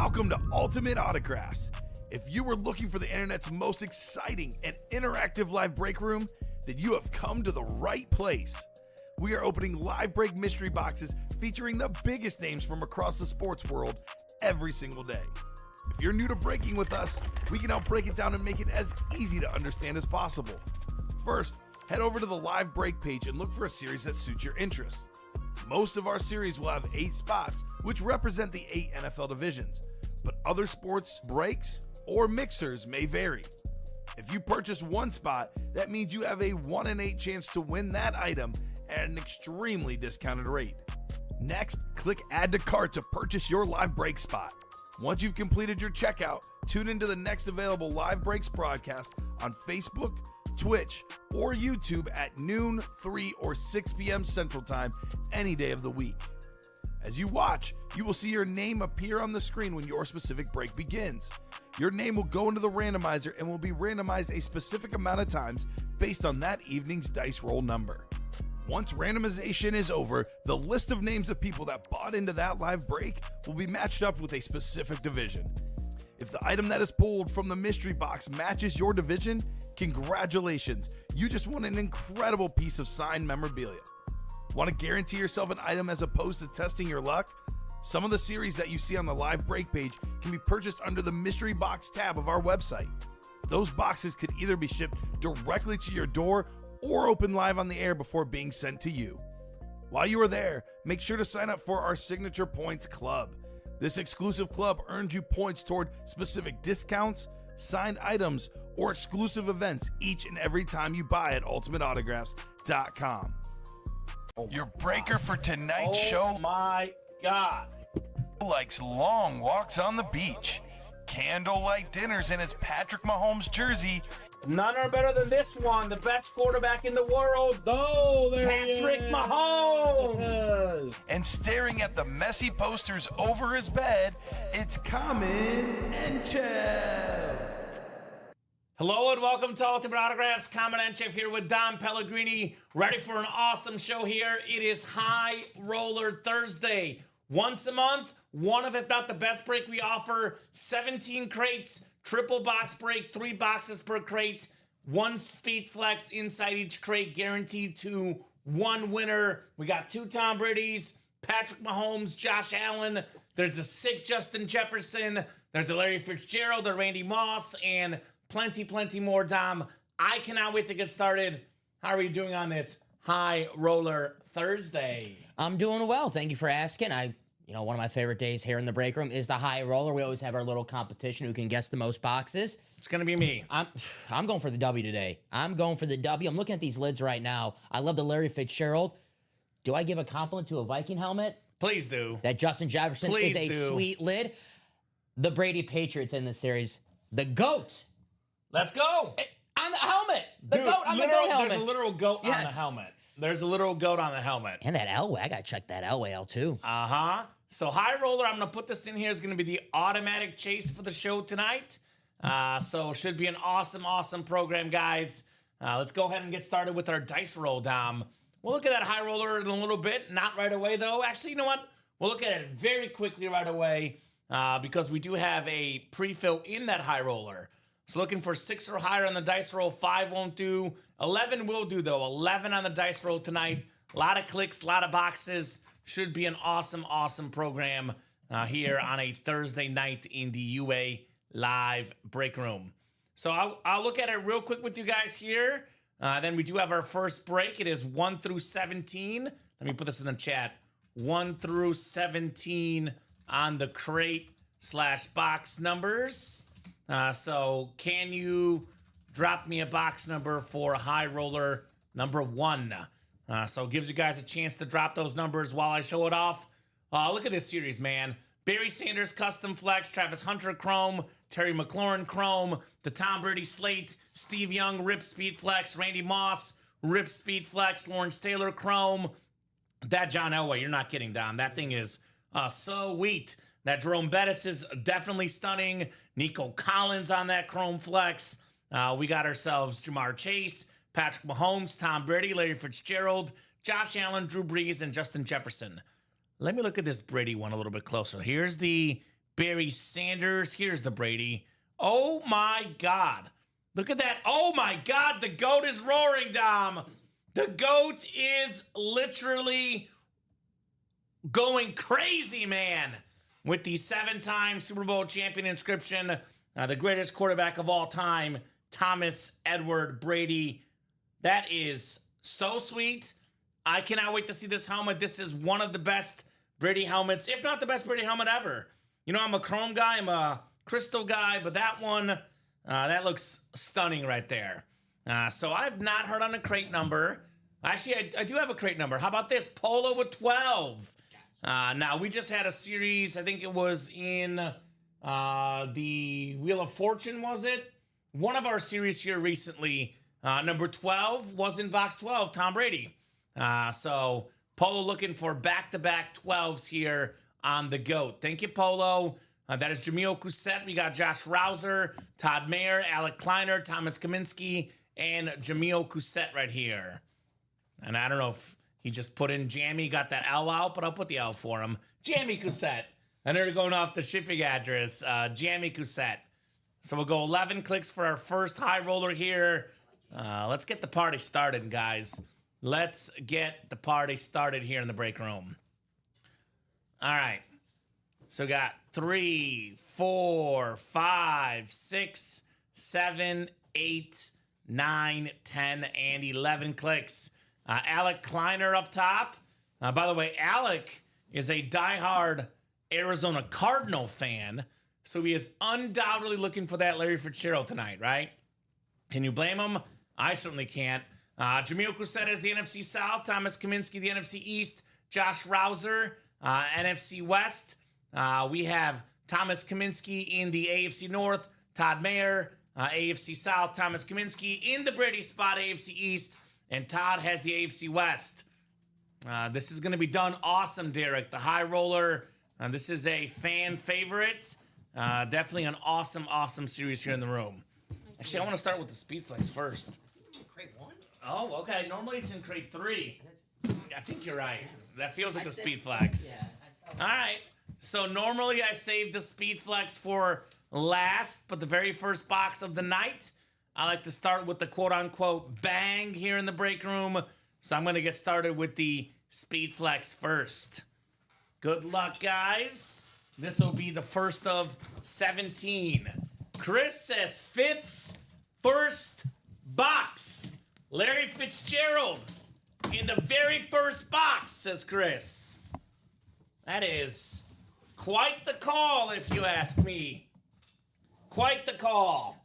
Welcome to Ultimate Autographs. If you were looking for the internet's most exciting and interactive live break room, then you have come to the right place. We are opening live break mystery boxes featuring the biggest names from across the sports world every single day. If you're new to breaking with us, we can help break it down and make it as easy to understand as possible. First, head over to the live break page and look for a series that suits your interests. Most of our series will have 8 spots, which represent the 8 NFL divisions, but other sports breaks or mixers may vary. If you purchase one spot, that means you have a 1 in 8 chance to win that item at an extremely discounted rate. Next, click Add to Cart to purchase your live break spot. Once you've completed your checkout, tune into the next available live breaks broadcast on Facebook, Twitch, or YouTube at noon, 3, or 6 p.m. Central Time any day of the week. As you watch, you will see your name appear on the screen when your specific break begins. Your name will go into the randomizer and will be randomized a specific amount of times based on that evening's dice roll number. Once randomization is over, the list of names of people that bought into that live break will be matched up with a specific division. If the item that is pulled from the mystery box matches your division, congratulations, you just won an incredible piece of signed memorabilia. Want to guarantee yourself an item as opposed to testing your luck? Some of the series that you see on the live break page can be purchased under the mystery box tab of our website. Those boxes could either be shipped directly to your door or open live on the air before being sent to you. While you are there, make sure to sign up for our Signature Points Club. This exclusive club earns you points toward specific discounts, signed items, or exclusive events each and every time you buy at ultimateautographs.com. Your breaker for tonight's show, Oh my God. likes long walks on the beach, candlelight dinners in his Patrick Mahomes jersey, None are better than this one, the best quarterback in the world, Oh, there he Patrick is. Mahomes. and staring at the messy posters over his bed, it's Common and Chev. Hello and welcome to Ultimate Autographs. Common and Chef here with Dom Pellegrini, ready for an awesome show here. It is High Roller Thursday. Once a month, one of, if not the best break we offer, 17 crates, triple box break, 3 boxes per crate, 1 speed flex inside each crate, guaranteed to 1 winner. We got 2 Tom Brady's, Patrick Mahomes, Josh Allen. There's a sick Justin Jefferson. There's a Larry Fitzgerald, a Randy Moss, and plenty more, Dom. I cannot wait to get started. How are you doing on this High Roller Thursday? I'm doing well. Thank you for asking. One of my favorite days here in the break room is the high roller. We always have our little competition who can guess the most boxes. It's going to be me. I'm going for the W today. I'm going for the W. I'm looking at these lids right now. I love the Larry Fitzgerald. Do I give a compliment to a Viking helmet? Please do. That Justin Jefferson Please is a do. sweet lid. The Brady Patriots in this series. The GOAT. Let's go. On the helmet. The Dude, GOAT on the GOAT helmet. There's a literal goat on the Yes. helmet. There's a literal goat on the helmet. And that Elway. I got to check that Elway out too. Uh-huh. So High Roller, I'm going to put this in here, is going to be the automatic chase for the show tonight. So should be an awesome program, guys. Let's go ahead and get started with our dice roll, Dom. We'll look at that High Roller in a little bit. Not right away, though. Actually, you know what? We'll look at it very quickly right away because we do have a pre-fill in that High Roller. So looking for 6 or higher on the dice roll. 5 won't do. 11 will do, though. 11 on the dice roll tonight. A lot of clicks, a lot of boxes. Should be an awesome program here on a Thursday night in the UA Live Break Room. So I'll look at it real quick with you guys here. Then we do have our first break. It is 1 through 17. Let me put this in the chat. 1 through 17 on the crate/box numbers. So can you drop me a box number for High Roller number 1? So it gives you guys a chance to drop those numbers while I show it off. Look at this series, man. Barry Sanders Custom Flex, Travis Hunter Chrome, Terry McLaurin Chrome, the Tom Brady Slate, Steve Young Rip Speed Flex, Randy Moss Rip Speed Flex, Lawrence Taylor Chrome. That John Elway, you're not kidding, Dom. That thing is so sweet. That Jerome Bettis is definitely stunning. Nico Collins on that Chrome Flex. We got ourselves Jamar Chase, Patrick Mahomes, Tom Brady, Larry Fitzgerald, Josh Allen, Drew Brees, and Justin Jefferson. Let me look at this Brady one a little bit closer. Here's the Barry Sanders. Here's the Brady. Oh my God. Look at that. Oh my God. The GOAT is roaring, Dom. The GOAT is literally going crazy, man, with the 7-time Super Bowl champion inscription. The greatest quarterback of all time, Thomas Edward Brady. That is so sweet. I cannot wait to see this helmet. This is one of the best Brady helmets, if not the best Brady helmet ever. You know, I'm a chrome guy, I'm a crystal guy, but that one, that looks stunning right there. So I've not heard on a crate number. Actually, I do have a crate number. How about this? Polo with 12. Now, we just had a series, I think it was in the Wheel of Fortune, was it? One of our series here recently, number 12 was in box 12, Tom Brady. So Polo looking for back-to-back 12s here on the GOAT. Thank you, Polo. That is Jamil Cousset. We got Josh Rouser, Todd Mayer, Alec Kleiner, Thomas Kaminsky, and Jamil Cousset right here. And I don't know if he just put in Jammy, got that L out, but I'll put the L for him. Jammy Cousset. I know they're going off the shipping address. Jammy Cousset. So we'll go 11 clicks for our first high roller here. Let's get the party started, guys. Let's get the party started here in the break room. All right. So we got 3, 4, 5, 6, 7, 8, 9, 10, and 11 clicks. Alec Kleiner up top. By the way, Alec is a diehard Arizona Cardinal fan, so he is undoubtedly looking for that Larry Fitzgerald tonight, right? Can you blame him? I certainly can't. Jamil Cousset is the NFC South. Thomas Kaminsky, the NFC East. Josh Rouser, NFC West. We have Thomas Kaminsky in the AFC North. Todd Mayer, AFC South. Thomas Kaminsky in the Brady spot, AFC East. And Todd has the AFC West. This is going to be done awesome, Derek. The high roller. This is a fan favorite. Definitely an awesome, awesome series here in the room. Actually, I want to start with the Speed Flex first. Crate 1? Oh, okay. Normally it's in crate 3. I think you're right. That feels like a Speed Flex. Yeah. All right. So normally I save the Speed Flex for last, but the very first box of the night, I like to start with the quote-unquote bang here in the break room. So I'm going to get started with the Speed Flex first. Good luck, guys. This will be the first of 17. Chris says Fitz first box. Larry Fitzgerald in the very first box, says Chris. That is quite the call, if you ask me. Quite the call.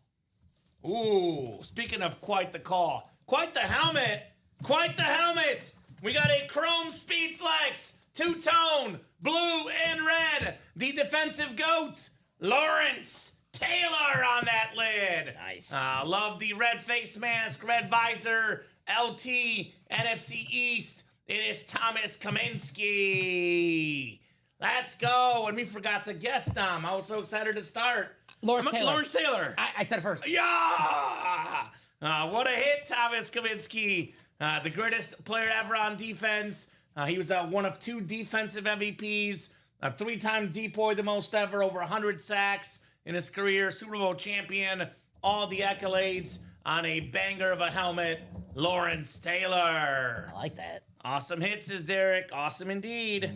Ooh, speaking of quite the call, quite the helmet. Quite the helmet. We got a chrome Speed Flex, two-tone, blue and red. The defensive GOAT, Lawrence Taylor on that lid. Nice. Love the red face mask, red visor, LT, NFC East. It is Thomas Kaminsky. Let's go. And we forgot to guess, Dom. I was so excited to start. Lawrence Taylor. Lawrence Taylor. I said it first. Yeah! What a hit, Thomas Kaminsky. The greatest player ever on defense. He was one of 2 defensive MVPs, a 3-time DPOY, the most ever, over 100 sacks in his career, Super Bowl champion, all the accolades on a banger of a helmet, Lawrence Taylor. I like that. Awesome hits, says Derek. Awesome indeed.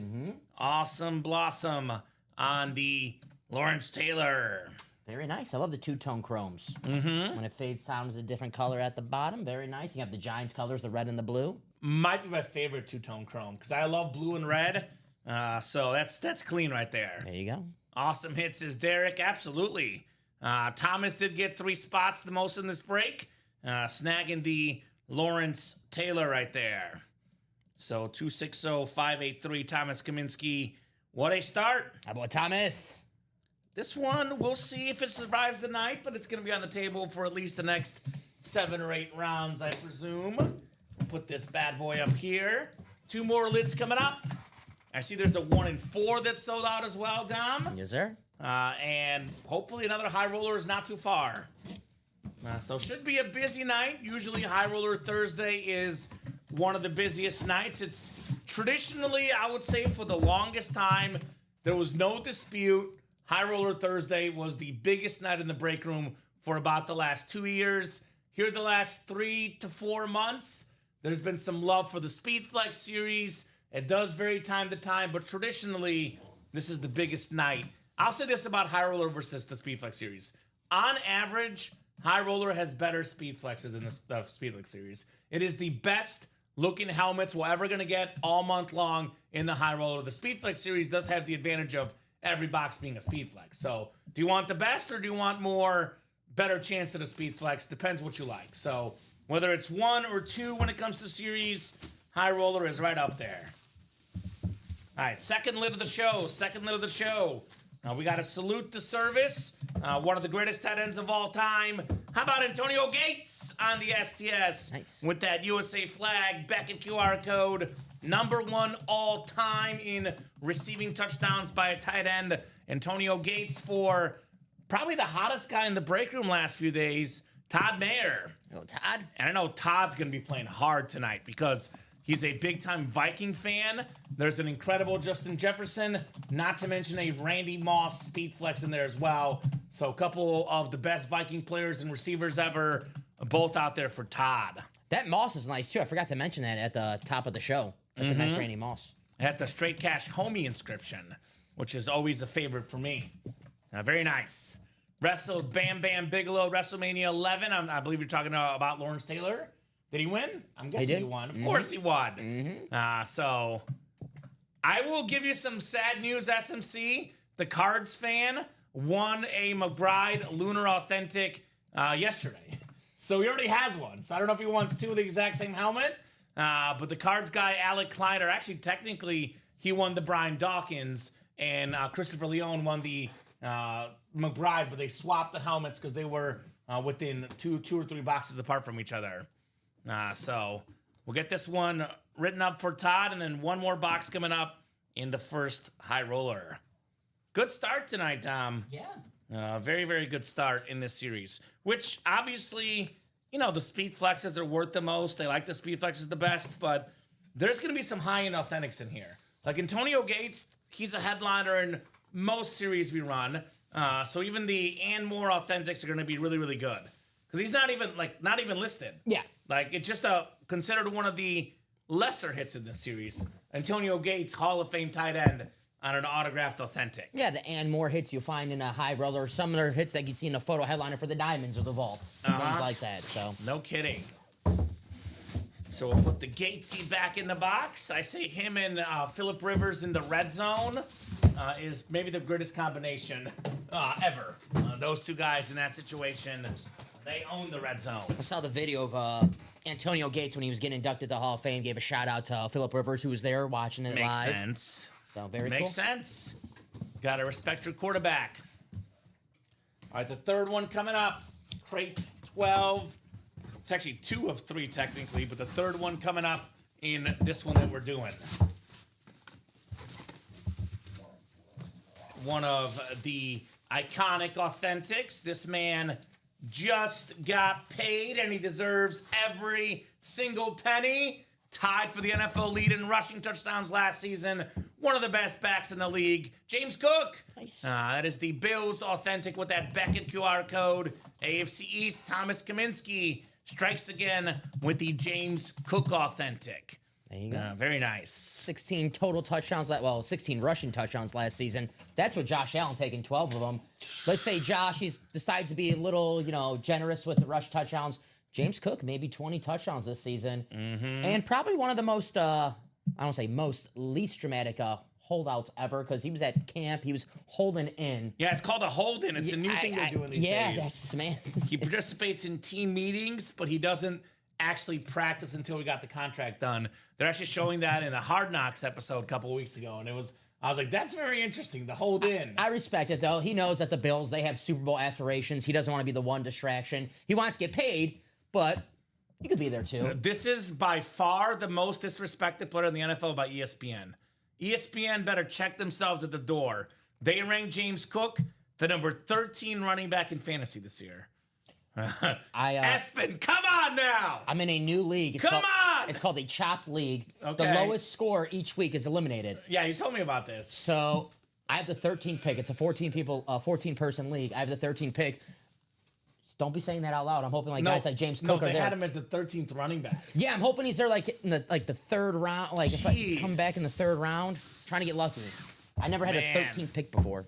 Awesome blossom on the Lawrence Taylor. Very nice. I love the two-tone chromes. When it fades down to a different color at the bottom, very nice. You have the Giants colors, the red and the blue. Might be my favorite two-tone chrome because I love blue and red. So that's clean right there. There you go. Awesome hits, is Derek. Absolutely. Thomas did get 3 spots, the most in this break, snagging the Lawrence Taylor right there. So 260-583, Thomas Kaminsky. What a start. How about Thomas? This one, we'll see if it survives the night, but it's going to be on the table for at least the next 7 or 8 rounds, I presume. We'll put this bad boy up here. 2 more lids coming up. I see there's a 1 in 4 that's sold out as well, Dom. Yes, sir. And hopefully another high roller is not too far. So should be a busy night. Usually High Roller Thursday is one of the busiest nights. It's traditionally, I would say, for the longest time, there was no dispute. High Roller Thursday was the biggest night in the break room for about the last 2 years. Here the last 3 to 4 months, there's been some love for the Speed Flex series. It does vary time to time, but traditionally, this is the biggest night. I'll say this about High Roller versus the Speed Flex series. On average, High Roller has better Speed Flexes than the Speed Flex series. It is the best looking helmets we're ever going to get all month long in the High Roller. The Speed Flex series does have the advantage of every box being a Speed Flex. So do you want the best or do you want more better chance at a Speed Flex? Depends what you like. So whether it's 1 or 2 when it comes to series, High Roller is right up there. All right, second lid of the show. We got to salute the service. One of the greatest tight ends of all time. How about Antonio Gates on the STS? Nice. With that USA flag, Beckett QR code. Number 1 all time in receiving touchdowns by a tight end. Antonio Gates for probably the hottest guy in the break room last few days, Todd Mayer. Hello, Todd. And I know Todd's going to be playing hard tonight because he's a big-time Viking fan. There's an incredible Justin Jefferson, not to mention a Randy Moss speed flex in there as well. So a couple of the best Viking players and receivers ever, both out there for Todd. That Moss is nice, too. I forgot to mention that at the top of the show. That's a nice Randy Moss. It has the straight cash homie inscription, which is always a favorite for me. Very nice. Wrestled Bam Bam Bigelow, WrestleMania 11. I believe you're talking about Lawrence Taylor. Did he win? I'm guessing he won. Of course he won. So I will give you some sad news, SMC. The Cards fan won a McBride Lunar Authentic yesterday. So he already has one. So I don't know if he wants 2 of the exact same helmet. But the Cards guy, Alec Kleider, actually technically he won the Brian Dawkins. And Christopher Leone won the McBride, but they swapped the helmets because they were within two or three boxes apart from each other. So we'll get this one written up for Todd, and then one more box coming up in the first High Roller. Good start tonight, Tom. Yeah. Very, very good start in this series, which obviously, you know, the Speed Flexes are worth the most. They like the Speed Flexes the best, but there's going to be some high-end authentics in here. Like Antonio Gates, he's a headliner in most series we run. So even the and more authentics are going to be really, really good. Because he's not even listed. Yeah. Like, it's just considered one of the lesser hits in this series. Antonio Gates, Hall of Fame tight end on an autographed authentic. Yeah, the and more hits you'll find in a High Roller. Some other hits like you'd see in a photo headliner for the Diamonds or the Vault. Things like that, so. No kidding. So we'll put the Gatesy back in the box. I say him and Phillip Rivers in the red zone is maybe the greatest combination ever. Those two guys in that situation, they own the red zone. I saw the video of Antonio Gates when he was getting inducted to the Hall of Fame. Gave a shout out to Phillip Rivers, who was there watching it Makes live. sense. So very Makes cool. sense. Gotta respect your quarterback. All right, the third one coming up. Crate 12. It's actually 2 of 3 technically, but the third one coming up in this one that we're doing. One of the iconic authentics. This man just got paid, and he deserves every single penny. Tied for the NFL lead in rushing touchdowns last season. One of the best backs in the league, James Cook. Nice. That is the Bills authentic with that Beckett QR code. AFC East, Thomas Kaminsky strikes again with the James Cook authentic. There you go. Very nice. 16 total touchdowns, 16 rushing touchdowns last season. That's with Josh Allen taking 12 of them. Let's say Josh decides to be a little, generous with the rush touchdowns. James Cook, maybe 20 touchdowns this season. And probably one of the most, least dramatic holdouts ever, because he was at camp. He was holding in. Yeah, it's called a hold-in. It's a new thing they're doing these days. Yeah, that's, man. He participates in team meetings, but he doesn't actually practice until we got the contract done. They're actually showing that in a Hard Knocks episode a couple of weeks ago, and I was like, that's very interesting, the hold in. I respect it, though. He knows that the Bills, they have Super Bowl aspirations. He doesn't want to be the one distraction. He wants to get paid, but he could be there, too. This is by far the most disrespected player in the NFL by ESPN. ESPN better check themselves at the door. They ranked James Cook the number 13 running back in fantasy this year. Espen, come on now! I'm in a new league. Come on! It's called a chopped league. Okay. The lowest score each week is eliminated. Yeah, you told me about this. So I have the 13th pick. It's a 14 person league. I have the 13th pick. Don't be saying that out loud. I'm hoping guys like James Cook are they there. had him as the 13th running back. Yeah, I'm hoping he's there in the third round. Like if I come back in the third round, trying to get lucky. I never had a 13th pick before.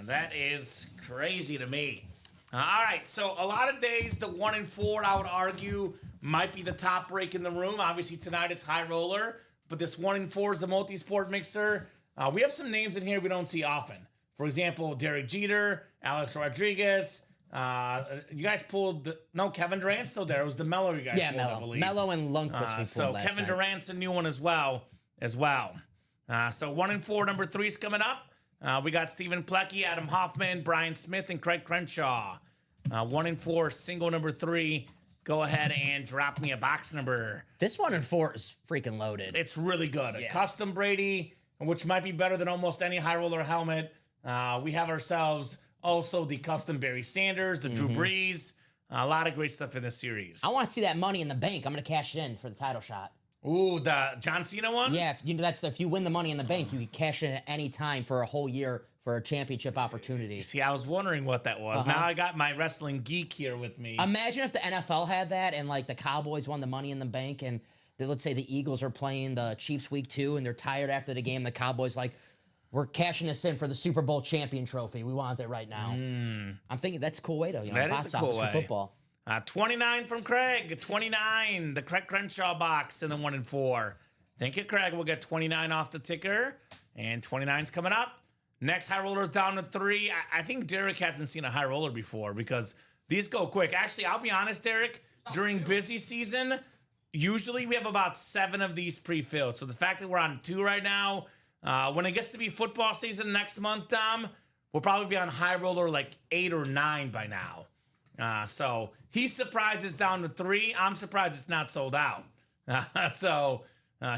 That is crazy to me. All right, so a lot of days the 1 and 4 I would argue might be the top break in the room. Obviously tonight it's high roller, but this 1 and 4 is the multi-sport mixer. We have some names in here we don't see often. For example, Derek Jeter, Alex Rodriguez. You guys pulled Kevin Durant's still there. It was the Mello you guys pulled, I believe. Mello and Lundqvist we pulled so last Kevin night. Durant's a new one as well. So 1 and 4, number 3 is coming up. We got Stephen Plecki, Adam Hoffman, Brian Smith, and Craig Crenshaw. 1 and 4, single number 3. Go ahead and drop me a box number. This 1 and 4 is freaking loaded. It's really good. A custom Brady, which might be better than almost any high roller helmet. We have ourselves also the custom Barry Sanders, the Drew Brees. A lot of great stuff in this series. I want to see that Money in the Bank. I'm going to cash it in for the title shot. Ooh, the John Cena one? Yeah, if you win the Money in the Bank, you can cash it at any time for a whole year for a championship opportunity. See, I was wondering what that was. Now I got my wrestling geek here with me. Imagine if the NFL had that and the Cowboys won the Money in the Bank and let's say the Eagles are playing the Chiefs week 2 and they're tired after the game. The Cowboys we're cashing this in for the Super Bowl champion trophy. We want it right now. I'm thinking that's a cool way to That box is a cool office way. for football. 29 from Craig. 29, the Craig Crenshaw box in the 1 and 4. Thank you, Craig. We'll get 29 off the ticker, and 29's coming up. Next high roller's down to 3. I think Derek hasn't seen a high roller before because these go quick. Actually, I'll be honest, Derek, during busy season, usually we have about 7 of these pre-filled. So the fact that we're on 2 right now, when it gets to be football season next month, Dom, we'll probably be on high roller 8 or 9 by now. So he's surprised it's down to 3. I'm surprised it's not sold out.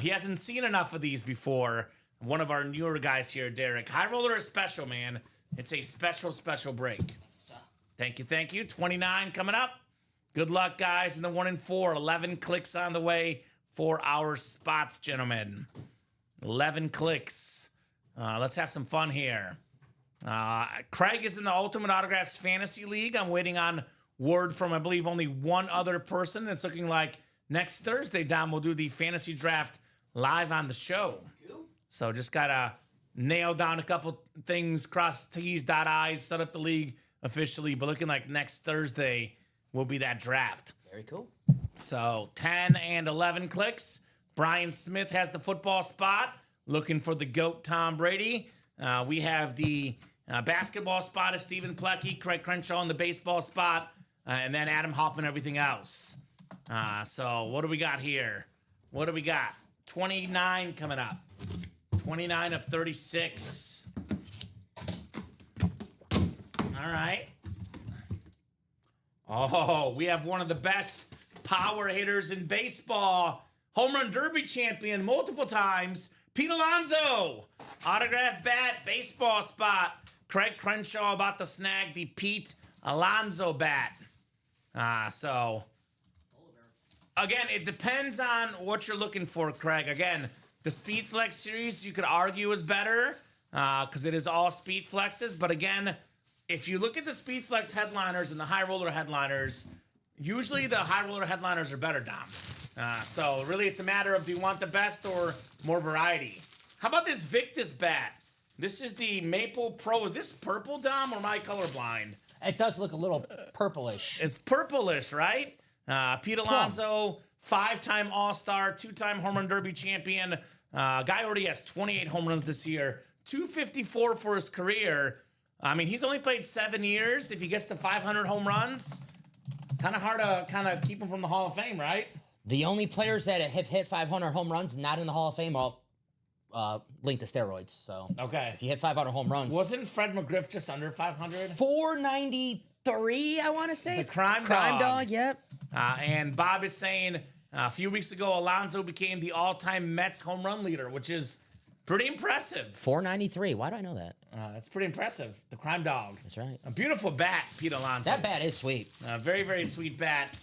He hasn't seen enough of these before. One of our newer guys here, Derek. High roller is special, man. It's a special, special break. Thank you. 29 coming up. Good luck, guys, in the 1 and 4. 11 clicks on the way for our spots, gentlemen. 11 clicks. Let's have some fun here. Craig is in the Ultimate Autographs Fantasy League. I'm waiting on word from, I believe, only one other person. It's looking like next Thursday, Dom, we'll do the fantasy draft live on the show. So just got to nail down a couple things, cross T's, dot I's, set up the league officially. But looking like next Thursday will be that draft. Very cool. So 10 and 11 clicks. Brian Smith has the football spot, looking for the GOAT Tom Brady. We have the basketball spot of Stephen Plecki, Craig Crenshaw in the baseball spot, and then Adam Hoffman, everything else. So what do we got here? 29 coming up. 29 of 36. All right. Oh, we have one of the best power hitters in baseball. Home run derby champion multiple times. Pete Alonso. Autograph bat, baseball spot. Craig Crenshaw about to snag the Pete Alonso bat. So, again, it depends on what you're looking for, Craig. Again, the Speed Flex series, you could argue is better because it is all Speed Flexes. But again, if you look at the Speed Flex headliners and the high roller headliners, usually the high roller headliners are better, Dom. So really it's a matter of do you want the best or more variety. How about this Victus bat? This is the Maple Pro. Is this purple, Dom, or am I colorblind? It does look a little purplish. It's purplish, right? Pete Alonso, 5-time All-Star, 2-time home run derby champion. Guy already has 28 home runs this year, 254 for his career. I mean, he's only played 7 years. If he gets to 500 home runs, kind of hard to keep him from the Hall of Fame, right? The only players that have hit 500 home runs not in the Hall of Fame are linked to steroids. So Okay. if you hit 500 home runs, Wasn't Fred McGriff just under 500? 493, I want to say. The crime dog. Yep. And Bob is saying a few weeks ago, Alonso became the all-time Mets home run leader, which is pretty impressive. 493. Why do I know that? That's pretty impressive. The crime dog. That's right. A beautiful bat, Pete Alonso. That bat is sweet. Very, very sweet bat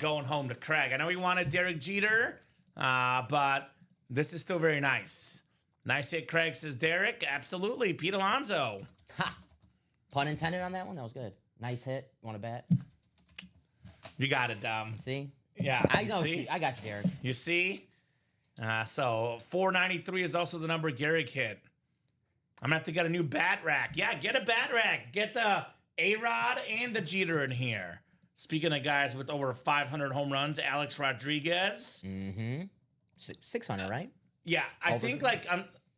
going home to Craig. I know he wanted Derek Jeter, but this is still very nice. Nice hit, Craig, says Derek. Absolutely. Pete Alonso. Ha! Pun intended on that one. That was good. Nice hit. Want to bet? You got it, Dom. See? Yeah. I you know. see? I got you, Derek. You see? So 493 is also the number Garrick hit. I'm going to have to get a new bat rack. Yeah, get a bat rack. Get the A-Rod and the Jeter in here. Speaking of guys with over 500 home runs, Alex Rodriguez. 600, right? Yeah, I think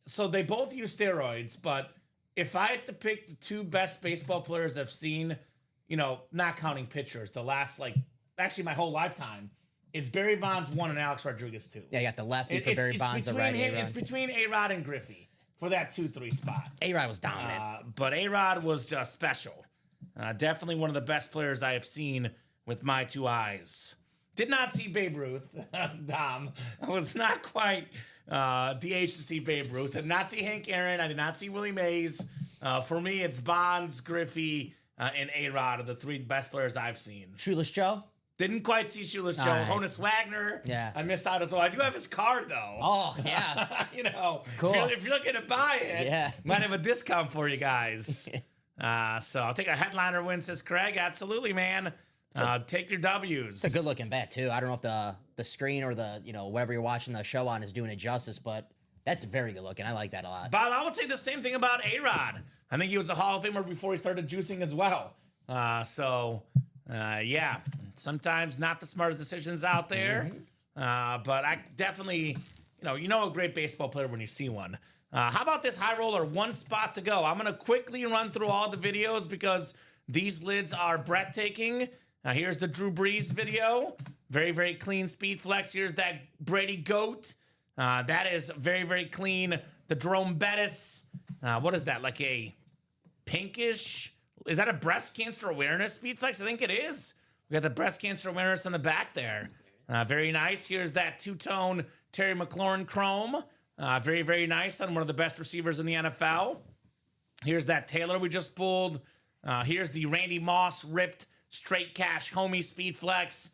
so they both use steroids, but if I had to pick the two best baseball players I've seen, not counting pitchers, the last actually my whole lifetime, it's Barry Bonds 1 and Alex Rodriguez 2. Yeah, you got the lefty for Barry Bonds, the right A-Rod. It's between A-Rod and Griffey for that 2-3 spot. A-Rod was dominant. But A-Rod was special. Definitely one of the best players I have seen with my two eyes. Did not see Babe Ruth, Dom. I was not quite the age to see Babe Ruth. Did not see Hank Aaron. I did not see Willie Mays. For me, it's Bonds, Griffey, and A-Rod are the three best players I've seen. Shoeless Joe? Didn't quite see Shoeless Joe. Right. Honus Wagner. Yeah. I missed out as well. I do have his card, though. Oh, yeah. If Cool. you're looking to buy it, Yeah. might have a discount for you guys. So I'll take a headliner win, says Craig. Absolutely, man. Take your W's. It's a good-looking bat, too. I don't know if the screen or the, whatever you're watching the show on is doing it justice, but that's very good-looking. I like that a lot. Bob, I would say the same thing about A-Rod. I think he was a Hall of Famer before he started juicing as well. Yeah. Sometimes not the smartest decisions out there. But I definitely, you know a great baseball player when you see one. How about this high roller? One spot to go. I'm going to quickly run through all the videos because these lids are breathtaking. Here's the Drew Brees video. Very, very clean speed flex. Here's that Brady Goat. That is very, very clean. The Jerome Bettis. What is that? Like a pinkish? Is that a breast cancer awareness speed flex? I think it is. We got the breast cancer awareness on the back there. Very nice. Here's that two-tone Terry McLaurin chrome. Very, very nice on one of the best receivers in the NFL. Here's that Taylor we just pulled. Here's the Randy Moss ripped straight cash homie speed flex.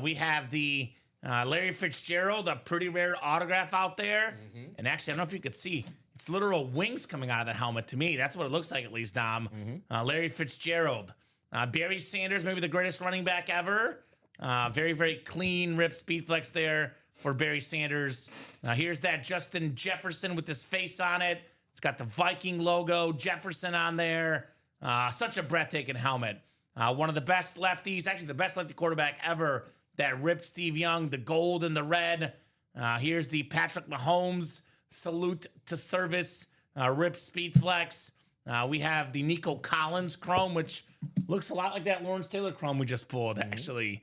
We have the Larry Fitzgerald, a pretty rare autograph out there. And actually, I don't know if you could see, it's literal wings coming out of the helmet to me. That's what it looks like, at least, Dom. Larry Fitzgerald. Barry Sanders, maybe the greatest running back ever. Very, very clean rip speed flex there for Barry Sanders. Here's that Justin Jefferson with his face on it. It's got the Viking logo, Jefferson on there. Such a breathtaking helmet. One of the best lefties, actually the best lefty quarterback ever that ripped Steve Young, the gold and the red. Here's the Patrick Mahomes salute to service, rip speed flex. We have the Nico Collins chrome, which looks a lot like that Lawrence Taylor chrome we just pulled, actually.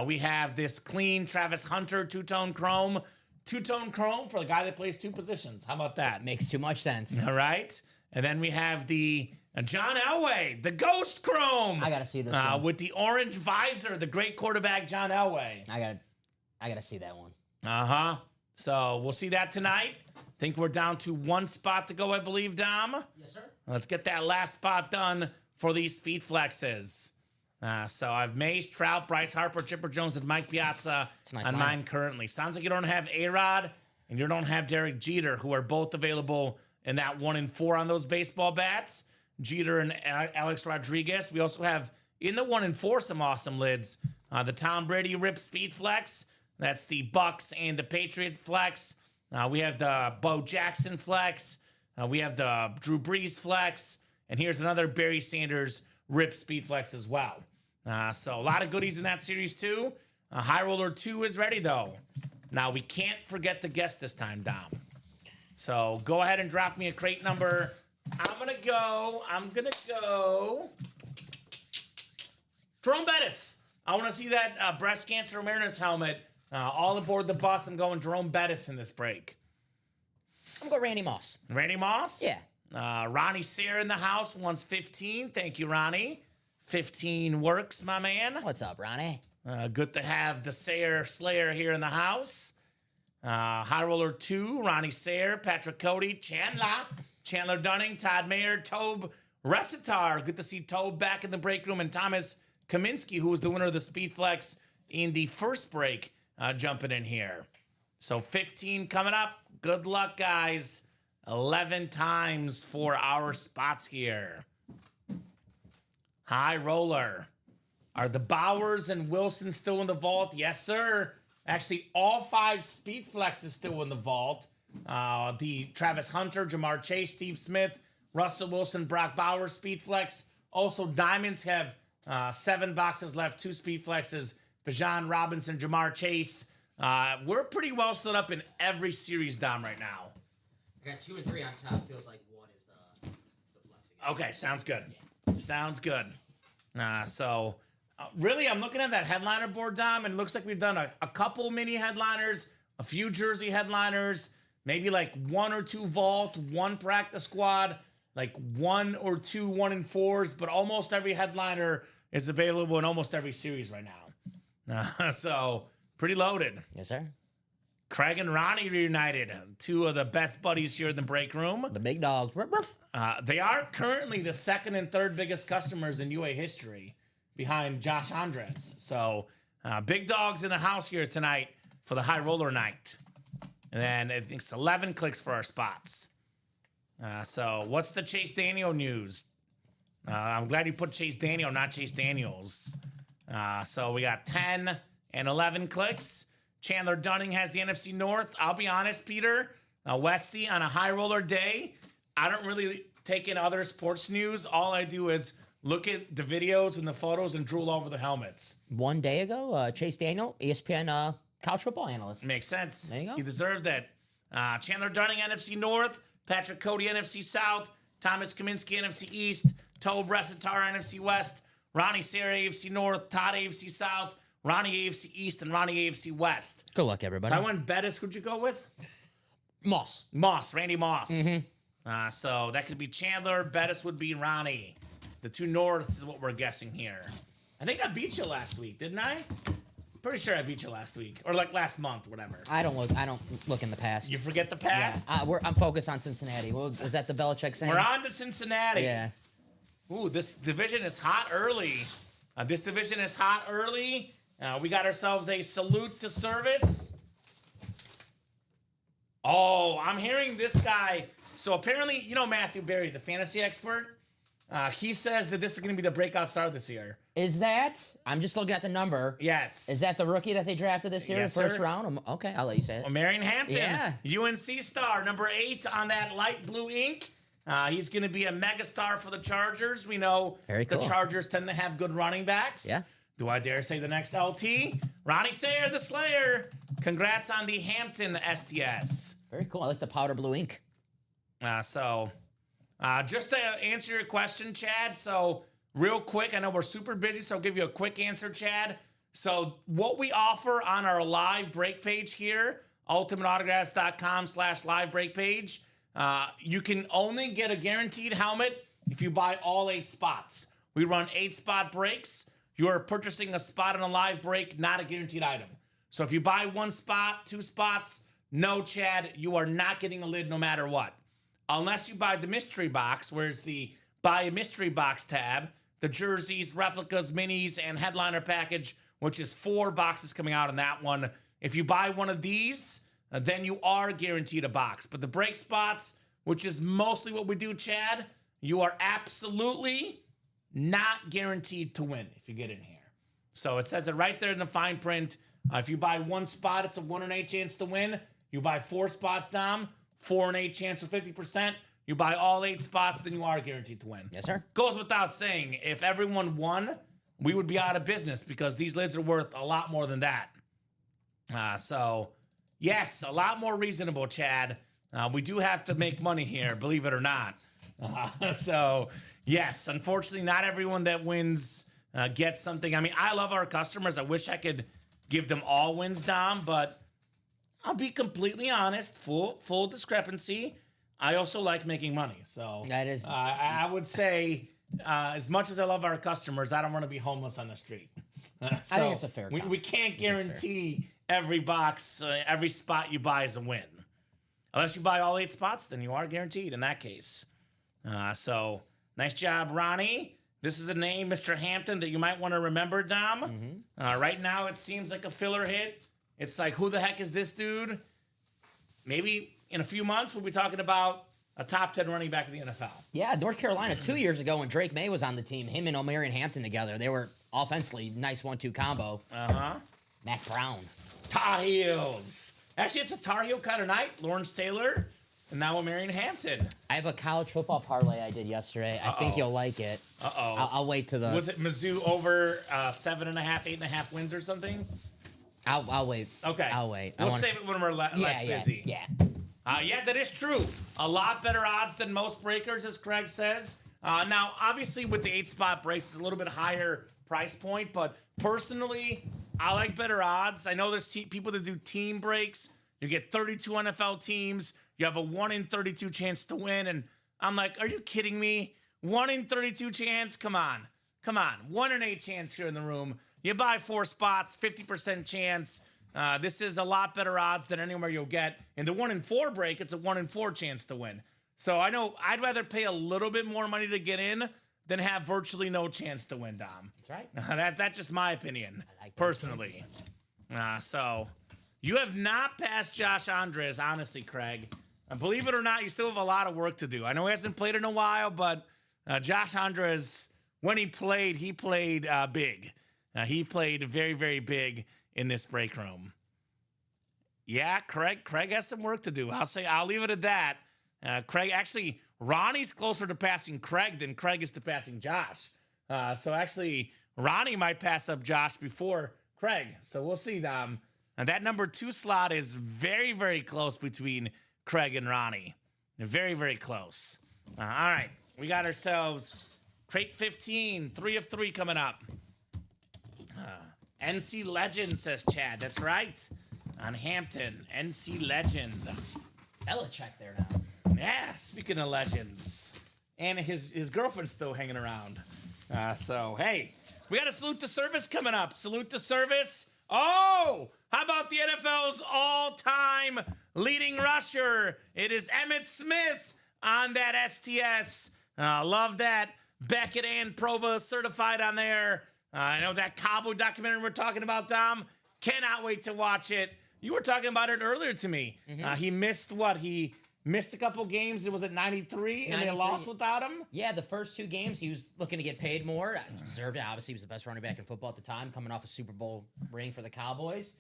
We have this clean Travis Hunter two-tone chrome. Two-tone chrome for the guy that plays two positions. How about that? Makes too much sense. All right. And then we have the John Elway, the ghost chrome. I got to see this one. With the orange visor, the great quarterback John Elway. I gotta see that one. So we'll see that tonight. Think we're down to one spot to go, I believe, Dom. Yes, sir. Let's get that last spot done for these speed flexes. So I've Mays, Trout, Bryce Harper, Chipper Jones, and Mike Piazza nice on lineup. mine currently. Sounds like you don't have A-Rod and you don't have Derek Jeter, who are both available in that 1 and 4 on those baseball bats. Jeter and Alex Rodriguez. We also have in the 1 and 4 some awesome lids. The Tom Brady Rip Speed Flex. That's the Bucks and the Patriots Flex. We have the Bo Jackson Flex. We have the Drew Brees Flex. And here's another Barry Sanders Rip Speed Flex as well. So a lot of goodies in that series too. High Roller 2 is ready though. Now we can't forget the guest this time, Dom. So go ahead and drop me a crate number. I'm gonna go. Jerome Bettis. I want to see that breast cancer awareness helmet all aboard the bus and going Jerome Bettis in this break. I'm gonna go Randy Moss. Randy Moss? Yeah. Ronnie Sayre in the house wants 15. Thank you, Ronnie. 15 works, my man. What's up, Ronnie? Good to have the Sayre Slayer here in the house. High Roller 2, Ronnie Sayre, Patrick Cody, Chandler Dunning, Todd Mayer, Tobe Resitar. Good to see Tobe back in the break room, and Thomas Kaminsky, who was the winner of the Speed Flex in the first break, jumping in here. So 15 coming up. Good luck, guys. 11 times for our spots here. High roller. Are the Bowers and Wilson still in the vault? Yes, sir. Actually, all 5 Speed Flex is still in the vault. The Travis Hunter, Jamar Chase, Steve Smith, Russell Wilson, Brock Bowers, Speed Flex. Also, Diamonds have 7 boxes left, 2 Speed Flexes. Bijan Robinson, Jamar Chase. We're pretty well set up in every series, Dom, right now. I got 2 and 3 on top. Feels like 1 is the flexing. Okay, sounds good. Sounds good. Really, I'm looking at that headliner board, Dom, and it looks like we've done a couple mini headliners, a few jersey headliners, maybe like 1 or 2 vault, 1 practice squad, like 1 or 2 1 and 4s, but almost every headliner is available in almost every series right now. So pretty loaded. Yes, sir. Craig and Ronnie reunited, 2 of the best buddies here in the break room. The big dogs. They are currently the 2nd and 3rd biggest customers in UA history, behind Josh Andres. So big dogs in the house here tonight for the high roller night. And then I think it's 11 clicks for our spots. So what's the Chase Daniel news? I'm glad you put Chase Daniel, not Chase Daniels. So we got 10 and 11 clicks. Chandler Dunning has the NFC North. I'll be honest, Peter, Westy, on a high roller day, I don't really take in other sports news. All I do is look at the videos and the photos and drool over the helmets. 1 day ago, Chase Daniel, ESPN college football analyst. Makes sense. There you go. He deserved it. Chandler Dunning, NFC North. Patrick Cody, NFC South. Thomas Kaminsky, NFC East. Tobe Resitar, NFC West. Ronnie Sarah, AFC North. Todd, AFC South. Ronnie, AFC East. And Ronnie, AFC West. Good luck, everybody. So I went Bettis. Who'd you go with? Moss. Randy Moss. So that could be Chandler. Bettis would be Ronnie. The 2 Norths is what we're guessing here. I think I beat you last week, didn't I? Pretty sure I beat you last week, or like last month, whatever. I don't look in the past. You forget the Yeah. past. I'm focused on Cincinnati. Well, is that the Belichick saying? We're on to Cincinnati. Yeah. Ooh, this division is hot early. We got ourselves a salute to service. Oh, I'm hearing this guy. So apparently, you know Matthew Berry, the fantasy expert. He says that this is going to be the breakout star this year. Is that? I'm just looking at the number. Yes. Is that the rookie that they drafted this year Yes, in the first sir. round? Okay, I'll let you say it. Marion Hampton, Yeah. UNC star, number 8 on that light blue ink. He's going to be a megastar for the Chargers. We know Very the cool. Chargers tend to have good running backs. Yeah. Do I dare say the next LT? Ronnie Sayer, the Slayer. Congrats on the Hampton STS. Very cool. I like the powder blue ink. Just to answer your question, Chad, so real quick, I know we're super busy, so I'll give you a quick answer, Chad. So what we offer on our live break page here, ultimateautographs.com/live break page, you can only get a guaranteed helmet if you buy all 8 spots. We run 8 spot breaks. You are purchasing a spot on a live break, not a guaranteed item. So if you buy 1 spot, 2 spots, no, Chad, you are not getting a lid no matter what. Unless you buy the mystery box, where it's the buy a mystery box tab, the jerseys, replicas, minis, and headliner package, which is 4 boxes coming out on that one. If you buy one of these, then you are guaranteed a box. But the break spots, which is mostly what we do, Chad, you are absolutely not guaranteed to win if you get in here. So it says it right there in the fine print. If you buy 1 spot, it's a 1 in 8 chance to win. You buy 4 spots, Dom, 4 in 8 chance for 50%. You buy all 8 spots, then you are guaranteed to win. Yes, sir. Goes without saying, if everyone won, we would be out of business because these lids are worth a lot more than that. So, yes, a lot more reasonable, Chad. We do have to make money here, believe it or not. So, yes, unfortunately, not everyone that wins gets something. I mean, I love our customers. I wish I could give them all wins, Dom, but I'll be completely honest, full discrepancy. I also like making money. So That is- I would say, as much as I love our customers, I don't want to be homeless on the street. I think it's a fair comment. We can't guarantee every box, every spot you buy is a win. Unless you buy all 8 spots, then you are guaranteed in that case. So nice job, Ronnie. This is a name, Mr. Hampton, that you might want to remember, Dom. Right now, it seems like a filler hit. It's like, who the heck is this dude? Maybe in a few months, we'll be talking about a top 10 running back in the NFL. Yeah, North Carolina 2 years ago when Drake May was on the team, him and Omarion Hampton together, they were offensively nice 1-2 combo. Mac Brown. Tar Heels. Actually, it's a Tar Heel kind of night. Lawrence Taylor and now Omarion Hampton. I have a college football parlay I did yesterday. I think you'll like it. I'll wait to the. Was it Mizzou over 7.5, 8.5 wins or something? I'll wait. Okay. I'll wait. We'll save it when we're less busy. Yeah. Yeah, that is true. A lot better odds than most breakers, as Craig says. Now, obviously, with the 8-spot breaks, it's a little bit higher price point, but personally, I like better odds. I know there's people that do team breaks. You get 32 NFL teams. You have a 1 in 32 chance to win, and I'm like, are you kidding me? 1 in 32 chance? Come on. 1 in 8 chance here in the room. You buy 4 spots, 50% chance. This is a lot better odds than anywhere you'll get. In the 1 in 4 break, it's a 1 in 4 chance to win. So I know I'd rather pay a little bit more money to get in than have virtually no chance to win, Dom. That's right. That's just my opinion, like personally. So you have not passed Josh Andres, honestly, Craig. Believe it or not, you still have a lot of work to do. I know he hasn't played in a while, but Josh Andres, when he played big. He played very, very big in this break room. Yeah, Craig has some work to do. I'll leave it at that. Craig, actually, Ronnie's closer to passing Craig than Craig is to passing Josh. So actually, Ronnie might pass up Josh before Craig. So we'll see, Dom. And that number 2 slot is very, very close between Craig and Ronnie. They're very, very close. All right, we got ourselves crate 15, 3 of 3 coming up. NC Legend, says Chad. That's right. On Hampton, NC Legend. Belichick there now. Yeah, speaking of legends. And his girlfriend's still hanging around. So, hey, we got a Salute to Service coming up. Salute to Service. Oh, how about the NFL's all-time leading rusher? It is Emmitt Smith on that STS. Love that. Beckett and Prova certified on there. I know that Cowboy documentary we're talking about, Dom. Cannot wait to watch it. You were talking about it earlier to me. He missed what? He missed a couple games. It was at 93, and they lost without him? Yeah, the first 2 games, he was looking to get paid more. He deserved it. Obviously, he was the best running back in football at the time, coming off a Super Bowl ring for the Cowboys.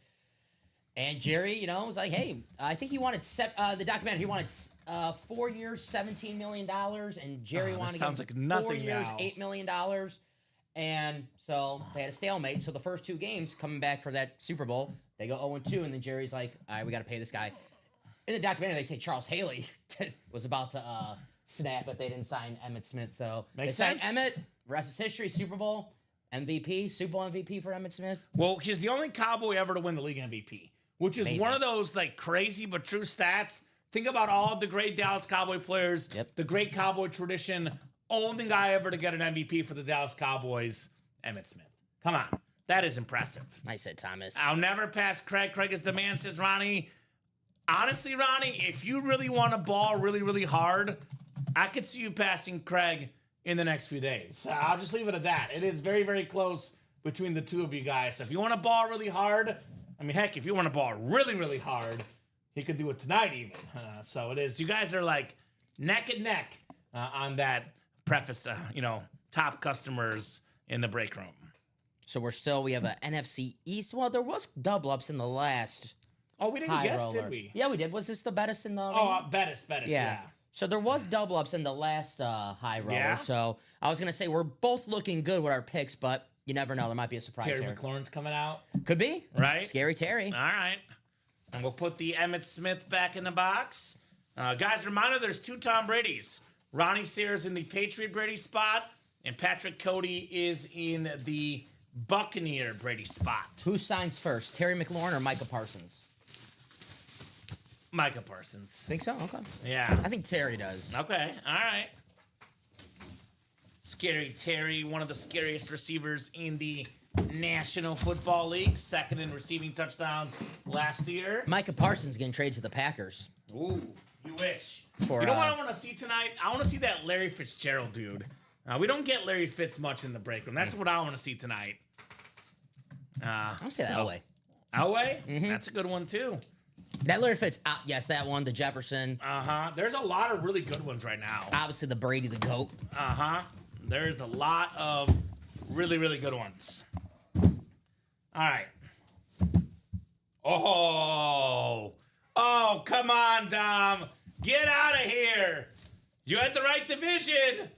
And Jerry, was like, hey, I think he wanted, the documentary, he wanted 4 years, $17 million, and Jerry wanted to sounds give like nothing 4 years, now. $8 million. And so they had a stalemate. So the first 2 games, coming back for that Super Bowl, they go 0-2, and then Jerry's like, all right, we got to pay this guy. In the documentary, they say Charles Haley was about to snap if they didn't sign Emmitt Smith. So Makes they signed sense. Emmitt, rest is history, Super Bowl MVP, Super Bowl MVP for Emmitt Smith. Well, he's the only Cowboy ever to win the league MVP, which is Amazing. one of those like crazy but true stats. Think about all the great Dallas Cowboy players, the great Cowboy tradition. Only guy ever to get an MVP for the Dallas Cowboys, Emmitt Smith. Come on. That is impressive. Nice hit, Thomas. I'll never pass Craig. Craig is the man, says Ronnie. Honestly, Ronnie, if you really want to ball really, really hard, I could see you passing Craig in the next few days. I'll just leave it at that. It is very, very close between the two of you guys. So if you want to ball really hard, I mean, heck, if you want to ball really, really hard, he could do it tonight even. So it is. You guys are like neck and neck on that preface, top customers in the break room. So we have an NFC East. Well, there was double ups in the last. Oh, we didn't high guess, roller. did we? Yeah, we did. Was this the Bettis in the? Oh, Bettis, yeah. So there was double ups in the last high roller. Yeah? So I was gonna say we're both looking good with our picks, but you never know. There might be a surprise Terry here. McLaurin's coming out. Could be. Right? Scary Terry. All right. And we'll put the Emmitt Smith back in the box. Guys, reminder, there's 2 Tom Bradys. Ronnie Sayers in the Patriot Brady spot, and Patrick Cody is in the Buccaneer Brady spot. Who signs first, Terry McLaurin or Micah Parsons? Micah Parsons. Think so? Okay. Yeah. I think Terry does. Okay. All right. Scary Terry, one of the scariest receivers in the National Football League, 2nd in receiving touchdowns last year. Micah Parsons getting traded to the Packers. Ooh, you wish. For, you know what I want to see tonight? I want to see that Larry Fitzgerald dude. We don't get Larry Fitz much in the break room. That's what I want to see tonight. I'll say Elway. Elway? That's a good one, too. That Larry Fitz, yes, that one, the Jefferson. There's a lot of really good ones right now. Obviously, the Brady, the GOAT. There's a lot of really, really good ones. All right. Oh, come on, Dom. Get out of here. You had the right division.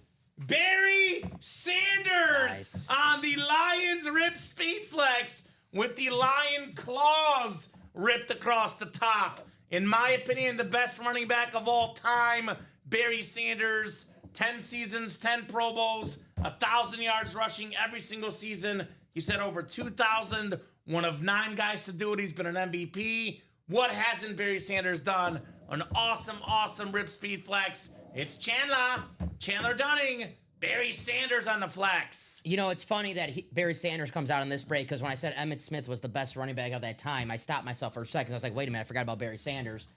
Barry Sanders on the Lions Rip Speed Flex with the lion claws ripped across the top. In my opinion, the best running back of all time, Barry Sanders. 10 seasons, 10 Pro Bowls, 1,000 yards rushing every single season. He said over 2,000, one of 9 guys to do it. He's been an MVP. What hasn't Barry Sanders done? An awesome Rip Speed Flex. It's Chandler Dunning, Barry Sanders on the flex. You know, it's funny that Barry Sanders comes out on this break because when I said Emmitt Smith was the best running back of that time, I stopped myself for a second. I was like, wait a minute, I forgot about Barry Sanders.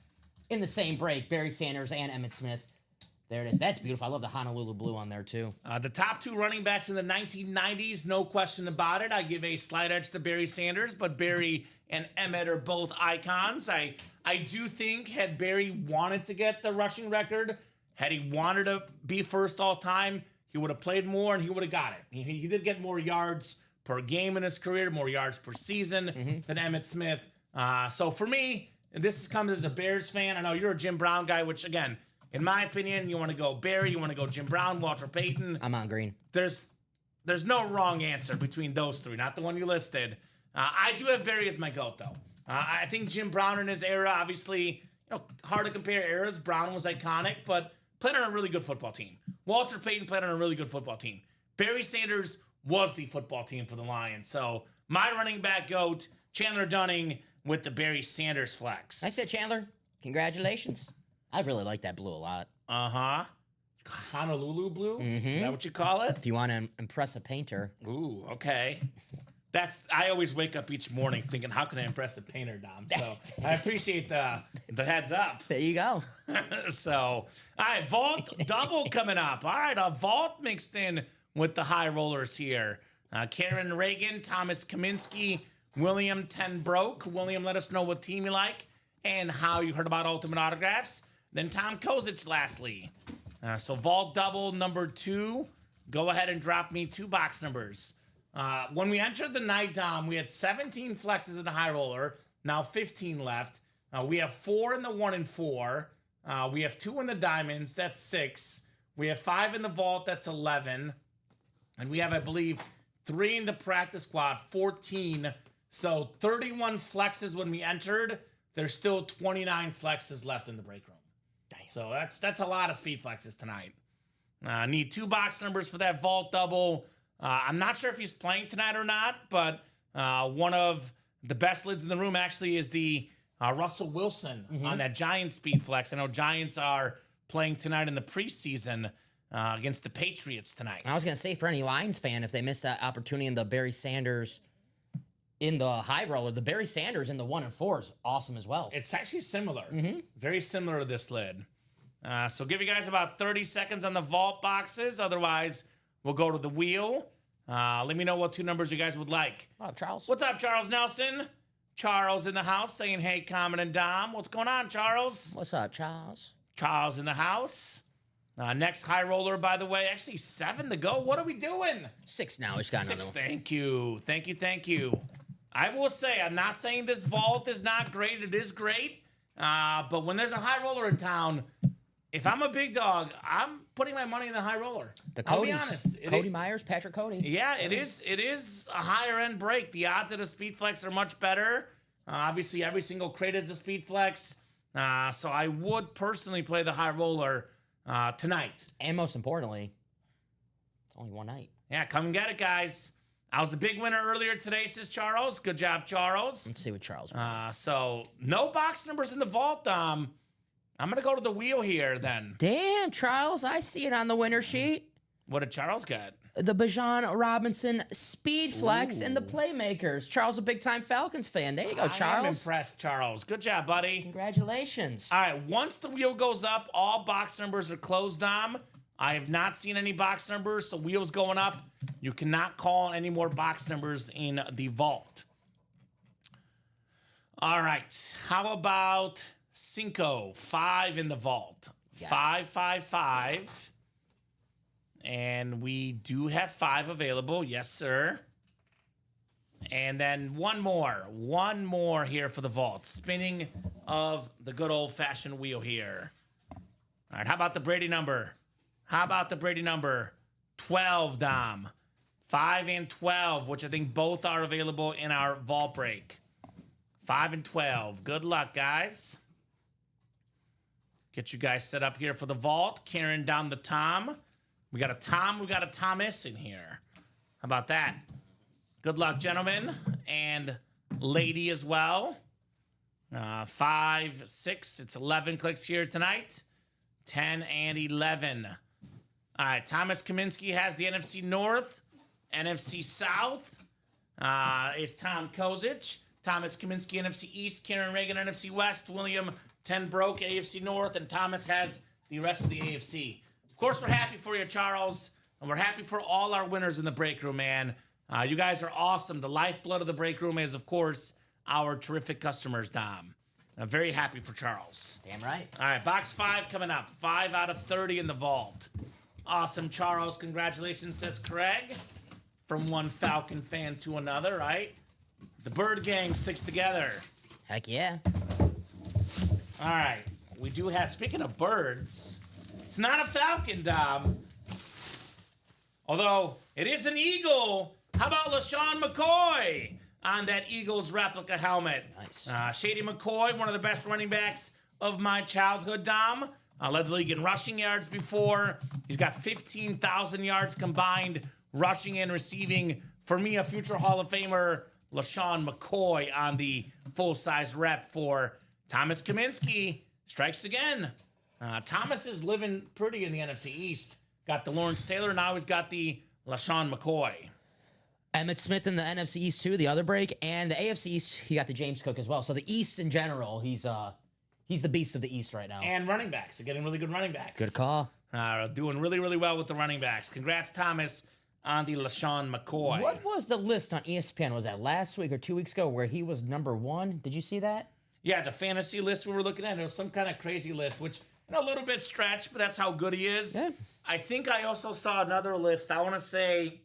In the same break, Barry Sanders and Emmitt Smith. There it is. That's beautiful. I love the Honolulu blue on there, too. The top 2 running backs in the 1990s, no question about it. I give a slight edge to Barry Sanders, but Barry and Emmett are both icons. I do think had Barry wanted to get the rushing record, had he wanted to be first all time, he would have played more and he would have got it. He did get more yards per game in his career, more yards per season than Emmitt Smith. So for me, and this comes as a Bears fan. I know you're a Jim Brown guy, which, again, in my opinion, you want to go Barry, you want to go Jim Brown, Walter Payton. I'm on green. There's no wrong answer between those 3, not the one you listed. I do have Barry as my GOAT, though. I think Jim Brown in his era, obviously, hard to compare eras. Brown was iconic, but played on a really good football team. Walter Payton played on a really good football team. Barry Sanders was the football team for the Lions. So my running back GOAT, Chandler Dunning with the Barry Sanders flex. I said, Chandler, congratulations. I really like that blue a lot. Honolulu blue? Is that what you call it? If you want to impress a painter. Ooh, okay. I always wake up each morning thinking, how can I impress a painter, Dom? So I appreciate the heads up. There you go. So, all right, Vault double coming up. All right, a Vault mixed in with the high rollers here. Karen Reagan, Thomas Kaminsky, William Tenbroke. William, let us know what team you like and how you heard about Ultimate Autographs. Then Tom Kozich, lastly. So Vault double number 2. Go ahead and drop me 2 box numbers. When we entered the night, Dom, we had 17 flexes in the high roller. Now 15 left. We have 4 in the 1 and 4. We have 2 in the diamonds. That's 6. We have 5 in the vault. That's 11. And we have, I believe, 3 in the practice squad. 14. So 31 flexes when we entered. There's still 29 flexes left in the break room. So that's a lot of speed flexes tonight. Need 2 box numbers for that vault double. I'm not sure if he's playing tonight or not, but one of the best lids in the room actually is the Russell Wilson on that Giants speed flex. I know Giants are playing tonight in the preseason against the Patriots tonight. I was going to say, for any Lions fan, if they missed that opportunity in the Barry Sanders in the high roller, the Barry Sanders in the 1 and 4 is awesome as well. It's actually similar. Very similar to this lid. So give you guys about 30 seconds on the vault boxes. Otherwise, we'll go to the wheel. Let me know what 2 numbers you guys would like. Oh, Charles. What's up, Charles Nelson? Charles in the house saying, hey, Common and Dom. What's going on, Charles? What's up, Charles? Charles in the house. Next high roller, by the way. Actually, 7 to go. What are we doing? 6 now. He's got another 6. one. Thank you. Thank you. I will say, I'm not saying this vault is not great. It is great. But when there's a high roller in town, if I'm a big dog, I'm putting my money in the high roller. I'll be honest. Cody Myers, Patrick Cody. Yeah, it is a higher end break. The odds at a speed flex are much better. Obviously, every single crate is a speed flex. So I would personally play the high roller tonight. And most importantly, it's only one night. Yeah, come and get it, guys. I was a big winner earlier today, says Charles. Good job, Charles. Let's see what Charles. So no box numbers in the vault. I'm going to go to the wheel here then. Damn, Charles, I see it on the winner sheet. What did Charles get? The Bijan Robinson Speed Flex and the Playmakers. Charles, a big-time Falcons fan. There you go, Charles. I'm impressed, Charles. Good job, buddy. Congratulations. All right, once the wheel goes up, all box numbers are closed, Dom. I have not seen any box numbers, so wheels going up. You cannot call any more box numbers in the vault. All right. How about Cinco? 5 in the vault. Yeah. 5, 5, 5. And we do have 5 available. Yes, sir. And then one more here for the vault. Spinning of the good old-fashioned wheel here. All right, how about the Brady number? 12, Dom. 5 and 12, which I think both are available in our vault break. 5 and 12. Good luck, guys. Get you guys set up here for the vault. Carrying down the Tom. We got a Tom, we got a Thomas in here. How about that? Good luck, gentlemen, and lady as well. 5, 6, it's 11 clicks here tonight. 10 and 11. All right, Thomas Kaminsky has the NFC North. NFC South is Tom Kozic. Thomas Kaminsky, NFC East. Karen Reagan, NFC West. William Tenbroke, AFC North. And Thomas has the rest of the AFC. Of course, we're happy for you, Charles. And we're happy for all our winners in the break room, man. You guys are awesome. The lifeblood of the break room is, of course, our terrific customers, Dom. I'm very happy for Charles. Damn right. All right, box 5 coming up. 5 out of 30 in the vault. Awesome, Charles. Congratulations, says Craig. From one Falcon fan to another, right? The Bird Gang sticks together. Heck yeah. All right. We do have, speaking of birds, it's not a falcon, Dom. Although it is an eagle. How about LaShawn McCoy on that Eagles replica helmet? Nice. Shady McCoy, one of the best running backs of my childhood, Dom. Led the league in rushing yards before. He's got 15,000 yards combined, rushing and receiving. For me, a future Hall of Famer, LaShawn McCoy on the full-size rep for Thomas Kaminsky. Strikes again. Thomas is living pretty in the NFC East. Got the Lawrence Taylor, now he's got the LaShawn McCoy. Emmitt Smith in the NFC East too, the other break, and the AFC East, he got the James Cook as well. So the East in general, he's the beast of the East right now. And running backs. They're getting really good running backs. Good call. Doing really, really well with the running backs. Congrats, Thomas, on the LaShawn McCoy. What was the list on ESPN? Was that last week or 2 weeks ago where he was number 1? Did you see that? Yeah, the fantasy list we were looking at, it was some kind of crazy list, which, a little bit stretched, but that's how good he is. Yeah. I think I also saw another list. I want to say,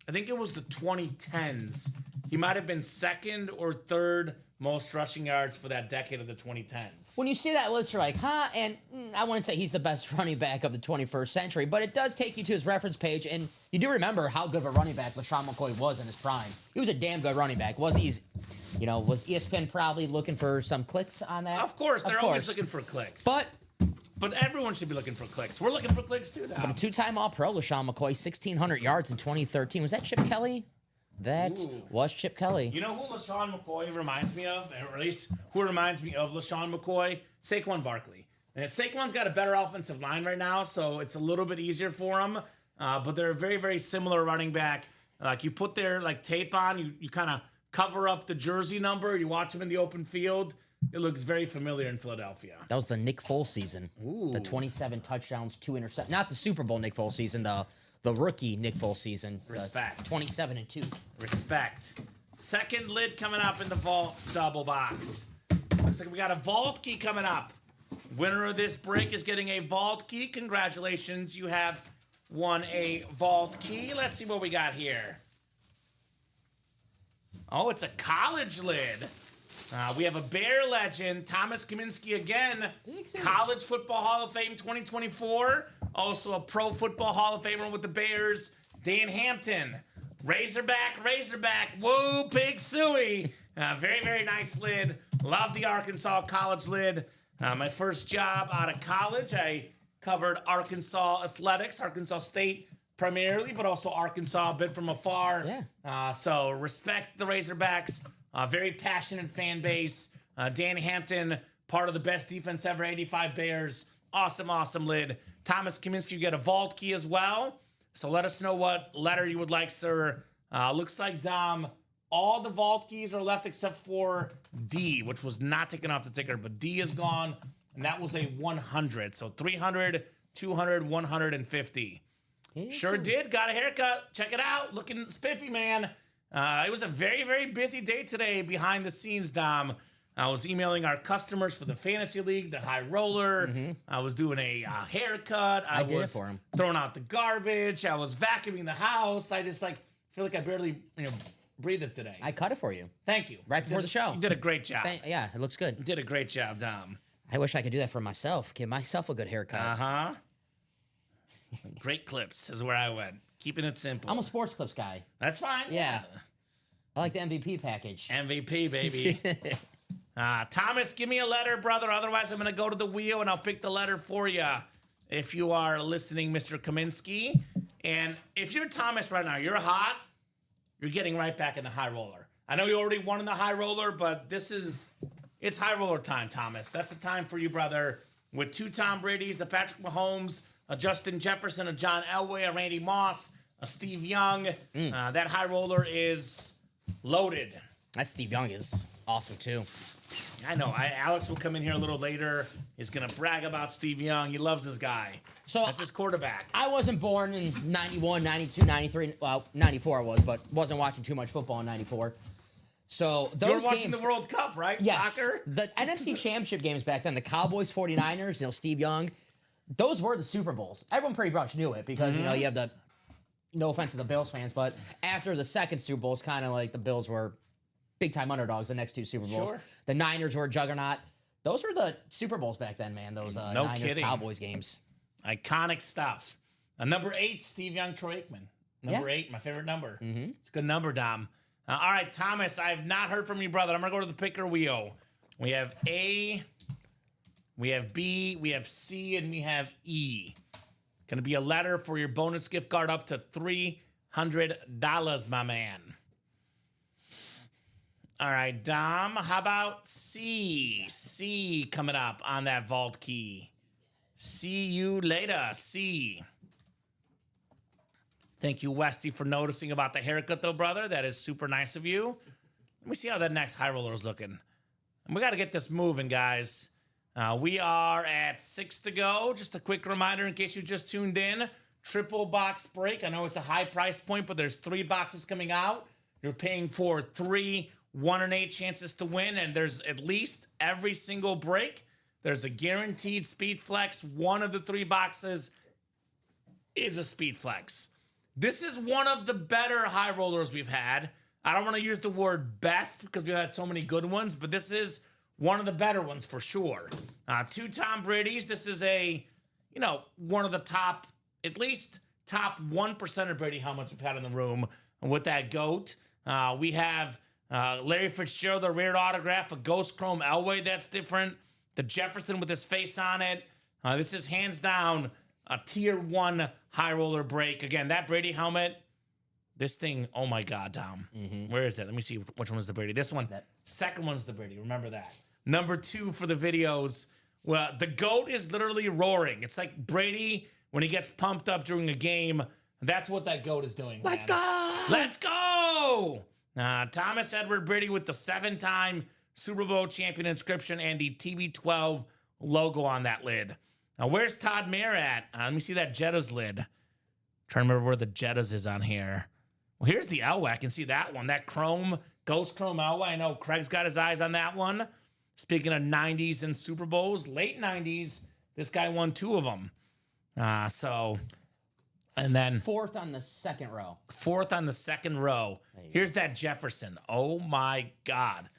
I think it was the 2010s. He might have been second or third most rushing yards for that decade of the 2010s. When you see that list, you're like, huh? And I wouldn't say he's the best running back of the 21st century, but it does take you to his reference page, and you do remember how good of a running back LaShawn McCoy was in his prime. He was a damn good running back. Was ESPN probably looking for some clicks on that? Of course, they're always looking for clicks. But everyone should be looking for clicks. We're looking for clicks too now. But a 2-time All-Pro, LaShawn McCoy, 1,600 yards in 2013. Was that Chip Kelly? That was Chip Kelly. You know who LaShawn McCoy reminds me of? Or at least who reminds me of LaShawn McCoy? Saquon Barkley. And Saquon's got a better offensive line right now, so it's a little bit easier for him. But they're a very, very similar running back. Like you put their tape on, you kind of cover up the jersey number, you watch them in the open field. It looks very familiar in Philadelphia. That was the Nick Foles season. Ooh. The 27 touchdowns, 2 interceptions. Not the Super Bowl Nick Foles season, the rookie Nick Foles season. Respect. 27 and 2. Respect. Second lid coming up in the vault double box. Looks like we got a vault key coming up. Winner of this break is getting a vault key. Congratulations, you have won a vault key. Let's see what we got here. Oh, it's a college lid. We have a Bear legend, Thomas Kaminsky again. College Football Hall of Fame 2024. Also a Pro Football Hall of Famer with the Bears, Dan Hampton. Razorback. Woo, Pig Suey. Very, very nice lid. Love the Arkansas college lid. My first job out of college, I covered Arkansas athletics, Arkansas State primarily, but also Arkansas a bit from afar. Yeah. So respect the Razorbacks. Very passionate fan base. Danny Hampton, part of the best defense ever, 85 Bears. Awesome lid. Thomas Kaminsky, you get a vault key as well. So let us know what letter you would like, sir. Looks like, Dom, all the vault keys are left except for D, which was not taken off the ticker, but D is gone, and that was a 100. So 300, 200, 150. Sure did. Got a haircut. Check it out. Looking spiffy, man. It was a very, very busy day today behind the scenes, Dom. I was emailing our customers for the Fantasy League, the High Roller. I was doing a haircut. I did it was for him. throwing out the garbage. I was vacuuming the house. I just feel like I barely breathed it today. I cut it for you Thank you. right before the show. You did a great job. Yeah, it looks good. You did a great job, Dom. I wish I could do that for myself. Give myself a good haircut. Uh-huh. Great clips is where I went. Keeping it simple. I'm a sports clips guy. That's fine. Yeah. I like the MVP package. MVP, baby. Thomas, give me a letter, brother. Otherwise, I'm going to go to the wheel and I'll pick the letter for you. If you are listening, Mr. Kaminsky. And if you're Thomas right now, you're hot, you're getting right back in the high roller. I know you already won in the high roller, but it's high roller time, Thomas. That's the time for you, brother. With 2 Tom Brady's, a Patrick Mahomes, a Justin Jefferson, a John Elway, a Randy Moss, a Steve Young. That high roller is loaded. That Steve Young is awesome, too. I know. Alex will come in here a little later. He's going to brag about Steve Young. He loves this guy. So That's his quarterback. I wasn't born in 91, 92, 93. Well, 94 I was, but wasn't watching too much football in 94. So those You were watching games, the World Cup, right? yes, Soccer? the NFC Championship games back then, the Cowboys, 49ers, Steve Young, those were the Super Bowls. Everyone pretty much knew it because, you have the, no offense to the Bills fans, but after the second Super Bowl, it's kind of like the Bills were big-time underdogs the next 2 Super Bowls. Sure. The Niners were a juggernaut. Those were the Super Bowls back then, man, those No Niners kidding. Cowboys games. Iconic stuff. Number 8, Steve Young, Troy Aikman. Number 8, my favorite number. It's a good number, Dom. All right, Thomas, I've not heard from you, brother. I'm going to go to the picker wheel. We have A, we have B, we have C, and we have E. Going to be a letter for your bonus gift card up to $300, my man. All right, Dom, how about C? C coming up on that vault key. See you later, C. Thank you, Westy, for noticing about the haircut, though, brother. That is super nice of you. Let me see how that next high roller is looking. And we got to get this moving, guys. We are at 6 to go. Just a quick reminder in case you just tuned in. Triple box break. I know it's a high price point, but there's 3 boxes coming out. You're paying for 3 1 in 8 chances to win, and there's at least every single break. There's a guaranteed speed flex. One of the 3 boxes is a speed flex. This is one of the better high rollers we've had. I don't want to use the word best because we've had so many good ones, but this is one of the better ones for sure. 2 Tom Brady's. This is one of the top, at least top 1% of Brady helmets we've had in the room with that GOAT. We have Larry Fitzgerald, a rare autograph, a Ghost Chrome Elway that's different. The Jefferson with his face on it. This is hands down a tier 1 high roller break. Again, that Brady helmet, this thing, oh my God, Dom. Where is it? Let me see which one is the Brady. This one, second one's the Brady. Remember that. Number 2 for the videos. Well, the GOAT is literally roaring. It's like Brady when he gets pumped up during a game. That's what that GOAT is doing. Let's go! Let's go! Thomas Edward Brady with the 7-time Super Bowl champion inscription and the TB12 logo on that lid. Now, where's Todd Mayer at? Let me see that Jetta's lid. Trying to remember where the Jetta's is on here. Well, here's the Elway. I can see that one. That chrome, Ghost Chrome Elway. I know Craig's got his eyes on that one. Speaking of 90s and Super Bowls, late 90s, this guy won 2 of them. And then 4th on the second row. 4th on the second row. Here's that Jefferson. Oh, my God.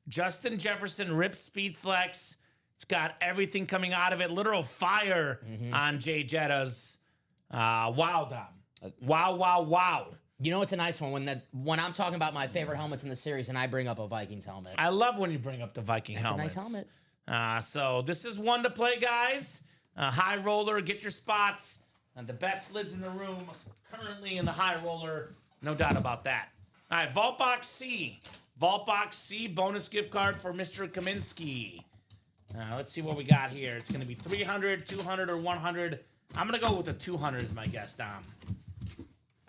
Justin Jefferson rips speed flex. It's got everything coming out of it. Literal fire on Jay Jetta's. Wow, Dom. Wow. You know, it's a nice one when I'm talking about my favorite helmets in the series and I bring up a Vikings helmet. I love when you bring up the Viking helmets. It's a nice helmet. So this is one to play, guys. High roller, get your spots. The best lids in the room currently in the high roller. No doubt about that. All right, Vault Box C. Vault Box C, bonus gift card for Mr. Kaminsky. Let's see what we got here. It's going to be 300, 200, or 100. I'm going to go with the 200 as my guess, Dom.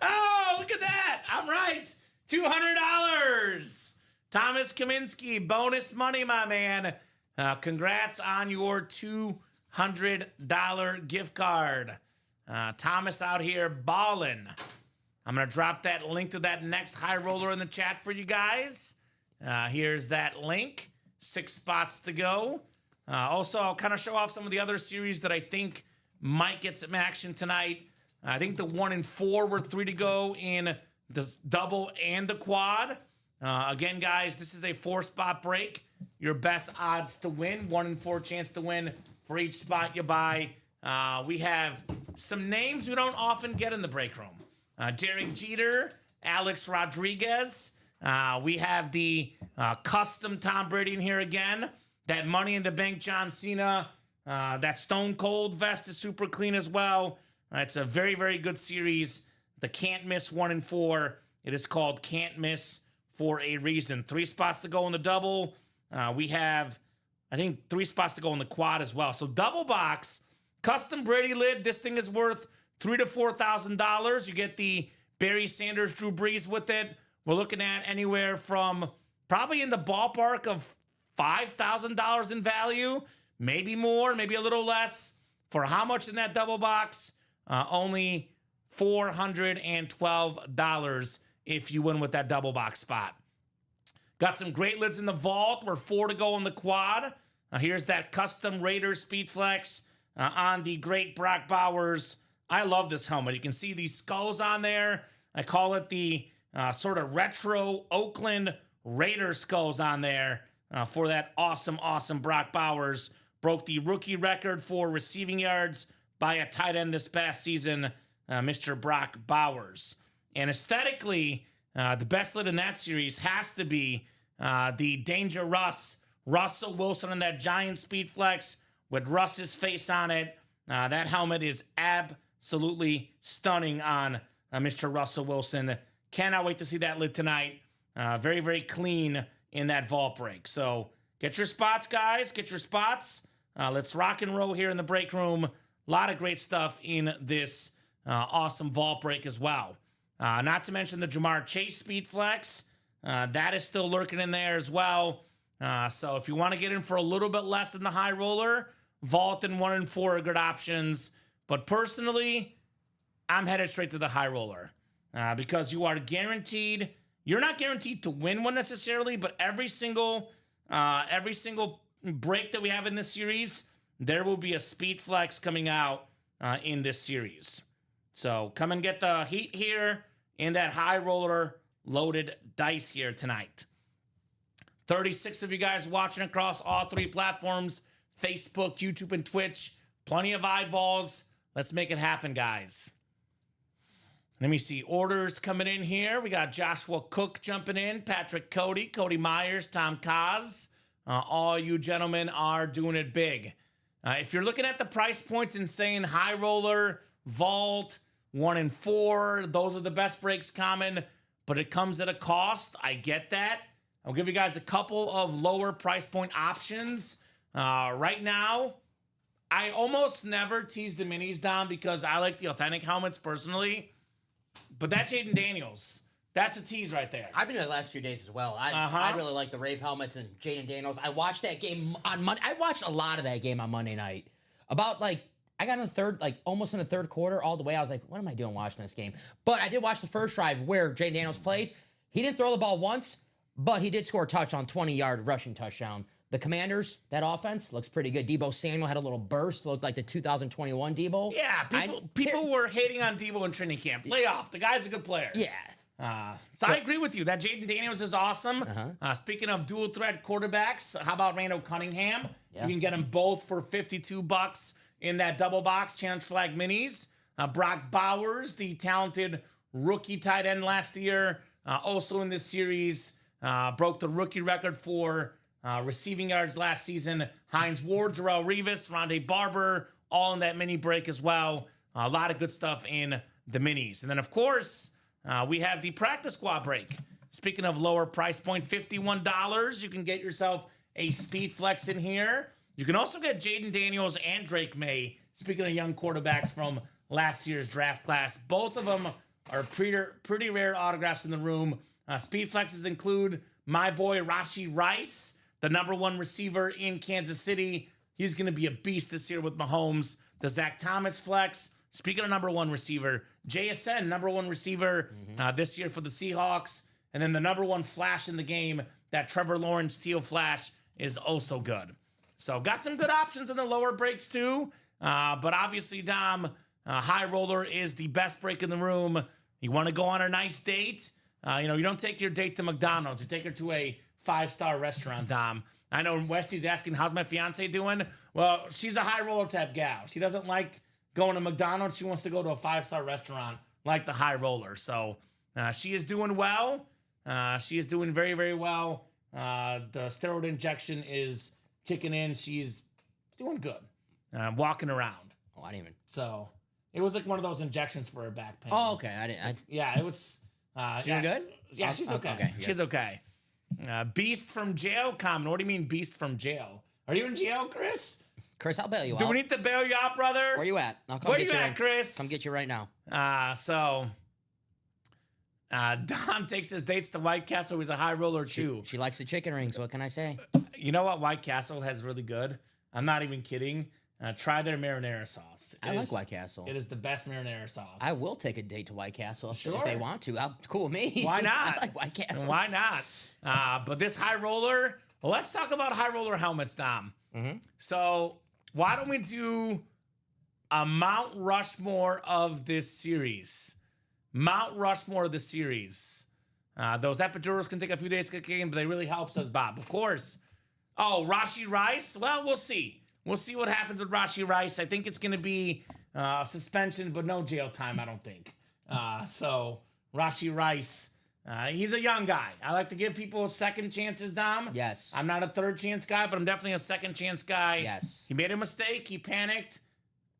Oh, look at that. I'm right. $200. Thomas Kaminsky, bonus money, my man. Congrats on your $200 gift card. Thomas out here balling. I'm going to drop that link to that next high roller in the chat for you guys. Here's that link. 6 spots to go. Also, I'll kind of show off some of the other series that I think might get some action tonight. I think the 1 and 4 were 3 to go in the double and the quad. Again, guys, this is a 4-spot break. Your best odds to win, 1 in 4 chance to win for each spot you buy. We have some names we don't often get in the break room. Derek Jeter, Alex Rodriguez. We have the custom Tom Brady in here again. That Money in the Bank John Cena. That Stone Cold vest is super clean as well. It's a very, very good series. The can't miss 1 and 4. It is called Can't Miss for a reason. 3 spots to go in the double. We have, I think, 3 spots to go in the quad as well. So double box, custom Brady lid. This thing is worth $3,000 to $4,000. You get the Barry Sanders, Drew Brees with it. We're looking at anywhere from probably in the ballpark of $5,000 in value, maybe more, maybe a little less. For how much in that double box? Only $412 if you win with that double box spot. Got some great lids in the vault. We're 4 to go in the quad. Here's that custom Raiders Speed Flex on the great Brock Bowers. I love this helmet. You can see these skulls on there. I call it the sort of retro Oakland Raiders skulls on there for that awesome, awesome Brock Bowers. Broke the rookie record for receiving yards by a tight end this past season, Mr. Brock Bowers. And aesthetically, the best lid in that series has to be the Danger Russell Wilson in that giant Speed Flex with Russ's face on it. That helmet is absolutely stunning on Mr. Russell Wilson. Cannot wait to see that lid tonight. Very, very clean in that vault break. So get your spots, guys. Get your spots. Let's rock and roll here in the break room. A lot of great stuff in this awesome vault break as well. Not to mention the Jamar Chase Speed Flex. That is still lurking in there as well. So if you want to get in for a little bit less than the high roller, vault and 1 and 4 are good options. But personally, I'm headed straight to the high roller because you are guaranteed. You're not guaranteed to win one necessarily, but every single break that we have in this series, there will be a Speed Flex coming out in this series. So come and get the heat here in that high roller loaded dice here tonight. 36 of you guys watching across all 3 platforms, Facebook, YouTube, and Twitch. Plenty of eyeballs. Let's make it happen, guys. Let me see. Orders coming in here. We got Joshua Cook jumping in, Patrick Cody Myers, Tom Kaz. All you gentlemen are doing it big. If you're looking at the price points and saying high roller, vault, 1 and 4, those are the best breaks common, but it comes at a cost. I get that. I'll give you guys a couple of lower price point options. Right now, I almost never tease the minis down because I like the authentic helmets personally. But that Jaden Daniels, that's a tease right there. I've been there the last few days as well. I really like the Rave helmets and Jaden Daniels. I watched that game on Monday. I watched a lot of that game on Monday night. About I got in the third, almost in the third quarter all the way. I was like, what am I doing watching this game? But I did watch the first drive where Jaden Daniels played. He didn't throw the ball once, but he did score a touchdown, 20-yard rushing touchdown. The Commanders, that offense looks pretty good. Deebo Samuel had a little burst, looked like the 2021 Deebo. Yeah, people were hating on Deebo in training camp. Lay off. The guy's a good player. Yeah. So I agree with you. That Jaden Daniels is awesome. Speaking of dual threat quarterbacks, how about Randall Cunningham? Yeah. You can get them both for $52 in that double box challenge flag minis. Brock Bowers, the talented rookie tight end last year, also in this series, broke the rookie record for receiving yards last season. Hines Ward, Darrelle Revis, Rondé Barber, all in that mini break as well. A lot of good stuff in the minis. And then, of course, we have the practice squad break. Speaking of lower price point, $51. You can get yourself a Speed Flex in here. You can also get Jaden Daniels and Drake May. Speaking of young quarterbacks from last year's draft class, both of them are pretty rare autographs in the room. Speed Flexes include my boy Rashee Rice, the #1 receiver in Kansas City. He's going to be a beast this year with Mahomes. The Zach Thomas Flex, Speaking of number one receiver, JSN, number one receiver this year for the Seahawks. And then the number one flash in the game, that Trevor Lawrence Steel Flash, is also good. So got some good options in the lower breaks too. But obviously, Dom, high roller is the best break in the room. You want to go on a nice date. You don't take your date to McDonald's. You take her to a 5-star restaurant, Dom. I know Westy's asking, how's my fiance doing? Well, she's a high roller type gal. She doesn't like going to McDonald's. She wants to go to a 5-star restaurant like the high roller. So she is doing well. She is doing very, very well. The steroid injection is kicking in. She's doing good. Walking around. Oh, I didn't even. So it was like one of those injections for her back pain. Oh, okay. I didn't. Yeah, it was. She doing good? Yeah, she's okay. Okay, She's okay. Beast from jail comment. What do you mean, beast from jail? Are you in jail, Chris? Chris, I'll bail you out. Do we need to bail you out, brother? Where you at? I'll come Where get you you at, Chris? Come get you right now. Dom takes his dates to White Castle. He's a high roller too. She likes the chicken rings. What can I say? You know what White Castle has really good? I'm not even kidding. Try their marinara sauce. I like White Castle. It is the best marinara sauce. I will take a date to White Castle if Sure. they want to. Cool with me. Why not? I like White Castle. Why not? But this high roller, well, let's talk about high roller helmets, Dom. So why don't we do a Mount Rushmore of this series? Mount Rushmore of the series. Those epidurals can take a few days to kick in, but they really helps us, Bob. Of course. Oh, Rashee Rice? Well, we'll see. We'll see what happens with Rashee Rice. I think it's going to be suspension, but no jail time, I don't think. So Rashee Rice, he's a young guy. I like to give people second chances, Dom. Yes. I'm not a third chance guy, but I'm definitely a second chance guy. Yes. He made a mistake. He panicked.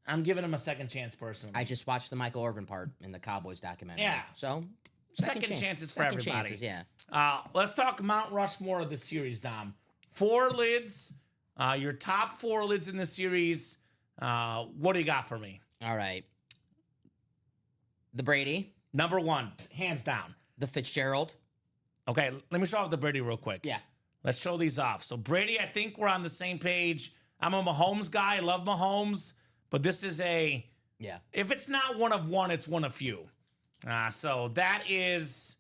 I'm giving him a second chance personally. I just watched the Michael Irvin part in the Cowboys documentary. Yeah. So, Second chances for second everybody. chances, yeah. Let's talk Mount Rushmore of the series, Dom. 4 lids. Your top 4 lids in the series. What do you got for me? All right. The Brady. Number 1, hands down. The Fitzgerald. Okay, let me show off the Brady real quick. Yeah. Let's show these off. So Brady, I think we're on the same page. I'm a Mahomes guy. I love Mahomes. But this is Yeah. if it's not one of one, it's one of few. So that is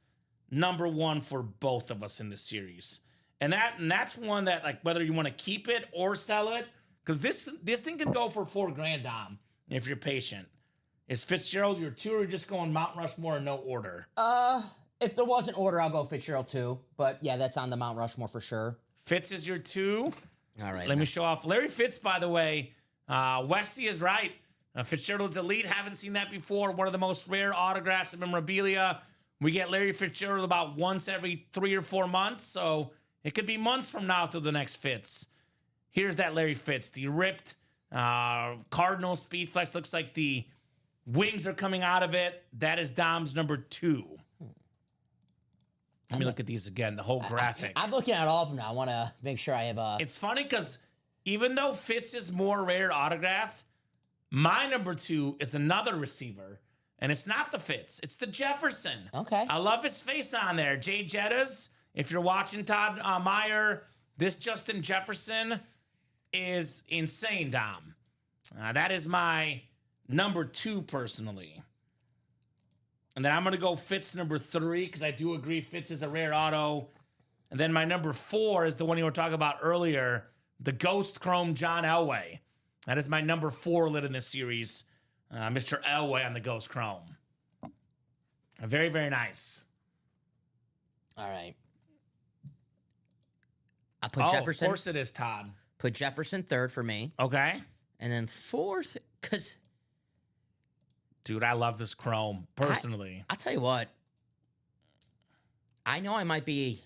number 1 for both of us in the series. And that's one that, like, whether you want to keep it or sell it, because this thing can go for $4,000, Dom, if you're patient. Is Fitzgerald your 2, or just going Mount Rushmore in no order? If there was an order, I'll go Fitzgerald too. But yeah, that's on the Mount Rushmore for sure. Fitz is your 2. All right. Let me show off. Larry Fitz, by the way, Westy is right. Fitzgerald's elite. Haven't seen that before. One of the most rare autographs and memorabilia. We get Larry Fitzgerald about once every 3 or 4 months. So it could be months from now till the next Fitz. Here's that Larry Fitz. The ripped Cardinal Speed Flex. Looks like the wings are coming out of it. That is Dom's number 2. Let me look at these again. The whole graphic. I'm looking at all of them now. I want to make sure I have a. It's funny because even though Fitz is more rare autograph, my number 2 is another receiver, and it's not the Fitz. It's the Jefferson. Okay. I love his face on there. Jay Jettas, if you're watching Todd Meyer, this Justin Jefferson is insane, Dom. That is my number 2 personally. And then I'm going to go Fitz number 3 because I do agree Fitz is a rare auto. And then my number 4 is the one you were talking about earlier, the Ghost Chrome John Elway. That is my number 4 lit in this series. Mr. Elway on the Ghost Chrome. Very, very nice. All right. I put Jefferson. Of course it is, Todd. Put Jefferson 3rd for me. Okay. And then 4th, because Dude, I love this Chrome, personally. I'll tell you what. I know I might be.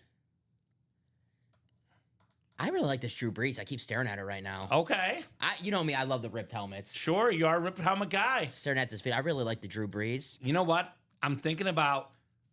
I really like this Drew Brees. I keep staring at it right now. Okay. You know me. I love the ripped helmets. Sure, you are a ripped helmet guy. Staring at this video, I really like the Drew Brees. You know what? I'm thinking about.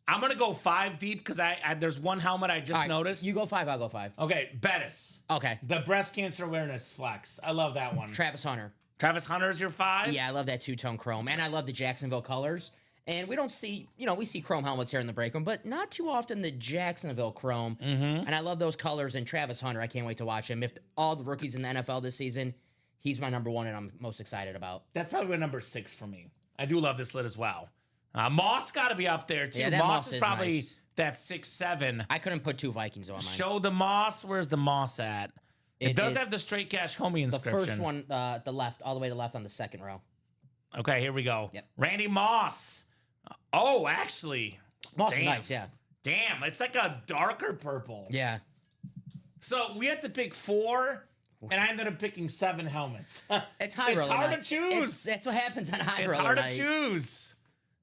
I'm gonna go 5 deep because I there's one helmet I just All right, noticed. You go 5. I'll go 5. Okay, Bettis. Okay. The breast cancer awareness flex. I love that one. Travis Hunter. Travis Hunter's your 5? Yeah, I love that 2-tone chrome, and I love the Jacksonville colors. And we don't see, we see chrome helmets here in the break room, but not too often the Jacksonville chrome. Mm-hmm. And I love those colors. And Travis Hunter, I can't wait to watch him. If all the rookies in the NFL this season, he's my number 1, and I'm most excited about. That's probably my number 6 for me. I do love this lid as well. Moss got to be up there too. Yeah, that Moss Moss is is probably nice. that 6'7". I couldn't put 2 Vikings on mine. Show the Moss. Where's the Moss at? It does is have the straight cash homie the inscription. first one, the left, all the way to left on the second row. Okay, here we go. Yep. Randy Moss. Oh, actually. Moss is Damn. nice, yeah. Damn, it's like a darker purple. Yeah. So we had to pick 4, and I ended up picking 7 helmets. It's high It's roller hard night. to choose. That's what happens on high It's roller hard night. to choose.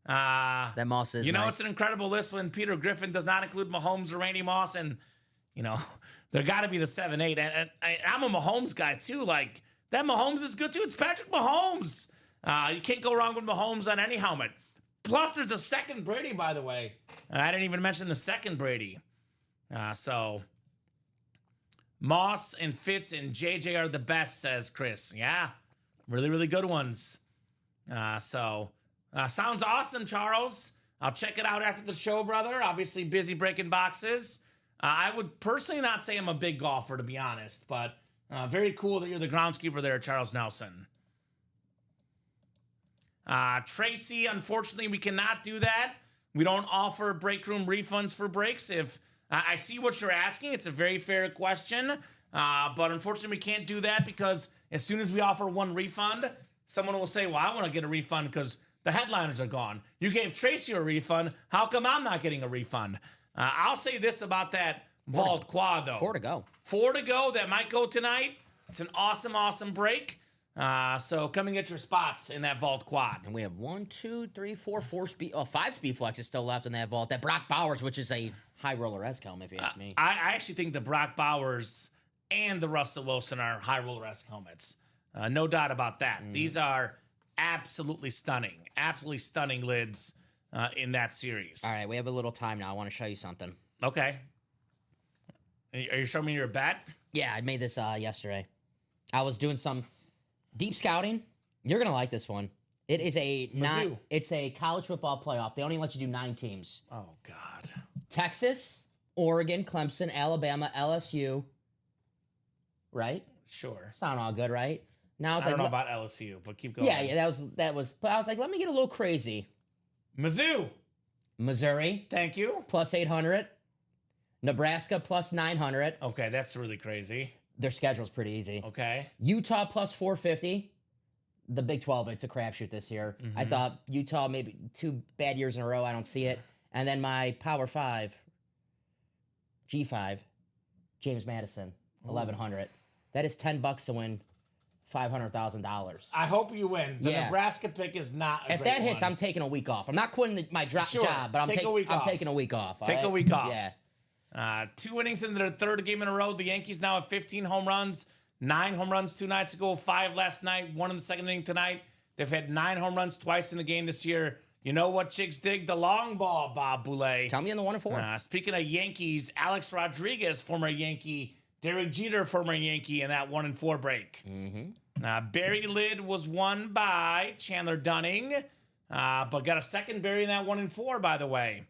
That Moss is You know, nice. it's an incredible list when Peter Griffin does not include Mahomes or Randy Moss, and you know, there got to be the 7-8. And I'm a Mahomes guy too. Like that Mahomes is good too. It's Patrick Mahomes. You can't go wrong with Mahomes on any helmet. Plus, there's a second Brady, by the way. I didn't even mention the second Brady. So Moss and Fitz and JJ are the best, says Chris. Yeah, really, really good ones. Sounds awesome, Charles. I'll check it out after the show, brother. Obviously, busy breaking boxes. I would personally not say I'm a big golfer, to be honest, but very cool that you're the groundskeeper there, Charles Nelson. Tracy, unfortunately, we cannot do that. We don't offer break room refunds for breaks. If I see what you're asking, it's a very fair question, but unfortunately, we can't do that because as soon as we offer one refund, someone will say, well, I want to get a refund because the headliners are gone. You gave Tracy a refund. How come I'm not getting a refund? I'll say this about that Vault Quad, though. 4 to go. 4 to go. That might go tonight. It's an awesome, awesome break. So come and get your spots in that Vault Quad. And we have 1, 2, 3, 4, 5 speed flexes still left in that vault. That Brock Bowers, which is a high roller-esque helmet, if you ask me. I actually think the Brock Bowers and the Russell Wilson are high roller-esque helmets. No doubt about that. These are absolutely stunning lids in that series. All right, we have a little time now. I want to show you something. Okay. Are you showing me your bet? Yeah, I made this yesterday. I was doing some deep scouting. You're gonna like this one. It is Mizzou. it's a college football playoff. They only let you do 9 teams. Oh, God. Texas, Oregon, Clemson, Alabama, LSU. Right? Sure. Sound all good, right? Now I don't know about LSU, but keep going. yeah, that was. But I was like, let me get a little crazy. Mizzou. Missouri Thank you. plus 800, Nebraska plus 900. Okay, that's really crazy. Their schedule's pretty easy. Okay. Utah plus 450. The Big 12, it's a crapshoot this year. I thought Utah maybe 2 bad years in a row. I don't see it. And then my Power 5, G5, James Madison, 1100. That is $10 to win $500,000. I hope you win. The Yeah. Nebraska pick is not a If great that hits, one. I'm taking a week off. I'm not quitting my job, but I'm Take a week I'm off. taking a week off. all Take a right? week off. Yeah. 2 innings in their 3rd game in a row. The Yankees now have 15 home runs, 9 home runs 2 nights ago, 5 last night, 1 in the 2nd inning tonight. They've had 9 home runs twice in the game this year. You know what chicks dig? The long ball, Bob Boulay. Tell me in the 1 and 4. Speaking of Yankees, Alex Rodriguez, former Yankee, Derek Jeter, former Yankee, in that 1 and 4 break. Barry Lid was won by Chandler Dunning, but got a second Barry in that 1 and 4, by the way.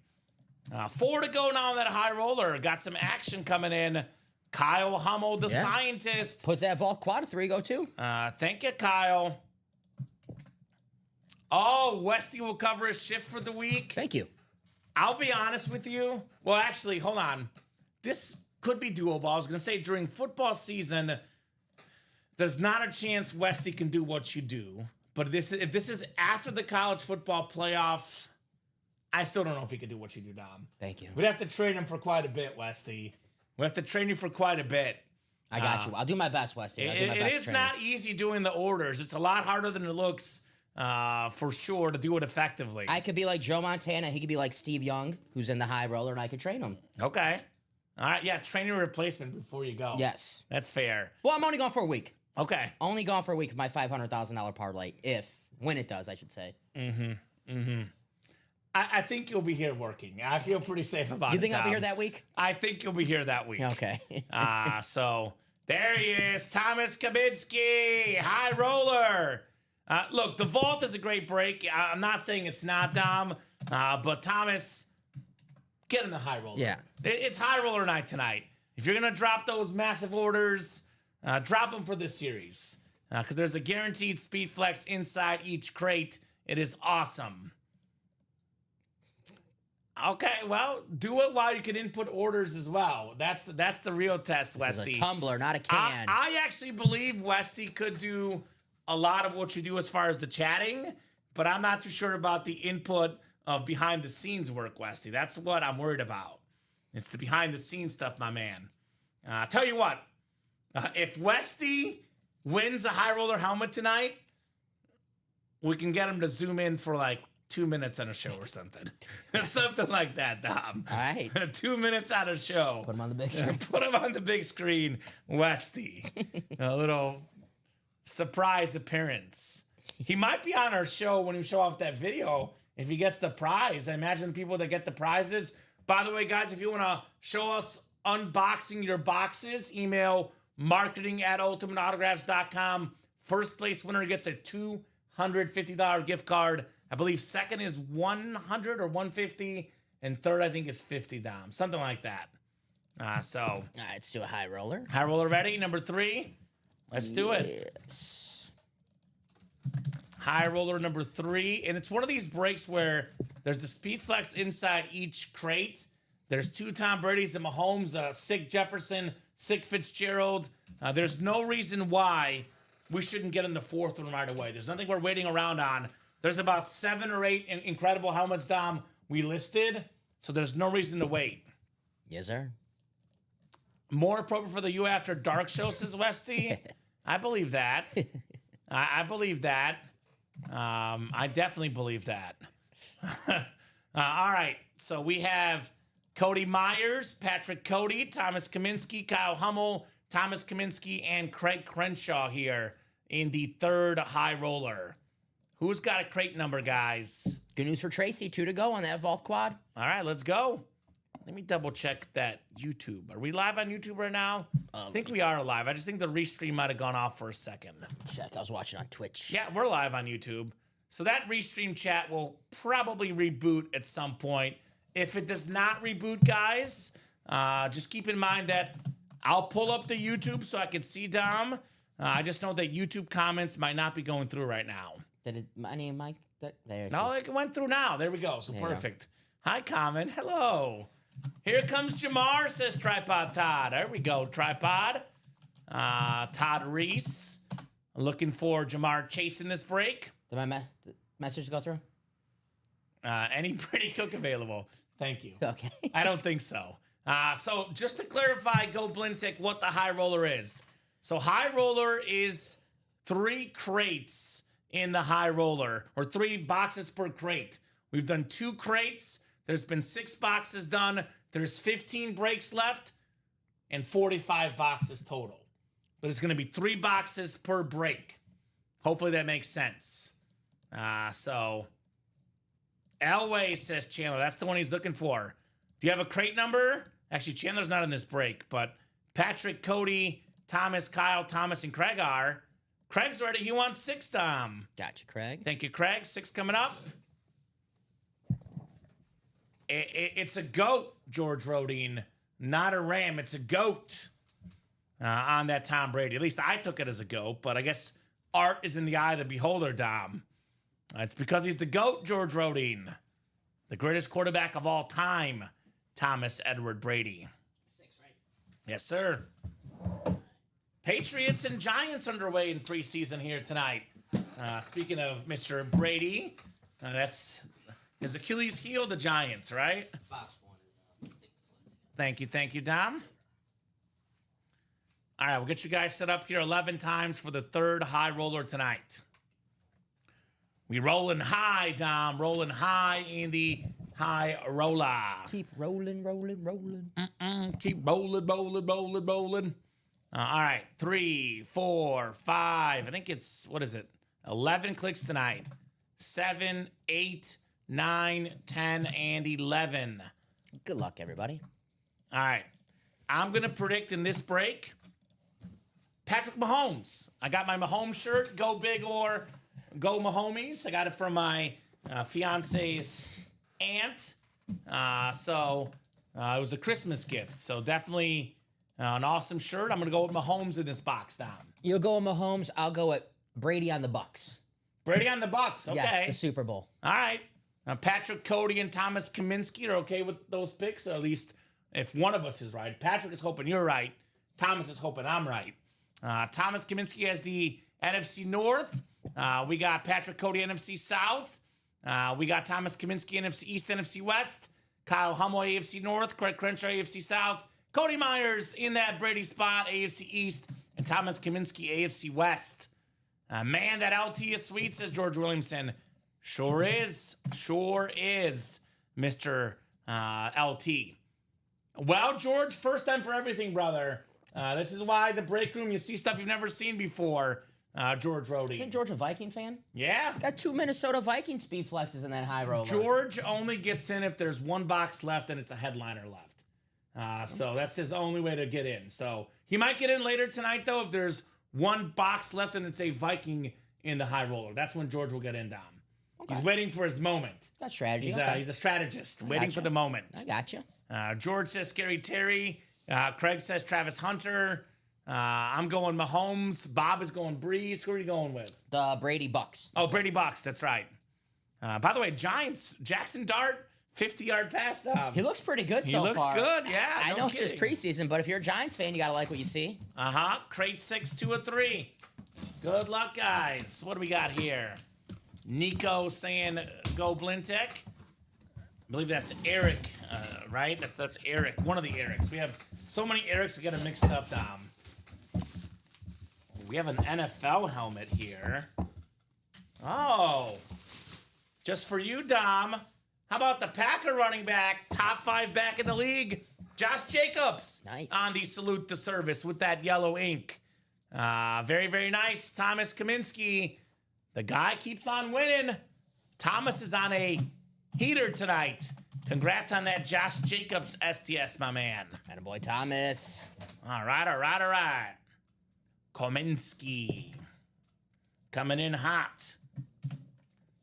4 to go now on that high roller. Got some action coming in. Kyle Hummel, the Yeah. scientist. Puts that vault quad a 3 go too. Thank you, Kyle. Oh, Westy will cover his shift for the week. Thank you. I'll be honest with you. Well, actually, hold on. This could be doable. I was going to say during football season, there's not a chance Westy can do what you do. But if this is after the college football playoffs, I still don't know if he could do what you do, Dom. Thank you. We'd have to train him for quite a bit, Westy. We have to train you for quite a bit. I got you. I'll do my best, Westy. I'll do my It best is training. not easy doing the orders. It's a lot harder than it looks, for sure, to do it effectively. I could be like Joe Montana. He could be like Steve Young, who's in the high roller, and I could train him. Okay. All right. Yeah. Train your replacement before you go. Yes. That's fair. Well, I'm only gone for a week. Okay. Only gone for a week of my $500,000 parlay. When it does, I should say. I think you'll be here working. I feel pretty safe about it. You think I'll be Tom. here that week? I think you'll be here that week. Okay. So there he is, Thomas Kabinski, high roller. Look, the vault is a great break. I'm not saying it's not, Dom, but Thomas, get in the high roller. Yeah. It's high roller night tonight. If you're going to drop those massive orders, drop them for this series because there's a guaranteed speed flex inside each crate It is awesome. Okay, well, do it while you can input orders as well. That's the real test, This Westy. is a tumbler, not a can. I actually believe Westy could do a lot of what you do as far as the chatting, but I'm not too sure about the input of behind the scenes work, Westy. That's what I'm worried about. It's the behind the scenes stuff, my man. Tell you what, if Westy wins a high roller helmet tonight, we can get him to zoom in for like 2 minutes on a show or something. Something like that, Dom. All right. 2 minutes on a show. Put him on the big screen. Put him on the big screen, Westy. A little surprise appearance. He might be on our show when we show off that video if he gets the prize. I imagine the people that get the prizes. By the way, guys, if you want to show us unboxing your boxes, email marketing@ultimateautographs.com. First place winner gets a $250 gift card. I believe second is 100 or 150, and third I think is 50 Dom, something like that. So All right, let's do a high roller. high roller ready, number 3. Let's do it. Yes. High roller number 3, and it's one of these breaks where there's the speed flex inside each crate. There's 2 Tom Brady's and Mahomes, sick Jefferson, sick Fitzgerald. There's no reason why we shouldn't get in the 4th one right away. There's nothing we're waiting around on. There's about 7 or 8 incredible helmets, Dom, we listed, so there's no reason to wait. Yes, sir. More appropriate for the You After Dark show, says Westy. I believe that. I believe that. I definitely believe that. All right, so we have Cody Myers, Patrick Cody, Thomas Kaminsky, Kyle Hummel, Thomas Kaminsky, and Craig Crenshaw here in the 3rd high roller. Who's got a crate number, guys? Good news for Tracy. 2 to go on that Vault Quad. All right, let's go. Let me double check that YouTube. Are we live on YouTube right now? I think we are live. I just think the restream might have gone off for a second. Check. I was watching on Twitch. Yeah, we're live on YouTube. So that restream chat will probably reboot at some point. If it does not reboot, guys, just keep in mind that I'll pull up the YouTube so I can see Dom. I just know that YouTube comments might not be going through right now. Did it, my name, Mike? There. No, it went through now. There we go. So There you perfect. Hi, comment. Hello. Here comes Jamar, says Tripod Todd. There we go, Tripod. Todd Reese. Looking for Jamar chasing this break. Did my message go through? Any Pretty Cook available? Thank you. Okay. I don't think so. So just to clarify, Go Blintic, what the high roller is. So high roller is 3 crates in the high roller, or 3 boxes per crate. We've done 2 crates. There's been 6 boxes done. There's 15 breaks left and 45 boxes total. But it's going to be 3 boxes per break. Hopefully that makes sense. So Elway, says Chandler. That's the one he's looking for. Do you have a crate number? Actually, Chandler's not in this break, but Patrick, Cody, Thomas, Kyle, Thomas, and Craig are. Craig's ready. He wants 6, Dom. Gotcha, Craig. Thank you, Craig. 6 coming up. It's a goat, George Rodine, not a ram. It's a goat on that Tom Brady. At least I took it as a goat, but I guess art is in the eye of the beholder, Dom. It's because he's the GOAT, George Rodine. The greatest quarterback of all time, Thomas Edward Brady. 6, right? Yes, sir. Patriots and Giants underway in preseason here tonight. Speaking of Mr. Brady, that's his Achilles heel, the Giants, right? Box 1 is Thank you, Dom. All right, we'll get you guys set up here 11 times for the 3rd high roller tonight. We rolling high, Dom. Rolling high in the high roller. Keep rolling. Keep rolling. All right, 3, 4, 5. I think it's, 11 clicks tonight. 7, 8, 9, 10, and 11. Good luck, everybody. All right. I'm going to predict in this break, Patrick Mahomes. I got my Mahomes shirt, go big or go Mahomies. I got it from my fiance's aunt. So it was a Christmas gift. So definitely an awesome shirt. I'm going to go with Mahomes in this box, Dom. You'll go with Mahomes. I'll go with Brady on the Bucks. Brady on the Bucks. Okay. Yes, the Super Bowl. All right. Patrick Cody and Thomas Kaminsky are okay with those picks, or at least if one of us is right. Patrick is hoping you're right. Thomas is hoping I'm right. Thomas Kaminsky has the NFC North. We got Patrick Cody, NFC South. We got Thomas Kaminsky, NFC East, NFC West. Kyle Hummel, AFC North. Craig Crenshaw, AFC South. Cody Myers in that Brady spot, AFC East. And Thomas Kaminsky, AFC West. Man, that LT is sweet, says George Williamson. Sure is, Mr. LT. Well, George, first time for everything, brother. This is why the break room, you see stuff you've never seen before, George Rhodey. Isn't George a Viking fan? Yeah. Got 2 Minnesota Viking speed flexes in that high roller. George only gets in if there's one box left and it's a headliner left. So that's his only way to get in. So he might get in later tonight, though, if there's one box left and it's a Viking in the high roller. That's when George will get in, Dom. Okay. He's waiting for his moment. Got strategy. He's a strategist, waiting for the moment. I gotcha. George says Scary Terry. Craig says Travis Hunter. I'm going Mahomes. Bob is going Breeze. Who are you going with? The Brady Bucks. Oh, Brady Bucks. That's right. By the way, Giants, Jackson Dart, 50-yard pass. He looks pretty good He so far. looks good, yeah. I no know kidding. it's just preseason, but if you're a Giants fan, you got to like what you see. Crate 6, 2 of 3. Good luck, guys. What do we got here? Nico saying go Blintek. I believe that's Eric, right? That's Eric, one of the Erics. We have so many Erics to get them mixed up, Dom. We have an NFL helmet here. Oh, just for you, Dom. How about the Packer running back, top 5 back in the league, Josh Jacobs? Nice. On the salute to service with that yellow ink. Very, very nice. Thomas Kaminsky. The guy keeps on winning. Thomas is on a heater tonight. Congrats on that Josh Jacobs STS, my man. Attaboy Thomas. All right. Kaminsky. Coming in hot.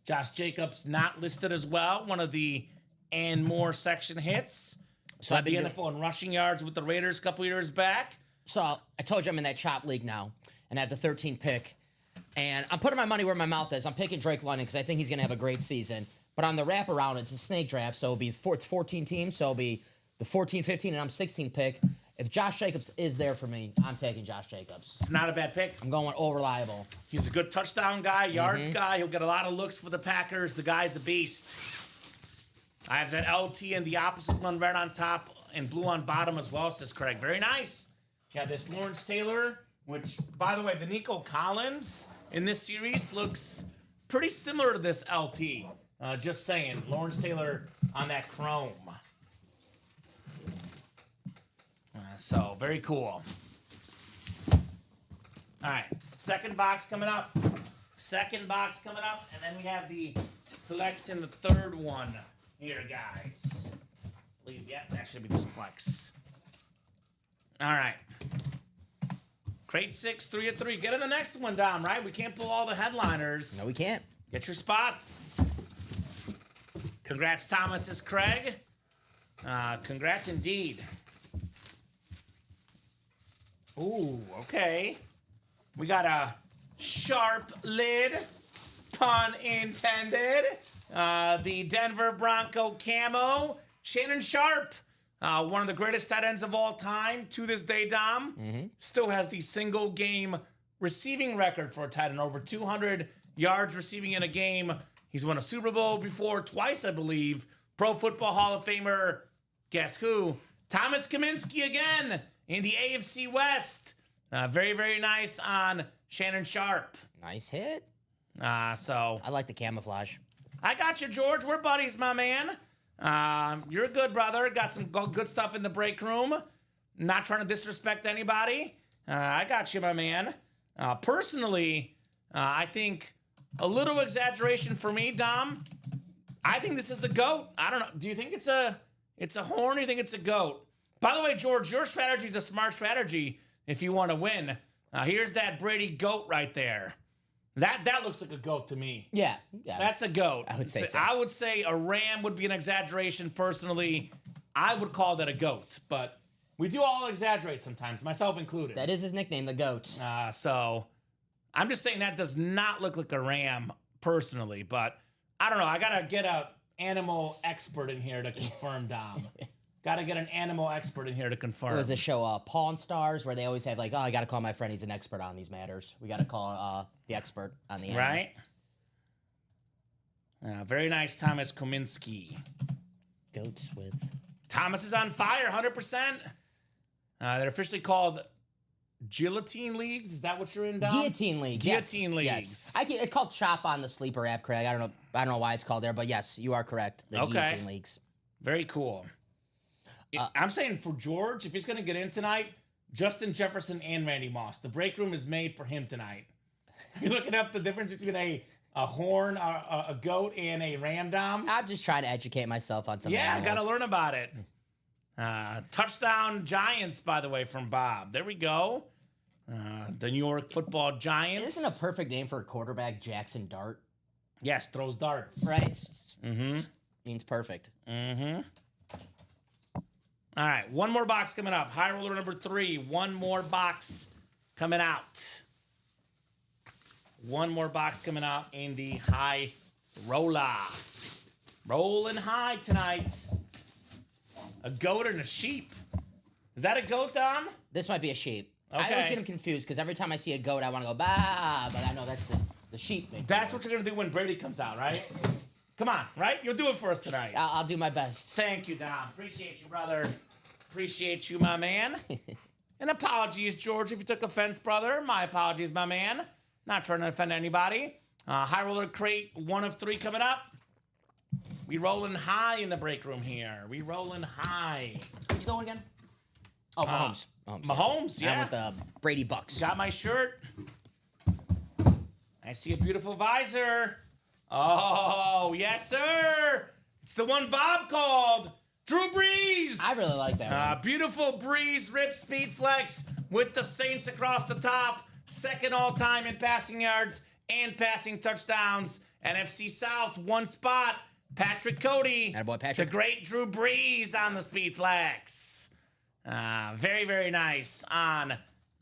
Josh Jacobs not listed as well. One of the and more section hits. So Led the NFL in rushing yards with the Raiders a couple years back. So I told you I'm in that chop league now, and I have the 13th pick. And I'm putting my money where my mouth is. I'm picking Drake London because I think he's going to have a great season. But on the wraparound, it's a snake draft, so it's 14 teams. So it'll be the 14, 15, and I'm 16th pick. If Josh Jacobs is there for me, I'm taking Josh Jacobs. It's not a bad pick. I'm going all reliable. He's a good touchdown guy, yards guy. He'll get a lot of looks for the Packers. The guy's a beast. I have that LT and the opposite one red on top and blue on bottom as well, says Craig. Very nice. Yeah, this Lawrence Taylor, which, by the way, the Nico Collins in this series looks pretty similar to this LT. Just saying. Lawrence Taylor on that chrome. So, very cool. All right. Second box coming up. And then we have the flex in the third one here, guys. I believe, yeah, that should be this flex. All right. Crate 6, 3 of 3. Get in the next one, Dom, right? We can't pull all the headliners. No, we can't. Get your spots. Congrats, Thomas, is Craig. Congrats indeed. Ooh, okay. We got a sharp lid, pun intended. The Denver Bronco camo. Shannon Sharp, one of the greatest tight ends of all time to this day, Dom. Still has the single game receiving record for a tight end, over 200 yards receiving in a game. He's won a Super Bowl before, twice, I believe. Pro Football Hall of Famer, guess who? Thomas Kaminsky again in the AFC West. Very, very nice on Shannon Sharp. Nice hit. So I like the camouflage. I got you, George. We're buddies, my man. You're a good brother. Got some good stuff in the break room. Not trying to disrespect anybody. I got you, my man. Personally, I think a little exaggeration for me, Dom. I think this is a goat. I don't know. Do you think it's a horn or do you think it's a goat? By the way, George, your strategy is a smart strategy if you want to win. Here's that Brady goat right there. That looks like a goat to me. Yeah. That's a goat. I would say so. I would say a ram would be an exaggeration personally. I would call that a goat, but we do all exaggerate sometimes, myself included. That is his nickname, the GOAT. So I'm just saying that does not look like a ram personally, but I don't know. I gotta get a animal expert in here to confirm, Dom. Gotta get an animal expert in here to confirm. There was a show, Pawn Stars, where they always have like, oh, I got to call my friend. He's an expert on these matters. We got to call the expert on the animal. Right? Very nice, Thomas Kominski. Goats with. Thomas is on fire, 100%. They're officially called Guillotine Leagues. Is that what you're in, Dom? Guillotine Leagues. Guillotine Leagues. Yes. It's called Chop on the Sleeper app, Craig. I don't know why it's called there, but yes, you are correct. The Guillotine Leagues. Very cool. I'm saying for George, if he's going to get in tonight, Justin Jefferson and Randy Moss. The break room is made for him tonight. You're looking up the difference between a horn, a goat, and a ram, Dom? I'm just trying to educate myself on some Yeah, I animals. got to learn about it. Touchdown Giants, by the way, from Bob. There we go. The New York Football Giants. Isn't a perfect name for a quarterback Jackson Dart? Yes, throws darts. Right? Mm-hmm. Means perfect. Mm-hmm. All right, one more box coming up. High roller number 3. One more box coming out. One more box coming out in the high roller. Rolling high tonight. A goat and a sheep. Is that a goat, Dom? This might be a sheep. Okay. I always get them confused because every time I see a goat, I want to go, bah, but I know that's the sheep. That's what you're going to do when Brady comes out, right? Come on, right? You'll do it for us tonight. I'll do my best. Thank you, Dom. Appreciate you, brother. Appreciate you, my man. And apologies, George, if you took offense, brother. My apologies, my man. Not trying to offend anybody. High roller crate 1 of 3 coming up. We rolling high in the break room here. We rolling high. Where'd you go again? Oh, Mahomes. Mahomes, yeah. I'm with the Brady Bucks. Got my shirt. I see a beautiful visor. Oh, yes, sir. It's the one Bob called. Drew Brees. I really like that one. Beautiful Brees rip speed flex with the Saints across the top. Second all-time in passing yards and passing touchdowns. NFC South, 1 spot. Patrick Cody. Attaboy, Patrick. The great Drew Brees on the speed flex. Very, very nice on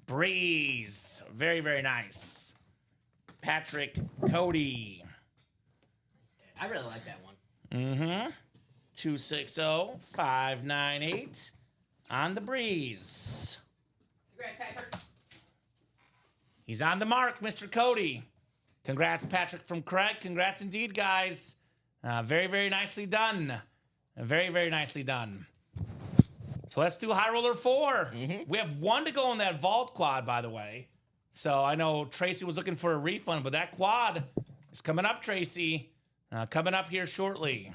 Brees. Very, very nice. Patrick Cody. I really like that one. Mm-hmm. 260-598 on the Breeze. Congrats, Patrick. He's on the mark, Mr. Cody. Congrats, Patrick from Craig. Congrats indeed, guys. Very, very nicely done. Very, very nicely done. So let's do High Roller 4. We have 1 to go in that vault quad, by the way. So I know Tracy was looking for a refund, but that quad is coming up, Tracy. Coming up here shortly.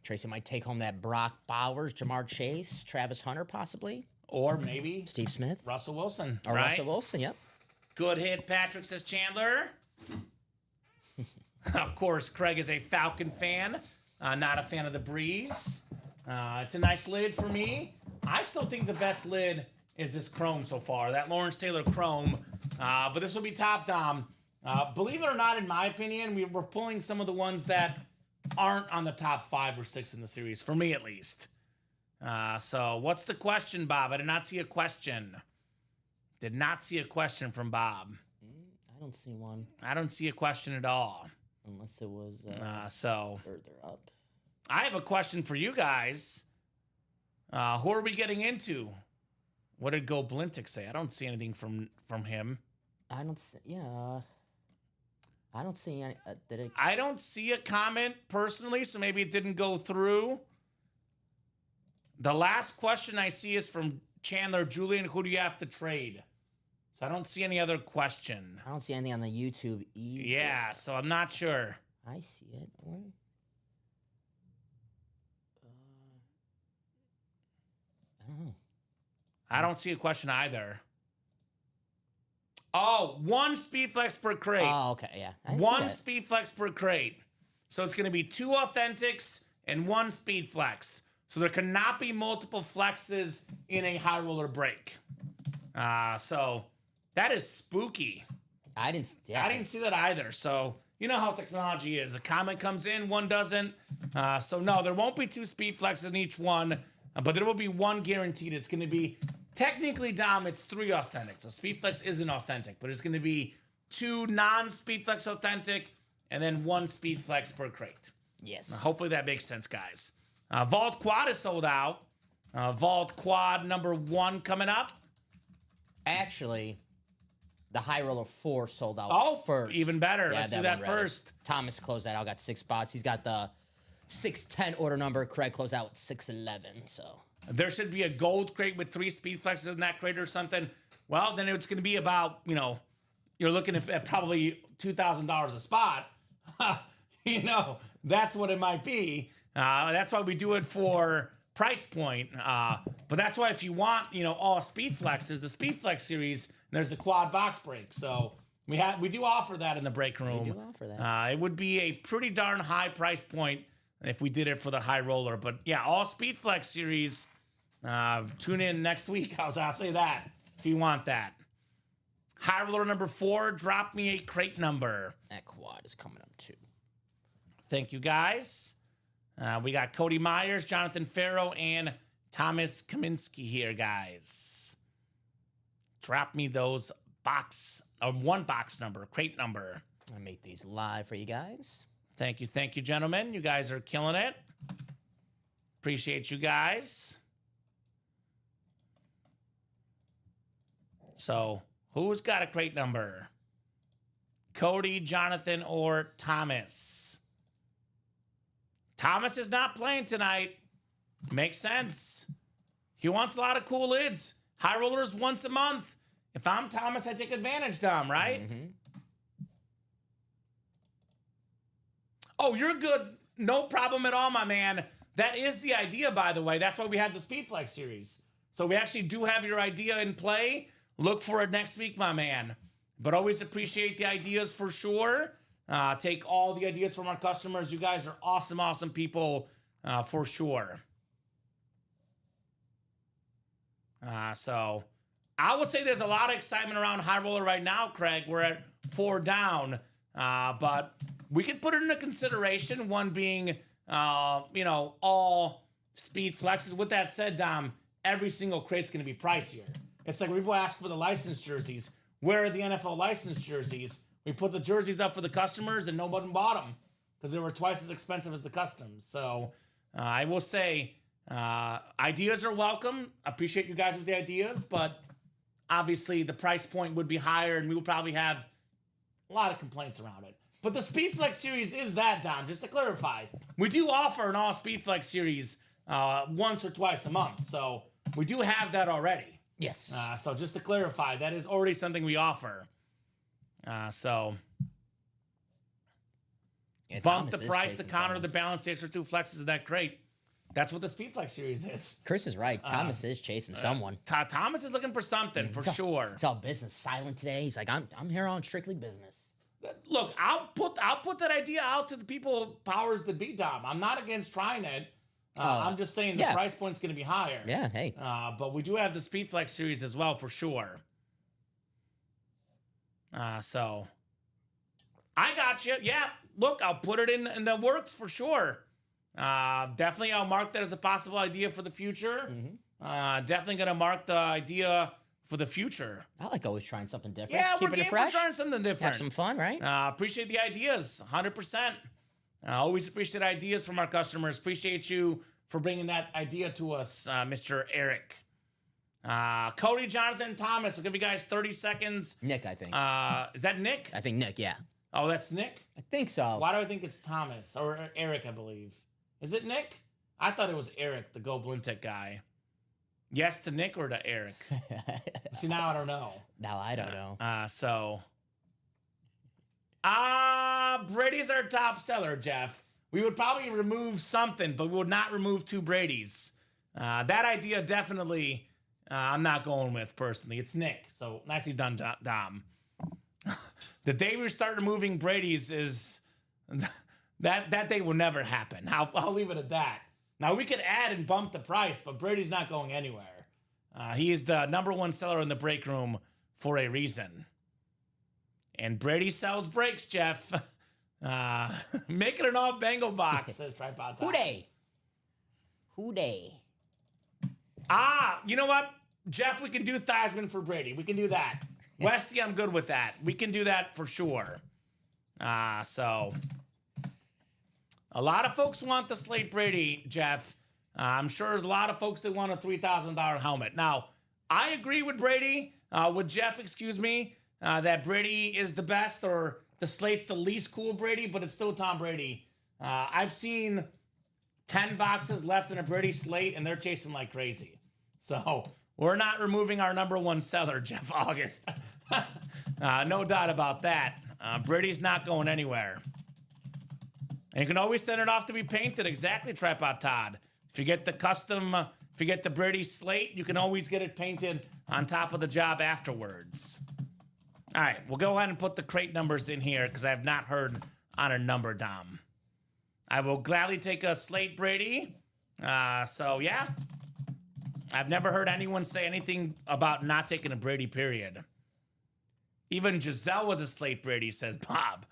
Tracy might take home that Brock Bowers, Jamar Chase, Travis Hunter, possibly. Or maybe Steve Smith. Russell Wilson. Or right? Russell Wilson, yep. Good hit, Patrick, says Chandler. Of course, Craig is a Falcon fan, not a fan of the Breeze. It's a nice lid for me. I still think the best lid is this chrome so far, that Lawrence Taylor chrome. But this will be top, Dom. Believe it or not, in my opinion, we're pulling some of the ones that aren't on the top 5 or 6 in the series, for me at least. So what's the question, Bob? I did not see a question. Did not see a question from Bob. I don't see one. I don't see a question at all. Unless it was further up. I have a question for you guys. Who are we getting into? What did Go Blintic say? I don't see anything from him. I don't see, I don't see any. I don't see a comment personally, so maybe it didn't go through. The last question I see is from Chandler. Julian, who do you have to trade? So I don't see any other question. I don't see anything on the YouTube either. Yeah, so I'm not sure. I see it. Where? I don't know. I don't see a question either. Oh, 1 speed flex per crate. Oh, okay, yeah. I didn't see 1 that. speed flex per crate. So it's going to be 2 authentics and 1 speed flex. So there cannot be multiple flexes in a high roller break. So that is spooky. I didn't see that either. So you know how technology is. A comment comes in, 1 doesn't. So no, there won't be 2 speed flexes in each one, but there will be 1 guaranteed. It's going to be, technically, Dom, it's 3 authentic. So speed flex isn't authentic, but it's going to be 2 non-speed flex authentic and then 1 speed flex per crate. Yes. Hopefully that makes sense, guys. Vault Quad is sold out. Vault Quad number 1 coming up. Actually, the High Roller 4 sold out first. Even better. Let's do that one rather. first. Thomas closed that out, got 6 spots. He's got the 610 order number. Craig closed out with 611. So there should be a gold crate with 3 speed flexes in that crate or something. Well, then it's going to be about, you're looking at probably $2,000 a spot. That's what it might be. That's why we do it for price point. But that's why if you want, all speed flexes, the Speed Flex series, there's a quad box break. So we do offer that in the break room. We do offer that. It would be a pretty darn high price point if we did it for the High Roller. But yeah, all Speed Flex series. Tune in next week. I'll say that if you want that. High Roller number 4, drop me a crate number. That quad is coming up too. Thank you, guys. We got Cody Myers, Jonathan Farrow, and Thomas Kaminsky here, guys. Drop me those 1 box number, crate number. I make these live for you guys. Thank you, gentlemen. You guys are killing it. Appreciate you guys. So, who's got a crate number? Cody, Jonathan, or Thomas? Thomas is not playing tonight. Makes sense. He wants a lot of cool lids. High Rollers once a month. If I'm Thomas, I take advantage, Dom, right? Mm-hmm. Oh, you're good. No problem at all, my man. That is the idea, by the way. That's why we had the Speed Flex series. So we actually do have your idea in play. Look for it next week, my man. But always appreciate the ideas for sure. Take all the ideas from our customers. You guys are awesome, awesome people for sure. So I would say there's a lot of excitement around High Roller right now, Craig. We're at 4 down. But we could put it into consideration, one being, all speed flexes. With that said, Dom, every single crate's going to be pricier. It's like people ask for the licensed jerseys. Where are the NFL licensed jerseys? We put the jerseys up for the customers and nobody bought them because they were twice as expensive as the customs. So I will say ideas are welcome. Appreciate you guys with the ideas, but obviously the price point would be higher and we would probably have a lot of complaints around it. But the Speed Flex series is that, Dom, just to clarify. We do offer an all Speed Flex series once or twice a month. So we do have that already. Yes. So just to clarify, that is already something we offer. So Yeah, bump Thomas the is price to chasing counter someone. the balance, the extra 2 flexes, that great. That's what the Speed Flex series is. Chris is right. Thomas is chasing someone. Thomas is looking for something for sure. It's all business silent today. He's like, I'm here on strictly business. Look, I'll put that idea out to the people powers that be, Dom. I'm not against trying it. I'm just saying the price point's going to be higher. Yeah, hey. But we do have the Speed Flex series as well for sure. So I got you. Yeah, look, I'll put it in the works for sure. Definitely, I'll mark that as a possible idea for the future. Mm-hmm. Definitely going to mark the idea for the future. I like always trying something different. Yeah, we're Keeping game it for fresh. trying something different. Have some fun, right? Appreciate the ideas, 100%. Always appreciate ideas from our customers. Appreciate you for bringing that idea to us, Mr. Eric. Cody, Jonathan, Thomas, I'll give you guys 30 seconds. Nick, I think. Is that Nick? I think Nick, yeah. Oh, that's Nick? I think so. Why do I think it's Thomas? Or Eric, I believe. Is it Nick? I thought it was Eric, the Go Blintech guy. Yes to Nick or to Eric? See, now I don't know. Now I don't know. Brady's our top seller, Jeff. We would probably remove something, but we would not remove 2 Brady's. That idea definitely I'm not going with personally. It's Nick. So nicely done, Dom. The day we start removing Brady's is that day will never happen. I'll leave it at that. Now we could add and bump the price, but Brady's not going anywhere. He is the #1 seller in the break room for a reason. And Brady sells breaks, Jeff. Make it an all Bengal box, says Tripod Top. Who dey? You know what? Jeff, we can do Theismann for Brady. We can do that. Westy, I'm good with that. We can do that for sure. So a lot of folks want the Slate Brady, Jeff. I'm sure there's a lot of folks that want a $3,000 helmet. Now, I agree with Brady, with Jeff, that Brady is the best, or the Slate's the least cool Brady, but it's still Tom Brady. I've seen 10 boxes left in a Brady Slate, and they're chasing like crazy. So we're not removing our number one seller, Jeff August. No doubt about that. Brady's not going anywhere. And you can always send it off to be painted. Exactly, Tripod Todd. If you get the custom, if you get the Brady Slate, you can always get it painted on top of the job afterwards. All right, we'll go ahead and put the crate numbers in here because I have not heard on a number, Dom. I will gladly take a Slate Brady. So, yeah. I've never heard anyone say anything about not taking a Brady, period. Even Giselle was a Slate Brady, says Bob.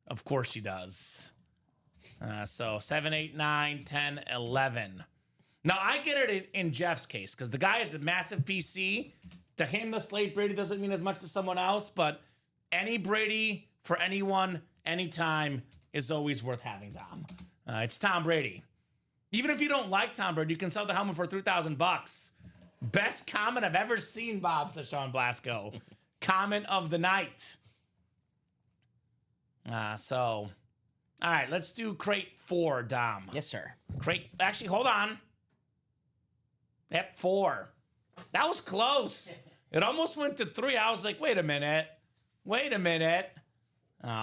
Of course she does. So 7, 8, 9, 10, 11. Now, I get it in Jeff's case because the guy is a massive PC. To him, the Slate Brady doesn't mean as much to someone else, but any Brady for anyone, anytime is always worth having, Dom. It's Tom Brady. Even if you don't like Tom Brady, you can sell the helmet for $3,000. Best comment I've ever seen, Bob, says Sean Blasco. Comment of the night. All right, let's do crate 4, Dom. Yes, sir. Actually, hold on. Yep, 4. That was close. It almost went to 3. I was like, wait a minute.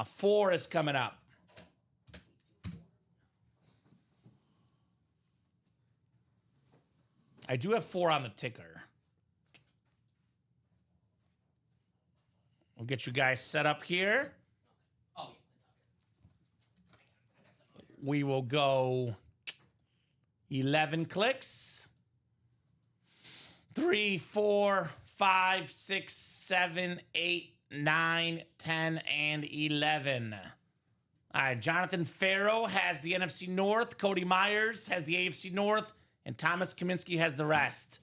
4 is coming up. I do have 4 on the ticker. We'll get you guys set up here. We will go 11 clicks. 3, 4, 5, 6, 7, 8, 9, 10, and 11. All right, Jonathan Farrow has the NFC North. Cody Myers has the AFC North. And Thomas Kaminsky has the rest.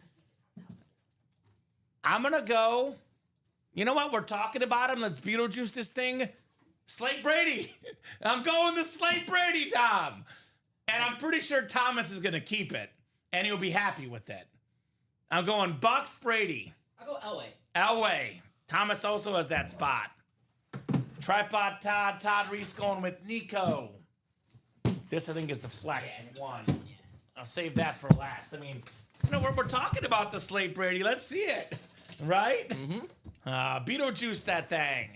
I'm going to go. You know what? We're talking about him. Let's Beetlejuice this thing. Slate Brady. I'm going the Slate Brady, Tom. And I'm pretty sure Thomas is going to keep it. And he'll be happy with it. I'm going Bucks Brady. I'll go Elway. Elway. Thomas also has that spot. Tripod Todd. Todd Reese going with Nico. This, I think, is the flex one. I'll save that for last. I mean, we're talking about the Slate Brady. Let's see it. Right? Mm-hmm. Beetlejuice that thing.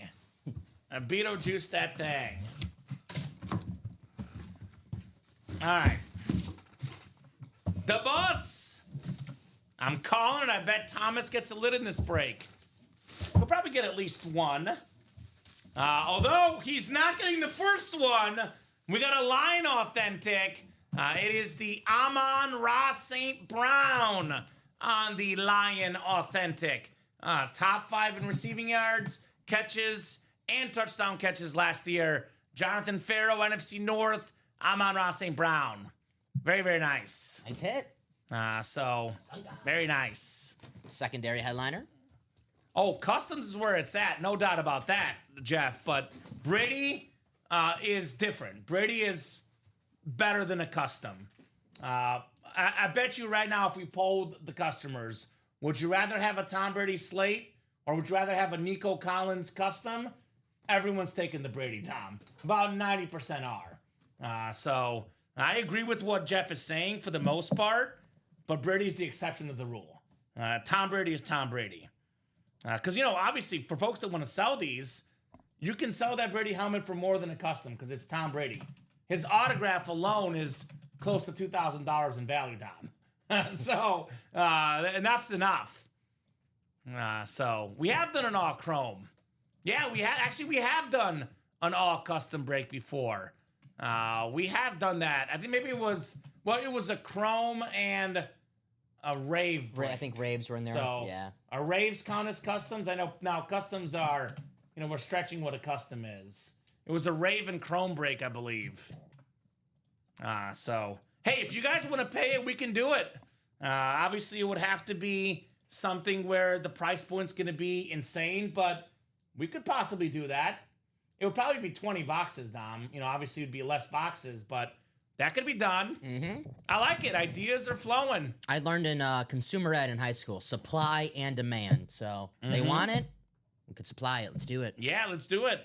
Beetlejuice that thing. All right. The bus. I'm calling it. I bet Thomas gets a lid in this break. We'll probably get at least one. Although he's not getting the first one. We got a Lion Authentic. It is the Amon-Ra St. Brown on the Lion Authentic. Top 5 in receiving yards, catches, and touchdown catches last year. Jonathan Farrow, NFC North, Amon-Ra St. Brown. Very, very nice. Nice hit. Very nice. Secondary headliner. Oh, customs is where it's at. No doubt about that, Jeff. But Brady is different. Brady is better than a custom. I bet you right now, if we polled the customers, would you rather have a Tom Brady Slate or would you rather have a Nico Collins custom? Everyone's taking the Brady, Tom. About 90% are. So I agree with what Jeff is saying for the most part, but Brady's the exception to the rule. Tom Brady is Tom Brady. Because, obviously, for folks that want to sell these, you can sell that Brady helmet for more than a custom because it's Tom Brady. His autograph alone is close to $2,000 in value, Dom. So, enough's enough. So, we have done an all chrome. Yeah, we have done an all custom break before. We have done that. I think maybe it was a chrome and a rave break. I think raves were in there. So, yeah. Are raves count as customs? I know now customs are, we're stretching what a custom is. It was a rave and chrome break, I believe. So, hey, if you guys want to pay it, we can do it. Obviously, it would have to be something where the price point's going to be insane, but we could possibly do that. it would probably be 20 boxes, Dom. You know, obviously it'd be less boxes, but that could be done. I like it. Ideas are flowing. I learned in consumer ed in high school, supply and demand. So they want it, we could supply it. Let's do it. Yeah, let's do it.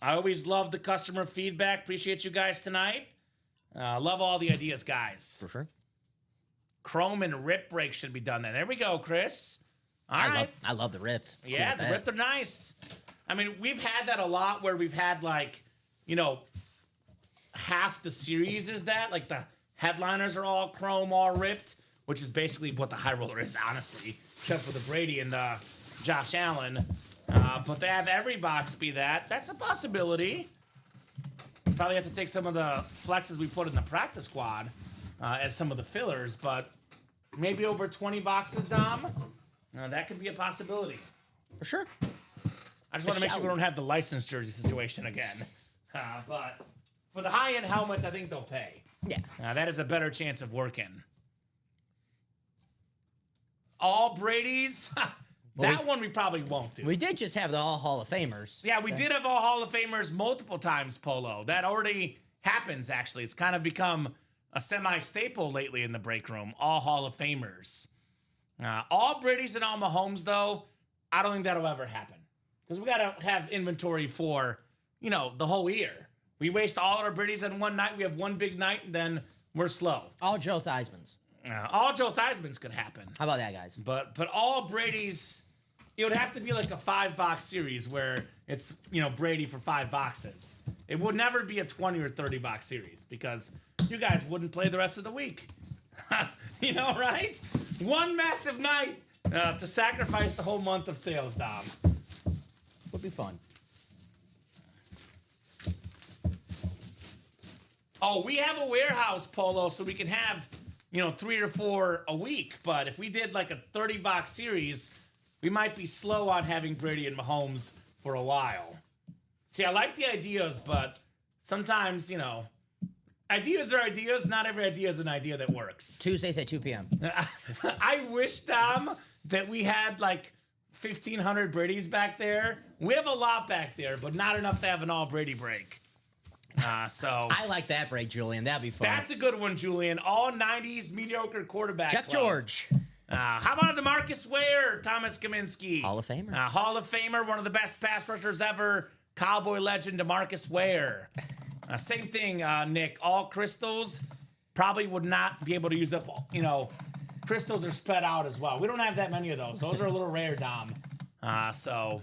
I always love the customer feedback. Appreciate you guys tonight. Love all the ideas, guys. For sure. Chrome and rip breaks should be done then. There we go, Chris. All right. I love the ripped. Cool Yeah, with the that. ripped are nice. I mean, we've had that a lot where we've had like, you know, half the series is that. Like the headliners are all chrome, all ripped, which is basically what the high roller is, honestly, except for the Brady and Josh Allen. But they have every box be that. That's a possibility. Probably have to take some of the flexes we put in the practice squad as some of the fillers, but maybe over 20 boxes, Dom. That could be a possibility. For sure. I just want to make sure we don't have the licensed jersey situation again. But for the high-end helmets, I think they'll pay. Yeah. That is a better chance of working. All Brady's? That one we probably won't do. We did just have the all Hall of Famers. Yeah, we did have all Hall of Famers multiple times, Polo. That already happens, actually. It's kind of become a semi-staple lately in the break room. All Hall of Famers. All Brady's and all Mahomes, though, I don't think that'll ever happen. Because we got to have inventory for, you know, the whole year. We waste all our Brady's in one night. We have one big night, and then we're slow. All Joe Theismann's. All Joe Theismann's could happen. How about that, guys? But all Brady's, it would have to be like a 5-box series where it's, you know, Brady for 5 boxes. It would never be a 20 or 30-box series because you guys wouldn't play the rest of the week. You know, right? One massive night to sacrifice the whole month of sales, Dom. Would be fun. Oh, we have a warehouse, Polo, so we can have, you know, 3 or 4 a week. But if we did like a 30-box series, we might be slow on having Brady and Mahomes for a while. See, I like the ideas, but sometimes, you know, ideas are ideas. Not every idea is an idea that works. Tuesdays at 2 p.m. I wish, Dom, that we had like 1,500 Brady's back there. We have a lot back there, but not enough to have an all Brady break. So I like that break, Julian. That'd be fun. that's a good one, Julian. All 90s mediocre quarterback. Jeff club. George. How about DeMarcus Ware, Thomas Kaminsky? Hall of Famer. Hall of Famer, one of the best pass rushers ever. Cowboy legend DeMarcus Ware. Same thing, Nick. All crystals probably would not be able to use up, you know, crystals are spread out as well. We don't have that many of those. Those are a little rare, Dom. So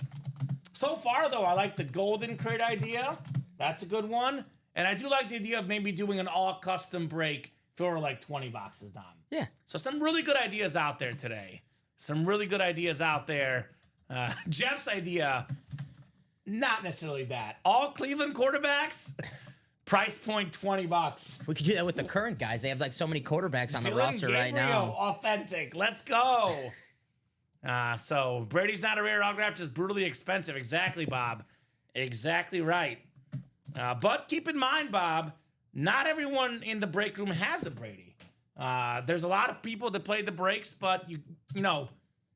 far, though, I like the golden crate idea. That's a good one. And I do like the idea of maybe doing an all custom break for like 20 boxes, Dom. Yeah. So some really good ideas out there today. Some really good ideas out there. Jeff's idea, not necessarily that. All Cleveland quarterbacks, price point $20. We could do that with the current guys. They have like so many quarterbacks on the Dylan roster right Gabriel, now. authentic. Let's go. So Brady's not a rare autograph, just brutally expensive. Exactly, Bob. Exactly right. But keep in mind, Bob, not everyone in the break room has a Brady. There's a lot of people that play the breaks, but you know,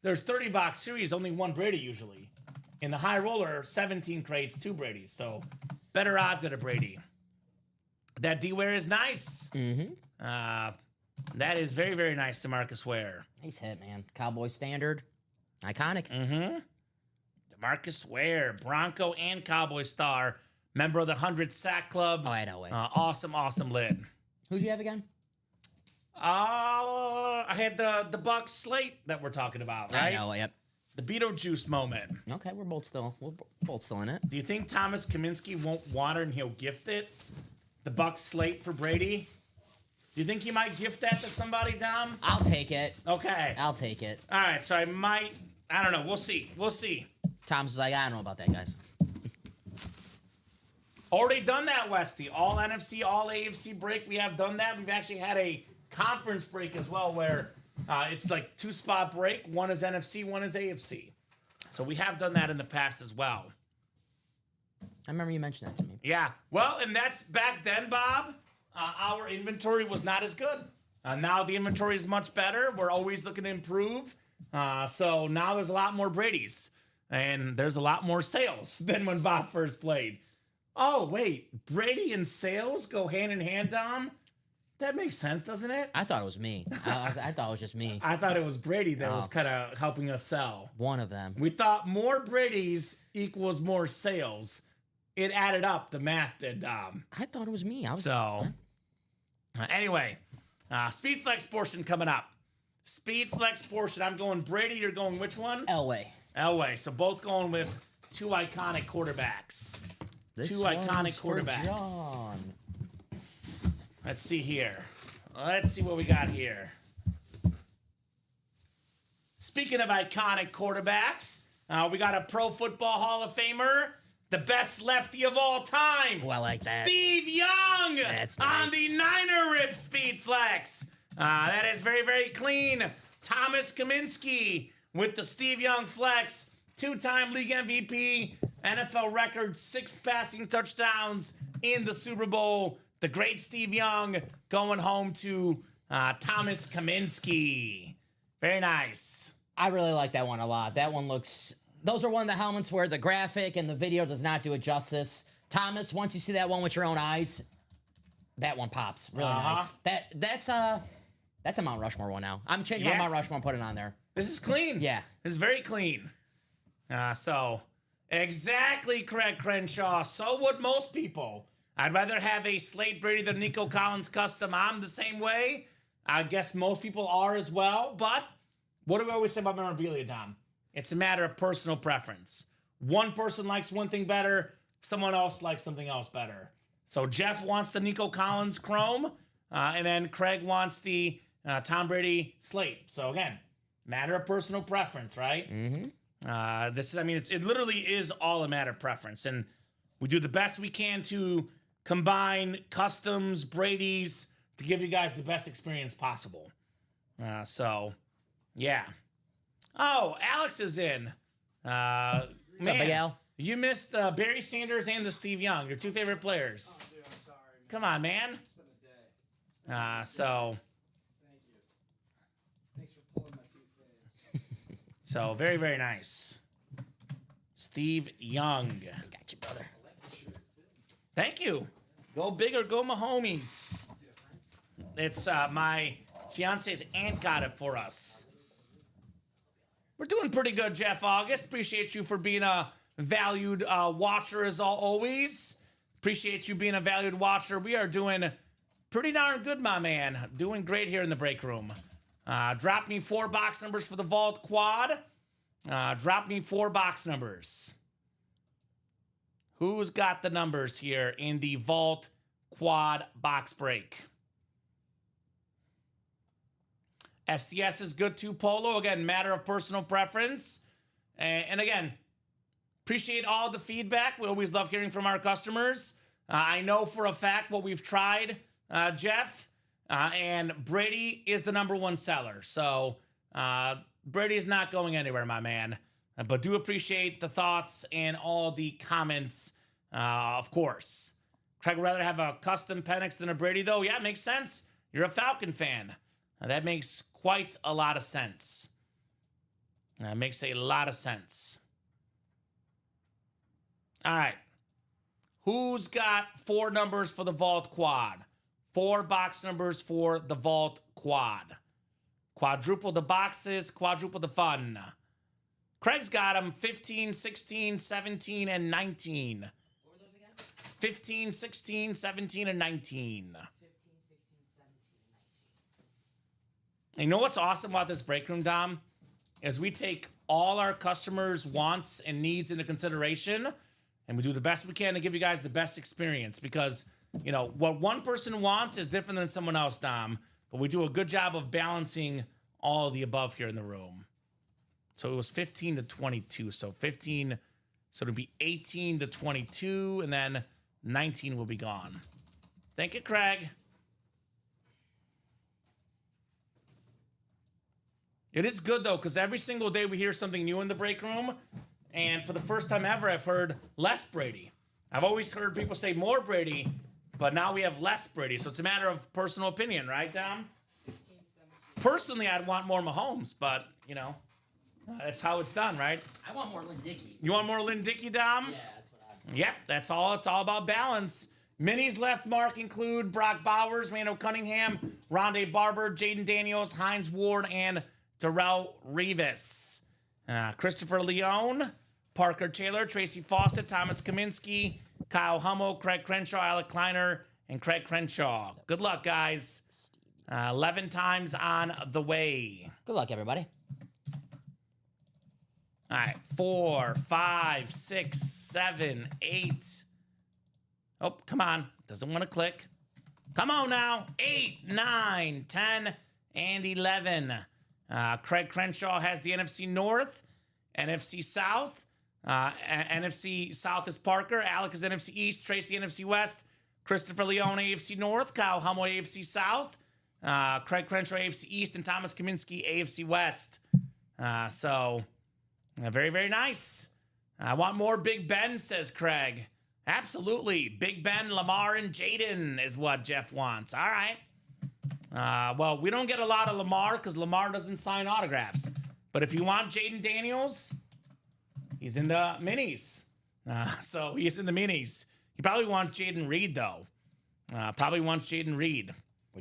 there's 30-box series, only one Brady usually. In the high roller, 17 crates, 2 Bradys. So better odds at a Brady. That D-Ware is nice. Mm-hmm. That is very, very nice to Marcus Ware. Nice hit, man. Cowboy standard. Iconic. Mm-hmm. DeMarcus Ware, Bronco and Cowboy star, member of the 100 Sack Club. Oh, I know it. Awesome, awesome lid. Who'd you have again? I had the Bucks slate that we're talking about, right? I know, yep. The Beetlejuice moment. Okay, we're both still in it. Do you think Thomas Kaminsky won't want it and he'll gift it? The Bucks slate for Brady? Do you think he might gift that to somebody, Dom? I'll take it. Okay. I'll take it. All right, so I don't know. We'll see. We'll see. Tom's like, I don't know about that, guys. Already done that, Westy. All NFC, all AFC break. We have done that. We've actually had a conference break as well where it's like 2-spot break. One is NFC, one is AFC. So we have done that in the past as well. I remember you mentioned that to me. Yeah. Well, and that's back then, Bob. Our inventory was not as good. Now the inventory is much better. We're always looking to improve. So now there's a lot more Brady's. and there's a lot more sales than when Bob first played. Oh, wait. Brady and sales go hand in hand, Dom? That makes sense, doesn't it? I thought it was me. I thought it was just me. I thought it was Brady that was kind of helping us sell. One of them. We thought more Brady's equals more sales. It added up. The math did, Dom. I thought it was me. Anyway, Speed Flex portion coming up. Speed Flex portion. I'm going Brady. You're going which one? Elway. Elway. So both going with two iconic quarterbacks. Two iconic quarterbacks. John. Let's see here. Let's see what we got here. Speaking of iconic quarterbacks, we got a Pro Football Hall of Famer, the best lefty of all time. Oh, I like that. Steve Young. That's on nice. the Niner Rip Speed Flex. That is very, very clean. Thomas Kaminsky with the Steve Young Flex. Two-time league MVP. NFL record 6 passing touchdowns in the Super Bowl. The great Steve Young going home to Thomas Kaminsky. Very nice. I really like that one a lot. That one looks... Those are one of the helmets where the graphic and the video does not do it justice. Thomas, once you see that one with your own eyes, that one pops. Really nice. That's a Mount Rushmore one now. I'm changing my Mount Rushmore and putting it on there. This is clean. Yeah. This is very clean. So, exactly, Craig Crenshaw. So would most people. I'd rather have a Slate Brady than Nico Collins custom. I'm the same way. I guess most people are as well. But what do we always say about memorabilia, Dom? It's a matter of personal preference. One person likes one thing better. Someone else likes something else better. So Jeff wants the Nico Collins Chrome. And then Craig wants the Tom Brady Slate. So again, matter of personal preference, right? Mm-hmm. It literally is all a matter of preference. And we do the best we can to combine customs, Brady's, to give you guys the best experience possible. Yeah. Oh, Alex is in. What's up, Big Al? You missed Barry Sanders and the Steve Young, your two favorite players. Oh, dude, I'm sorry, man. Come on, man. It's been a day. Thank you. Thanks for pulling my two faves. So very, very nice. Steve Young. Got you, brother. I like the shirt, too. Thank you. Go big or go Mahomes. It's my fiance's aunt got it for us. We're doing pretty good, Jeff August. Appreciate you for being a valued watcher as always. Appreciate you being a valued watcher. We are doing pretty darn good, my man. Doing great here in the break room. Drop me 4 box numbers for the Vault Quad. Drop me 4 box numbers. Who's got the numbers here in the Vault Quad box break? STS is good too, Polo. Again, matter of personal preference. And again, appreciate all the feedback. We always love hearing from our customers. I know for a fact what we've tried, Jeff, and Brady is the #1 seller. So Brady's not going anywhere, my man. But do appreciate the thoughts and all the comments, of course. Craig would rather have a custom Penix than a Brady, though. Yeah, it makes sense. You're a Falcon fan. That makes quite a lot of sense. That makes a lot of sense. All right. Who's got 4 numbers for the Vault Quad? 4 box numbers for the Vault Quad. Quadruple the boxes, quadruple the fun. Craig's got them 15, 16, 17, and 19. What were those again? 15, 16, 17, and 19. 15, 16, 17, 19. And you know what's awesome about this break room, Dom? Is we take all our customers' wants and needs into consideration, and we do the best we can to give you guys the best experience. Because, you know, what one person wants is different than someone else, Dom. But we do a good job of balancing all of the above here in the room. So it was 15 to 22. So 15, so it'll be 18 to 22, and then 19 will be gone. Thank you, Craig. It is good, though, because every single day we hear something new in the break room. And for the first time ever, I've heard less Brady. I've always heard people say more Brady, but now we have less Brady. So it's a matter of personal opinion, right, Dom? 15, 17. Personally, I'd want more Mahomes, but, you know, That's how it's done, right? I want more Lynn Dickey. You want more Lynn Dickey, Dom? Yeah, that's what I. Yep, that's all. It's all about balance. Minis left mark include Brock Bowers, Randall Cunningham, Rondé Barber, Jaden Daniels, Hines Ward, and Darrell Revis. Christopher Leone, Parker Taylor, Tracy Fawcett, Thomas Kaminsky, Kyle Hummel, Craig Crenshaw, Alec Kleiner, and Craig Crenshaw. Good luck, guys. 11 times on the way. Good luck, everybody. All right, 4, 5, 6, 7, 8. Oh, come on. Doesn't want to click. Come on now. 8, 9, 10, and 11. Craig Crenshaw has the NFC North, NFC South. NFC South is Parker. Alec is NFC East. Tracy, NFC West. Christopher Leone, AFC North. Kyle Hummel, AFC South. Craig Crenshaw, AFC East. And Thomas Kaminsky, AFC West. Very, very nice. I want more Big Ben, says Craig. Absolutely. Big Ben, Lamar, and Jaden is what Jeff wants. All right. Well, we don't get a lot of Lamar because Lamar doesn't sign autographs. But if you want Jaden Daniels, he's in the minis. So he's in the minis. He probably wants Jaden Reed, though. We do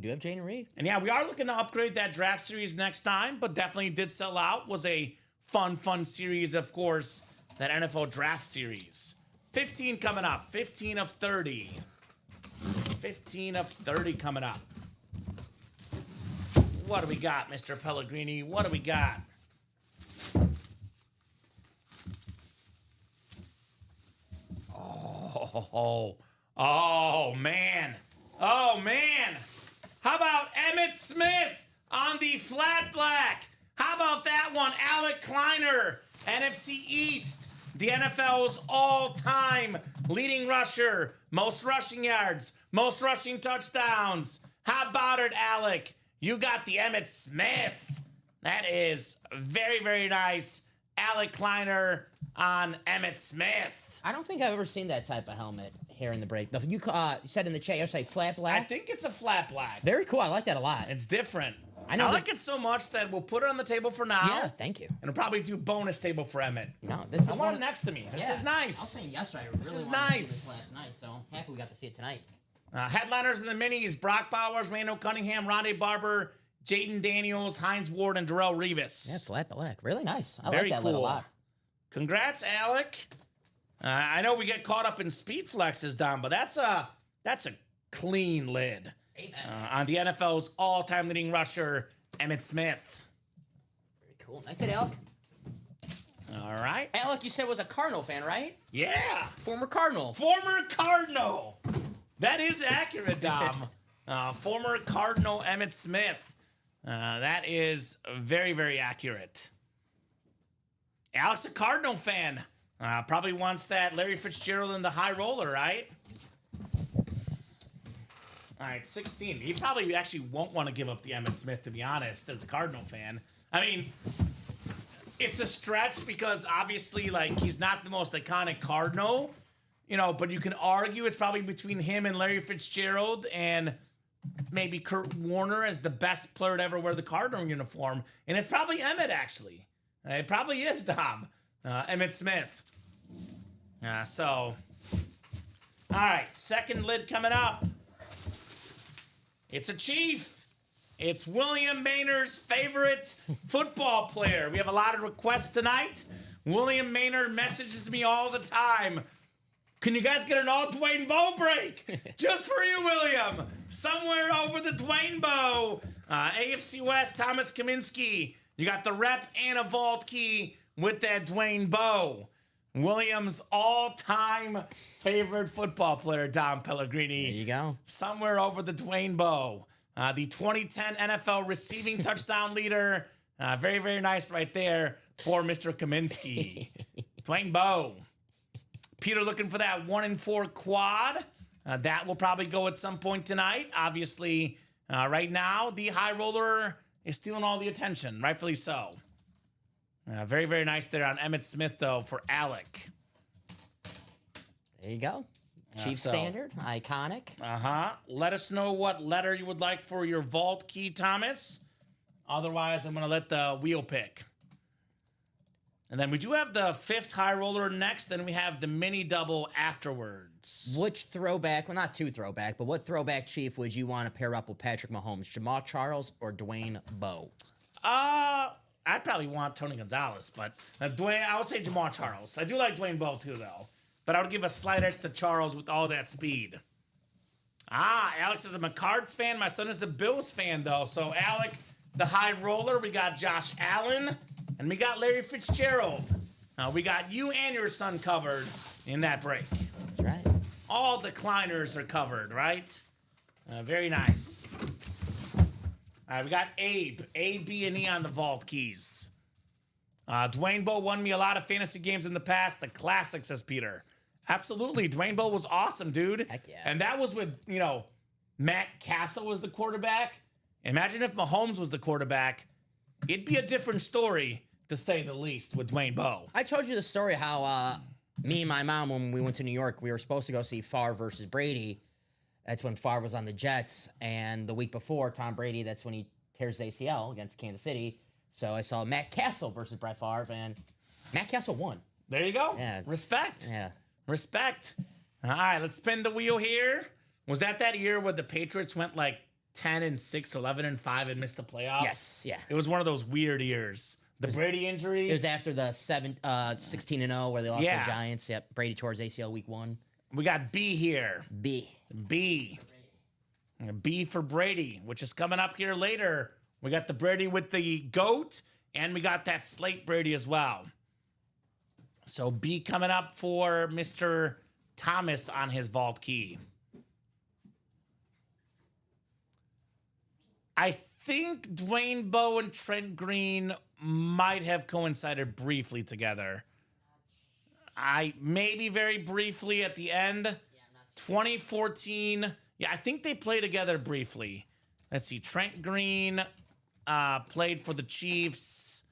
have Jaden Reed. And yeah, we are looking to upgrade that draft series next time, but definitely did sell out. Was a fun series, of course, that NFL draft series. 15 coming up. 15 of 30. 15 of 30 coming up. What do we got, Mr. Pellegrini? What do we got? Oh, man. Oh, man. How about Emmitt Smith on the flat black? How about that one? Alec Kleiner, NFC East, the NFL's all-time leading rusher, most rushing yards, most rushing touchdowns. How about it, Alec? You got the Emmitt Smith. That is very, very nice. Alec Kleiner on Emmitt Smith. I don't think I've ever seen that type of helmet here in the break. You said in the chat, you say flat I black. think it's a flat black. Very cool. I like that a lot. It's different. I know I that- like it so much that we'll put it on the table for now. Yeah, thank you. And we'll probably do bonus table for Emmett. No, this I was want one it next to me. This yeah, is nice. I was saying yesterday, I really This is wanted to see nice. this last night, so happy we got to see it tonight. Headliners in the minis: Brock Bowers, Randall Cunningham, Rondé Barber, Jaden Daniels, Hines Ward, and Darrell Revis. Yeah, flat black. Really nice. I Very like that lid a cool. lot. Congrats, Alec. I know we get caught up in speed flexes, Dom, but that's a clean lid on the NFL's all-time leading rusher, Emmitt Smith. Very cool. Nice hit, Alec. All right. Alec, you said was a Cardinal fan, right? Yeah. Former Cardinal. Former Cardinal. That is accurate, Dom. Former Cardinal Emmitt Smith. That is very, very accurate. Alex, a Cardinal fan. Probably wants that Larry Fitzgerald in the high roller, right? All right, 16. He probably actually won't want to give up the Emmitt Smith, to be honest, as a Cardinal fan. I mean, it's a stretch because obviously, like, he's not the most iconic Cardinal, but you can argue it's probably between him and Larry Fitzgerald and maybe Kurt Warner as the best player to ever wear the Cardinal uniform. And it's probably Emmitt, actually. It probably is, Dom. Emmitt Smith. All right, second lid coming up. It's a Chief. It's William Maynard's favorite football player. We have a lot of requests tonight. William Maynard messages me all the time. Can you guys get an all Dwayne Bowe break? Just for you, William. Somewhere over the Dwayne Bowe. AFC West, Thomas Kaminsky. You got the rep and a vault key with that Dwayne Bowe. William's all-time favorite football player, Dom Pellegrini. There you go. Somewhere over the Dwayne Bowe. The 2010 NFL receiving touchdown leader. Very, very nice right there for Mr. Kaminsky. Dwayne Bowe. Peter looking for that 1-4 quad. That will probably go at some point tonight. Obviously, right now, the high roller is stealing all the attention, rightfully so. Very, very nice there on Emmitt Smith, though, for Alec. There you go. Chief so- standard, iconic. Let us know what letter you would like for your vault key, Thomas. Otherwise, I'm going to let the wheel pick. And then we do have the 5th high roller next. Then we have the mini double afterwards. Which throwback, well, not two throwback, but what throwback chief would you want to pair up with Patrick Mahomes? Jamal Charles or Dwayne Bowe? I'd probably want Tony Gonzalez, but Dwayne, I would say Jamal Charles. I do like Dwayne Bowe too, though. But I would give a slight edge to Charles with all that speed. Alex is a McCards fan. My son is a Bills fan, though. So, Alec, the high roller, we got Josh Allen, and we got Larry Fitzgerald. We got you and your son covered in that break. That's right. All decliners are covered, right? Very nice. All right, we got Abe. A, B, and E on the vault keys. Dwayne Bowe won me a lot of fantasy games in the past. The classic, says Peter. Absolutely. Dwayne Bowe was awesome, dude. Heck yeah. And that was with, Matt Castle was the quarterback. Imagine if Mahomes was the quarterback. It'd be a different story, to say the least, with Dwayne Bowe. I told you the story how me and my mom, when we went to New York, we were supposed to go see Favre versus Brady. That's when Favre was on the Jets. And the week before, Tom Brady, that's when he tears his ACL against Kansas City. So I saw Matt Castle versus Brett Favre, and Matt Castle won. There you go. Yeah. Respect. Yeah. Respect. All right, let's spin the wheel here. Was that year where the Patriots went like 10-6, 11-5, and missed the playoffs? Yes, yeah. It was one of those weird years. The Brady injury. It was after the 16-0 where they lost Yeah. to the Giants. Yep, Brady tore his ACL week 1. We got B here. B. B. B for Brady, which is coming up here later. We got the Brady with the GOAT, and we got that Slate Brady as well. So B coming up for Mr. Thomas on his vault key. I think Dwayne Bowe and Trent Green might have coincided briefly together. Maybe very briefly at the end. 2014. Yeah, I think they played together briefly. Let's see. Trent Green played for the Chiefs.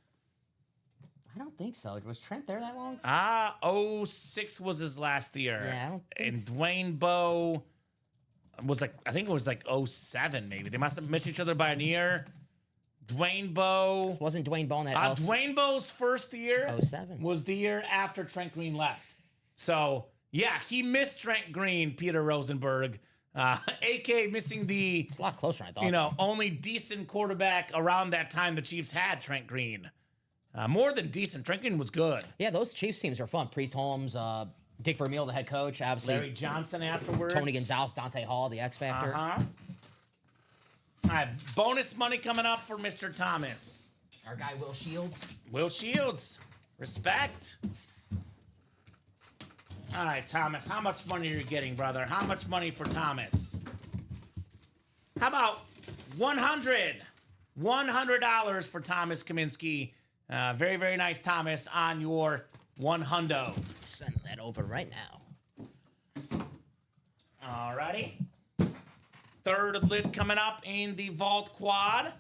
I don't think so. Was Trent there that long? 06 was his last year. Yeah, I don't think And so. Dwayne Bowe was I think it was 07 maybe. They must have missed each other by a year. Dwayne Bowe. Wasn't Dwayne Bowe in that Dwayne Bowe's first year 07. was the year after Trent Green left. So, yeah, he missed Trent Green, Peter Rosenberg. AK missing the, a lot closer than I thought. only decent quarterback around that time the Chiefs had Trent Green. More than decent. Trent Green was good. Yeah, those Chiefs teams are fun. Priest Holmes, Dick Vermeil, the head coach, obviously. Larry Johnson afterwards. Tony Gonzalez, Dante Hall, the X Factor. Uh-huh. All right, bonus money coming up for Mr. Thomas. Our guy Will Shields. Will Shields. Respect. All right, Thomas, how much money are you getting, brother? How much money for Thomas? How about $100? $100 for Thomas Kaminsky. Very, very nice, Thomas, on your $100. Send that over right now. All righty. Third lid coming up in the Vault Quad.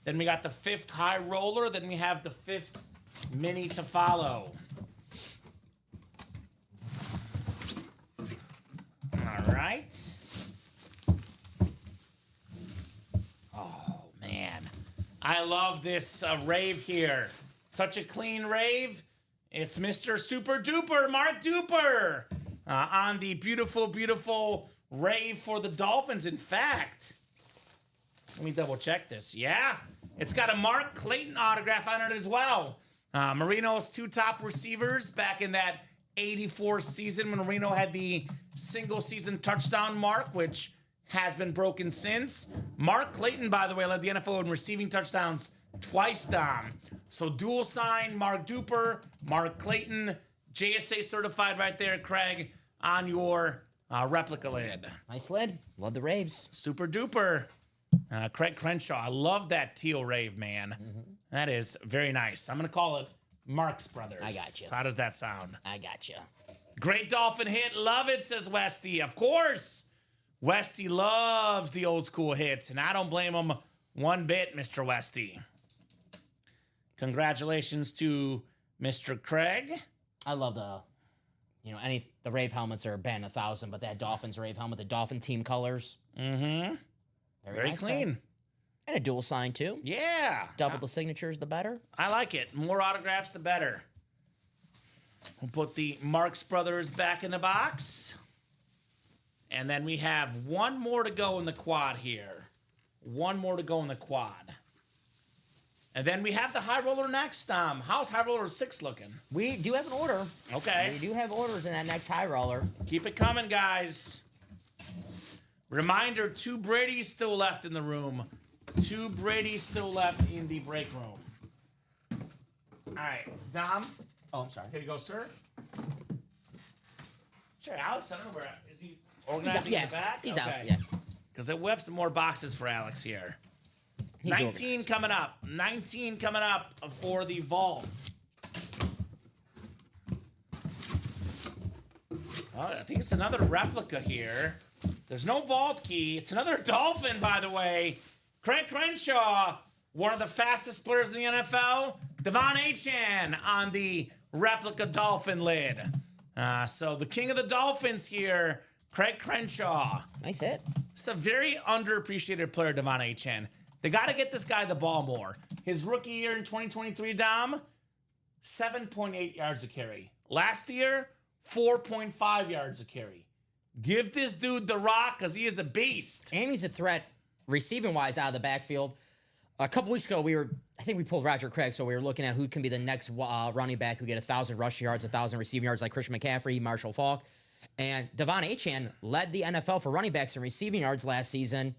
Then we got the 5th high roller. Then we have the 5th mini to follow. All right. Oh, man. I love this rave here. Such a clean rave. It's Mr. Super Duper, Mark Duper, on the beautiful, beautiful rave for the Dolphins. In fact, let me double check this. Yeah, it's got a Mark Clayton autograph on it as well. Marino's 2 top receivers back in that 84 season when Marino had the single season touchdown mark, which has been broken since. Mark Clayton, by the way, led the NFL in receiving touchdowns twice, Dom. So dual sign, Mark Duper, Mark Clayton, JSA certified right there, Craig, on your replica lid. Nice lid. Love the raves. Super duper. Craig Crenshaw. I love that teal rave, man. That is very nice. I'm going to call it Marx Brothers. I got you. How does that sound? I got you. Great Dolphin hit. Love it, says Westy. Of course. Westy loves the old school hits, and I don't blame him one bit, Mr. Westy. Congratulations to Mr. Craig. I love the rave helmets are banned 1,000, but that Dolphins rave helmet, the Dolphin team colors. Mm-hmm. Very nice, clean. Craig. And a dual sign too. Yeah. Double the signatures, the better. I like it. More autographs, the better. We'll put the Marx Brothers back in the box. And then we have one more to go in the quad here. One more to go in the quad. And then we have the high roller next. How's high roller 6 looking? We do have an order. Okay. We do have orders in that next high roller. Keep it coming, guys. Reminder, 2 Brady's still left in the room. 2 Brady's still left in the break room. All right, Dom. Oh, I'm sorry. Here you go, sir. Sure, Alex, I don't know where. Is he organizing yeah, the back? he's out. Yeah. Because we have some more boxes for Alex here. He's 19 organized. coming up. 19 coming up for the vault. Oh, I think it's another replica here. There's no vault key. It's another Dolphin, by the way. Craig Crenshaw, one of the fastest players in the NFL. Devon Achane on the replica Dolphin lid. So the king of the Dolphins here, Craig Crenshaw. Nice hit. It's a very underappreciated player, Devon Achane. They got to get this guy the ball more. His rookie year in 2023, Dom, 7.8 yards a carry. Last year, 4.5 yards a carry. Give this dude the rock because he is a beast. And he's a threat receiving wise out of the backfield. A couple weeks ago, I think we pulled Roger Craig, so we were looking at who can be the next running back who get 1,000 rush yards, 1,000 receiving yards like Christian McCaffrey, Marshall Faulk. And Devon Achane led the NFL for running backs and receiving yards last season.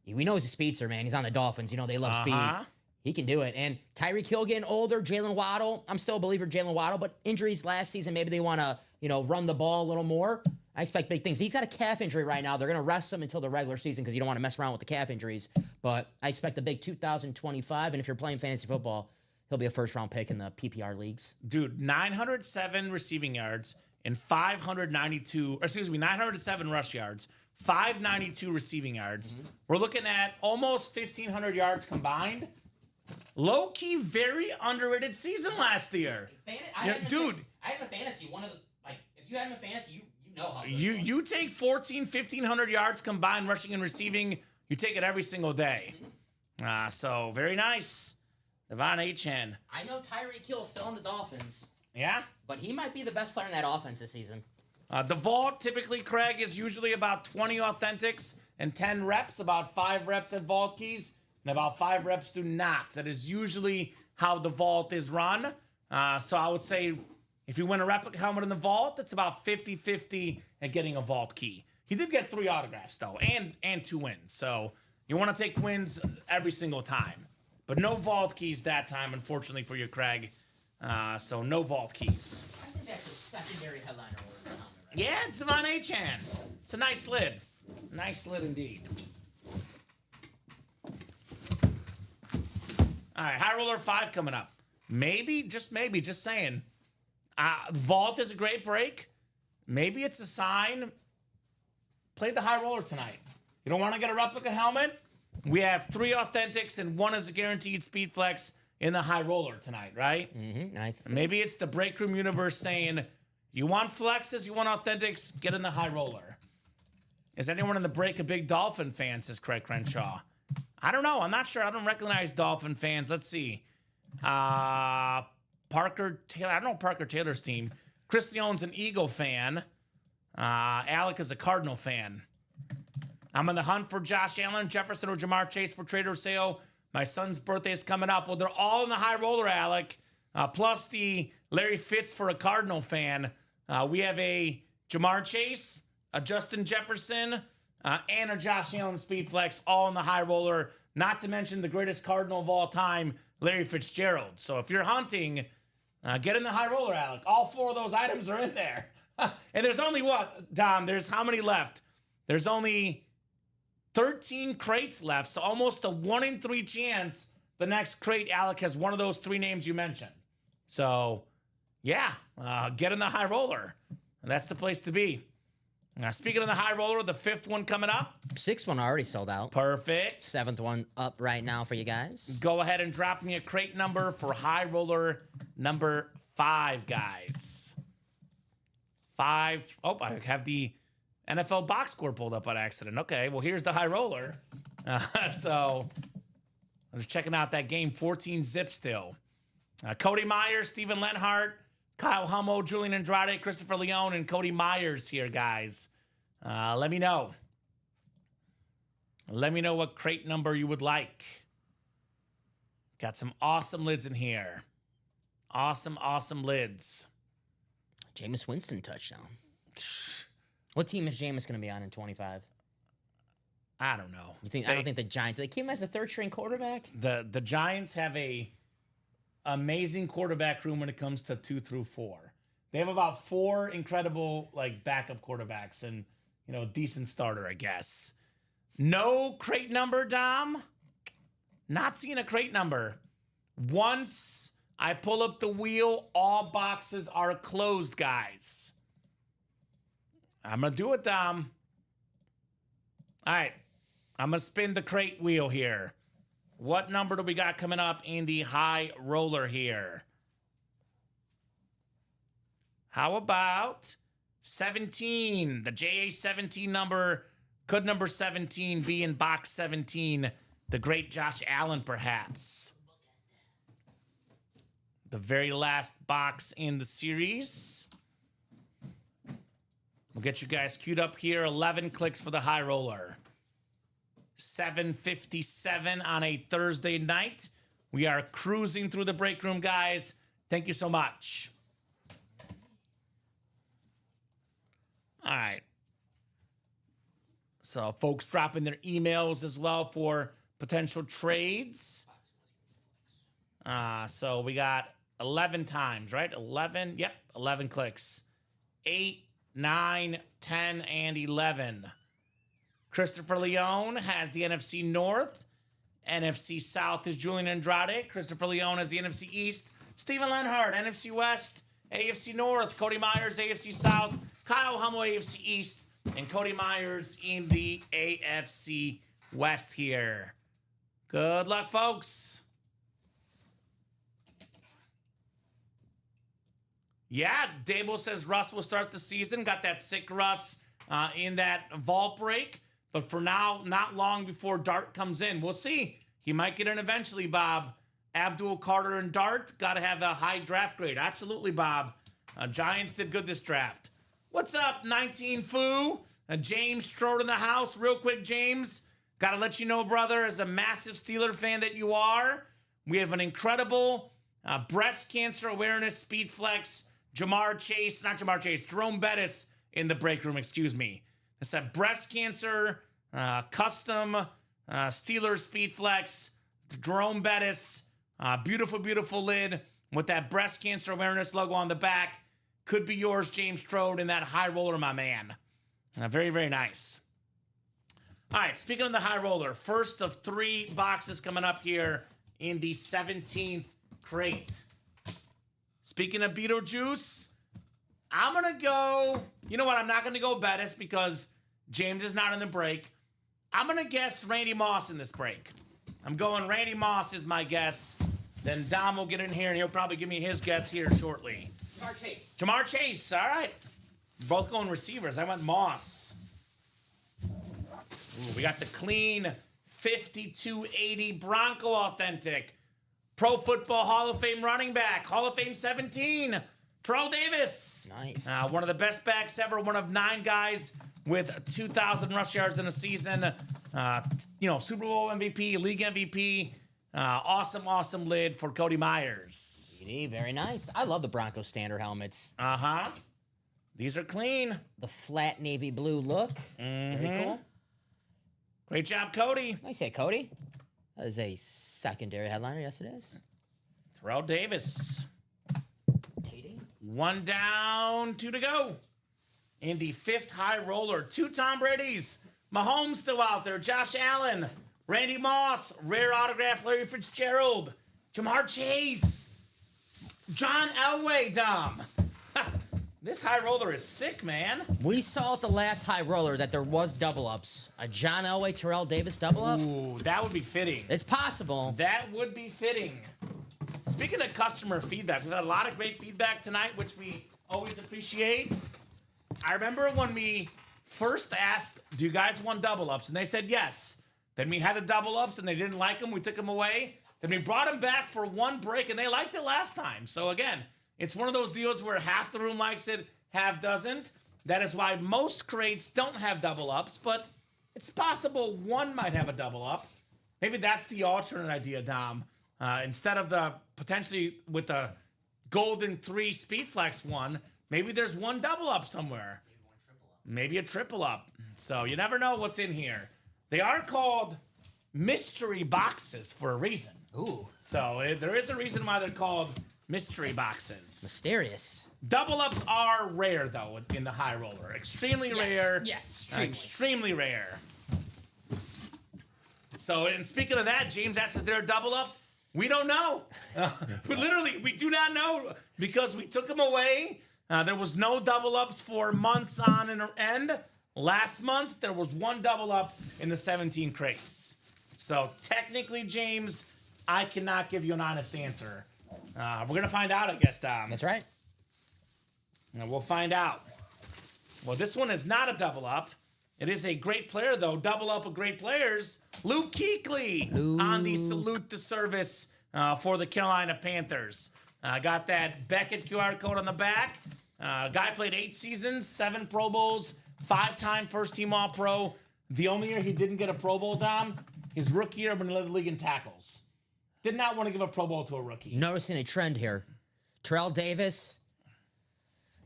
We know he's a speedster, man. He's on the Dolphins. You know, they love speed. He can do it. And Tyreek Hill getting older, Jalen Waddle. I'm still a believer in Jalen Waddle, but injuries last season, maybe they want to, run the ball a little more. I expect big things. He's got a calf injury right now. They're going to rest him until the regular season because you don't want to mess around with the calf injuries. But I expect a big 2025, and if you're playing fantasy football, he'll be a first-round pick in the PPR leagues. Dude, 907 receiving yards and 907 rush yards, 592 receiving yards. We're looking at almost 1,500 yards combined. Low-key, very underrated season last year. Dude. I have a fantasy. If you have him in fantasy, you know how good You take 1,500 yards combined rushing and receiving, you take it every single day. So, very nice. Devon Achane. I know Tyreek Hill's still on the Dolphins, Yeah? but he might be the best player in that offense this season. The vault, typically, Craig, is usually about 20 authentics and 10 reps, about 5 reps at vault keys, and about 5 reps do not. That is usually how the vault is run. So I would say if you win a replica helmet in the vault, it's about 50-50 at getting a vault key. He did get 3 autographs, though, and 2 wins. So you want to take wins every single time. But no vault keys that time, unfortunately, for you, Craig. So no vault keys. I think that's a secondary headliner order. Yeah, it's Devon Achane. It's a nice lid. Nice lid indeed. All right, High Roller 5 coming up. Maybe, just saying. Vault is a great break. Maybe it's a sign. Play the High Roller tonight. You don't want to get a replica helmet? We have 3 authentics and 1 is a guaranteed speed flex in the High Roller tonight, right? Mm-hmm. Maybe it's the break room universe saying, you want flexes, you want authentics, get in the High Roller. Is anyone in the break a big Dolphin fan, says Craig Crenshaw? I don't know. I'm not sure. I don't recognize Dolphin fans. Let's see. Parker Taylor. I don't know Parker Taylor's team. Chris Leone's an Eagle fan. Alec is a Cardinal fan. I'm on the hunt for Josh Allen, Jefferson, or Jamar Chase for trade or sale. My son's birthday is coming up. Well, they're all in the High Roller, Alec. Plus the Larry Fitz for a Cardinal fan. We have a Jamar Chase, a Justin Jefferson, and a Josh Allen speed flex, all in the High Roller. Not to mention the greatest Cardinal of all time, Larry Fitzgerald. So if you're hunting, get in the High Roller, Alec. All 4 of those items are in there. And there's only what, Dom? There's how many left? There's only 13 crates left, so almost a 1 in 3 chance the next crate, Alec, has one of those 3 names you mentioned. So, yeah, get in the High Roller. That's the place to be. Now, speaking of the High Roller, the 5th one coming up. 6th one already sold out. Perfect. 7th one up right now for you guys. Go ahead and drop me a crate number for High Roller number 5, guys. 5. Oh, I have the NFL box score pulled up on accident. Okay, well, here's the High Roller. So, I was checking out that game, 14 zip still. Cody Myers, Steven Lenhart, Kyle Hummel, Julian Andrade, Christopher Leone, and Cody Myers here, guys. Let me know. Let me know what crate number you would like. Got some awesome lids in here. Awesome, awesome lids. Jameis Winston touchdown. What team is Jameis going to be on in 25? I don't know. I don't think the Giants. They keep him as a third-string quarterback. The Giants have a amazing quarterback room when it comes to 2 through 4. They have about 4 incredible like backup quarterbacks and decent starter, I guess. No crate number, Dom. Not seeing a crate number. Once I pull up the wheel, all boxes are closed, guys. I'm gonna do it, Dom. All right. I'm going to spin the crate wheel here. What number do we got coming up in the high roller here? How about 17? The JA17 number. Could number 17 be in box 17? The great Josh Allen, perhaps. The very last box in the series. We'll get you guys queued up here. 11 clicks for the high roller. 7:57 on a Thursday night. We are cruising through the break room, guys. Thank you so much. All right. So folks dropping their emails as well for potential trades. So we got 11 times, right? 11. Yep, 11 clicks. 8, 9, 10, and 11. Christopher Leone has the NFC North. NFC South is Julian Andrade. Christopher Leone has the NFC East. Steven Lenhart, NFC West. AFC North, Cody Myers, AFC South. Kyle Hummel, AFC East. And Cody Myers in the AFC West here. Good luck, folks. Yeah, Dable says Russ will start the season. Got that sick Russ in that vault break. But for now, not long before Dart comes in. We'll see. He might get in eventually, Bob. Abdul Carter and Dart. Got to have a high draft grade. Absolutely, Bob. Giants did good this draft. What's up, 19 Foo? James Strode in the house. Real quick, James. Got to let you know, brother, as a massive Steeler fan that you are, we have an incredible breast cancer awareness speed flex. Jerome Bettis in the break room, excuse me. It's a breast cancer custom Steelers Speed Flex, Jerome Bettis, beautiful, beautiful lid with that breast cancer awareness logo on the back. Could be yours, James Strode, in that high roller, my man. Very, very nice. All right, speaking of the high roller, first of 3 boxes coming up here in the 17th crate. Speaking of Beetlejuice, I'm going to go, you know what, I'm not going to go Bettis because James is not in the break. I'm going to guess Randy Moss in this break. I'm going Randy Moss is my guess. Then Dom will get in here and he'll probably give me his guess here shortly. Jamar Chase. Jamar Chase, all right. Both going receivers. I went Moss. Ooh, we got the clean 5280 Bronco Authentic. Pro Football Hall of Fame running back. Hall of Fame 17. Terrell Davis. Nice. One of the best backs ever. One of 9 guys with 2,000 rush yards in a season. Super Bowl MVP, league MVP. Awesome, awesome lid for Cody Myers. Very nice. I love the Bronco standard helmets. Uh-huh. These are clean. The flat navy blue look. Very cool. Great job, Cody. Nice hit, Cody. That is a secondary headliner. Yes, it is. Terrell Davis. Tating. 1 down, 2 to go. In the 5th high roller, 2 Tom Brady's. Mahomes still out there. Josh Allen. Randy Moss. Rare autograph Larry Fitzgerald. Jamar Chase. John Elway, Dom. This high roller is sick, man. We saw at the last high roller that there was double ups. A John Elway, Terrell Davis double up. Ooh, that would be fitting. It's possible. That would be fitting. Speaking of customer feedback, we've had a lot of great feedback tonight, which we always appreciate. I remember when we first asked, do you guys want double ups? And they said yes. Then we had the double ups and they didn't like them. We took them away. Then we brought them back for 1 break and they liked it last time. So again, It's one of those deals where half the room likes it, half doesn't. That is why most crates don't have double ups, but it's possible one might have a double up. Maybe that's the alternate idea, Dom. Instead of the potentially with the Golden 3 Speed Flex one, maybe there's one double up somewhere. Maybe a triple up. So you never know what's in here. They are called mystery boxes for a reason. Ooh, So there is a reason why they're called mystery boxes. mysterious. Double ups are rare though in the high roller. Extremely rare. Yes, Extremely rare. So, and speaking of that, James asks, is there a double up? We don't know. Literally, we do not know because we took them away. There was no double ups for months on end. Last month, there was one double up in the 17 crates. So technically, James, I cannot give you an honest answer. We're going to find out, I guess, Dom. That's right. And we'll find out. Well, this one is not a double up. It is a great player, though. Double up of great players. Luke Kuechly on the salute to service for the Carolina Panthers. Got that Beckett QR code on the back. Guy played 8 seasons, 7 Pro Bowls, 5-time first-team All-Pro. The only year he didn't get a Pro Bowl, Dom, his rookie year when he led the league in tackles. Did not want to give a Pro Bowl to a rookie. Noticing a trend here. Terrell Davis,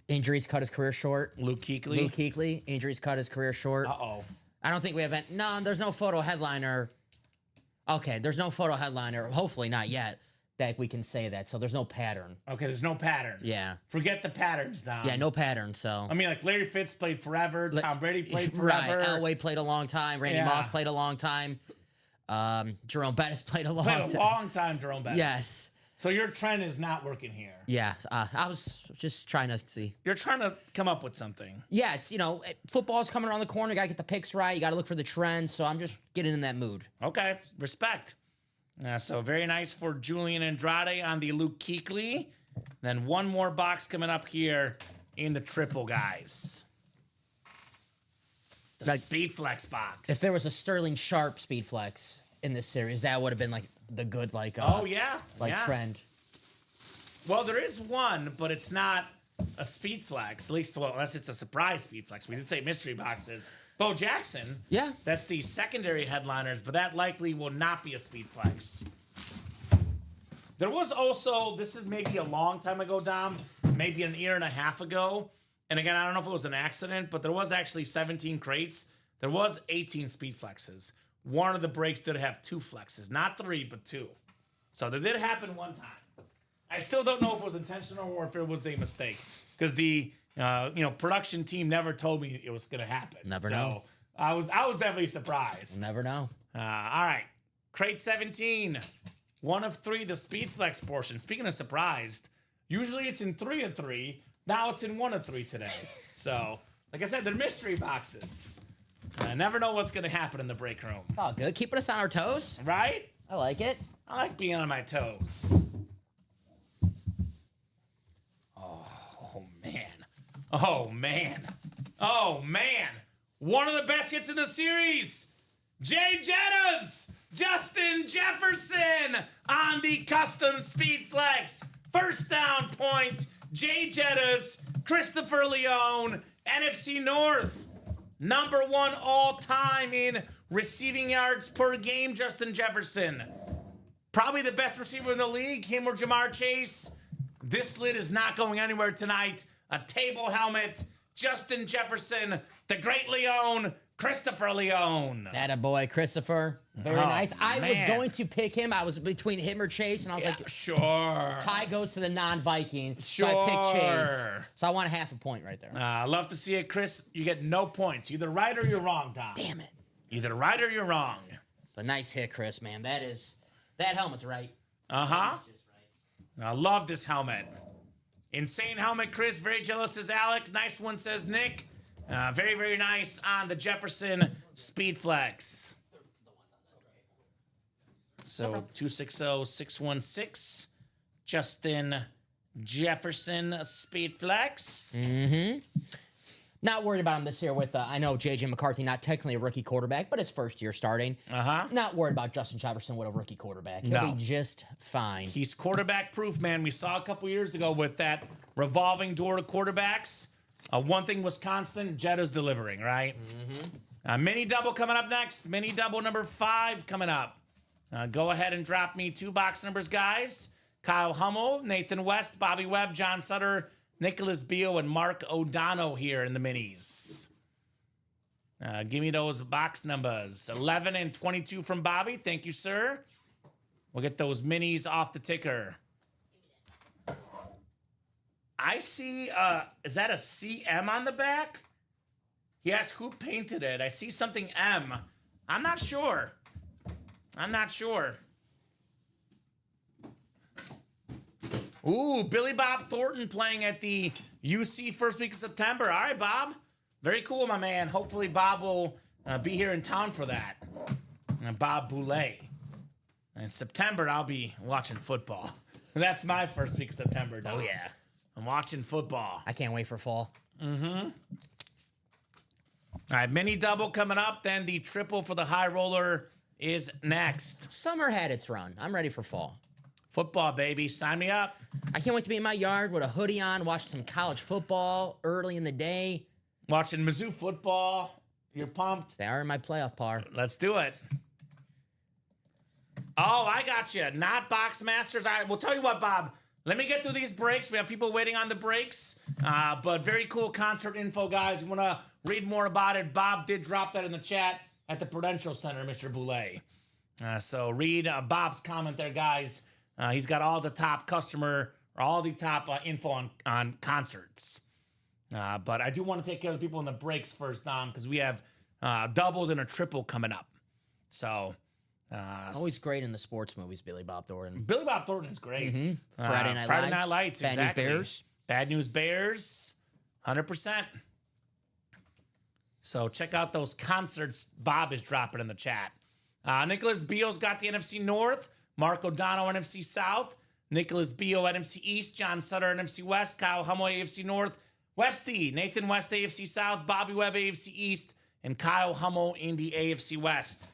injuries cut his career short. Luke Kuechly. Luke Kuechly, injuries cut his career short. Uh-oh. I don't think we have any. No, there's no photo headliner. Okay, there's no photo headliner. Hopefully not yet that we can say that. So there's no pattern. Okay, there's no pattern. Yeah. Forget the patterns, Dom. Yeah, no pattern. So. I mean, like Larry Fitz played forever. Tom Brady played Right. forever. Elway played a long time. Randy Yeah. Moss played a long time. Jerome Bettis played a long Played a time. long time, Jerome Bettis. Yes. So your trend is not working here. Yeah. I was just trying to see. You're trying to come up with something. Yeah, it's, football's coming around the corner. You got to get the picks right. You got to look for the trends. So I'm just getting in that mood. Okay, respect. So very nice for Julian Andrade on the Luke Kuechly. Then one more box coming up here in the triple, guys. The Like, Speed Flex box. If there was a Sterling Sharp speed flex in this series, that would have been like the good oh yeah, yeah. trend. Well, there is one, but it's not a speed flex. At least, well, unless it's a surprise speed flex. We did say mystery boxes. Bo Jackson. Yeah. That's the secondary headliners, but that likely will not be a speed flex. There was also, this is maybe a long time ago, Dom, maybe an year and a half ago. And again, I don't know if it was an accident, but there was actually 17 crates. There was 18 speed flexes. One of the breaks did have 2 flexes. Not 3, but 2. So that did happen one time. I still don't know if it was intentional or if it was a mistake. Because the production team never told me it was going to happen. Never know. I was definitely surprised. Never know. All right. Crate 17. 1 of 3, the speed flex portion. Speaking of surprised, usually it's in 3 of 3. Now it's in 1 of 3 today. So, like I said, they're mystery boxes. I never know what's going to happen in the break room. Oh, good. Keeping us on our toes. Right? I like it. I like being on my toes. Oh, man. Oh, man. Oh, man. One of the best hits in the series. Jay Jettas. Justin Jefferson on the custom speed flex. First down point. Jay Jettas. Christopher Leone. NFC North. Number 1 all-time in receiving yards per game, Justin Jefferson. Probably the best receiver in the league, him or Jamar Chase. This lid is not going anywhere tonight. A table helmet, Justin Jefferson, the great Leone, Christopher Leone. Attaboy, Christopher. Very Oh, nice. I was man. going to pick him. I was between him or Chase, and I was like, Sure. Ty goes to the non-Viking. Sure. So I picked Chase. So I want a half a point right there. Love to see it, Chris. You get no points. Either right or you're wrong, Tom. Damn it. Either right or you're wrong. But nice hit, Chris, man. That helmet's right. Uh-huh. I love this helmet. Insane helmet, Chris. Very jealous, says Alec. Nice one, says Nick. Very, very nice on the Jefferson Speed Flex. So 260-616. Justin Jefferson Speed Flex. Not worried about him this year with, I know J.J. McCarthy, not technically a rookie quarterback, but his first year starting. Not worried about Justin Jefferson with a rookie quarterback. He'll be just fine. He's quarterback proof, man. We saw a couple years ago with that revolving door to quarterbacks. One thing was constant, Jetta's delivering, right? Mini double coming up next. Mini double number 5 coming up. Go ahead and drop me 2 box numbers, guys. Kyle Hummel, Nathan West, Bobby Webb, John Sutter, Nicholas Beal, and Mark O'Donnell here in the minis. Give me those box numbers. 11 and 22 from Bobby. Thank you, sir. We'll get those minis off the ticker. I see, is that a CM on the back? He asked who painted it. I see something M. I'm not sure. Ooh, Billy Bob Thornton playing at the UC first week of September. All right, Bob. Very cool, my man. Hopefully Bob will be here in town for that. Bob Boulay. In September, I'll be watching football. That's my first week of September, though. Oh, yeah. I'm watching football. I can't wait for fall. All right, mini double coming up. Then the triple for the high roller is next. Summer had its run. I'm ready for fall. Football, baby. Sign me up. I can't wait to be in my yard with a hoodie on, watch some college football early in the day. Watching Mizzou football. You're pumped. They are in my playoff par. Let's do it. Oh, I got you. Not Box Masters. All right, we'll tell you what, Bob. Let me get through these breaks. We have people waiting on the breaks. But very cool concert info, guys. You want to read more about it? Bob did drop that in the chat at the Prudential Center, Mr. Boulay. So read Bob's comment there, guys. He's got all the top info on concerts. But I do want to take care of the people in the breaks first, Dom, because we have doubled and a triple coming up. So Always great in the sports movies, Billy Bob Thornton. Billy Bob Thornton is great. Friday Night Lights. Bad News Bears. Bad News Bears, 100%. So check out those concerts Bob is dropping in the chat. Nicholas Beal's got the NFC North. Mark O'Donnell, NFC South. Nicholas Beal, NFC East. John Sutter, NFC West. Kyle Hummel, AFC North. Westy, Nathan West, AFC South. Bobby Webb, AFC East. And Kyle Hummel in the AFC West.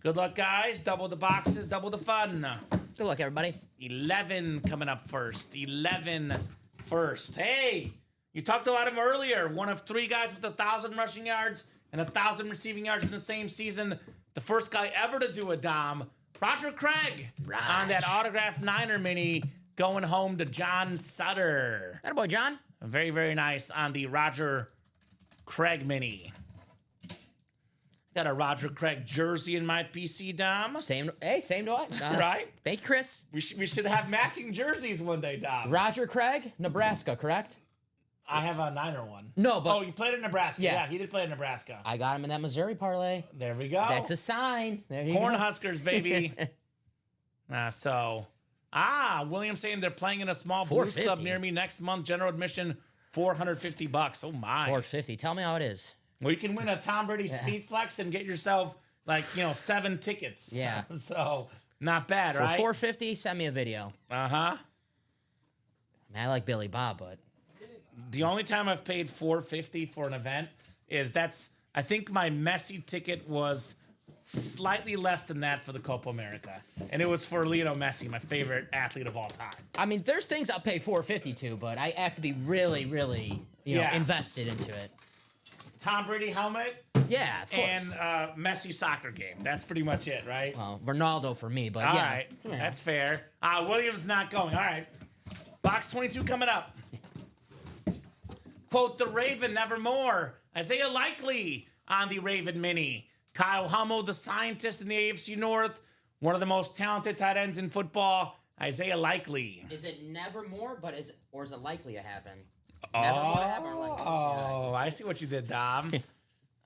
Good luck, guys. Double the boxes, double the fun. Good luck, everybody. 11 coming up first. 11 first. Hey, you talked about him earlier. One of 3 guys with 1,000 rushing yards and 1,000 receiving yards in the same season. The first guy ever to do a Dom. Roger Craig on that autographed Niner mini going home to John Sutter. Attaboy, John. Very, very nice on the Roger Craig mini. Got a Roger Craig jersey in my PC, Dom. Same do I. Right? Thank you, Chris. We should have matching jerseys one day, Dom. Roger Craig, Nebraska, correct? I have a Niner one. No, but... Oh, you played in Nebraska. Yeah. Yeah, he did play in Nebraska. I got him in that Missouri parlay. There we go. That's a sign. There you go. Cornhuskers, baby. William's saying they're playing in a small blues club near me next month. General admission, $450. Oh, my. $450. Tell me how it is. Well, you can win a Tom Brady Speed Flex and get yourself, 7 tickets. Yeah. So, not bad, For right? $450, send me a video. Uh-huh. I like Billy Bob, but... The only time I've paid $450 for an event is I think my Messi ticket was slightly less than that for the Copa America. And it was for Lionel Messi, my favorite athlete of all time. I mean, there's things I'll pay $450 to, but I have to be really, really, invested into it. Tom Brady helmet. Yeah, of course. And Messi soccer game. That's pretty much it, right? Well, Ronaldo for me, but All yeah. right. That's fair. Williams not going. All right. Box 22 coming up. Quote, the Raven, nevermore. Isaiah Likely on the Raven mini. Kyle Hummel, the scientist in the AFC North. One of the most talented tight ends in football. Isaiah Likely. Is it nevermore, or is it likely to happen? Nevermore to happen or likely? Oh, I see what you did, Dom.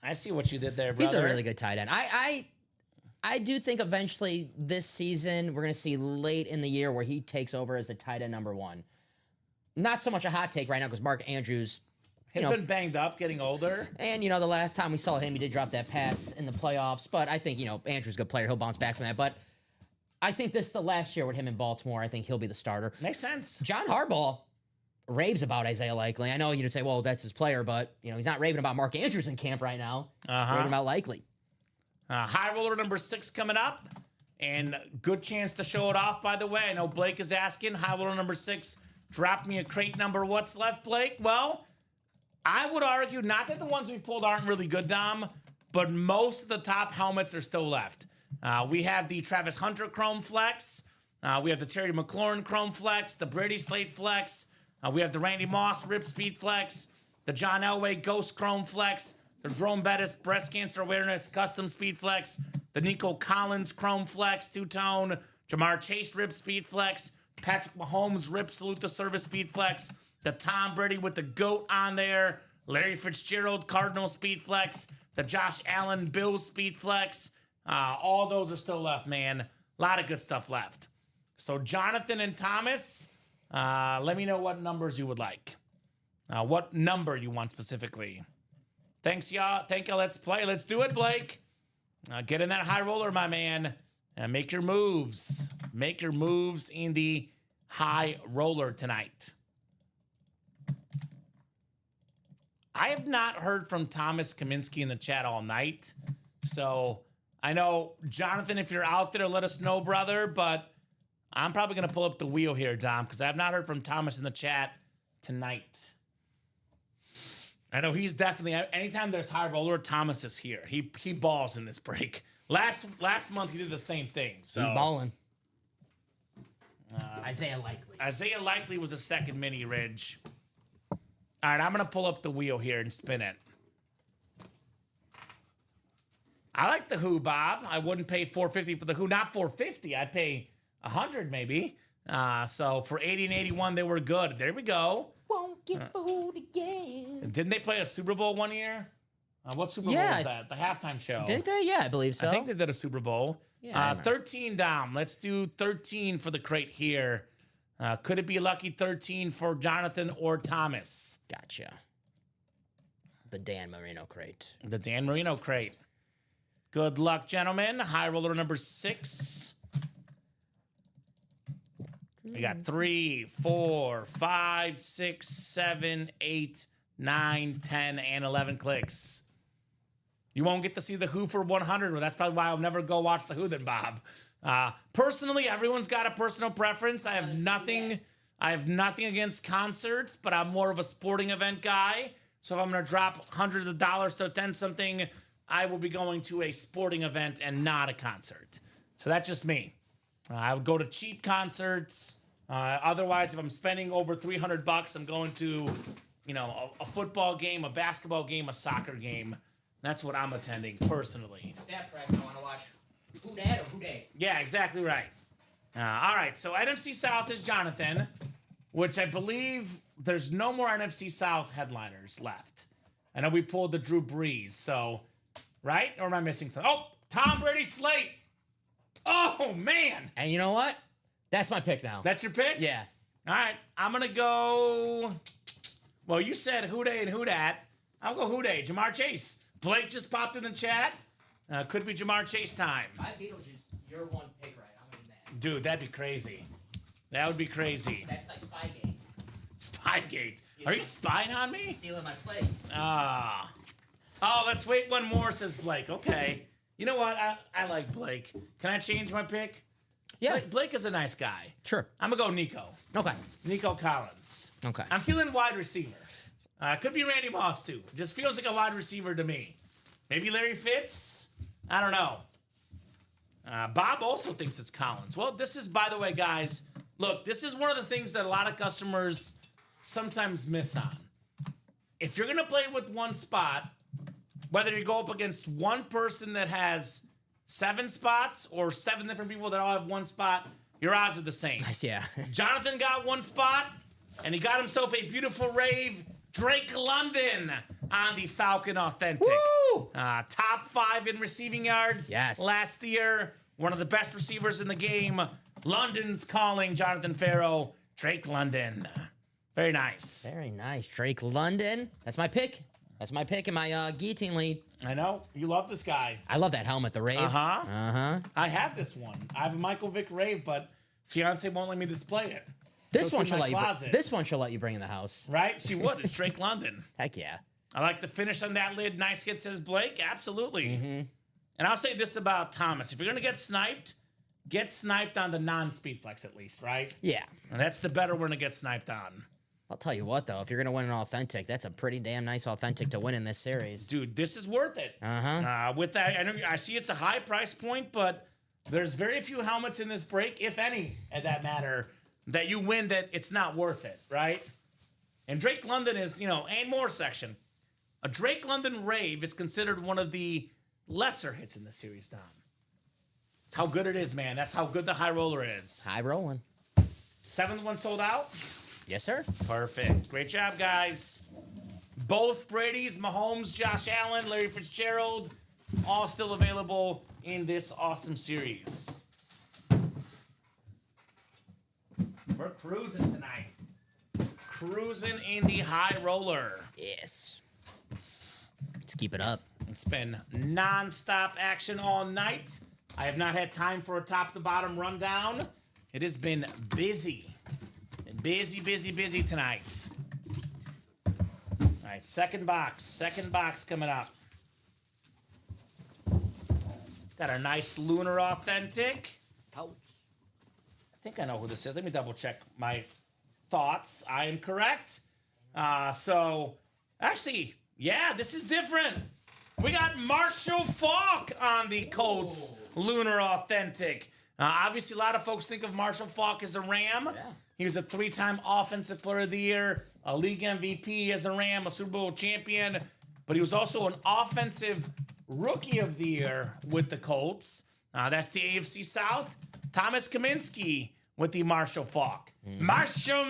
I see what you did there, brother. He's a really good tight end. I do think eventually this season we're going to see late in the year where he takes over as a tight end number 1. Not so much a hot take right now because Mark Andrews... He's been banged up, getting older. And, the last time we saw him, he did drop that pass in the playoffs. But I think, Andrew's a good player. He'll bounce back from that. But I think this is the last year with him in Baltimore. I think he'll be the starter. Makes sense. John Harbaugh, raves about Isaiah Likely. I know you'd say, well, that's his player, but he's not raving about Mark Andrews in camp right now. He's raving about Likely. High roller number 6 coming up. And good chance to show it off, by the way. I know Blake is asking. High roller number 6, drop me a crate number. What's left, Blake? Well, I would argue not that the ones we pulled aren't really good, Dom, but most of the top helmets are still left. We have the Travis Hunter Chrome Flex. We have the Terry McLaurin Chrome Flex, the Brady Slate Flex. We have the Randy Moss Rip Speed Flex, the John Elway Ghost Chrome Flex, the Jerome Bettis Breast Cancer Awareness Custom Speed Flex, the Nico Collins Chrome Flex two-tone, Jamar Chase Rip Speed Flex, Patrick Mahomes Rip Salute the Service Speed Flex, the Tom Brady with the GOAT on there, Larry Fitzgerald Cardinal Speed Flex, the Josh Allen Bills Speed Flex. All those are still left, man. A lot of good stuff left. So Jonathan and Thomas, let me know what numbers you would like. What number you want specifically. Thanks, y'all. Thank you. Let's play. Let's do it, Blake. Get in that high roller, my man. And make your moves. Make your moves in the high roller tonight. I have not heard from Thomas Kaminsky in the chat all night. So I know, Jonathan, if you're out there, let us know, brother. But I'm probably going to pull up the wheel here, Dom, because I have not heard from Thomas in the chat tonight. I know he's definitely, anytime there's high roller, Thomas is here. He balls in this break. Last month, he did the same thing. So He's balling. Isaiah Likely. Isaiah Likely was a second mini, Ridge. All right, I'm going to pull up the wheel here and spin it. I like the Who, Bob. I wouldn't pay $450 for the Who. Not $450. I'd pay $100 maybe. So for 80 and 81, they were good. There we go. Won't get fooled again. Didn't they play a Super Bowl one year? What Super Bowl was that? The halftime show. Didn't they? Yeah, I believe so. I think they did a Super Bowl. Yeah, 13 down. Let's do 13 for the crate here. Could it be a lucky 13 for Jonathan or Thomas? Gotcha. The Dan Marino crate. The Dan Marino crate. Good luck, gentlemen. High roller number 6. We got 3, 4, 5, 6, 7, 8, 9, 10, and 11 clicks. You won't get to see the Who for 100. Well, that's probably why I'll never go watch the Who then, Bob. Personally, everyone's got a personal preference. I have nothing against concerts, but I'm more of a sporting event guy. So if I'm going to drop hundreds of dollars to attend something, I will be going to a sporting event and not a concert. So that's just me. I would go to cheap concerts. Otherwise, if I'm spending over $300, I'm going to, a football game, a basketball game, a soccer game. That's what I'm attending personally. That press, I want to watch Who Dat or Who Day. Yeah, exactly right. All right, so NFC South is Jonathan, which I believe there's no more NFC South headliners left. I know we pulled the Drew Brees, so, right? Or am I missing something? Oh, Tom Brady Slate. Oh, man. And you know what? That's my pick now. That's your pick? Yeah. All right, I'm going to go. Well, you said Who Day and Who Dat. I'll go Who Day, Jamar Chase. Blake just popped in the chat. Could be Jamar Chase time. My Beetlejuice, your one pick right. I'm winning that. Dude, that'd be crazy. That would be crazy. That's like Spygate. Spygate. Are you spying on me? Stealing my place. Oh, let's wait one more, says Blake. Okay. You know what? I like Blake. Can I change my pick? Yeah. Blake is a nice guy. Sure. I'm going to go Nico. Okay. Nico Collins. Okay. I'm feeling wide receiver. Could be Randy Moss, too. Just feels like a wide receiver to me. Maybe Larry Fitz? I don't know. Bob also thinks it's Collins. Well, this is, by the way, guys, look, this is one of the things that a lot of customers sometimes miss on. If you're going to play with one spot, whether you go up against one person that has 7 spots or 7 different people that all have one spot, your odds are the same. Nice, yeah. Jonathan got one spot, and he got himself a beautiful rave. Drake London on the Falcon Authentic. Woo! Top 5 in receiving yards last year. One of the best receivers in the game. London's calling Jonathan Farrow. Drake London. Very nice. Very nice. Drake London. That's my pick. That's my pick in my guillotine lead. I know. You love this guy. I love that helmet, the Rave. I have this one. I have a Michael Vick Rave, but fiance won't let me display it. This So one it's in should my let you. closet. This one should let you bring in the house. Right? She would. It's Drake London. Heck yeah. I like the finish on that lid. Nice hit, says Blake. Absolutely. Mm-hmm. And I'll say this about Thomas. If you're going to get sniped on the non-speed flex at least, right? Yeah. And that's the better one to get sniped on. I'll tell you what, though, if you're gonna win an authentic, that's a pretty damn nice authentic to win in this series. Dude, this is worth it. Uh-huh. With that, I see it's a high price point, but there's very few helmets in this break, if any, at that matter, that you win that it's not worth it, right? And Drake London is, and more section. A Drake London Rave is considered one of the lesser hits in the series, Dom. That's how good it is, man. That's how good the high roller is. High rolling. 7th one sold out. Yes, sir. Perfect. Great job, guys. Both Brady's, Mahomes, Josh Allen, Larry Fitzgerald, all still available in this awesome series. We're cruising tonight. Cruising in the high roller. Yes. Let's keep it up. It's been non-stop action all night. I have not had time for a top-to-bottom rundown. It has been busy. Busy tonight. All right, second box coming up. Got a nice Lunar Authentic. I think I know who this is. Let me double check my thoughts. I am correct. Actually, yeah, this is different. We got Marshall Faulk on the Colts Lunar Authentic. Obviously, a lot of folks think of Marshall Faulk as a Ram. Yeah. He was a 3-time Offensive Player of the Year, a league MVP as a Ram, a Super Bowl champion, but he was also an Offensive Rookie of the Year with the Colts. That's the AFC South. Thomas Kaminsky with the Marshall Faulk. Marshall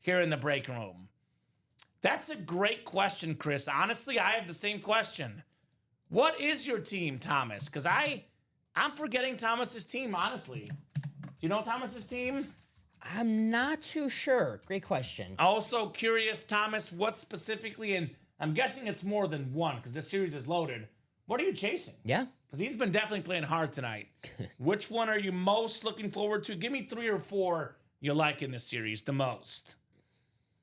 here in the break room. That's a great question, Chris. Honestly, I have the same question. What is your team, Thomas? Because I'm forgetting Thomas's team, honestly. Do you know Thomas's team? I'm not too sure. Great question. Also curious, Thomas, what specifically, and I'm guessing it's more than one because this series is loaded. What are you chasing? Yeah. Because he's been definitely playing hard tonight. Which one are you most looking forward to? Give me 3 or 4 you like in this series the most.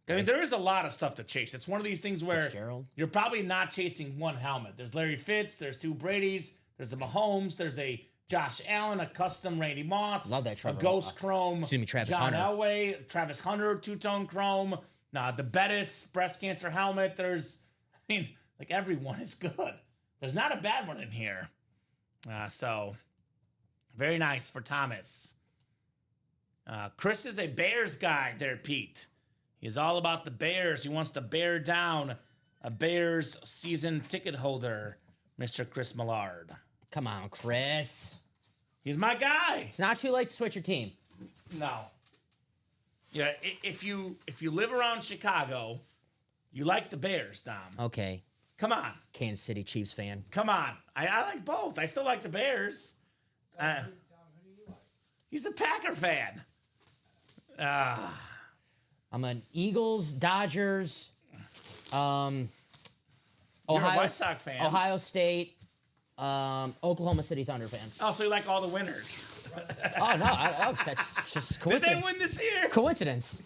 I mean, there is a lot of stuff to chase. It's one of these things where Fitzgerald. you're probably not chasing one helmet. There's Larry Fitz, there's 2 Brady's, there's a Mahomes, there's a Josh Allen, a custom Randy Moss. Love that A Trevor. Ghost Chrome. Excuse me, Travis John Hunter. Elway, Travis Hunter, 2-tone Chrome. The Bettis breast cancer helmet. Everyone is good. There's not a bad one in here. So, very nice for Thomas. Chris is a Bears guy there, Pete. He's all about the Bears. He wants to bear down a Bears season ticket holder, Mr. Chris Millard. Come on, Chris. He's my guy. It's not too late to switch your team. No. Yeah, if you live around Chicago, you like the Bears, Dom. Okay. Come on. Kansas City Chiefs fan. Come on. I like both. I still like the Bears. He's a Packer fan. I'm an Eagles, Dodgers, You're a White Sox fan. Ohio State, Oklahoma City Thunder fan. Oh, so you like all the winners. Oh no, that's just Did coincidence. they win this year? Coincidence.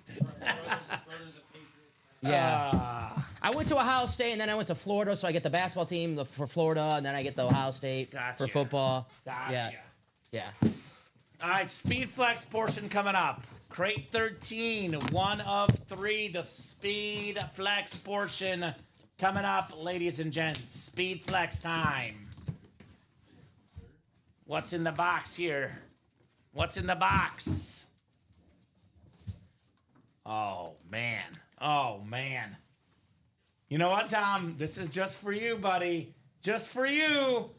Yeah. I went to Ohio State and then I went to Florida, so I get the basketball team for Florida, and then I get the Ohio State Gotcha. for football. Gotcha. Yeah. All right, Speed Flex portion coming up. Crate 13, 1 of 3, the Speed Flex portion coming up, ladies and gents. Speed Flex time. What's in the box here? What's in the box? Oh, man. Oh, man. You know what, Tom? This is just for you, buddy. Just for you.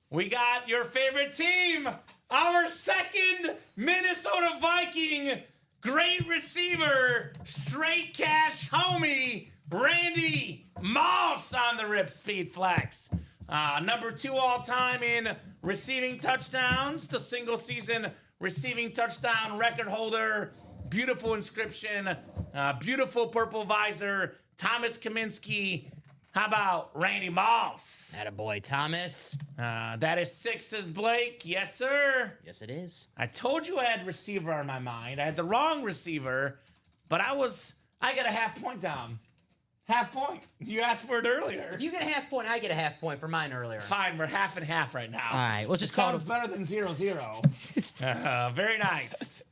We got your favorite team. Our second Minnesota Viking. Great receiver. Straight cash homie. Randy Moss on the Rip Speed Flex. Number 2 all time in receiving touchdowns. The single season receiving touchdown record holder. Beautiful inscription. Beautiful purple visor. Thomas Kaminsky. How about Randy Moss? Attaboy, Thomas. That is 6's Blake. Yes, sir. Yes, it is. I told you I had receiver on my mind. I had the wrong receiver, but I got a half point down. Half point. You asked for it earlier. If you get a half point, I get a half point for mine earlier. Fine, we're half and half right now. All right, we'll just It call sounds it. better than 0-0. Very nice.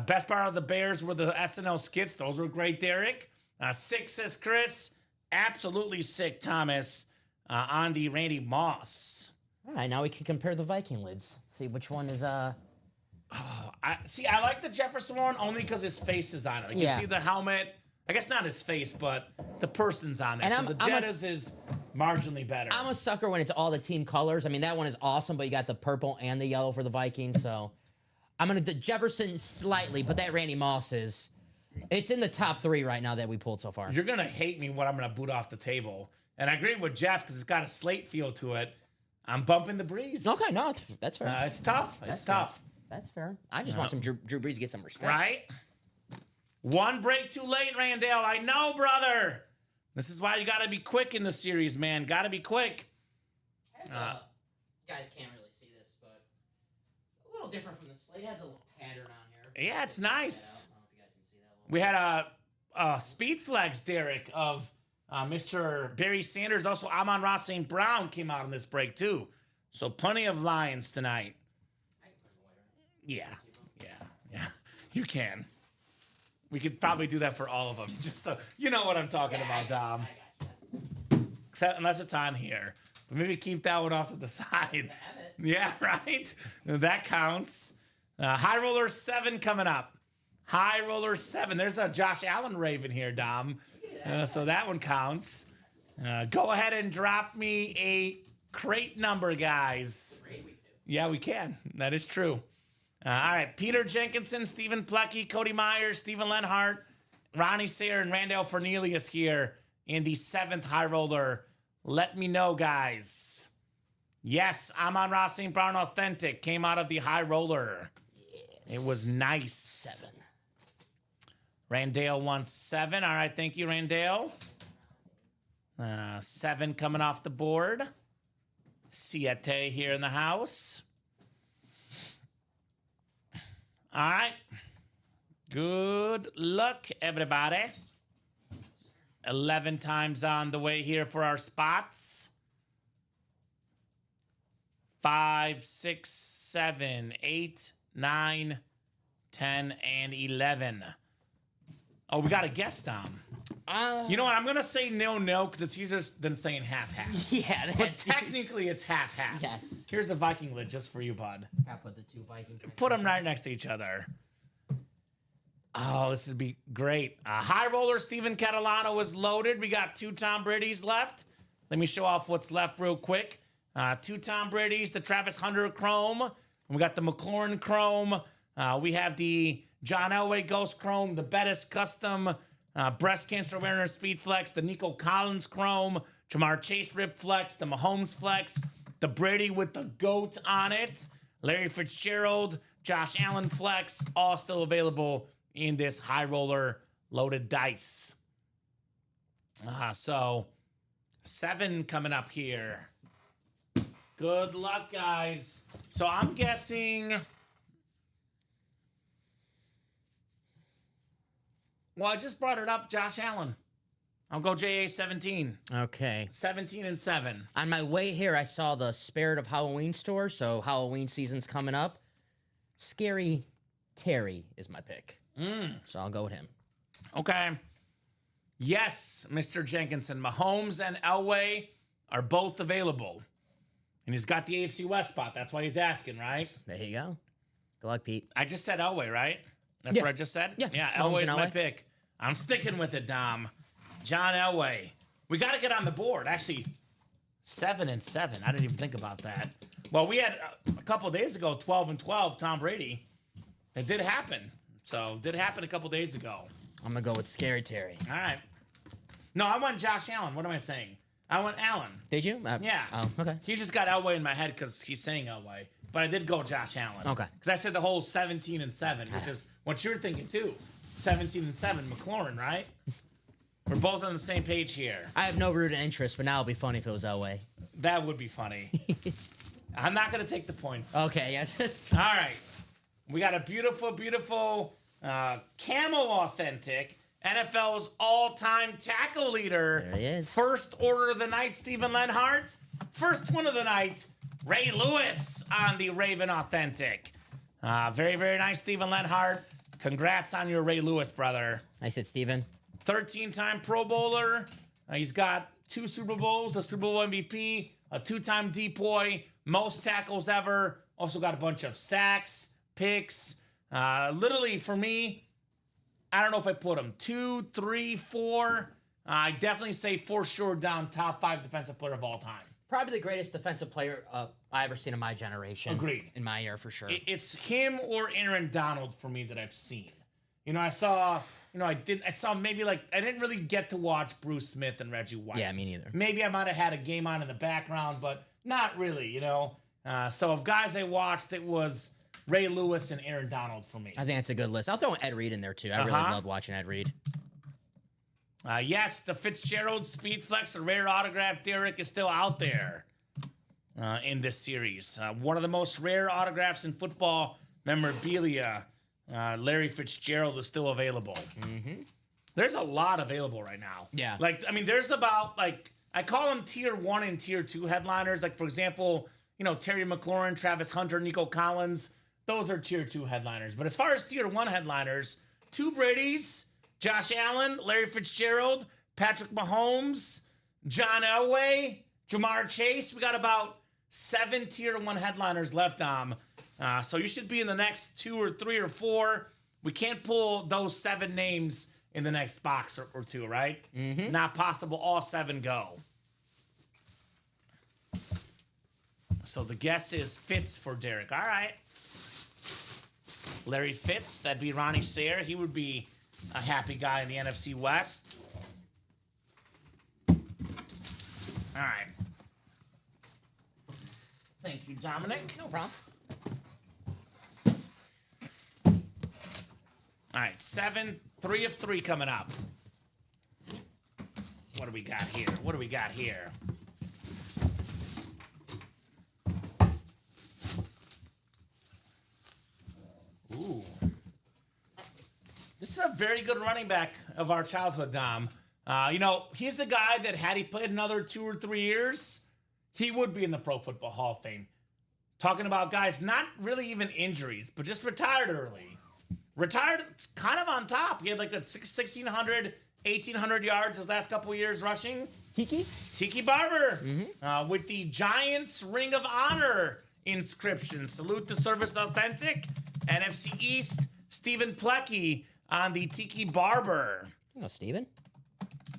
Best part of the Bears were the SNL skits. Those were great, Derek. 6 says Chris. Absolutely sick, Thomas. On the Randy Moss. All right, now we can compare the Viking lids. See which one is I like the Jefferson one only because his face is on it. Like Yeah. You see the helmet. I guess not his face, but the person's on there. And So I'm- the I'm a- Jettas is marginally better. I'm a sucker when it's all the team colors. I mean, that one is awesome, but you got the purple and the yellow for the Vikings. So I'm going to Jefferson slightly, but that Randy Moss is, it's in the top 3 right now that we pulled so far. You're going to hate me when I'm going to boot off the table. And I agree with Jeff because it's got a slate feel to it. I'm bumping the Breeze. Okay, no, that's fair. It's tough. It's That's tough. That's fair. I just want some Drew Brees to get some respect. Right? One break too late, Randall. I know, brother. This is why you got to be quick in the series, man. Got to be quick. You guys can't really see this, but a little different from the slate. It has a little pattern on here. Yeah, it's nice. I don't know if you guys can see that. We had a speed flex, Derek, of Mr. Barry Sanders. Also, Amon-Ra St. Brown came out in this break, too. So plenty of Lions tonight. Yeah. You can. We could probably do that for all of them. Just so you know what I'm talking about, Dom. Except unless it's on here. But maybe keep that one off to the side. Yeah, right? That counts. High Roller 7 coming up. High Roller 7. There's a Josh Allen Raven here, Dom. So that one counts. Go ahead and drop me a crate number, guys. Yeah, we can. That is true. All right. Peter Jenkinson, Stephen Plecky, Cody Myers, Stephen Lenhart, Ronnie Sayre, and Randall Fernelius here in the 7th High Roller. Let me know, guys. Yes, Amon-Ra St. Brown Authentic came out of the High Roller. It was nice. 7. Randall wants 7. All right, thank you, Randall. 7 coming off the board. Siete here in the house. All right. Good luck, everybody. 11 times on the way here for our spots. 5, 6, 7, 8, 9, 10, and 11. Oh, we got a guest, Dom. You know what? I'm going to say no because it's easier than saying half-half. Yeah, But technically, it's half-half. Yes. Here's a Viking lid just for you, bud. I put the 2 Vikings. Put them right next to each other. Oh, this would be great. High Roller Steven Catalano is loaded. We got 2 Tom Brady's left. Let me show off what's left real quick. 2 Tom Brady's, the Travis Hunter Chrome. We got the McLaurin Chrome. We have the John Elway Ghost Chrome, the Bettis Custom Breast Cancer Awareness Speed Flex, the Nico Collins Chrome, Jamar Chase Rip Flex, the Mahomes Flex, the Brady with the GOAT on it, Larry Fitzgerald, Josh Allen Flex, all still available in this High Roller loaded dice. So 7 coming up here. Good luck, guys. So I'm guessing. Well, I just brought it up, Josh Allen. I'll go JA 17. Okay. 17 and 7. On my way here, I saw the Spirit of Halloween store, so Halloween season's coming up. Scary Terry is my pick. So I'll go with him. Okay. Yes, Mr. Jenkinson. Mahomes and Elway are both available. And he's got the AFC West spot. That's why he's asking, right? There you go. Good luck, Pete. I just said Elway, right? That's Yeah. what I just said? Yeah, Yeah, Mahomes Elway's and my Elway. pick. I'm sticking with it, Dom. John Elway. We got to get on the board. Actually, 7 and 7. I didn't even think about that. Well, we had a couple of days ago, 12 and 12, Tom Brady. It did happen. So, it did happen a couple of days ago. I'm going to go with Scary Terry. All right. No, I went Josh Allen. What am I saying? I went Allen. Did you? Yeah. Oh, okay. He just got Elway in my head because he's saying Elway. But I did go Josh Allen. Okay. Because I said the whole 17 and 7, which is what you're thinking too. 17 and 7, McLaurin, right? We're both on the same page here. I have no rooted interest, but now it'll be funny if it was Elway. That would be funny. I'm not going to take the points. Okay, yes. All right. We got a beautiful, beautiful camo authentic. NFL's all-time tackle leader. There he is. First order of the night, Stephen Lenhart. First one of the night, Ray Lewis on the Raven authentic. Very, very nice, Stephen Lenhart. Congrats on your Ray Lewis, brother. I said Steven. 13-time Pro Bowler. He's got 2 Super Bowls, a Super Bowl MVP, a 2-time DPOY, most tackles ever. Also got a bunch of sacks, picks. Literally, for me, I don't know if I put him 2, 3, 4. I definitely say for sure down top 5 defensive player of all time. Probably the greatest defensive player I ever seen in my generation. Agreed. In my year, for sure. It's him or Aaron Donald for me that I've seen. I saw maybe I didn't really get to watch Bruce Smith and Reggie White. Yeah, me neither. Maybe I might have had a game on in the background, but not really, So of guys I watched, it was Ray Lewis and Aaron Donald for me. I think that's a good list. I'll throw Ed Reed in there, too. I really love watching Ed Reed. Yes, the Fitzgerald Speed Flex, a rare autograph, Derek, is still out there in this series. One of the most rare autographs in football memorabilia. Larry Fitzgerald is still available. Mm-hmm. There's a lot available right now. Yeah. There's about, I call them tier 1 and tier 2 headliners. Like, for example, Terry McLaurin, Travis Hunter, Nico Collins. Those are tier 2 headliners. But as far as tier 1 headliners, 2 Brady's, Josh Allen, Larry Fitzgerald, Patrick Mahomes, John Elway, Jamar Chase. We got about 7 tier 1 headliners left, so you should be in the next 2 or 3 or 4. We can't pull those 7 names in the next box or 2, right? Mm-hmm. Not possible. All 7 go. So the guess is Fitz for Derek. All right. Larry Fitz, that'd be Ronnie Sayre. He would be a happy guy in the NFC West. All right. Thank you, Dominic. No problem. All right, 7, 3 of 3 coming up. What do we got here? Ooh. This is a very good running back of our childhood, Dom. He's the guy that had he played another 2 or 3 years, he would be in the Pro Football Hall of Fame. Talking about guys, not really even injuries, but just retired early. Retired kind of on top. He had like a 1,600, 1,800 yards his last couple of years rushing. Tiki Barber with the Giants Ring of Honor inscription. Salute to Service Authentic. NFC East, Stephen Plecky on the Tiki Barber. Steven.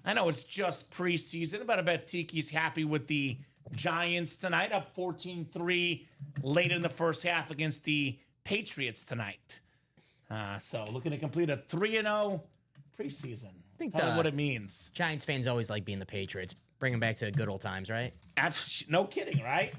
I know it's just preseason, but I bet Tiki's happy with the Giants tonight, up 14-3 late in the first half against the Patriots tonight. So looking to complete a 3-0 preseason. I think Tell me what it means. Giants fans always like being the Patriots. Bring them back to good old times, right? No kidding, right?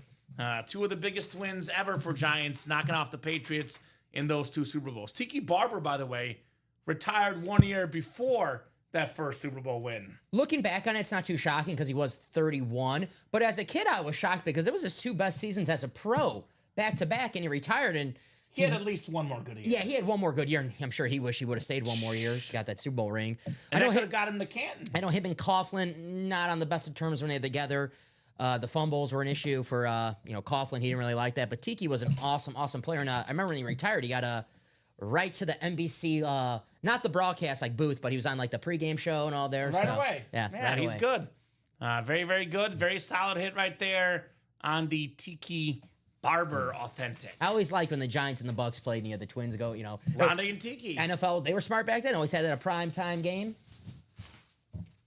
2 of the biggest wins ever for Giants, knocking off the Patriots in those 2 Super Bowls. Tiki Barber, by the way, retired 1 year before that first Super Bowl win. Looking back on it, it's not too shocking because he was 31. But as a kid, I was shocked because it was his 2 best seasons as a pro, back-to-back, and he retired. And he had at least 1 more good year. Yeah, he had 1 more good year, and I'm sure he wished he would have stayed 1 more year. Got that Super Bowl ring. And I could have got him to Canton. I know him and Coughlin not on the best of terms when they were together. The fumbles were an issue for Coughlin. He didn't really like that. But Tiki was an awesome player. And I remember when he retired, he got right to the NBC, not the broadcast like booth, but he was on like the pregame show and all there. Right away. Yeah, right he's away. good. Very, very good. Very solid hit right there on the Tiki Barber authentic. I always liked when the Giants and the Bucks played and you had the Twins go, Rondé and Tiki. NFL, they were smart back then. Always had that a prime-time game.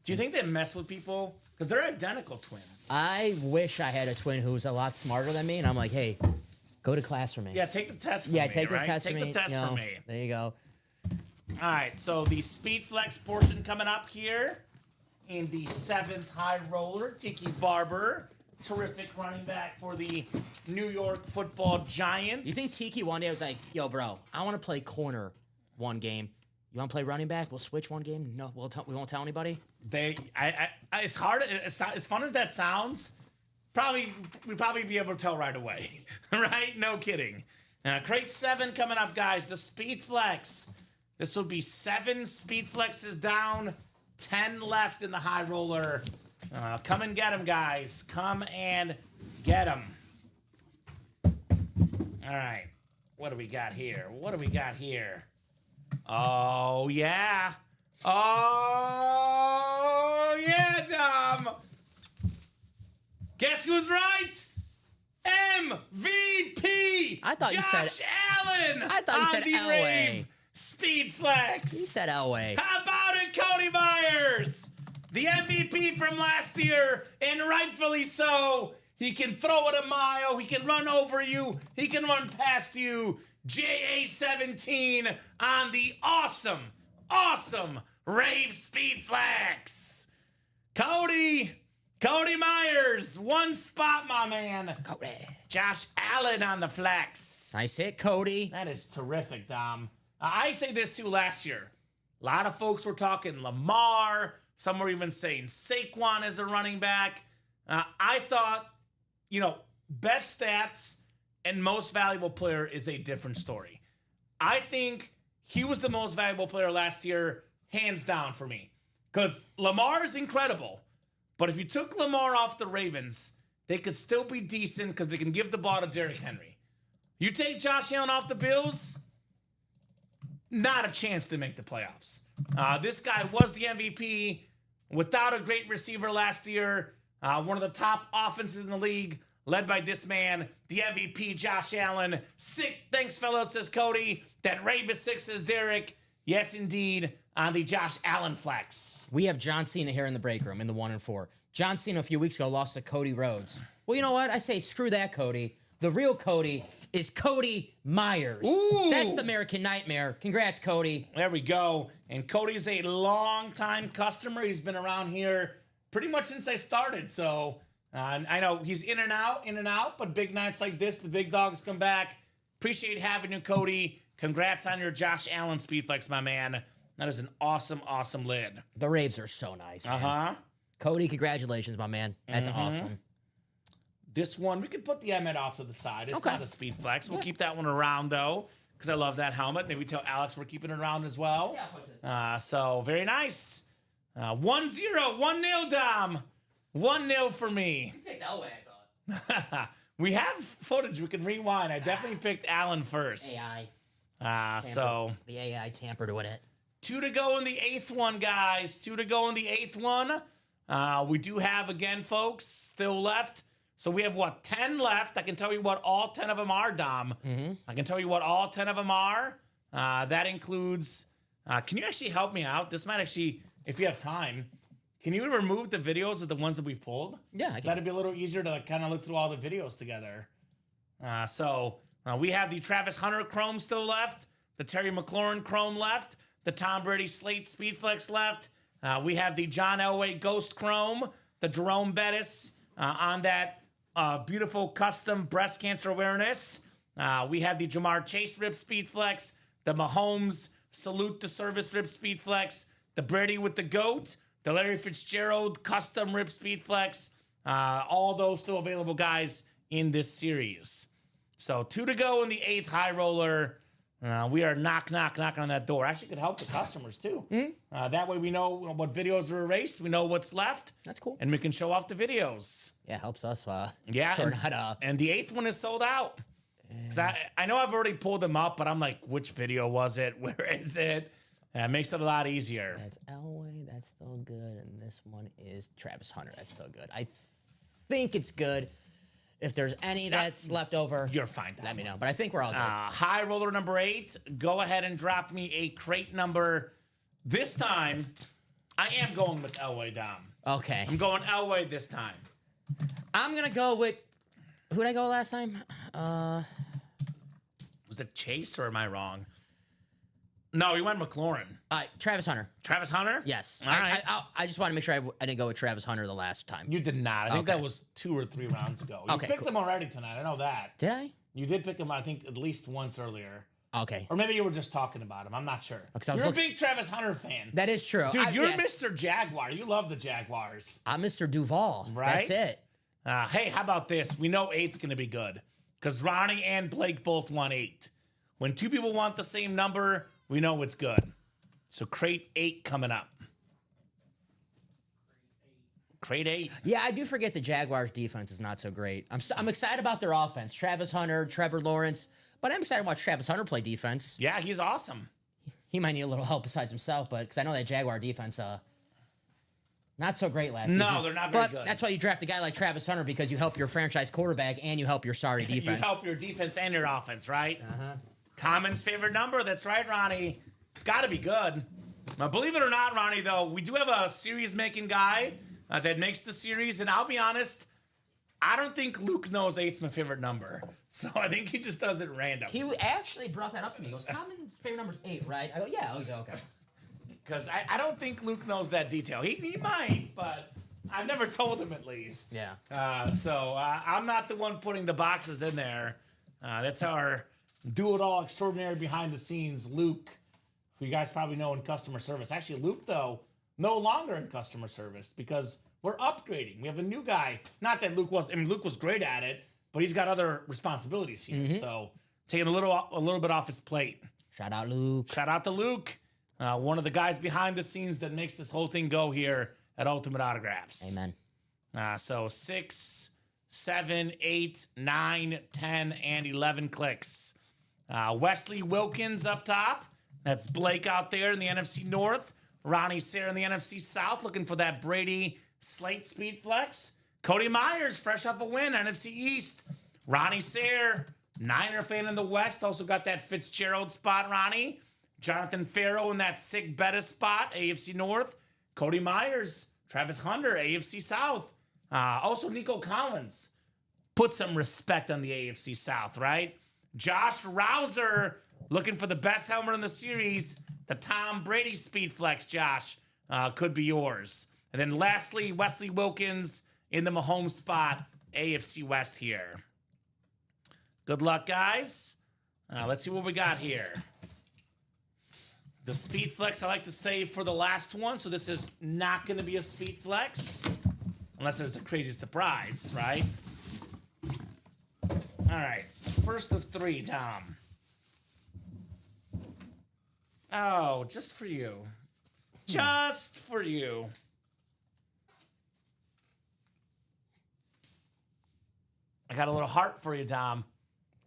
Do you think they mess with people? Because they're identical twins. I wish I had a twin who was a lot smarter than me, and I'm like, hey, go to class for me. Yeah, take the test for me. Yeah, take this test for me. Take the test for me. There you go. All right, so the Speed Flex portion coming up here in the 7th high roller, Tiki Barber. Terrific running back for the New York Football Giants. You think Tiki one day was like, yo, bro, I want to play corner one game. You want to play running back? We'll switch one game. No, we won't tell anybody. It's hard. As fun as that sounds, we'd probably be able to tell right away, right? No kidding. Crate 7 coming up, guys. The Speed Flex. This will be 7 Speed Flexes down, 10 left in the high roller. Come and get them, guys. Come and get them. All right. What do we got here? Oh, yeah. Oh, yeah, Dom. Guess who's right? MVP. I thought you Josh said Allen. I thought you on said the Elway. Rave Speed Flex. You said Elway. How about it, Cody Myers? The MVP from last year, and rightfully so. He can throw it a mile. He can run over you. He can run past you. JA17 on the awesome Rave Speed Flex. Cody Myers, one spot, my man. Cody. Josh Allen on the flex. Nice hit, Cody. That is terrific, Dom. I say this too last year. A lot of folks were talking Lamar. Some were even saying Saquon as a running back. I thought, best stats and most valuable player is a different story. I think he was the most valuable player last year, hands down for me. Because Lamar is incredible. But if you took Lamar off the Ravens, they could still be decent because they can give the ball to Derrick Henry. You take Josh Allen off the Bills, not a chance to make the playoffs. This guy was the MVP without a great receiver last year. One of the top offenses in the league, led by this man, the MVP, Josh Allen. Sick, thanks, fellas, says Cody. That Rave is 6, says Derek. Yes, indeed, on the Josh Allen flex. We have John Cena here in the break room in the 1 and 4. John Cena a few weeks ago lost to Cody Rhodes. Well, you know what? I say screw that, Cody. The real Cody is Cody Myers. Ooh. That's the American Nightmare. Congrats, Cody. There we go. And Cody's a long-time customer. He's been around here pretty much since I started. So I know he's in and out. But big nights like this, the big dogs come back. Appreciate having you, Cody. Congrats on your Josh Allen speed flex, my man. That is an awesome lid. The Raves are so nice, man. Uh-huh. Cody, congratulations, my man. That's awesome. This one, we can put the Emmett off to the side. It's Okay. not a speed flex. We'll keep that one around, though, because I love that helmet. Maybe tell Alex we're keeping it around as well. So, very nice. 1-0, 1-0, Dom. 1-0 for me. You picked Elway, I thought. We have footage. We can rewind. I definitely picked Allen first. AI. So, The AI tampered with it. 2 to go in the 8th one, guys. 2 to go in the 8th one. We do have, again, folks, still left. So we have, 10 left. I can tell you what all 10 of them are, Dom. I can tell you what all 10 of them are. That includes, can you actually help me out? This might actually, if you have time, can you remove the videos of the ones that we've pulled? Yeah, I So can. that'd be a little easier to kind of look through all the videos together. So we have the Travis Hunter Chrome still left, the Terry McLaurin Chrome left, the Tom Brady Slate Speedflex left. We have the John Elway Ghost Chrome, the Jerome Bettis on that beautiful custom breast cancer awareness. We have the Jamar Chase Rip Speedflex, the Mahomes Salute to Service Rip Speedflex, the Brady with the GOAT, the Larry Fitzgerald Custom Rip Speedflex. All those still available, guys, in this series. So 2 to go in the 8th high roller. We are knocking on that door. Actually, could help the customers too. That way we know what videos are erased. We know what's left. That's cool. And we can show off the videos. Yeah, helps us Yeah, sort and, out. and the 8th one is sold out. Because I know I've already pulled them up, but I'm like, which video was it? Where is it? It makes it a lot easier. That's Elway. That's still good. And this one is Travis Hunter. That's still good. I think it's good. If there's any that's left over, You're fine. let me know. But I think we're all good. High roller number 8. Go ahead and drop me a crate number. This time, I am going with Elway, Dom. Okay. I'm going Elway this time. I'm going to go with... Who did I go last time? Was it Chase or am I wrong? No, he went McLaurin. Travis Hunter. Travis Hunter? Yes. All right. I just want to make sure I didn't go with Travis Hunter the last time. You did not. I think Okay. that was 2 or 3 rounds ago. You Okay, picked cool. him already tonight. I know that. Did I? You did pick him, I think, at least once earlier. Okay. Or maybe you were just talking about him. I'm not sure. Because I was You're a looking- big Travis Hunter fan. That is true. Dude, you're yeah. Mr. Jaguar. You love the Jaguars. I'm Mr. Duval. Right? That's it. Hey, how about this? We know 8's going to be good because Ronnie and Blake both want 8. When two people want the same number, we know it's good. So crate 8 coming up. Crate 8. Yeah, I do forget the Jaguars' defense is not so great. I'm excited about their offense. Travis Hunter, Trevor Lawrence, but I'm excited to watch Travis Hunter play defense. Yeah, he's awesome. He might need a little help besides himself, but because I know that Jaguar defense, not so great last No, season. they're not very but good. That's why you draft a guy like Travis Hunter because you help your franchise quarterback and you help your sorry defense. You help your defense and your offense, right? Common's favorite number. That's right, Ronnie. It's got to be good. Now, believe it or not, Ronnie, though, we do have a series-making guy that makes the series, and I'll be honest, I don't think Luke knows 8's my favorite number. So I think he just does it random. He actually brought that up to me. He goes, Common's favorite number's 8, right? I go, yeah. Oh, yeah, okay. Because I don't think Luke knows that detail. He might, but I've never told him at least. Yeah. So I'm not the one putting the boxes in there. That's our do-it-all extraordinary behind the scenes, Luke, who you guys probably know in customer service. Actually, Luke, though, no longer in customer service because we're upgrading. We have a new guy. Not that Luke was, Luke was great at it, but he's got other responsibilities here. So taking a little bit off his plate. Shout out, Luke. Shout out to Luke, one of the guys behind the scenes that makes this whole thing go here at Ultimate Autographs. Amen. So 6, 7, 8, 9, 10, and 11 clicks. Wesley Wilkins up top. That's Blake out there in the NFC North. Ronnie Sayre in the NFC South looking for that Brady Slate speed flex. Cody Myers, fresh off a win, NFC East. Ronnie Sayre, Niner fan in the West, also got that Fitzgerald spot, Ronnie. Jonathan Farrow in that sick Bettis spot, AFC North. Cody Myers, Travis Hunter, AFC South. Also Nico Collins. Put some respect on the AFC South, right? Josh Rouser looking for the best helmet in the series. The Tom Brady speed flex, Josh, could be yours. And then lastly, Wesley Wilkins in the Mahomes spot, AFC West here. Good luck, guys. Let's see what we got here. The speed flex I like to save for the last one, so this is not going to be a speed flex. Unless there's a crazy surprise, right? All right, first of 3, Tom. Oh, just for you. Just for you. I got a little heart for you, Tom.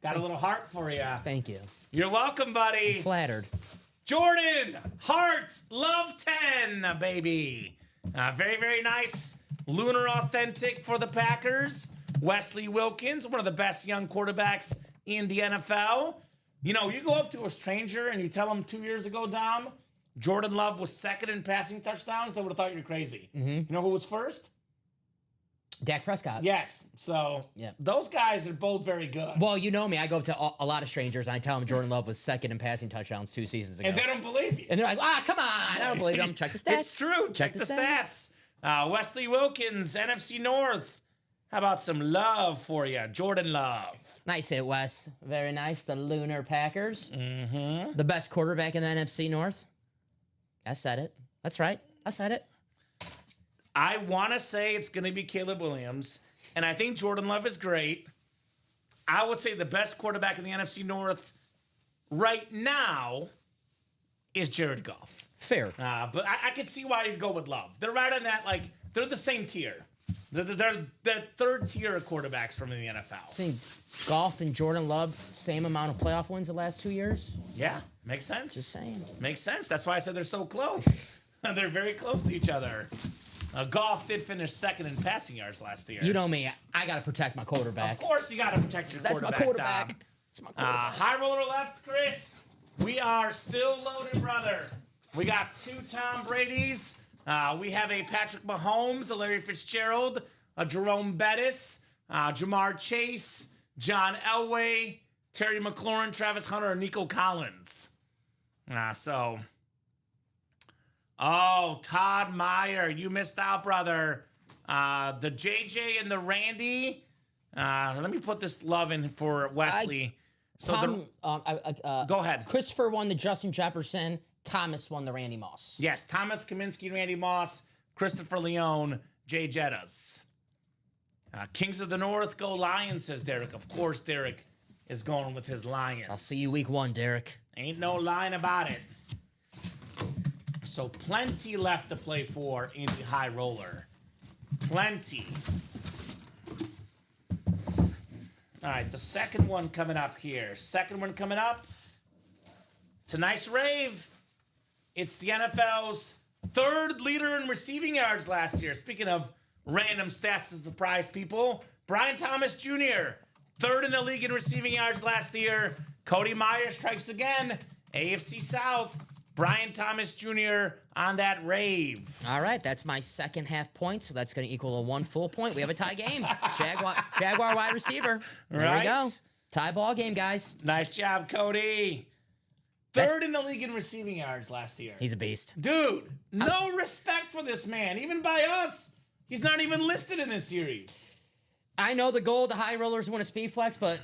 Got a little heart for you. Thank you. You're welcome, buddy. Flattered. Jordan, hearts, love 10, baby. Very, very nice. Lunar authentic for the Packers. Wesley Wilkins, one of the best young quarterbacks in the NFL. You know, you go up to a stranger and you tell them 2 years ago, Dom, Jordan Love was second in passing touchdowns, they would have thought you were crazy. You know who was first? Dak Prescott. Yes. So Yeah. those guys are both very good. Well, you know me. I go up to a lot of strangers and I tell them Jordan Love was second in passing touchdowns 2 seasons ago. And they don't believe you. And they're like, come on. I don't believe them. Check the stats. It's true. Check the stats. Wesley Wilkins, NFC North. How about some love for you? Jordan Love. Nice hit, Wes. Very nice. The Lunar Packers. Mm-hmm. The best quarterback in the NFC North. I said it. That's right. I said it. I want to say it's going to be Caleb Williams, and I think Jordan Love is great. I would say the best quarterback in the NFC North right now is Jared Goff. Fair. But I could see why you'd go with Love. They're right on that, like, they're the same tier. They're third tier of quarterbacks from the NFL. I think Goff and Jordan Love, same amount of playoff wins the last 2 years. Yeah, makes sense. Just saying. Makes sense. That's why I said they're so close. They're very close to each other. Goff did finish second in passing yards last year. You know me. I got to protect my quarterback. Of course you got to protect your That's my quarterback. quarterback. Dom. That's my quarterback. High roller left, Chris. We are still loaded, brother. We got 2 Tom Brady's. We have a Patrick Mahomes, a Larry Fitzgerald, a Jerome Bettis, Jamar Chase, John Elway, Terry McLaurin, Travis Hunter, and Nico Collins. Oh, Todd Meyer, you missed out, brother. The JJ and the Randy. Let me put this love in for Wesley. So go ahead. Christopher won the Justin Jefferson. Thomas won the Randy Moss. Yes, Thomas Kaminsky, Randy Moss, Christopher Leone, Jay Jettas. Kings of the North, go Lions, says Derek. Of course, Derek is going with his Lions. I'll see you week 1, Derek. Ain't no lying about it. So plenty left to play for in the high roller. Plenty. All right, the second one coming up here. Second one coming up. It's a nice rave. It's the NFL's third leader in receiving yards last year. Speaking of random stats to surprise people, Brian Thomas Jr., third in the league in receiving yards last year. Cody Meyer strikes again. AFC South. Brian Thomas Jr. on that rave. All right, that's my second half point, so that's going to equal a 1 full point. We have a tie game. Jaguar wide receiver. There we go. Tie ball game, guys. Nice job, Cody. Third in the league in receiving yards last year. He's a beast. Dude, no respect for this man. Even by us, he's not even listed in this series. I know the goal, the high rollers win a speed flex, but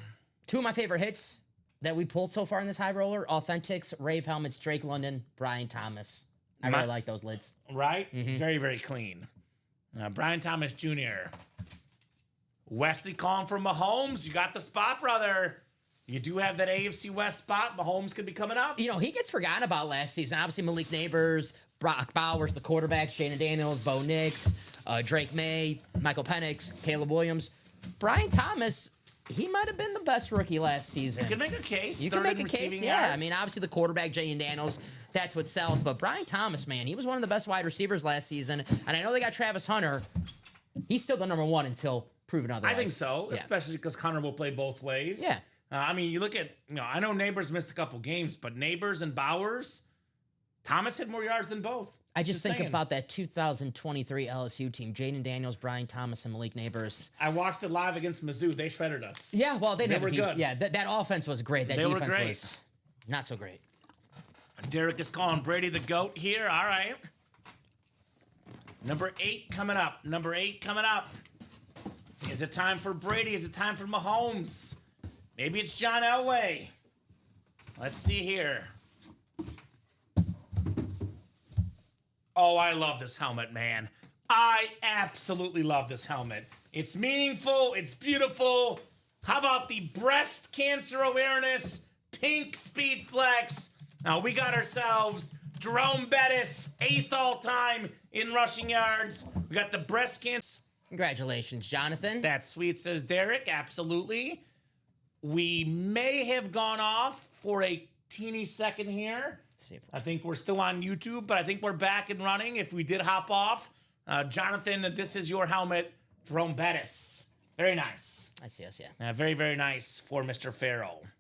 2 of my favorite hits that we pulled so far in this high roller, Authentics, Rave Helmets, Drake London, Brian Thomas. I really like those lids. Right? Very, very clean. Brian Thomas Jr. Wesley calling for Mahomes. You got the spot, brother. You do have that AFC West spot. Mahomes could be coming up. You know, he gets forgotten about last season. Obviously, Malik Neighbors, Brock Bowers, the quarterbacks, Jaden Daniels, Bo Nix, Drake May, Michael Penix, Caleb Williams. Brian Thomas, he might have been the best rookie last season. You can make a case. You can make a case, yeah. I mean, obviously the quarterback, Jaden Daniels, that's what sells. But Brian Thomas, man, he was one of the best wide receivers last season. And I know they got Travis Hunter. He's still the number 1 until proven otherwise. I think so, Yeah. especially because Hunter will play both ways. Yeah. I mean, you look at, I know Neighbors missed a couple games, but Neighbors and Bowers, Thomas had more yards than both. I just think saying. about that 2023 LSU team. Jaden Daniels, Brian Thomas, and Malik Neighbors. I watched it live against Mizzou. They shredded us. Yeah, well, they were good. Yeah, that offense was great. That They were defense great. was not so great. Derek is calling Brady the GOAT here. All right. Number 8 coming up. Number 8 coming up. Is it time for Brady? Is it time for Mahomes? Maybe it's John Elway. Let's see here. Oh, I love this helmet, man. I absolutely love this helmet. It's meaningful. It's beautiful. How about the breast cancer awareness pink speed flex? Now we got ourselves Jerome Bettis, 8th all-time in rushing yards. We got the breast cancer. Congratulations, Jonathan. That's sweet, says Derek. Absolutely. We may have gone off for a teeny second here. See if I think we're still on YouTube, but I think we're back and running. If we did hop off, Jonathan, this is your helmet, Jerome Bettis. Very nice. I see us, yeah. Very, very nice for Mr. Farrell. There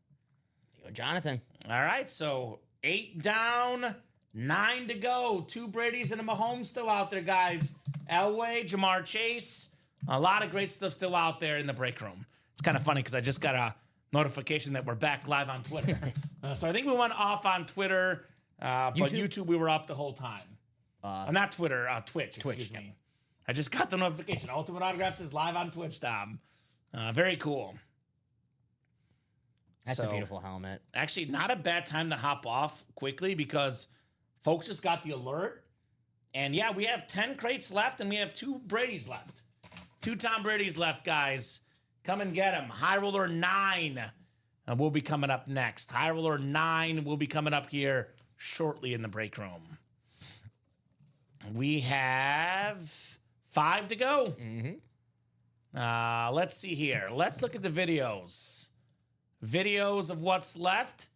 you go, Jonathan. All right, so 8 down, 9 to go. 2 Brady's and a Mahomes still out there, guys. Elway, Jamar Chase. A lot of great stuff still out there in the break room. It's kind of funny because I just got a notification that we're back live on Twitter. So I think we went off on Twitter, but YouTube we were up the whole time. Not Twitter, Twitch, excuse me. I just got the notification. Ultimate Autographs is live on Twitch, Tom. Very cool. That's a beautiful helmet. Actually, not a bad time to hop off quickly because folks just got the alert. And yeah, we have 10 crates left and we have 2 Brady's left. 2 Tom Brady's left, guys. Come and get them. High Roller 9 will be coming up next. High Roller 9 will be coming up here shortly in the break room. We have 5 to go. Let's see here. Let's look at the videos. Videos of what's left.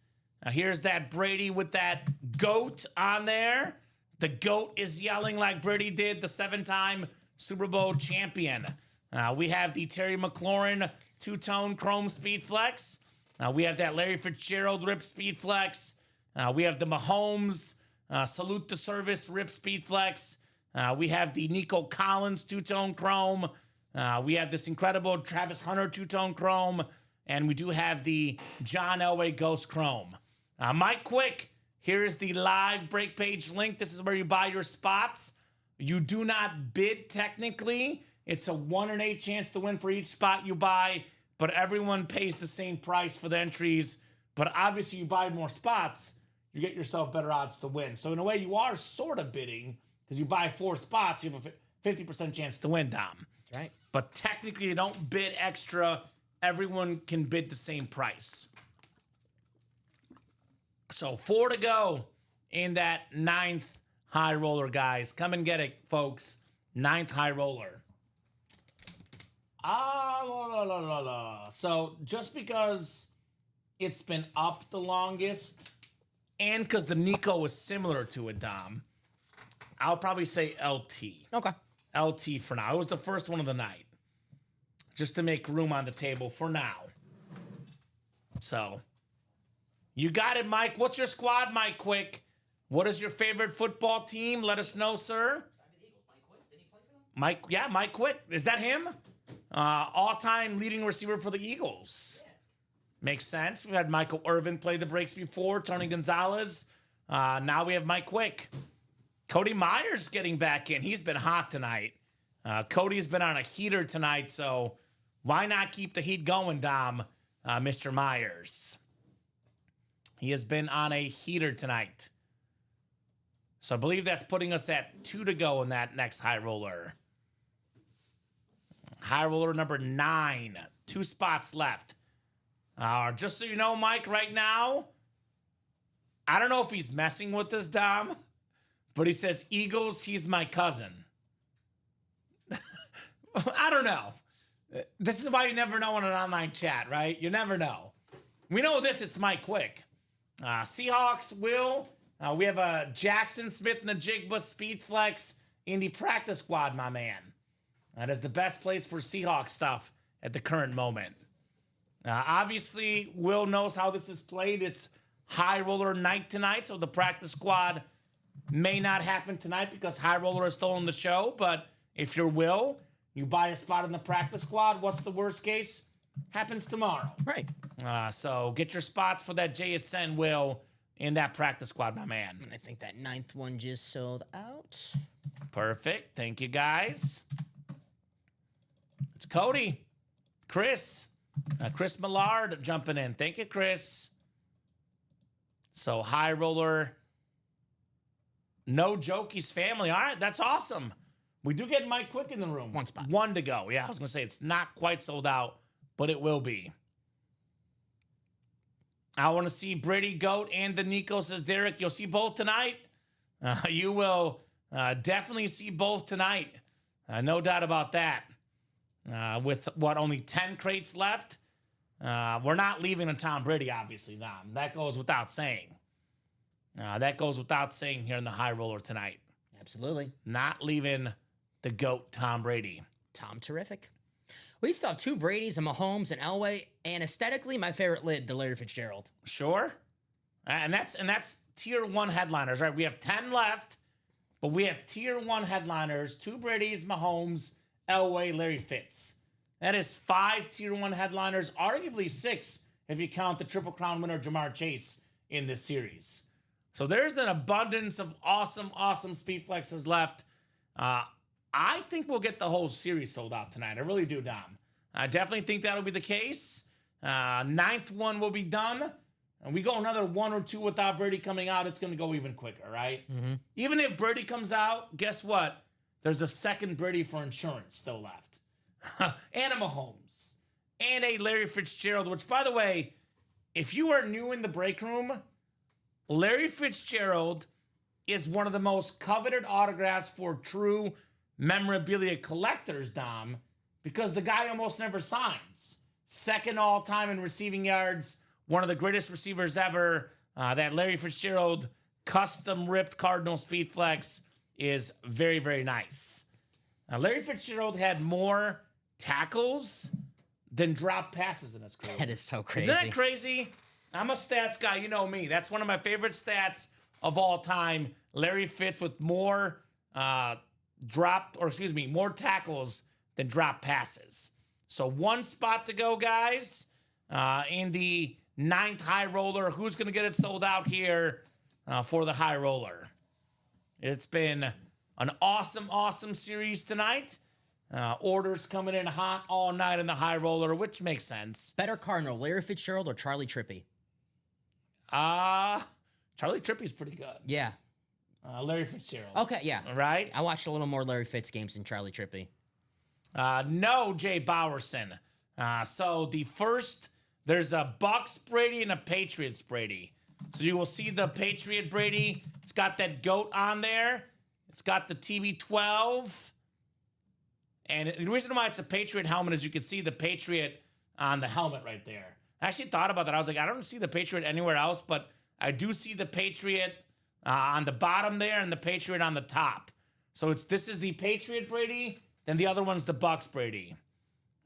Here's that Brady with that goat on there. The GOAT is yelling like Brady did, the 7-time Super Bowl champion. We have the Terry McLaurin 2-tone chrome speed flex. We have that Larry Fitzgerald rip speed flex. We have the Mahomes salute to service rip speed flex. We have the Nico Collins 2-tone chrome. We have this incredible Travis Hunter 2-tone chrome. And we do have the John Elway Ghost Chrome. Mike Quick, here is the live break page link. This is where you buy your spots. You do not bid technically. It's a 1 in 8 chance to win for each spot you buy, but everyone pays the same price for the entries But obviously, you buy more spots, you get yourself better odds to win. So in a way, you are sort of bidding because you buy 4 spots, you have a 50% chance to win, Dom. That's right. But technically, you don't bid extra. Everyone can bid the same price. So 4 to go in that 9th high roller, guys. Come and get it, folks. 9th high roller. So just because it's been up the longest and because the Nico is similar to it, Dom, I'll probably say LT. Okay. LT for now. It was the first one of the night. Just to make room on the table for now. So, you got it, Mike. What's your squad, Mike Quick? What is your favorite football team? Let us know, sir. Mike Quick. Is that him? All-time leading receiver for the Eagles. Makes sense. We've had Michael Irvin play the breaks before, Tony Gonzalez. Now we have Mike Quick. Cody Myers getting back in. He's been hot tonight. Cody's been on a heater tonight, so why not keep the heat going, Dom, Mr. Myers? He has been on a heater tonight. So I believe that's putting us at 2 to go in that next high roller. High roller number 9. 2 spots left. Just so you know, Mike, right now, I don't know if he's messing with us, Dom, but he says, Eagles, he's my cousin. I don't know. This is why you never know in an online chat, right? You never know. We know this, it's Mike Quick. Seahawks will. We have a Jackson Smith and the Jigba Speed Flex in the practice squad, my man. That is the best place for Seahawks stuff at the current moment. Obviously, Will knows how this is played. It's high roller night tonight, so the practice squad may not happen tonight because high roller is still in the show. But if you're Will, you buy a spot in the practice squad. What's the worst case? Happens tomorrow. Right. So get your spots for that JSN, Will, in that practice squad, my man. And I think that 9th one just sold out. Perfect. Thank you, guys. It's Cody. Chris. Chris Millard jumping in. Thank you, Chris. So high roller. No Jokey's family. All right, that's awesome. We do get Mike Quick in the room. 1 spot. 1 to go. Yeah, I was going to say it's not quite sold out, but it will be. I want to see Brady Goat and the Nico, says Derek. You'll see both tonight. You will definitely see both tonight. No doubt about that. With only 10 crates left, we're not leaving a Tom Brady, obviously, Dom. That goes without saying. That goes without saying here in the high roller tonight. Absolutely. Not leaving the GOAT, Tom Brady. Tom, terrific. We still have 2 Bradys, a Mahomes, and Elway, and aesthetically, my favorite lid, the Larry Fitzgerald. Sure. And that's tier 1 headliners, right? We have 10 left, but we have tier 1 headliners, 2 Bradys, Mahomes, Elway, Larry Fitz. That is 5 tier 1 headliners, arguably 6 if you count the Triple Crown winner Jamar Chase in this series. So there's an abundance of awesome speed flexes left. I think we'll get the whole series sold out tonight. I really do, Dom. I definitely think that'll be the case. 9th one will be done. And we go another 1 or 2 without Brady coming out, it's going to go even quicker, right? Mm-hmm. Even if Brady comes out, guess what? There's a second Brady for insurance still left. And a Mahomes. And a Larry Fitzgerald, which, by the way, if you are new in the break room, Larry Fitzgerald is one of the most coveted autographs for true memorabilia collectors, Dom, because the guy almost never signs. Second all-time in receiving yards, one of the greatest receivers ever. That Larry Fitzgerald custom-ripped Cardinal Speed Flex is very, very nice. Now, Larry Fitzgerald had more tackles than drop passes in his career. That is so crazy. Isn't that crazy? I'm a stats guy. You know me. That's one of my favorite stats of all time. Larry Fitz with more more tackles than drop passes. So 1 spot to go, guys. In the 9th high roller. Who's going to get it sold out here for the high roller? It's been an awesome series tonight. Orders coming in hot all night in the high roller, which makes sense. Better Cardinal, Larry Fitzgerald or Charlie Trippy? Charlie Trippy's pretty good. Yeah. Larry Fitzgerald. Okay, yeah. Right? I watched a little more Larry Fitz games than Charlie Trippy. No, Jay Bowerson. So there's a Bucks Brady and a Patriots Brady. So you will see the Patriot Brady. It's got that goat on there. It's got the TB12. And the reason why it's a Patriot helmet is you can see the Patriot on the helmet right there. I actually thought about that. I was like, I don't see the Patriot anywhere else, but I do see the Patriot on the bottom there and the Patriot on the top. So this is the Patriot Brady, then the other one's the Bucks Brady.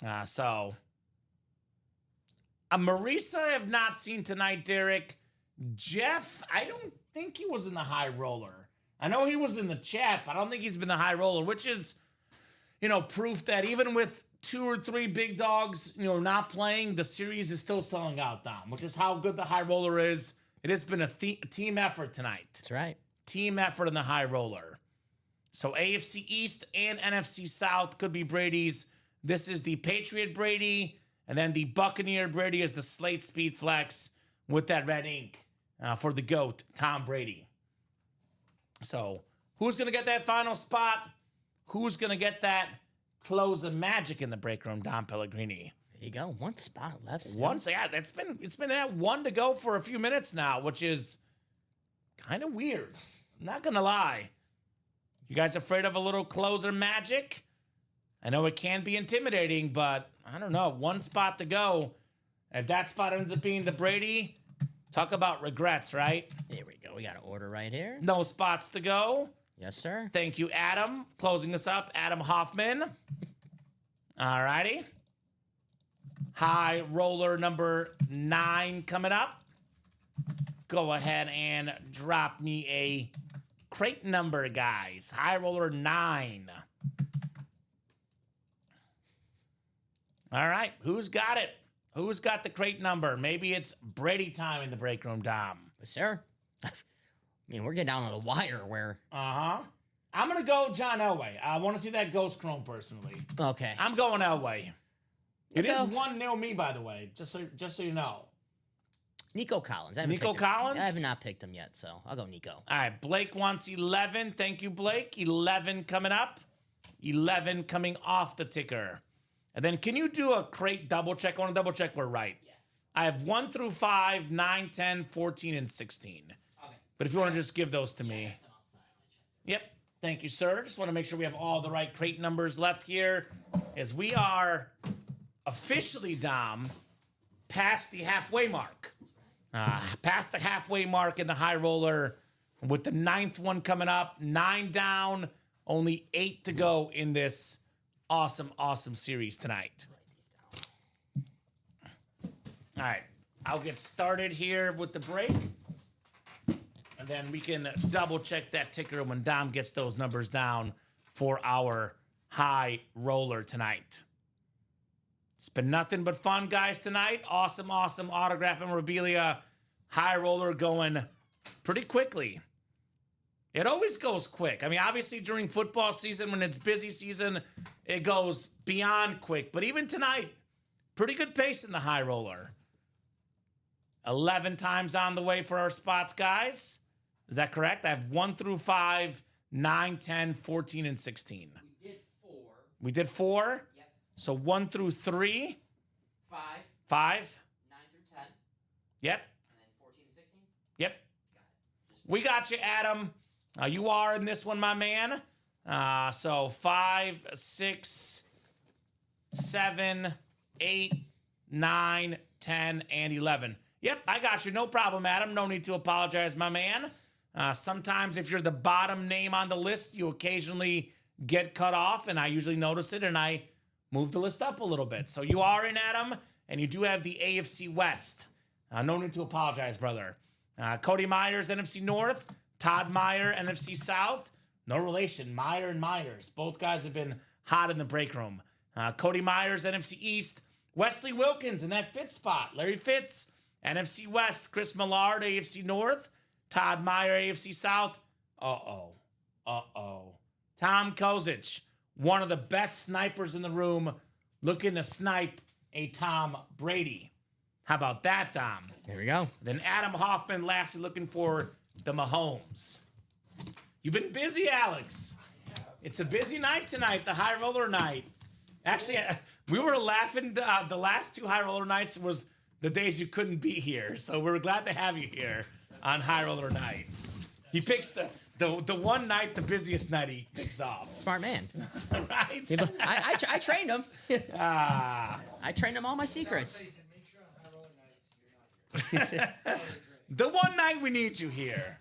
Marisa I have not seen tonight, Derek. Jeff, I don't think he was in the high roller. I know he was in the chat, but I don't think he's been the high roller, which is, proof that even with 2 or 3 big dogs, not playing, the series is still selling out, Dom, which is how good the high roller is. It has been a team effort tonight. That's right. Team effort in the high roller. So AFC East and NFC South could be Brady's. This is the Patriot Brady, and then the Buccaneer Brady is the Slate Speed Flex with that red ink for the GOAT, Tom Brady. So who's going to get that final spot? Who's going to get that close of magic in the break room, Dom Pellegrini? There you go. One spot left. Yeah, it's been at 1 to go for a few minutes now, which is kind of weird. I'm not going to lie. You guys afraid of a little closer magic? I know it can be intimidating, but I don't know. 1 spot to go. If that spot ends up being the Brady, talk about regrets, right? There we go. We got an order right here. No spots to go. Yes, sir. Thank you, Adam. Closing us up, Adam Hoffman. All righty. High roller number 9 coming up. Go ahead and drop me a crate number, guys. High roller 9. All right, who's got it? Who's got the crate number? Maybe it's Brady time in the break room, Dom. Yes, sir. I mean, we're getting down on the wire where... I'm going to go John Elway. I want to see that Ghost Chrome personally. Okay. I'm going Elway. It is go. 1-0 me, by the way, just so you know. Nico Collins. Nico Collins? I have not picked him yet, so I'll go Nico. All right, Blake wants 11. Thank you, Blake. 11 coming up. 11 coming off the ticker. And then can you do a crate double check? I want to double check we're right. Yeah. I have 1 through 5, 9, 10, 14, and 16. Okay. But if you want to just give those to me. Yep. Thank you, sir. Just want to make sure we have all the right crate numbers left here as we are officially, Dom, past the halfway mark. Past the halfway mark in the high roller with the 9th one coming up. 9 down, only 8 to go in this awesome series tonight. All right, I'll get started here with the break, and then we can double check that ticker when Dom gets those numbers down for our high roller tonight. It's been nothing but fun, guys, tonight. Awesome autograph memorabilia. High roller going pretty quickly. It always goes quick. I mean, obviously during football season, when it's busy season, it goes beyond quick. But even tonight, pretty good pace in the high roller. 11 times on the way for our spots, guys. Is that correct? I have 1 through 5, 9, 10, 14, and 16. We did 4. We did 4? Yep. So 1 through 3. 5. 5. 9 through 10. Yep. And then 14 and 16. Yep. Got it. We got you, Adam. You are in this one, my man. So 5, 6, 7, 8, 9, 10, and 11. Yep, I got you. No problem, Adam. No need to apologize, my man. Sometimes if you're the bottom name on the list, you occasionally get cut off, and I usually notice it, and I move the list up a little bit. So you are in, Adam, and you do have the AFC West. No need to apologize, brother. Cody Myers, NFC North. Todd Meyer, NFC South. No relation. Meyer and Myers. Both guys have been hot in the break room. Cody Myers, NFC East. Wesley Wilkins in that Fitz spot. Larry Fitz, NFC West. Chris Millard, AFC North. Todd Meyer, AFC South. Uh-oh. Tom Kozich, one of the best snipers in the room, looking to snipe a Tom Brady. How about that, Dom? There we go. Then Adam Hoffman, lastly, looking for the Mahomes. You've been busy, Alex. It's a busy night tonight, the high roller night. Actually, we were laughing. The last 2 high roller nights was the days you couldn't be here. So we're glad to have you here on high roller night. He picks the one night, the busiest night he picks off. Smart man. Right? I trained him. Ah. I trained him all my secrets. He said, make sure on high roller nights you're not here. The one night we need you here.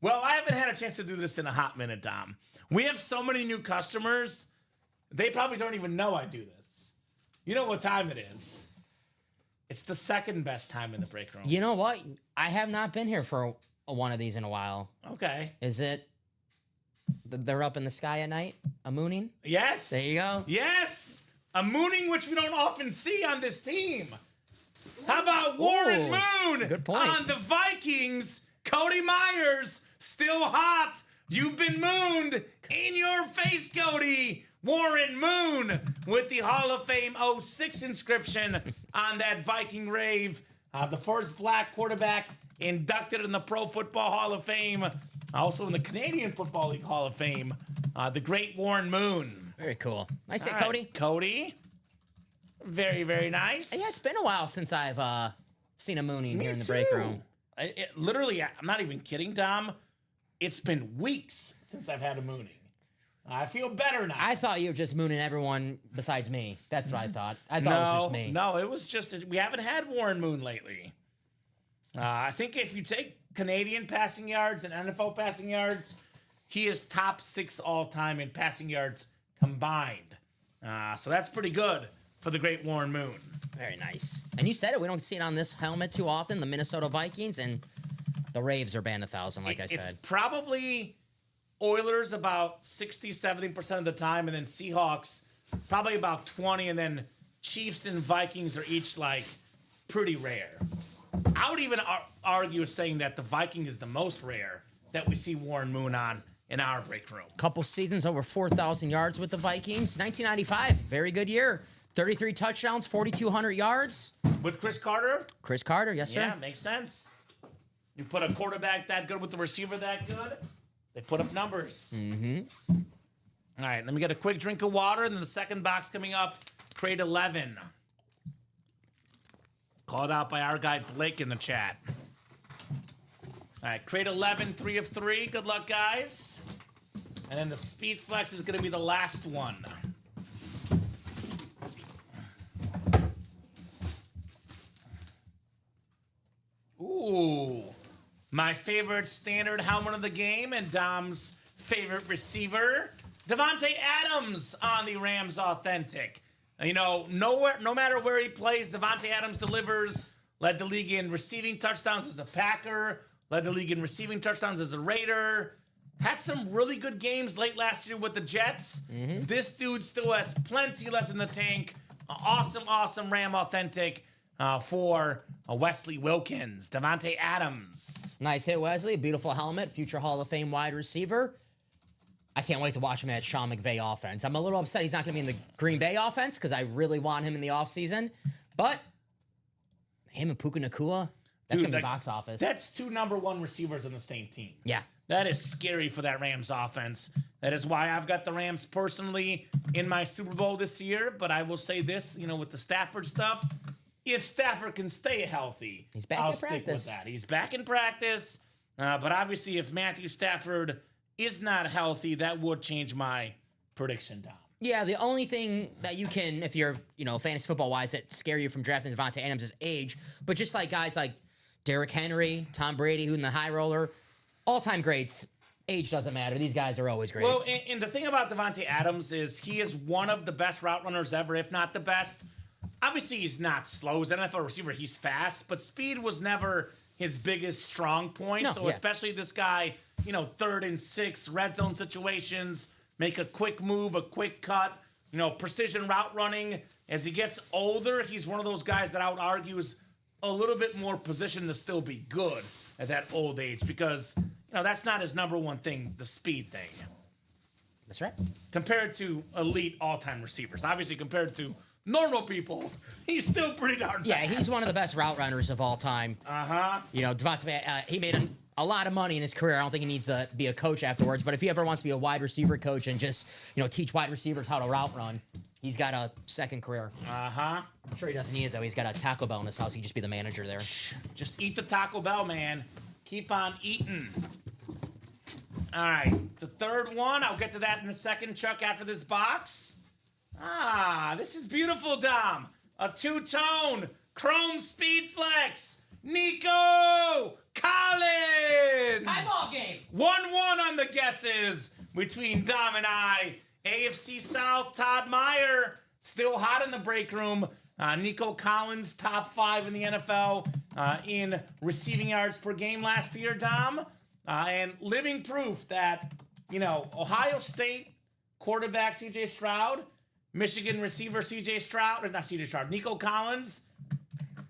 Well, I haven't had a chance to do this in a hot minute, Dom. We have so many new customers, they probably don't even know I do this. You know what time it is. It's the second best time in the break room. You know what? I have not been here for one of these in a while. Okay. Is it they're up in the sky at night? A mooning? Yes. There you go. Yes. A mooning which we don't often see on this team. How about Warren Moon good point. on the Vikings? Cody Myers, still hot. You've been mooned in your face, Cody. Warren Moon with the Hall of Fame 06 inscription on that Viking rave. The first black quarterback inducted in the Pro Football Hall of Fame. Also in the Canadian Football League Hall of Fame. The great Warren Moon. Very cool. Nice hit, All right, Cody. Cody. Very, very nice. Yeah, it's been a while since I've seen a mooning Me here in the too. break room. Literally, I'm not even kidding, Dom. It's been weeks since I've had a mooning. I feel better now. I thought you were just mooning everyone besides me. That's what I thought. I thought it was just me. No, it was just we haven't had Warren Moon lately. I think if you take Canadian passing yards and NFL passing yards, he is top 6 all time in passing yards combined. So that's pretty good for the great Warren Moon. Very nice. And you said it. We don't see it on this helmet too often. The Minnesota Vikings and the Raves are banned 1,000, like I It's said. probably Oilers about 60-70% of the time, and then Seahawks probably about 20, and then Chiefs and Vikings are each like pretty rare. I would even argue saying that the Viking is the most rare that we see Warren Moon on in our break room. Couple seasons over 4,000 yards with the Vikings. 1995, very good year. 33 touchdowns, 4,200 yards. With Chris Carter, Chris Carter, yes, sir. yeah, makes sense. You put a quarterback that good with the receiver that good, they put up numbers. Mm-hmm. All right, let me get a quick drink of water, and then the second box coming up, crate 11. Called out by our guy Blake in the chat. All right, crate 11, 3 of 3. Good luck, guys. And then the Speed Flex is going to be the last one. Ooh. My favorite standard helmet of the game and Dom's favorite receiver, Devontae Adams on the Rams Authentic. You know, no matter where he plays, Devontae Adams delivers. Led the league in receiving touchdowns as a Packer. Led the league in receiving touchdowns as a Raider. Had some really good games late last year with the Jets. This dude still has plenty left in the tank. Awesome Ram Authentic for Wesley Wilkins. Devontae Adams. Nice hit, Wesley. Beautiful helmet. Future Hall of Fame wide receiver. I can't wait to watch him at Sean McVay offense. I'm a little upset he's not going to be in the Green Bay offense because I really want him in the offseason. But him and Puka Nacua, that's going to be box office. That's 2 number 1 receivers on the same team. Yeah. That is scary for that Rams offense. That is why I've got the Rams personally in my Super Bowl this year. But I will say this, you know, with the Stafford stuff, if Stafford can stay healthy, He's back I'll in stick practice. with that. He's back in practice. But obviously, if Matthew Stafford is not healthy, that would change my prediction, Tom. Yeah, the only thing that you can, if you're, you know, fantasy football wise, that scare you from drafting Devontae Adams is age. But just like guys like Derrick Henry, Tom Brady, who in the high roller, all-time greats, age doesn't matter. These guys are always great. Well, and the thing about Devontae Adams is he is one of the best route runners ever, if not the best. Obviously, he's not slow. As an NFL receiver, he's fast, but speed was never his biggest strong point. No, So yeah. especially this guy, you know, 3rd and 6, red zone situations, make a quick move, a quick cut, you know, precision route running. As he gets older, he's one of those guys that I would argue is a little bit more positioned to still be good at that old age because, you know, that's not his number one thing, the speed thing, That's right. compared to elite all-time receivers. Obviously, compared to normal people, he's still pretty darn fast. Yeah, he's one of the best route runners of all time. Uh-huh. You know, Devontae, he made a lot of money in his career. I don't think he needs to be a coach afterwards, but if he ever wants to be a wide receiver coach and just, you know, teach wide receivers how to route run, he's got a second career. Uh-huh. I'm sure he doesn't need it, though. He's got a Taco Bell in his house. He'd just be the manager there. Just eat the Taco Bell, man. Keep on eating. All right, the third one. I'll get to that in a second, Chuck, after this box. Ah, this is beautiful, Dom. A two-tone Chrome Speed Flex. Nico Collins. Tie ball game. 1-1 on the guesses between Dom and I. AFC South, Todd Meyer, still hot in the break room. Nico Collins, top 5 in the NFL in receiving yards per game last year, Dom. And living proof that, you know, Ohio State quarterback C.J. Stroud, Michigan receiver C.J. Stroud, or not C.J. Stroud, Nico Collins,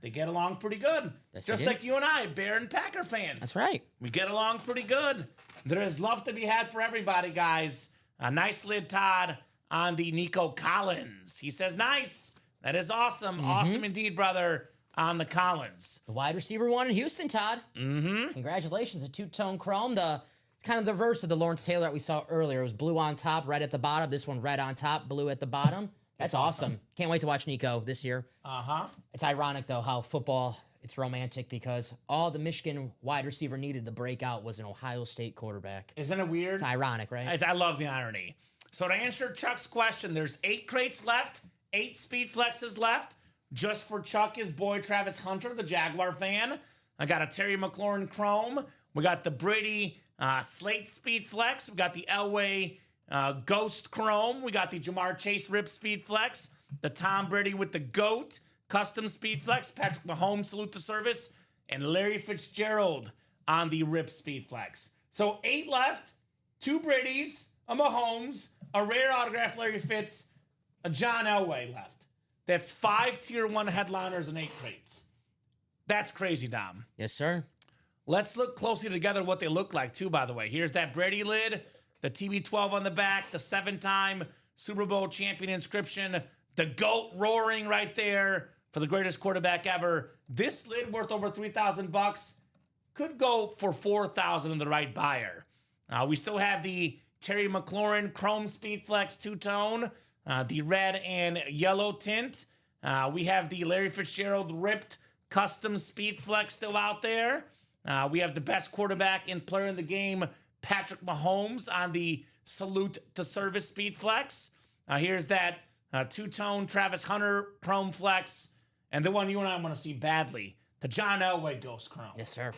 they get along pretty good. Yes, they Just do. like you and I, Bear and Packer fans. That's right. We get along pretty good. There is love to be had for everybody, guys. A nice lid, Todd, on the Nico Collins. He says, nice. That is awesome. Awesome indeed, brother, on the Collins. The wide receiver one in Houston, Todd. Mm-hmm. Congratulations. A two-tone Chrome. It's kind of the reverse of the Lawrence Taylor that we saw earlier. It was blue on top, red at the bottom. This one red on top, blue at the bottom. That's awesome. Can't wait to watch Nico this year. Uh-huh. It's ironic, though, how football, it's romantic because all the Michigan wide receiver needed to break out was an Ohio State quarterback. Isn't it weird? It's ironic, right? I love the irony. So to answer Chuck's question, there's 8 crates left, 8 speed flexes left. Just for Chuck, his boy Travis Hunter, the Jaguar fan. I got a Terry McLaurin Chrome. We got the Brady Slate Speed Flex. We got the Elway Ghost Chrome. We got the Jamar Chase Rip Speed Flex. The Tom Brady with the GOAT Custom Speed Flex. Patrick Mahomes Salute to Service. And Larry Fitzgerald on the Rip Speed Flex. So 8 left. 2 Brady's, a Mahomes, a rare autograph Larry Fitz, a John Elway left. That's 5 tier 1 headliners and 8 crates. That's crazy, Dom. Yes, sir. Let's look closely together what they look like, too, by the way. Here's that Brady lid, the TB12 on the back, the 7-time Super Bowl champion inscription, the GOAT roaring right there for the greatest quarterback ever. This lid worth over $3,000 could go for $4,000 in the right buyer. We still have the Terry McLaurin Chrome Speed Flex two-tone, the red and yellow tint. We have the Larry Fitzgerald Ripped Custom Speed Flex still out there. We have the best quarterback and player in the game, Patrick Mahomes, on the Salute to Service Speed Flex. Here's that two-tone Travis Hunter Chrome Flex. And the one you and I want to see badly, the John Elway Ghost Chrome. Yes, sir.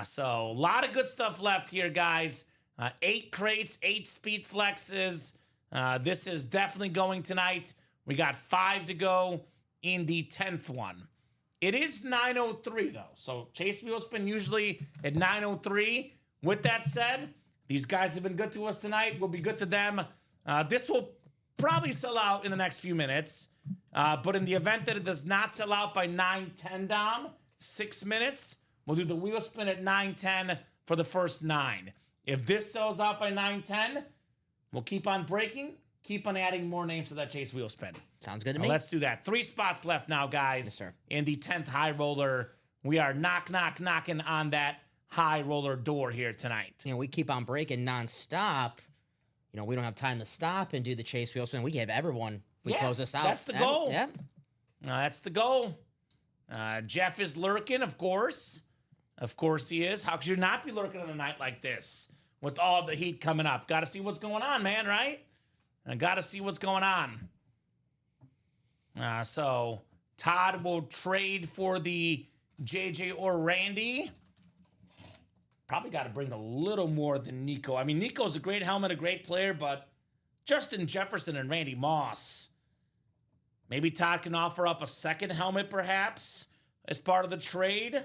So a lot of good stuff left here, guys. 8 crates, 8 speed flexes. This is definitely going tonight. We got 5 to go in the 10th one. It is 9:03 though, so Chase Wheelspin usually at 9:03. With that said, these guys have been good to us tonight. We'll be good to them. This will probably sell out in the next few minutes, but in the event that it does not sell out by 9:10, Dom, 6 minutes, we'll do the wheel spin at 9:10 for the first 9. If this sells out by 9:10, we'll keep on breaking, keep on adding more names to that Chase wheel spin. Sounds good to me. Let's do that. 3 spots left now, guys. Yes, sir. In the 10th high roller. We are knocking on that high roller door here tonight. You know, we keep on breaking nonstop. You know, we don't have time to stop and do the chase wheel spin. We have everyone. We Yeah, close this out. that's the goal. Yeah. That's the goal. Jeff is lurking, of course. Of course he is. How could you not be lurking on a night like this with all the heat coming up? Got to see what's going on, man, right? I got to see what's going on. So Todd will trade for the JJ or Randy. Probably got to bring a little more than Nico. I mean, Nico's a great helmet, a great player, but Justin Jefferson and Randy Moss. Maybe Todd can offer up a second helmet, perhaps, as part of the trade.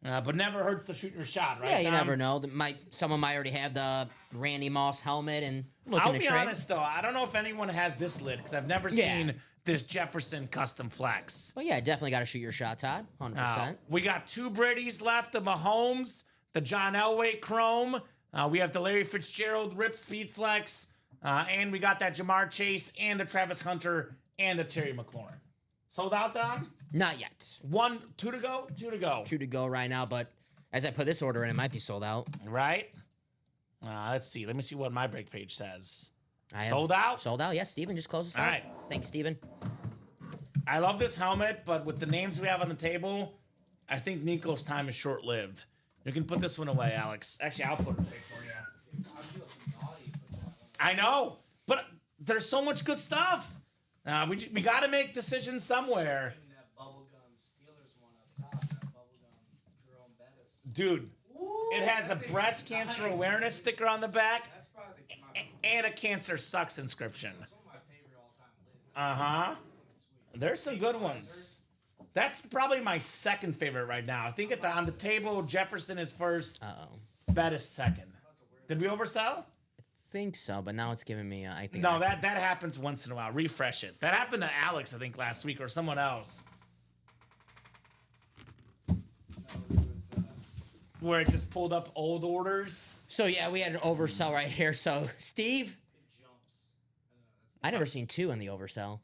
But never hurts to shoot your shot, right? Yeah, you Dom? never know. Someone might already have the Randy Moss helmet and looking I'll to be trade. honest, though. I don't know if anyone has this lid because I've never Yeah. seen this Jefferson custom flex. Well, yeah, definitely got to shoot your shot, Todd. 100%. We got 2 Brady's left, the Mahomes, the John Elway Chrome. We have the Larry Fitzgerald Rip Speed Flex. And we got that Jamar Chase and the Travis Hunter and the Terry McLaurin. Sold out, Dom? Not yet. 2 to go? 2 to go. 2 to go right now, but as I put this order in, it might be sold out. Right? Let's see. Let me see what my break page says. I have- Sold out? Sold out. Yes, Steven, just close this All out. right. Thanks, Steven. I love this helmet, but with the names we have on the table, I think Nico's time is short-lived. You can put this one away, Alex. Actually, I'll put it away for you. I feel naughty for that one. I know, but there's so much good stuff. We got to make decisions somewhere. And that bubblegum Steelers one up top, that bubblegum Jerome Bettis. Dude, Ooh, it has a that thing breast is cancer nice. awareness sticker on the back That's probably my and a cancer sucks inscription. That's one of my favorite all-time lids. Uh-huh. There's some good ones. That's probably my second favorite right now. I think on the table, Jefferson is first, Uh-oh. Bettis second. Did we oversell? Think so, but now it's giving me, I think. No, that happens once in a while. Refresh it. That happened to Alex, I think, last week or someone else. Where it just pulled up old orders. So, yeah, we had an oversell right here. So, Steve, It jumps. I never seen 2 in the oversell.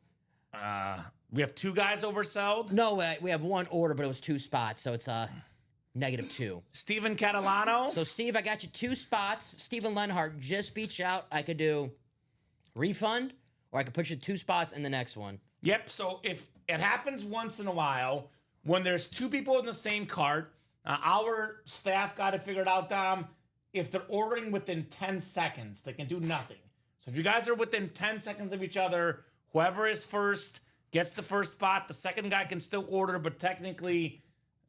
We have 2 guys oversold. No, we have 1 order, but it was 2 spots, so it's -2. Steven Catalano. So, Steve, I got you 2 spots. Steven Lenhart just beat you out. I could do refund, or I could put you 2 spots in the next one. Yep. So if it happens once in a while, when there's 2 people in the same cart, our staff got it figured out, Dom. If they're ordering within 10 seconds, they can do nothing. So if you guys are within 10 seconds of each other, whoever is first gets the first spot. The second guy can still order, but technically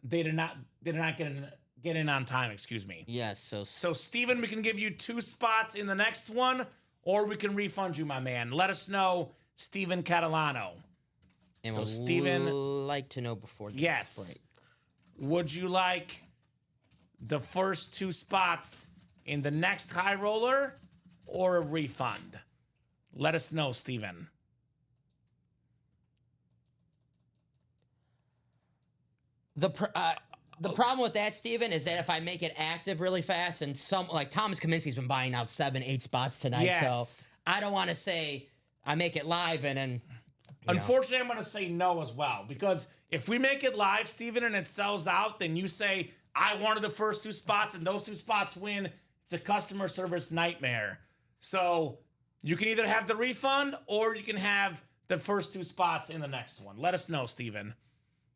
they did not get in on time. Excuse me. Yes, so So Steven, we can give you 2 spots in the next one, or we can refund you, my man. Let us know, Steven Catalano. and so would Steven- like to know before the Yes. break. Would you like the first 2 spots in the next high roller or a refund? Let us know, Steven. The problem with that, Steven, is that if I make it active really fast, and like Thomas Kaminsky's been buying out 7, 8 spots tonight, Yes. so I don't want to say I make it live and then. you know. Unfortunately, I'm going to say no as well, because if we make it live, Steven, and it sells out, then you say, I wanted the first 2 spots, and those 2 spots win. It's a customer service nightmare. So you can either have the refund, or you can have the first 2 spots in the next one. Let us know, Steven.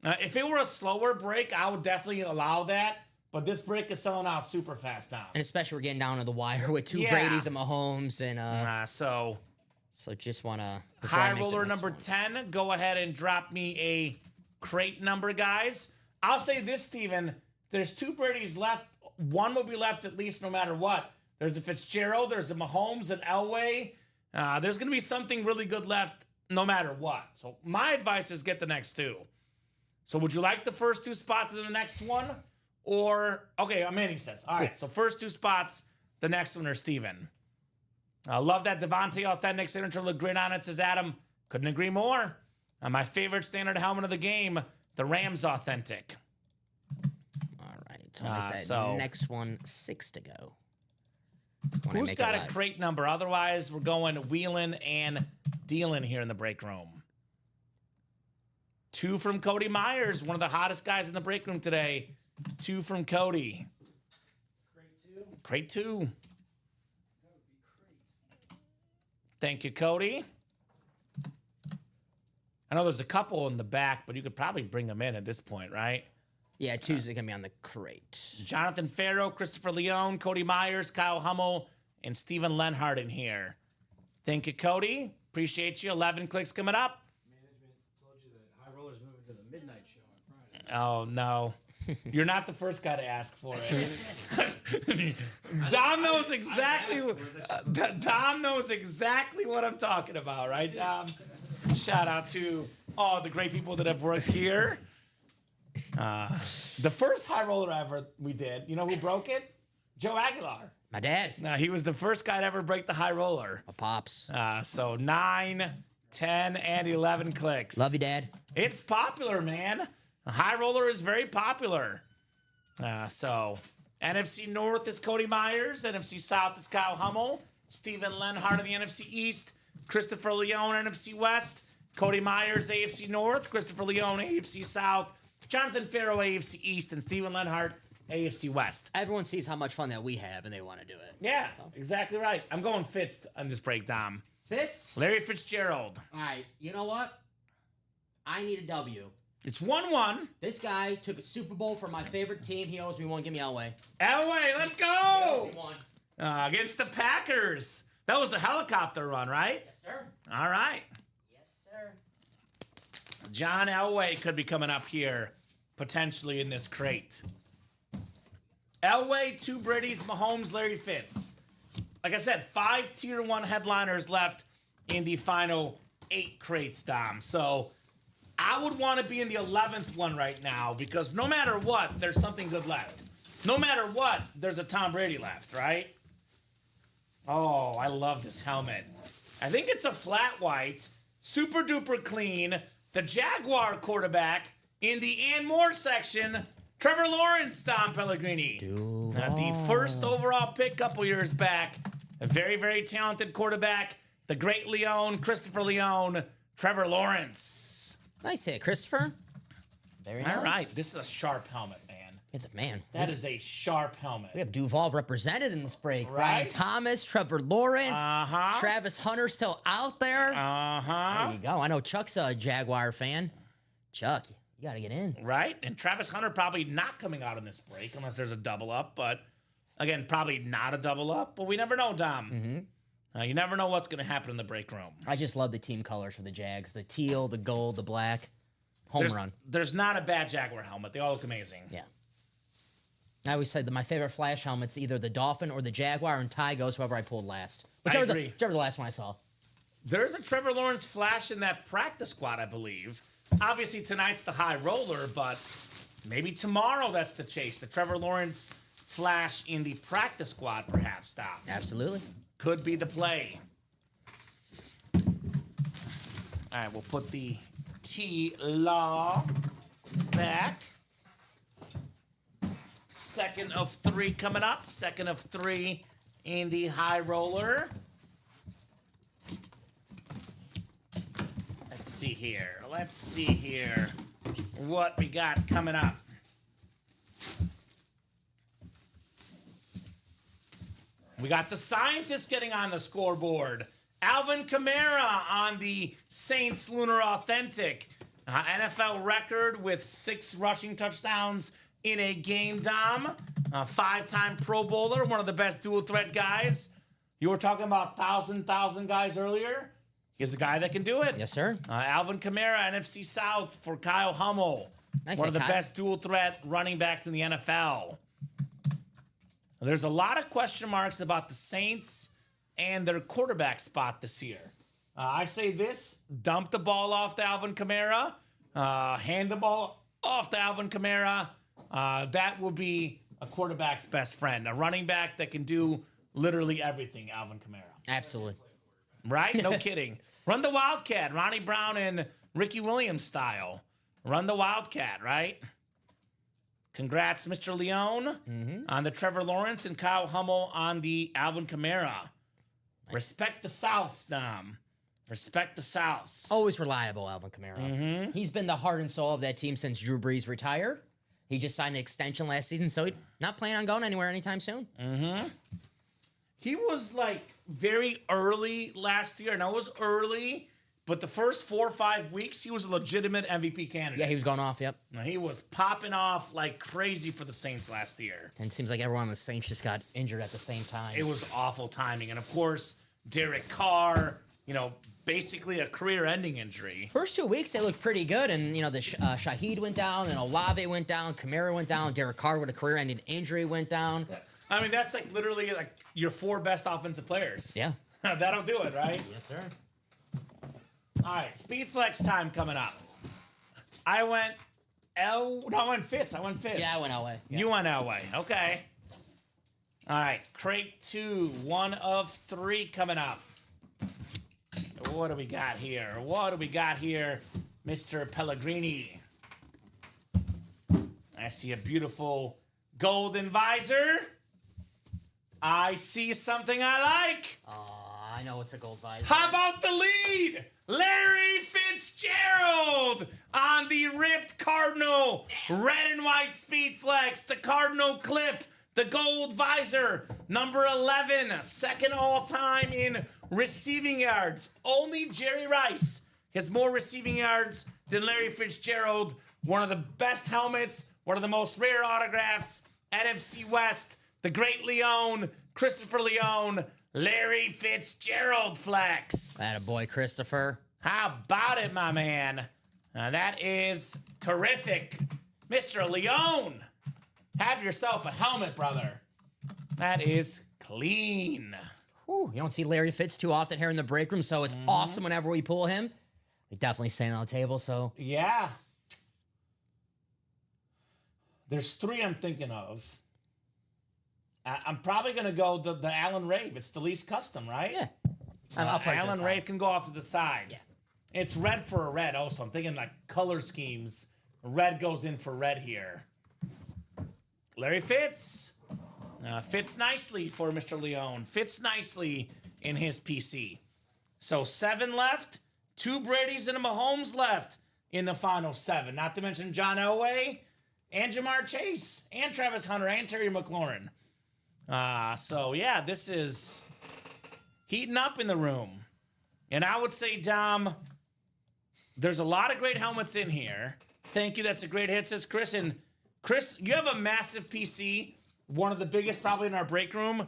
If it were a slower break, I would definitely allow that. But this break is selling out super fast now. And especially we're getting down to the wire with 2 Yeah. Brady's and Mahomes, and So so just want to. high roller number 10, go ahead and drop me a crate number, guys. I'll say this, Steven. There's 2 Brady's left. One will be left at least no matter what. There's a Fitzgerald, there's a Mahomes, an Elway. There's going to be something really good left no matter what. So my advice is get the next 2. So would you like the first 2 spots in the next one? Or, okay, Manny says. All right, so first 2 spots, the next one are Steven. I love that Devontae Authentic signature looked great on it, says Adam. Couldn't agree more. My favorite standard helmet of the game, the Rams Authentic. All right, so I like that so- next one, 6 to go. When I Who's make it got a live. crate number? Otherwise, we're going wheeling and dealing here in the break room. 2 from Cody Myers, one of the hottest guys in the break room today. 2 from Cody. Crate 2. Thank you, Cody. I know there's a couple in the back, but you could probably bring them in at this point, right? Yeah, 2's going to be on the crate. Jonathan Farrow, Christopher Leone, Cody Myers, Kyle Hummel, and Steven Lenhart in here. Thank you, Cody. Appreciate you. 11 clicks coming up. Management told you that High Roller's moving to the midnight show on Friday. Oh, no. You're not the first guy to ask for it. Dom knows exactly. Dom knows exactly what I'm talking about, right, Dom? Shout out to all the great people that have worked here. The first high roller ever we did, you know who broke it? Joe Aguilar. My dad, He was the first guy to ever break the high roller. my pops. So 9, 10, and 11 clicks. Love you, Dad. It's popular, man. High roller is very popular. So NFC North is Cody Myers. NFC South is Kyle Hummel. Steven Lenhart in the NFC East. Christopher Leone, NFC West. Cody Myers, AFC North. Christopher Leone, AFC South. Jonathan Farrow, AFC East. And Steven Lenhart, AFC West. Everyone sees how much fun that we have, and they want to do it. Yeah, exactly right. I'm going Fitz on this breakdown. Fitz? Larry Fitzgerald. All right, you know what? I need a W. It's 1-1. This guy took a Super Bowl for my favorite team. He owes me one. Give me Elway. Elway, let's He owes go! me one. Against the Packers. That was the helicopter run, right? Yes, sir. All right. Yes, sir. John Elway could be coming up here, potentially in this crate. Elway, 2 Brady's, Mahomes, Larry Fitz. Like I said, 5 Tier 1 headliners left in the final 8 crates, Dom. So I would want to be in the 11th one right now because no matter what, there's something good left. No matter what, there's a Tom Brady left, right? Oh, I love this helmet. I think it's a flat white, super duper clean. The Jaguar quarterback in the and more section, Trevor Lawrence, Dom Pellegrini. The first overall pick a couple years back. A very, very talented quarterback. The great Leone, Christopher Leone, Trevor Lawrence. Nice hit, Christopher. Very nice. All right, this is a sharp helmet, man. It's a man. That is a sharp helmet. We have Duval represented in this break. Right? Ryan Thomas, Trevor Lawrence, Uh-huh. Travis Hunter still out there. Uh-huh. There you go. I know Chuck's a Jaguar fan. Chuck, you got to get in. Right? And Travis Hunter probably not coming out in this break unless there's a double up. But again, probably not a double up. But we never know, Dom. You never know what's going to happen in the break room. I just love the team colors for the Jags. The teal, the gold, the black. Home run. There's not a bad Jaguar helmet. They all look amazing. Yeah. I always said that my favorite Flash helmet's either the Dolphin or the Jaguar, and tie goes whoever I pulled last. agree. Whichever the last one I saw. There's a Trevor Lawrence flash in that practice squad, I believe. Obviously, tonight's the high roller, but maybe tomorrow that's the chase. The Trevor Lawrence flash in the practice squad, perhaps, Dom. Absolutely. Could be the play. All right, we'll put the T-Law back. Second of 3 coming up. Second of 3 in the high roller. Let's see here. Let's see here what we got coming up. We got the scientists getting on the scoreboard. Alvin Kamara on the Saints Lunar Authentic. NFL record with 6 rushing touchdowns in a game, Dom. 5-time Pro Bowler, one of the best dual threat guys. You were talking about 1,000 guys earlier. He's a guy that can do it. Yes, sir. Alvin Kamara, NFC South for Kyle Hummel. Nice One of hit, the Kyle. best dual threat running backs in the NFL. There's a lot of question marks about the Saints and their quarterback spot this year. I say this, dump the ball off to Alvin Kamara, hand the ball off to Alvin Kamara. That will be a quarterback's best friend, a running back that can do literally everything, Alvin Kamara. Absolutely. Right? No kidding. Run the Wildcat, Ronnie Brown and Ricky Williams style. Run the Wildcat, right? Congrats, Mr. Leone, on the Trevor Lawrence and Kyle Hummel on the Alvin Kamara. Respect the Souths, Dom. Respect the Souths. Always reliable, Alvin Kamara. He's been the heart and soul of that team since Drew Brees retired. He just signed an extension last season, so he's not planning on going anywhere anytime soon. He was like very early last year. Now it was early, but the first 4 or 5 weeks, he was a legitimate MVP candidate. Yeah, he was going off, yep. Now, he was popping off like crazy for the Saints last year. And it seems like everyone on the Saints just got injured at the same time. It was awful timing. And of course, Derek Carr, basically a career-ending injury. First 2 weeks, they looked pretty good. And, the Shaheed went down, and Olave went down, Kamara went down, Derek Carr with a career-ending injury went down. I mean, that's like literally like your 4 best offensive players. Yeah. That'll do it, right? Yes, sir. All right, Speed Flex time coming up. I went Fitz. I went Fitz. Yeah, I went Elway. Yeah. You went Elway. Okay. All right, crate 2, 1 of 3 coming up. What do we got here? Mr. Pellegrini? I see a beautiful golden visor. I see something I like. I know it's a gold visor. How about the lead? Larry Fitzgerald on the ripped Cardinal red and white Speed Flex, the Cardinal clip, the gold visor, number 11, second all time in receiving yards. Only Jerry Rice has more receiving yards than Larry Fitzgerald. One of the best helmets, one of the most rare autographs, NFC West, the great Leone, Christopher Leone, Larry Fitzgerald flex. Attaboy, Christopher. How about it, my man? Now that is terrific. Mr. Leone, have yourself a helmet, brother. That is clean. Whew, you don't see Larry Fitz too often here in the break room, so it's awesome whenever we pull him. He's definitely staying on the table, so. Yeah. There's 3 I'm thinking of. I'm probably going to go the Alan Rave. It's the least custom, right? Yeah. I'll put it to the Alan side. Rave can go off to the side. Yeah. It's red for a red also. I'm thinking like color schemes. Red goes in for red here. Larry Fitz. Fits nicely for Mr. Leone. Fits nicely in his PC. So 7 left. 2 Brady's and a Mahomes left in the final 7. Not to mention John Elway and Jamar Chase and Travis Hunter and Terry McLaurin. So yeah, this is heating up in the room. And I would say, Dom, there's a lot of great helmets in here. Thank you. That's a great hit, says Chris. And Chris, you have a massive PC, one of the biggest probably in our break room.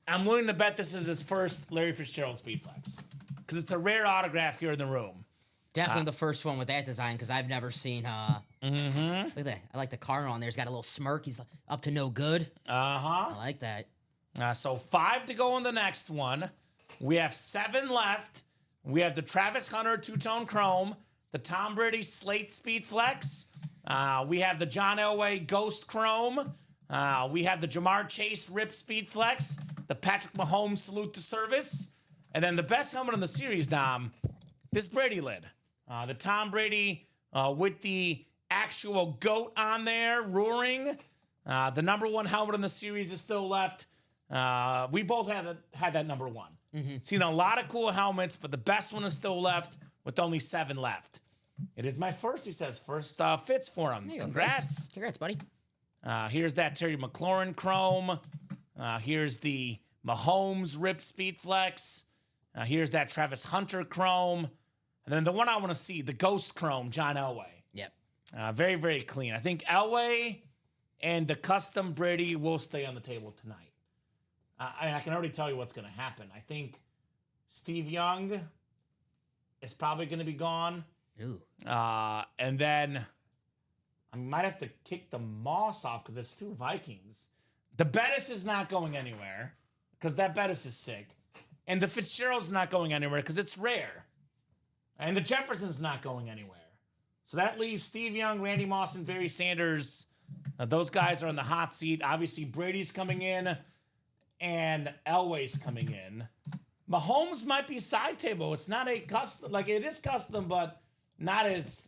I'm willing to bet this is his first Larry Fitzgerald Speed Flex because it's a rare autograph here in the room. Definitely the first one with that design because I've never seen. Look at that. I like the Cardinal on there. He's got a little smirk. He's up to no good. I like that. So 5 to go on the next one. We have 7 left. We have the Travis Hunter two-tone chrome, the Tom Brady Slate Speed Flex. We have the John Elway Ghost Chrome. We have the Jamar Chase Rip Speed Flex, the Patrick Mahomes Salute to Service, and then the best helmet in the series, Dom, this Brady lid. The Tom Brady with the actual goat on there, roaring. The number 1 helmet in the series is still left. We both had that number 1. Seen a lot of cool helmets, but the best one is still left with only 7 left. It is my first, he says, first Fitz for him. Congrats. Congrats, buddy. Here's that Terry McLaurin chrome. Here's the Mahomes Rip Speed Flex. Here's that Travis Hunter chrome. And then the one I want to see, the Ghost Chrome, John Elway. Yep. Very, very clean. I think Elway and the custom Brady will stay on the table tonight. I can already tell you what's going to happen. I think Steve Young is probably going to be gone. Ooh. And then I might have to kick the Moss off because it's 2 Vikings. The Bettis is not going anywhere because that Bettis is sick. And the Fitzgerald's not going anywhere because it's rare. And the Jefferson's not going anywhere. So that leaves Steve Young, Randy Moss, and Barry Sanders. Those guys are on the hot seat. Obviously, Brady's coming in and Elway's coming in. Mahomes might be side table. It's not a custom. Like, it is custom, but not as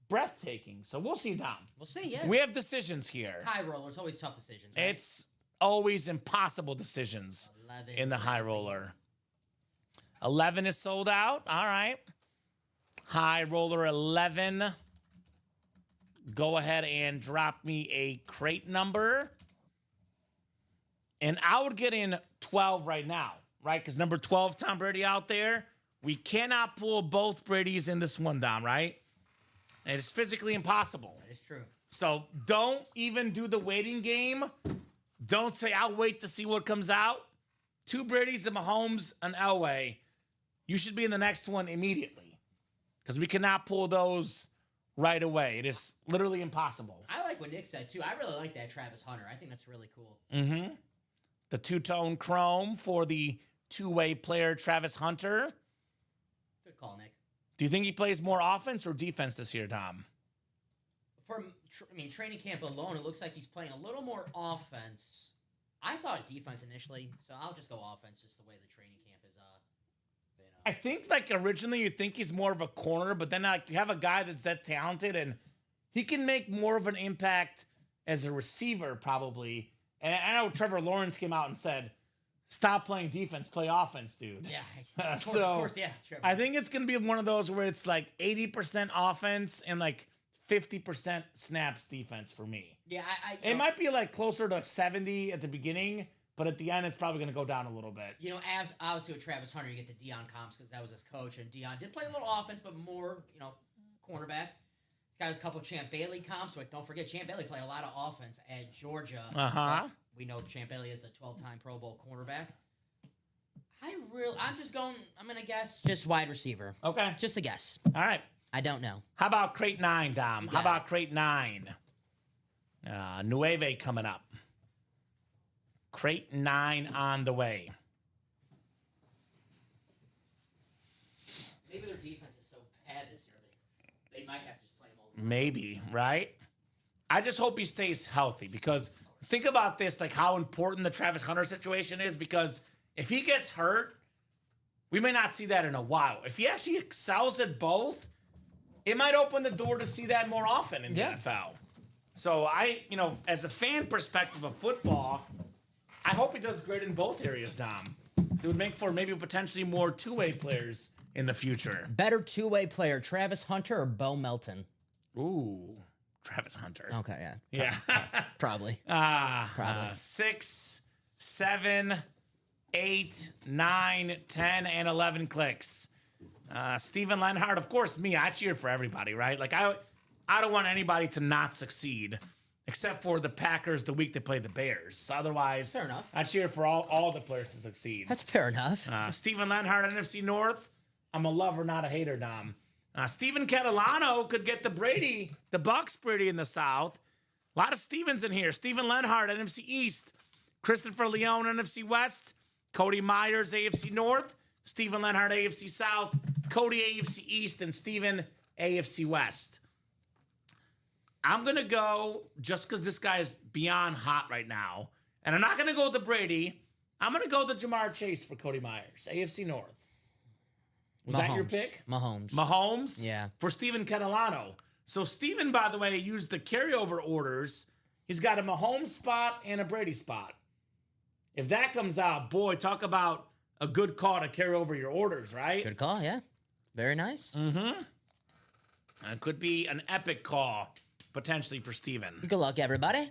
breathtaking. So we'll see, Dom. We'll see, yeah. We have decisions here. High rollers, always tough decisions. Right? It's always impossible decisions 11, in the high roller. 11 is sold out. All right. High roller 11. Go ahead and drop me a crate number. And I would get in 12 right now, right? Because number 12, Tom Brady out there. We cannot pull both Bradys in this one, Dom, right? And it's physically impossible. That is true. So don't even do the waiting game. Don't say, I'll wait to see what comes out. 2 Bradys and Mahomes and Elway. You should be in the next one immediately. Because we cannot pull those right away. It is literally impossible. I like what Nick said, too. I really like that Travis Hunter. I think that's really cool. Mm-hmm. The 2-tone chrome for the 2-way player, Travis Hunter. Good call, Nick. Do you think he plays more offense or defense this year, Tom? Training camp alone, it looks like he's playing a little more offense. I thought defense initially, so I'll just go offense just the way the training camp is been. I think, like, originally you think he's more of a corner, but then, like, you have a guy that's that talented, and he can make more of an impact as a receiver, probably. And I know Trevor Lawrence came out and said stop playing defense, play offense, dude. Yeah. Of So, course, yeah. Trevor. I think it's going to be one of those where it's like 80% offense and like 50% snaps defense for me. Yeah, It might be like closer to 70 at the beginning, but at the end, it's probably going to go down a little bit. You know, obviously with Travis Hunter, you get the Dion comps because that was his coach, and Dion did play a little offense, but more, cornerback. He's got his couple Champ Bailey comps. Like, don't forget, Champ Bailey played a lot of offense at Georgia. Uh-huh. We know Champ Bailey is the 12-time Pro Bowl cornerback. I'm gonna guess just wide receiver. Okay. Just a guess. All right. I don't know. How about crate 9, Dom? How got about crate 9? Nueve coming up. Crate 9 on the way. Maybe their defense is so bad this year they might have to just play him all the time. Maybe, right? I just hope he stays healthy because think about this, like how important the Travis Hunter situation is, because if he gets hurt, we may not see that in a while. If he actually excels at both, it might open the door to see that more often in the NFL. So as a fan perspective of football, I hope he does great in both areas, Dom. So it would make for maybe potentially more two-way players in the future. Better two-way player, Travis Hunter or Bo Melton? Ooh, Travis Hunter. Okay, yeah. Yeah. Probably. Probably. 6, 7, 8, 9, 10, and 11 clicks. Steven Lenhart, of course, me. I cheer for everybody, right? Like, I don't want anybody to not succeed, except for the Packers the week they play the Bears. Otherwise, Fair enough. I cheer for all the players to succeed. That's fair enough. Steven Lenhart, NFC North. I'm a lover, not a hater, Dom. Steven Catalano could get the Bucks Brady in the South. A lot of Stevens in here. Steven Lenhart, NFC East. Christopher Leone, NFC West. Cody Myers, AFC North. Steven Lenhart, AFC South. Cody, AFC East. And Steven, AFC West. I'm going to go, just because this guy is beyond hot right now, and I'm not going to go with the Brady. I'm going to go with Jamar Chase for Cody Myers, AFC North. Was that your pick? Mahomes. Yeah. For Steven Catalano. So Steven, by the way, used the carryover orders. He's got a Mahomes spot and a Brady spot. If that comes out, boy, talk about a good call to carry over your orders, right? Good call, yeah. Very nice. It could be an epic call, potentially, for Steven. Good luck, everybody.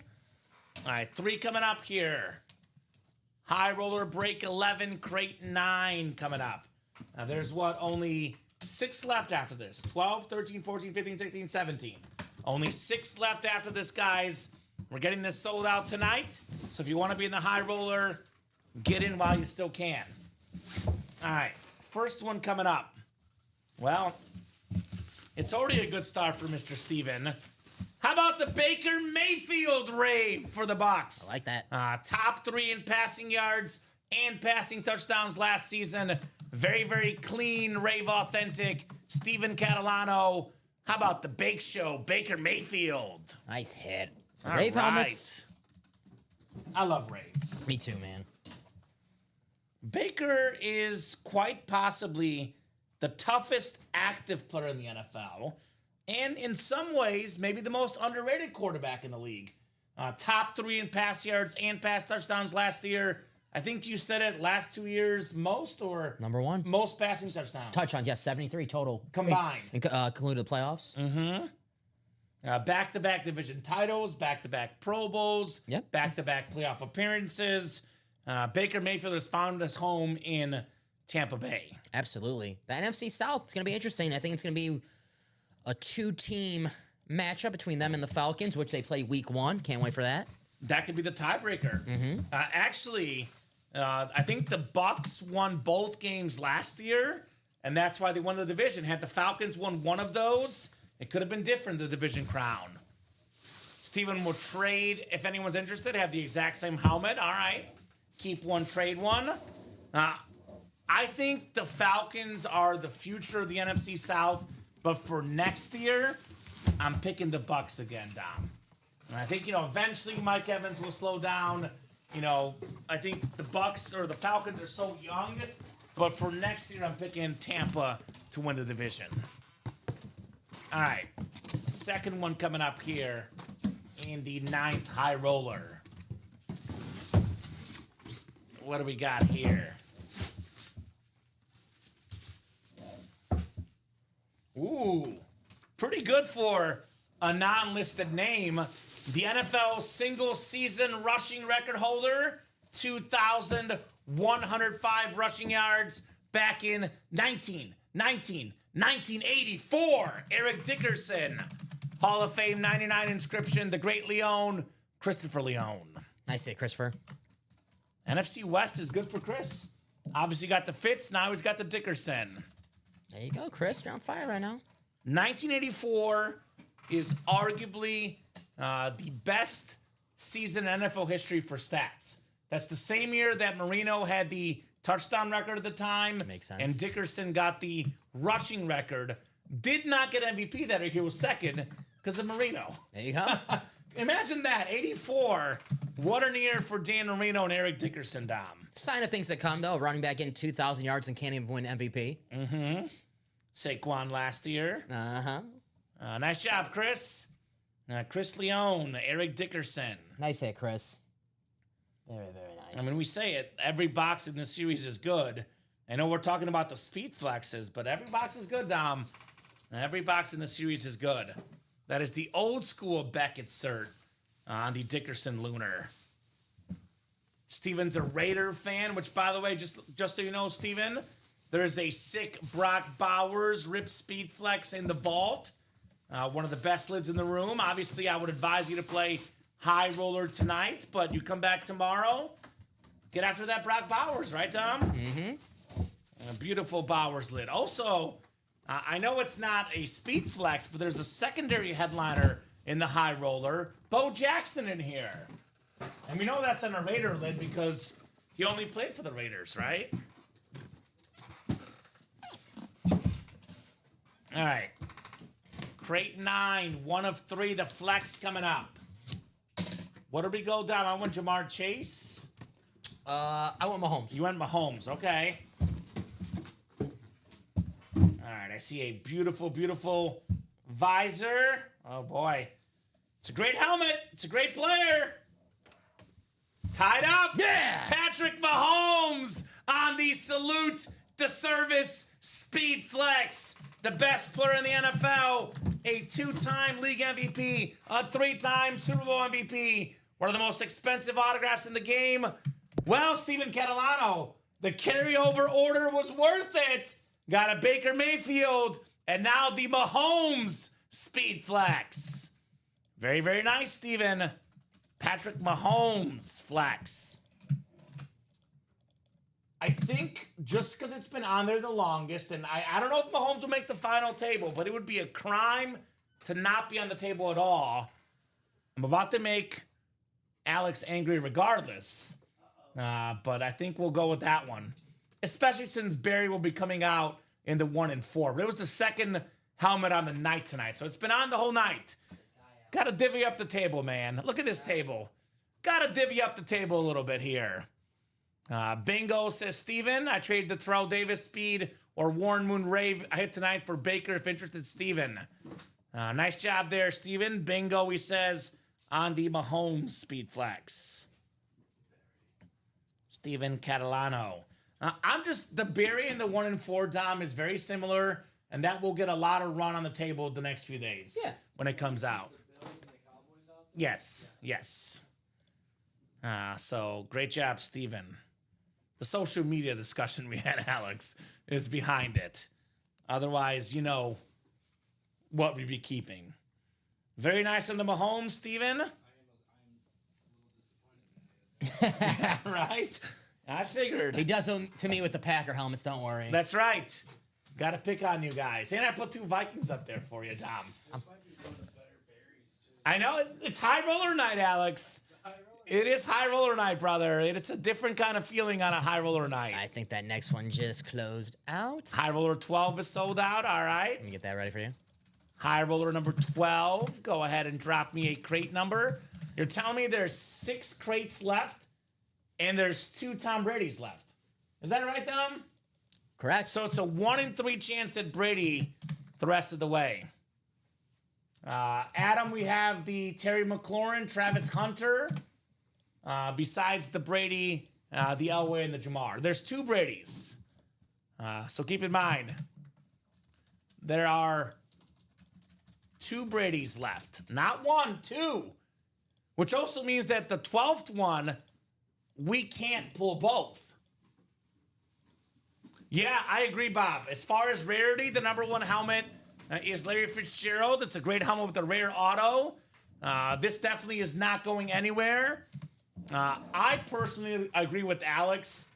All right, 3 coming up here. High roller break 11, crate 9 coming up. Now, there's only 6 left after this. 12, 13, 14, 15, 16, 17. Only 6 left after this, guys. We're getting this sold out tonight. So if you want to be in the high roller, get in while you still can. All right, first one coming up. Well, it's already a good start for Mr. Steven. How about the Baker Mayfield rave for the Bucs? I like that. Top 3 in passing yards and passing touchdowns last season. Very, very clean, rave authentic. Steven Catalano. How about the Bake Show, Baker Mayfield? Nice hit. All Rave right. helmets. I love raves. Me too, man. Baker is quite possibly the toughest active player in the NFL. And in some ways, maybe the most underrated quarterback in the league. Top 3 in pass yards and pass touchdowns last year. I think you said it, last 2 years, most or Number 1. most passing touchdowns. Touchdowns, yes, 73 total. Combined. Concluded the playoffs. Back-to-back division titles, back-to-back Pro Bowls, Yep. back-to-back playoff appearances. Baker Mayfield has found his home in Tampa Bay. Absolutely. The NFC South, it's going to be interesting. I think it's going to be a 2-team matchup between them and the Falcons, which they play week 1. Can't wait for that. That could be the tiebreaker. Actually, I think the Bucs won both games last year, and that's why they won the division. Had the Falcons won one of those, it could have been different, the division crown. Steven will trade, if anyone's interested, have the exact same helmet. All right. Keep one, trade one. I think the Falcons are the future of the NFC South, but for next year, I'm picking the Bucs again, Dom. And I think, eventually Mike Evans will slow down. I think the Bucs or the Falcons are so young, but for next year, I'm picking Tampa to win the division. All right, second one coming up here in the 9th high roller. what do we got here? Ooh, pretty good for a non-listed name. The NFL single-season rushing record holder, 2,105 rushing yards back in 1984. Eric Dickerson. Hall of Fame 99 inscription, the great Leone, Christopher Leone. Nice hit, Christopher. NFC West is good for Chris. Obviously got the Fitz, now he's got the Dickerson. There you go, Chris. You're on fire right now. 1984 is arguably the best season in NFL history for stats. That's the same year that Marino had the touchdown record at the time. Makes sense. And Dickerson got the rushing record. Did not get MVP that year. He was second because of Marino. There you go. Imagine that. 84. What an year for Dan Marino and Eric Dickerson, Dom. Sign of things that come, though. Running back in 2,000 yards and can't even win MVP. Mm-hmm. Saquon last year. Uh-huh. Nice job, Chris. Chris Leone, Eric Dickerson. Nice hit, Chris. Very, very nice. I mean, we say it. Every box in this series is good. I know we're talking about the speed flexes, but every box is good, Dom. Every box in the series is good. That is the old school Beckett cert on the Dickerson Lunar. Steven's a Raider fan, which, by the way, just so you know, Steven, there's a sick Brock Bowers Rip Speed Flex in the vault. One of the best lids in the room. Obviously, I would advise you to play High Roller tonight, but you come back tomorrow, get after that Brock Bowers, right, Tom? Mm-hmm. A beautiful Bowers lid. Also, I know it's not a speed flex, but there's a secondary headliner in the High Roller, Bo Jackson in here. And we know that's on a Raider lid because he only played for the Raiders, right? All right. Crate 9, 1 of 3, the flex coming up. What did we go down? I went Jamar Chase. I want Mahomes. You went Mahomes, okay. All right, I see a beautiful, beautiful visor. Oh, boy. It's a great helmet. It's a great player. Tied up. Yeah! Patrick Mahomes on the Salute to Service Speed Flex. The best player in the NFL. A 2-time league MVP. A 3-time Super Bowl MVP. One of the most expensive autographs in the game. Well, Steven Catalano, the carryover order was worth it. Got a Baker Mayfield, and now the Mahomes Speed Flex. Very, very nice, Steven. Patrick Mahomes Flex. I think just because it's been on there the longest, and I don't know if Mahomes will make the final table, but it would be a crime to not be on the table at all. I'm about to make Alex angry regardless, but I think we'll go with that one. Especially since Barry will be coming out in the 1 and 4. But it was the second helmet on the night tonight, so it's been on the whole night. Got to divvy up the table, man. Look at this table. Got to divvy up the table a little bit here. Bingo says, Steven, I traded the Terrell Davis speed or Warren Moon Rave I hit tonight for Baker if interested, Steven. Nice job there, Steven. Bingo, he says, on the Mahomes speed flex. Steven Catalano. I'm just, the Barry and the 1 and 4 Dom is very similar, and that will get a lot of run on the table the next few days. Yeah. When it comes out. Yes, yes. So great job, Steven. The social media discussion we had, Alex, is behind it. Otherwise, you know what we'd be keeping. Very nice on the Mahomes, Steven. Yeah, right? I figured. He does them to me with the Packer helmets, don't worry. That's right. Got to pick on you guys. And I put 2 Vikings up there for you, Tom. I know. It's High Roller Night, Alex. It is High Roller Night, brother. It's a different kind of feeling on a High Roller Night. I think that next one just closed out. High Roller 12 is sold out. All right. Let me get that ready for you. High Roller number 12. Go ahead and drop me a crate number. You're telling me there's 6 crates left and there's 2 Tom Brady's left. Is that right, Tom? Correct. So it's a 1 in 3 chance at Brady the rest of the way. Adam, we have the Terry McLaurin, Travis Hunter. Besides the Brady the Elway and the Jamar. There's 2 Bradys. So keep in mind, there are 2 Bradys left. Not 1, 2. Which also means that the 12th one, we can't pull both. Yeah, I agree, Bob. As far as rarity, the number 1 helmet is Larry Fitzgerald. It's a great helmet with a rare auto. This definitely is not going anywhere. I personally agree with Alex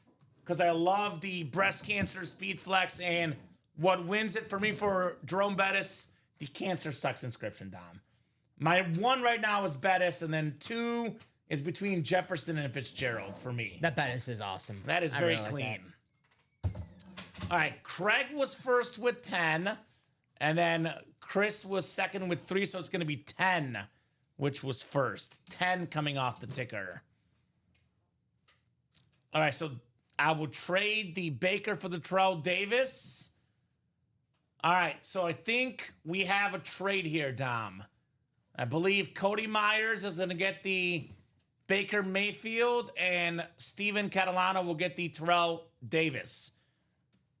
because I love the breast cancer speed flex, and what wins it for me for Jerome Bettis, the cancer sucks inscription, Dom. My 1 right now is Bettis, and then 2 is between Jefferson and Fitzgerald for me. That Bettis is awesome. That is I very really like clean. that. All right, Craig was first with 10, and then Chris was second with 3, so it's going to be 10, which was first. 10 coming off the ticker. All right, so I will trade the Baker for the Terrell Davis. All right, so I think we have a trade here, Dom. I believe Cody Myers is going to get the Baker Mayfield, and Steven Catalano will get the Terrell Davis.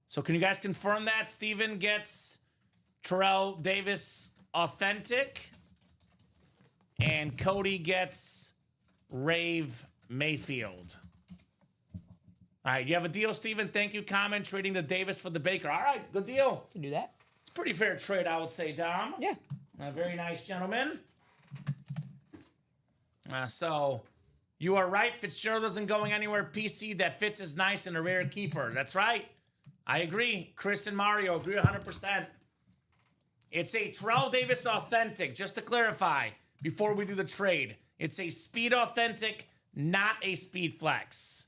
So can you guys confirm that Steven gets Terrell Davis authentic, and Cody gets Rave Mayfield? All right, you have a deal, Steven. Thank you. Comment trading the Davis for the Baker. All right, good deal. Can do that. It's a pretty fair trade, I would say, Dom. Yeah. Very nice, gentlemen. So you are right. Fitzgerald isn't going anywhere. PC, that fits is nice and a rare keeper. That's right. I agree. Chris and Mario agree 100%. It's a Terrell Davis authentic, just to clarify before we do the trade. It's a speed authentic, not a speed flex.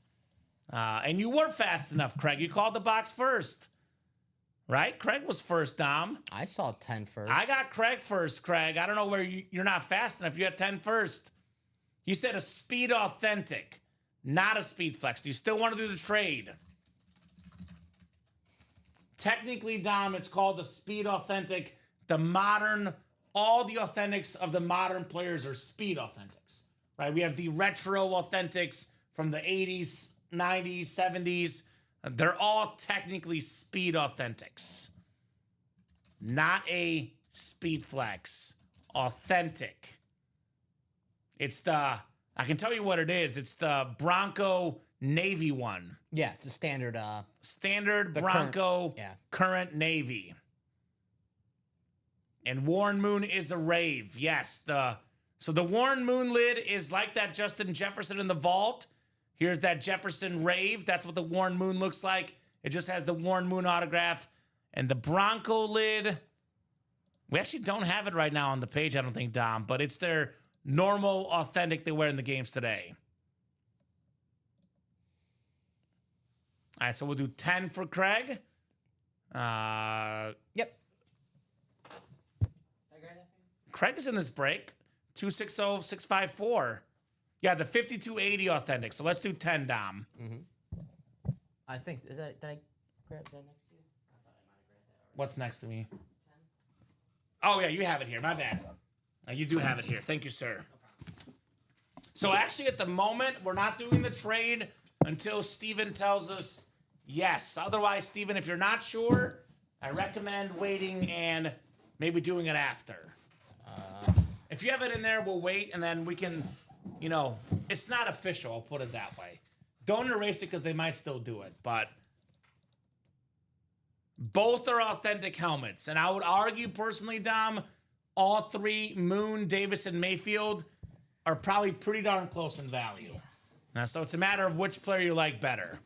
And you were fast enough, Craig. You called the box first. Right? Craig was first, Dom. I saw 10 first. I got Craig first, Craig. I don't know where you're not fast enough. You had 10 first. You said a speed authentic, not a speed flex. Do you still want to do the trade? Technically, Dom, it's called the speed authentic. The modern, all the authentics of the modern players are speed authentics, right? We have the retro authentics from the 80s, 90s, 70s. They're all technically speed authentics, not a speed flex. Authentic. It's I can tell you what it is. It's the Bronco Navy one. Yeah, it's a standard. Standard The Bronco current- yeah. current Navy. And Warren Moon is a rave. Yes. So the Warren Moon lid is like that Justin Jefferson in the vault. Here's that Jefferson rave. That's what the Warren Moon looks like. It just has the Warren Moon autograph. And the Bronco lid, we actually don't have it right now on the page, I don't think, Dom, but it's their normal authentic they wear in the games today. All right, so we'll do 10 for Craig. Yep. Craig is in this break. 260-654. Yeah, the 5280 authentic. So let's do 10, Dom. I think did I grab that next to you? What's next to me? Oh, yeah, you have it here. My bad. You do have it here. Thank you, sir. So actually, at the moment, we're not doing the trade until Steven tells us yes. Otherwise, Steven, if you're not sure, I recommend waiting and maybe doing it after. If you have it in there, we'll wait, and then we can, it's not official. I'll put it that way. Don't erase it because they might still do it, but both are authentic helmets. And I would argue personally, Dom, all three, Moon, Davis, and Mayfield, are probably pretty darn close in value. So it's a matter of which player you like better.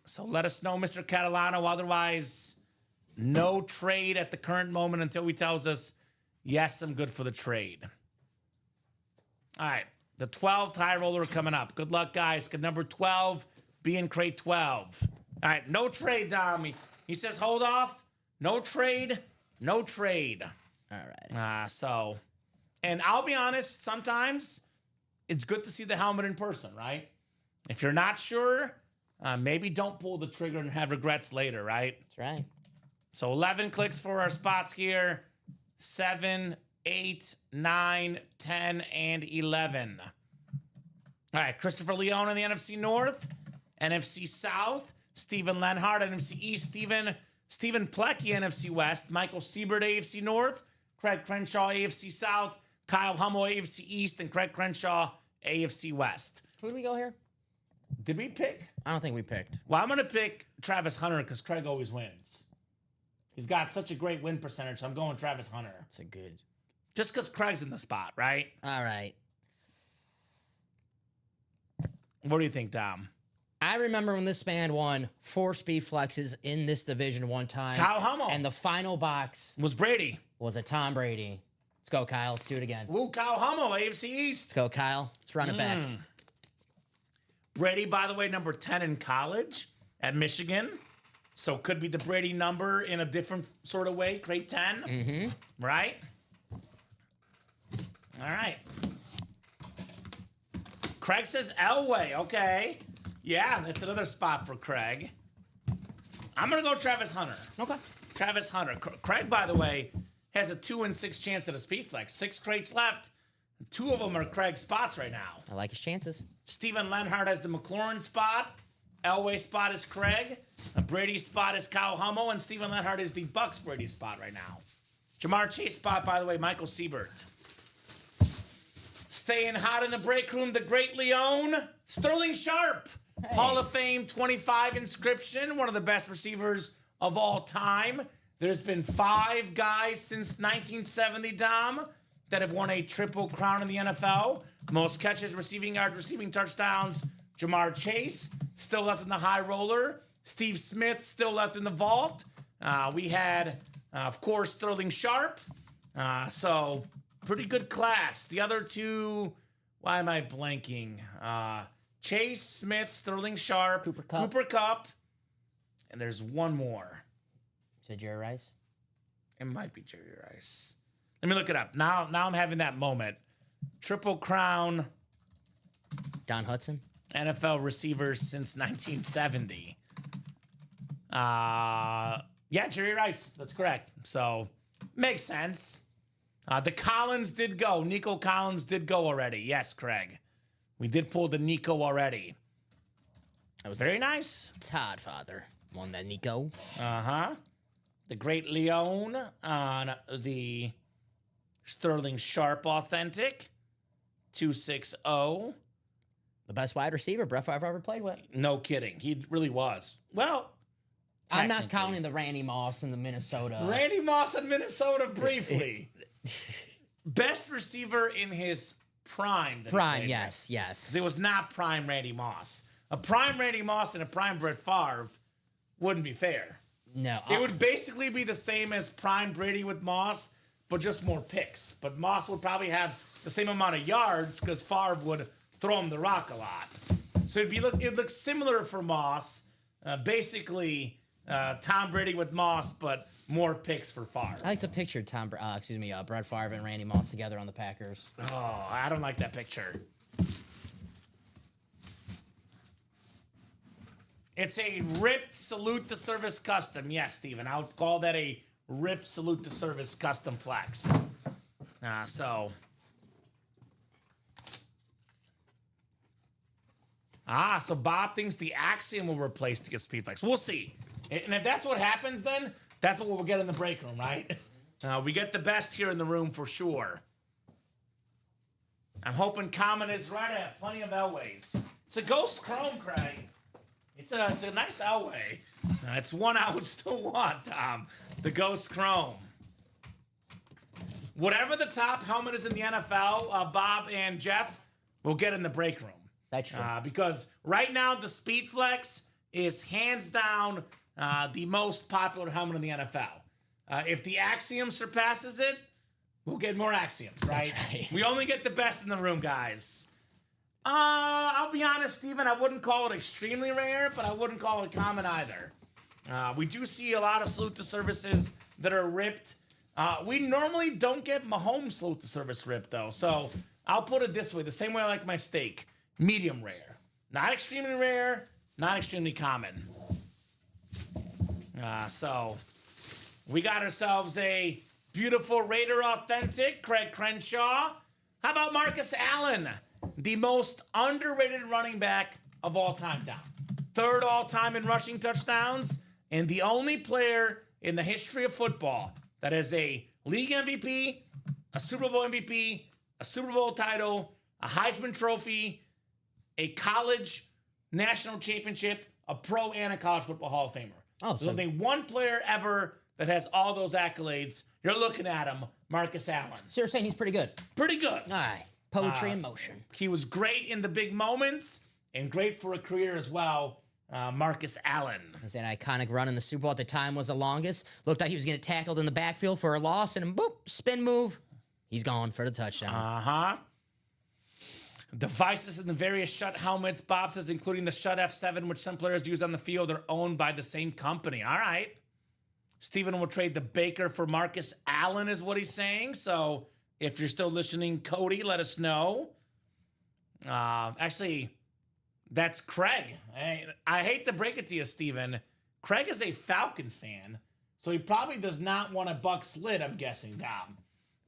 So let us know, Mr. Catalano. Otherwise, no trade at the current moment until he tells us, yes, I'm good for the trade. All right, the 12th high roller coming up. Good luck, guys. Good number 12, be in crate 12. All right, no trade, Dom. He says hold off. No trade. No trade. All right. And I'll be honest, sometimes it's good to see the helmet in person, right? If you're not sure, maybe don't pull the trigger and have regrets later, right? That's right. So 11 clicks for our spots here. 7, 8, 9, 10, and 11. All right, Christopher Leone in the NFC North, NFC South, Steven Lenhart, NFC East, Stephen Plecky, NFC West, Michael Siebert, AFC North, Craig Crenshaw, AFC South, Kyle Hummel, AFC East, and Craig Crenshaw, AFC West. Who do we go here? Did we pick? I don't think we picked. Well, I'm going to pick Travis Hunter because Craig always wins. He's got such a great win percentage, so I'm going Travis Hunter. It's a good. Just because Craig's in the spot, right? All right. What do you think, Dom? I remember when this man won 4 speed flexes in this division one time. Kyle Hummel. And the final box Was Brady. was a Tom Brady. Let's go, Kyle. Let's do it again. Woo, Kyle Hummel, AFC East. Let's go, Kyle. Let's run it back. Brady, by the way, number 10 in college at Michigan. So could be the Brady number in a different sort of way. Grade 10. Mm-hmm. Right? All right. Craig says Elway. Okay. Yeah, that's another spot for Craig. I'm going to go Travis Hunter. Okay. Travis Hunter. Craig, by the way, has a 2 in 6 chance at a speed flex. 6 crates left. 2 of them are Craig's spots right now. I like his chances. Steven Lenhart has the McLaurin spot. Elway spot is Craig. Brady's spot is Kyle Hummel. And Steven Lenhart is the Bucks Brady spot right now. Jamar Chase spot, by the way, Michael Siebert. Staying hot in the break room, the great Leone. Sterling Sharp. Hey. Hall of Fame 25 inscription. One of the best receivers of all time. There's been 5 guys since 1970, Dom, that have won a triple crown in the NFL. Most catches, receiving yards, receiving touchdowns. Jamar Chase, still left in the high roller. Steve Smith, still left in the vault. We had, of course, Sterling Sharp. So, pretty good class. The other 2, why am I blanking? Chase, Smith, Sterling Sharp, Cooper Kupp. And there's one more. Is it Jerry Rice? It might be Jerry Rice. Let me look it up. Now I'm having that moment. Triple Crown Don Hudson? NFL receivers since 1970. Yeah, Jerry Rice. That's correct. So, makes sense. The Collins did go. Nico Collins did go already. Yes, Craig. We did pull the Nico already. That was Very nice. Todd father. Won that Nico. Uh-huh. The great Leone on the Sterling Sharp Authentic. 260. The best wide receiver Brett Favre ever played with. No kidding. He really was. Well, I'm not counting the Randy Moss in the Minnesota. Randy Moss in Minnesota briefly. Best receiver in his prime. that he Prime, played yes, yes. with. It was not prime Randy Moss. A prime Randy Moss and a prime Brett Favre wouldn't be fair. No. It would basically be the same as prime Brady with Moss, but just more picks. But Moss would probably have the same amount of yards because Favre would throw him the rock a lot. So it'd look similar for Moss. Basically, Tom Brady with Moss, but more picks for Favre. I like to picture Brett Favre and Randy Moss together on the Packers. Oh, I don't like that picture. It's a ripped salute to service custom. Yes, Steven, I'll call that a ripped salute to service custom flex. So Bob thinks the Axiom will replace the speed flex. We'll see. And if that's what happens, then that's what we'll get in the break room, right? We get the best here in the room for sure. I'm hoping Common is right. I have plenty of Elways. It's a Ghost Chrome, Craig. It's a nice Elway. It's one I would still want, Tom. The Ghost Chrome. Whatever the top helmet is in the NFL, Bob and Jeff will get in the break room. That's true. Because right now the Speed Flex is hands down the most popular helmet in the NFL. If the Axiom surpasses it, we'll get more Axioms, right? That's right. We only get the best in the room, guys. I'll be honest, Steven, I wouldn't call it extremely rare, but I wouldn't call it common either. We do see a lot of salute to services that are ripped. We normally don't get Mahomes salute to service ripped, though. So I'll put it this way, the same way I like my steak. Medium rare. Not extremely rare, not extremely common. So we got ourselves a beautiful Raider Authentic, Craig Crenshaw. How about Marcus Allen? the most underrated running back of all time, Dom. 3rd all time in rushing touchdowns, and the only player in the history of football that has a league MVP, a Super Bowl MVP, a Super Bowl title, a Heisman Trophy, a college national championship, a pro and a college football Hall of Famer. Oh, There's so only one player ever that has all those accolades. You're looking at him, Marcus Allen. so you're saying he's pretty good. Pretty good. All right. Poetry in motion. He was great in the big moments and great for a career as well. Marcus Allen. As that iconic run in the Super Bowl at the time was the longest. Looked like he was getting tackled in the backfield for a loss, and boop, spin move. He's gone for the touchdown. Uh-huh. Devices in the various Shut helmets, boxes, including the Shut F7, which some players use on the field, are owned by the same company. All right. Steven will trade the Baker for Marcus Allen, is what he's saying. So if you're still listening, Cody, let us know. Actually, that's Craig. I hate to break it to you, Steven. Craig is a Falcon fan, so he probably does not want a Buck slid, I'm guessing, Dom.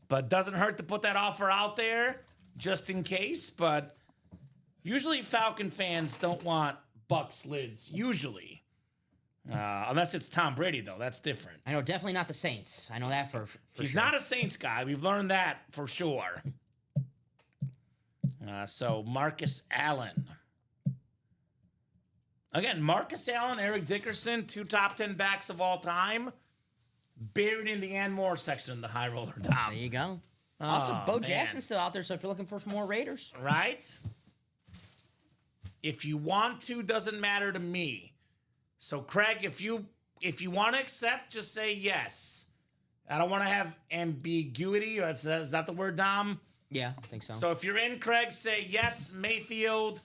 But doesn't hurt to put that offer out there just in case. But usually Falcon fans don't want Buck slids, usually. Unless it's Tom Brady, though. That's different. I know, definitely not the Saints. I know that for He's sure. not a Saints guy. We've learned that for sure. So Marcus Allen. Again, Marcus Allen, Eric Dickerson, 2 top 10 backs of all time. Buried in the Ann Moore section of the High Roller Dom. There you go. Also, Oh, Bo man. Jackson's still out there, so if you're looking for some more Raiders. Right? If you want to, doesn't matter to me. So, Craig, if you want to accept, just say yes. I don't want to have ambiguity. Is that the word, Dom? Yeah, I think so. So if you're in, Craig, say yes, Mayfield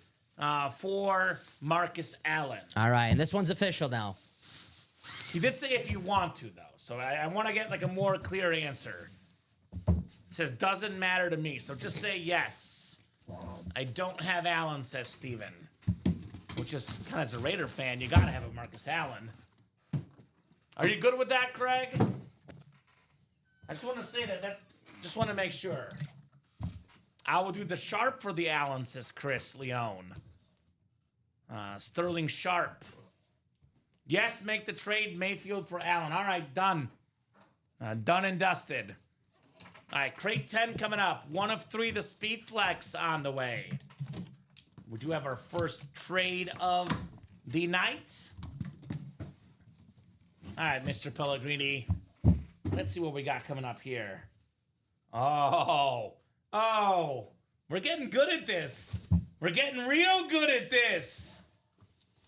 for Marcus Allen. All right, and this one's official now. He did say if you want to, though. So I want to get like a more clear answer. It says doesn't matter to me. So just say yes. I don't have Allen, says Steven. Which is kind of, as a Raider fan, you got to have a Marcus Allen. Are you good with that, Craig? I just want to say that just want to make sure. I will do the Sharp for the Allen, says Chris Leone. Sterling Sharp. Yes, make the trade Mayfield for Allen. All right, done. Done and dusted. All right, crate 10 coming up. 1 of 3, the Speed Flex on the way. We do have our first trade of the night. All right, Mr. Pellegrini. Let's see what we got coming up here. Oh, we're getting good at this. We're getting real good at this.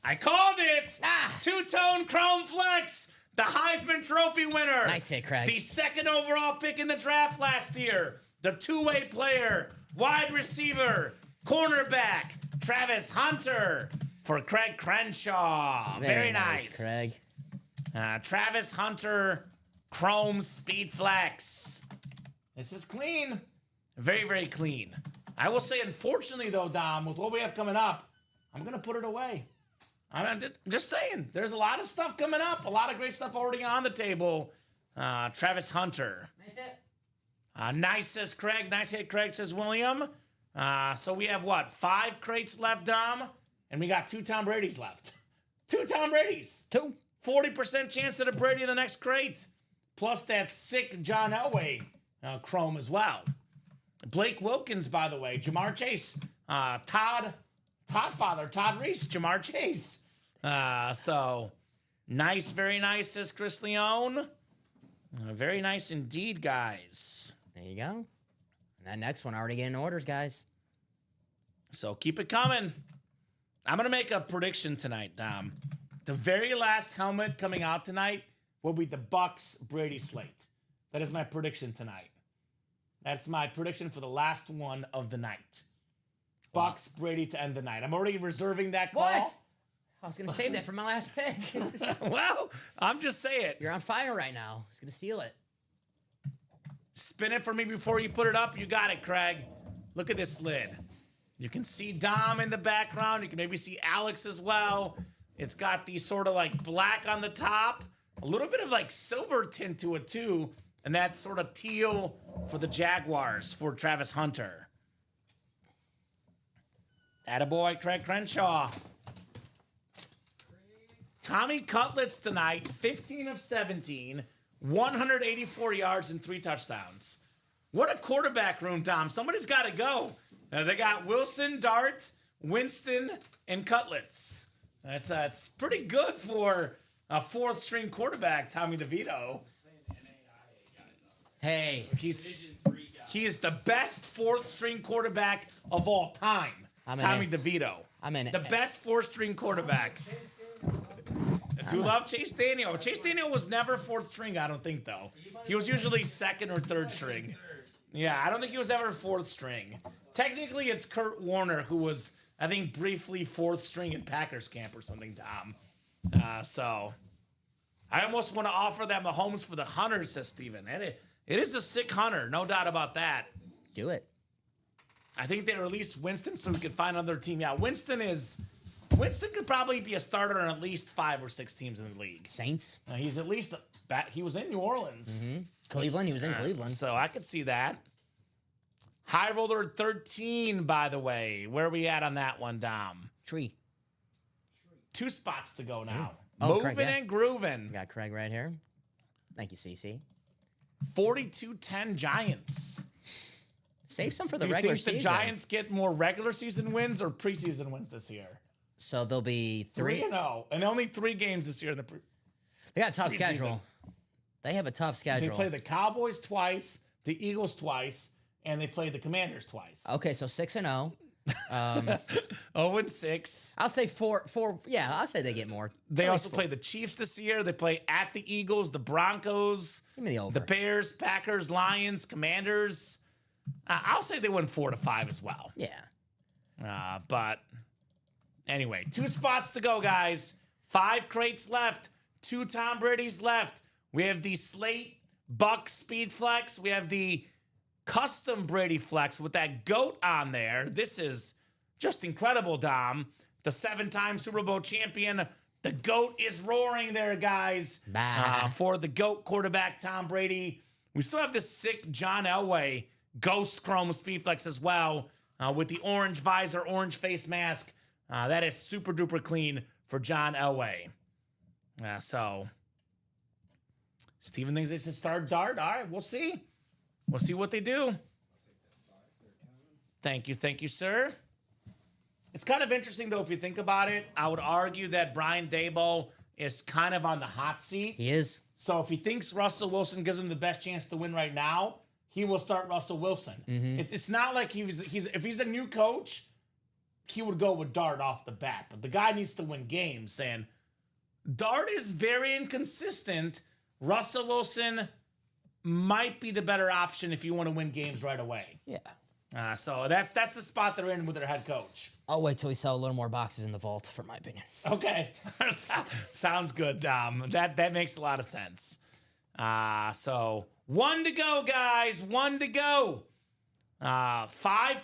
I called it. Two-tone Chrome Flex, the Heisman Trophy winner. Nice hit, Craig. The 2nd overall pick in the draft last year. The two-way player, wide receiver, cornerback, Travis Hunter for Craig Crenshaw. Very nice. Craig. Travis Hunter, Chrome Speed Flex. This is clean. Very, very clean. I will say, unfortunately, though, Dom, with what we have coming up, I'm going to put it away. I'm just saying, there's a lot of stuff coming up. A lot of great stuff already on the table. Travis Hunter. Nice hit. Nice, says Craig. Nice hit, Craig, says William. So we have, 5 crates left, Dom? And we got 2 Tom Brady's left. 2 Tom Brady's. 2. 40% chance at a Brady in the next crate. Plus that sick John Elway Chrome as well. Blake Wilkins, by the way. Jamar Chase. Todd father. Todd Reese. Jamar Chase. So, nice. Very nice, says Chris Leone. Very nice indeed, guys. There you go. And that next one already getting orders, guys. So, keep it coming. I'm going to make a prediction tonight, Dom. The very last helmet coming out tonight will be the Bucks Brady slate. That is my prediction tonight. That's my prediction for the last one of the night. Bucks Brady to end the night. I'm already reserving that call. What? I was going to save that for my last pick. Well, I'm just saying. You're on fire right now. He's going to steal it. Spin it for me before you put it up. You got it, Craig. Look at this lid. You can see Dom in the background. You can maybe see Alex as well. It's got the sort of like black on the top. A little bit of like silver tint to it too. And that sort of teal for the Jaguars for Travis Hunter. Attaboy, Craig Crenshaw. Tommy Cutlets tonight, 15 of 17, 184 yards and 3 touchdowns. What a quarterback room, Tom. Somebody's got to go. They got Wilson, Dart, Winston, and Cutlets. That's pretty good for a 4th string quarterback, Tommy DeVito. Hey, He is the best 4th string quarterback of all time. Tommy DeVito. I'm in it. The best 4th string quarterback. Do you love Chase Daniel? Chase Daniel was never 4th string, I don't think, though. He was usually 2nd or 3rd string. Yeah, I don't think he was ever 4th string. Technically, it's Kurt Warner, who was, I think, briefly 4th string in Packers camp or something, Tom. So, I almost want to offer that Mahomes for the Hunter, says Steven. It is a sick Hunter, no doubt about that. do it. I think they released Winston so we could find another team. Yeah, Winston could probably be a starter on at least 5 or 6 teams in the league. Saints, He's at least he was in New Orleans. Cleveland. He was in Cleveland. So I could see that. High roller 13, by the way. Where are we at on that one, Dom? Tree. 2 spots to go now. Oh, Moving Craig, yeah. and grooving. Got Craig right here. Thank you, CC. 42-10 Giants. Save some for the Do you regular think the season. Giants get more regular season wins or preseason wins this year? So there'll be 3. 3-0. And only 3 games this year in the They got a tough preseason. schedule. They have a tough They schedule. play the Cowboys twice, the Eagles twice, and they play the Commanders twice. Okay, so 6-0. 0-6. I'll say 4. Yeah, I'll say they get more. They At also least 4. play the Chiefs this year. They play at the Eagles, the Broncos, Give me the over. the Bears, Packers, Lions, Commanders. I'll say they win 4 to 5 as well. Yeah. But anyway, 2 spots to go, guys. 5 crates left. 2 Tom Brady's left. We have the Slate Buck Speed Flex. We have the custom Brady Flex with that GOAT on there. This is just incredible, Dom. The 7-time Super Bowl champion. The GOAT is roaring there, guys. Bah. For the GOAT quarterback, Tom Brady. We still have this sick John Elway Ghost Chrome Speed Flex as well with the orange visor, orange face mask. That is super duper clean for John Elway. So, Steven thinks they should start Dart. All right, we'll see. We'll see what they do. Thank you, sir. It's kind of interesting, though, if you think about it. I would argue that Brian Daboll is kind of on the hot seat. He is. So if he thinks Russell Wilson gives him the best chance to win right now, he will start Russell Wilson. It's not like if he's a new coach, he would go with Dart off the bat. But the guy needs to win games. And Dart is very inconsistent. Russell Wilson might be the better option if you want to win games right away. Yeah. So that's the spot they're in with their head coach. I'll wait till we sell a little more boxes in the vault, for my opinion. Okay. Sounds good, Dom. That makes a lot of sense. So 1 to go, guys. 1 to go. 5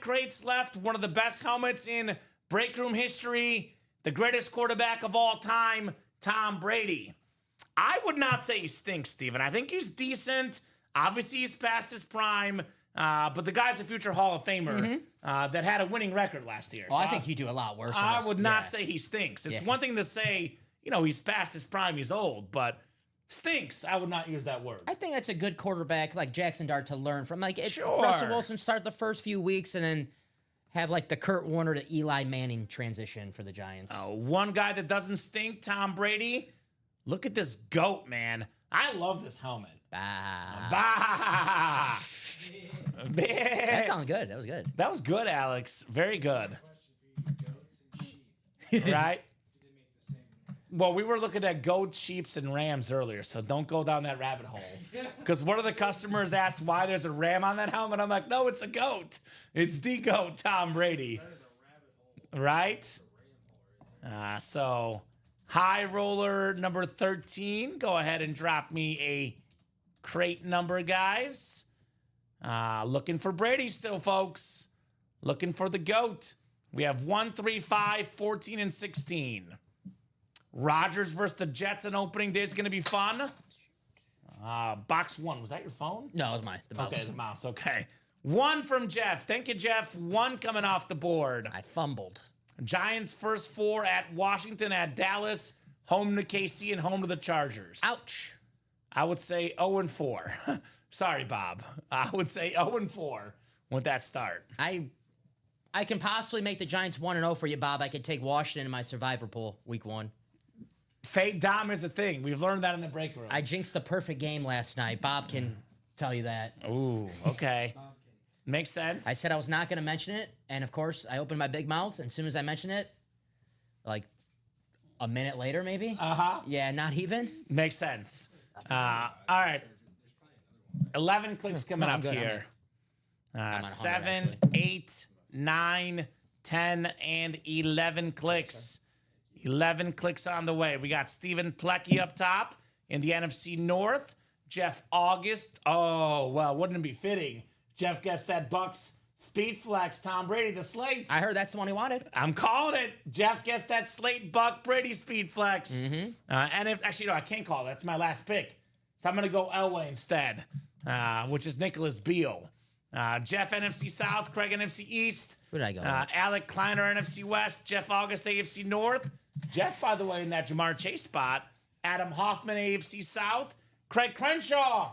crates left. One of the best helmets in break room history. The greatest quarterback of all time, Tom Brady. I would not say he stinks, Steven. I think he's decent. Obviously, he's past his prime. But the guy's a future Hall of Famer that had a winning record last year. Well, So I think you do a lot worse. I than would this. not Yeah. say he stinks. It's Yeah. one thing to say, he's past his prime, he's old, but stinks, I would not use that word. I think that's a good quarterback like Jackson Dart to learn from. Like Sure. Russell Wilson start the first few weeks and then have like the Kurt Warner to Eli Manning transition for the Giants. One guy that doesn't stink, Tom Brady. Look at this GOAT, man. I love this helmet. Bah. Bah! That sounded good. That was good. That was good, Alex. Very good. Right? Well, we were looking at goats, sheeps, and rams earlier, so don't go down that rabbit hole. Because one of the customers asked why there's a ram on that helmet. I'm like, no, it's a goat. It's the GOAT, Tom Brady. That is a rabbit hole. Right? So, high roller number 13. Go ahead and drop me a crate number, guys. Looking for Brady still, folks. Looking for the GOAT. We have 1, 3, 5, 14, and 16. Rodgers versus the Jets on opening day is going to be fun. Box 1. Was that your phone? No, it was the mouse. Okay, the mouse. Okay. 1 from Jeff. Thank you, Jeff. 1 coming off the board. I fumbled. Giants first 4 at Washington, at Dallas, home to KC, and home to the Chargers. Ouch. I would say 0-4. Sorry, Bob. I would say 0-4 with that start. I can possibly make the Giants 1-0 for you, Bob. I could take Washington in my survivor pool week 1. Fade Dom is a thing. We've learned that in the break room. I jinxed the perfect game last night. Bob can tell you that. Ooh, okay. Makes sense. I said I was not going to mention it, and of course, I opened my big mouth, and as soon as I mentioned it, like a minute later, maybe? Uh-huh. Yeah, not even. Makes sense. All right. 11 clicks coming I'm up good, I'm here. on 100, 7, actually. 8, 9, 10, and 11 clicks. 11 clicks on the way. We got Stephen Plecky up top in the NFC North. Jeff August. Oh, well, wouldn't it be fitting? Jeff gets that Bucks speed flex. Tom Brady, the slate. I heard that's the one he wanted. I'm calling it. Jeff gets that slate Buck Brady speed flex. Mm-hmm. And if actually, no, I can't call it. That's my last pick. So I'm going to go Elway instead, which is Nicholas Beal. Jeff, NFC South. Craig, NFC East. Who did I go? Alec Kleiner, NFC West. Jeff August, AFC North. Jeff, by the way, in that Jamar Chase spot. Adam Hoffman, AFC South. Craig Crenshaw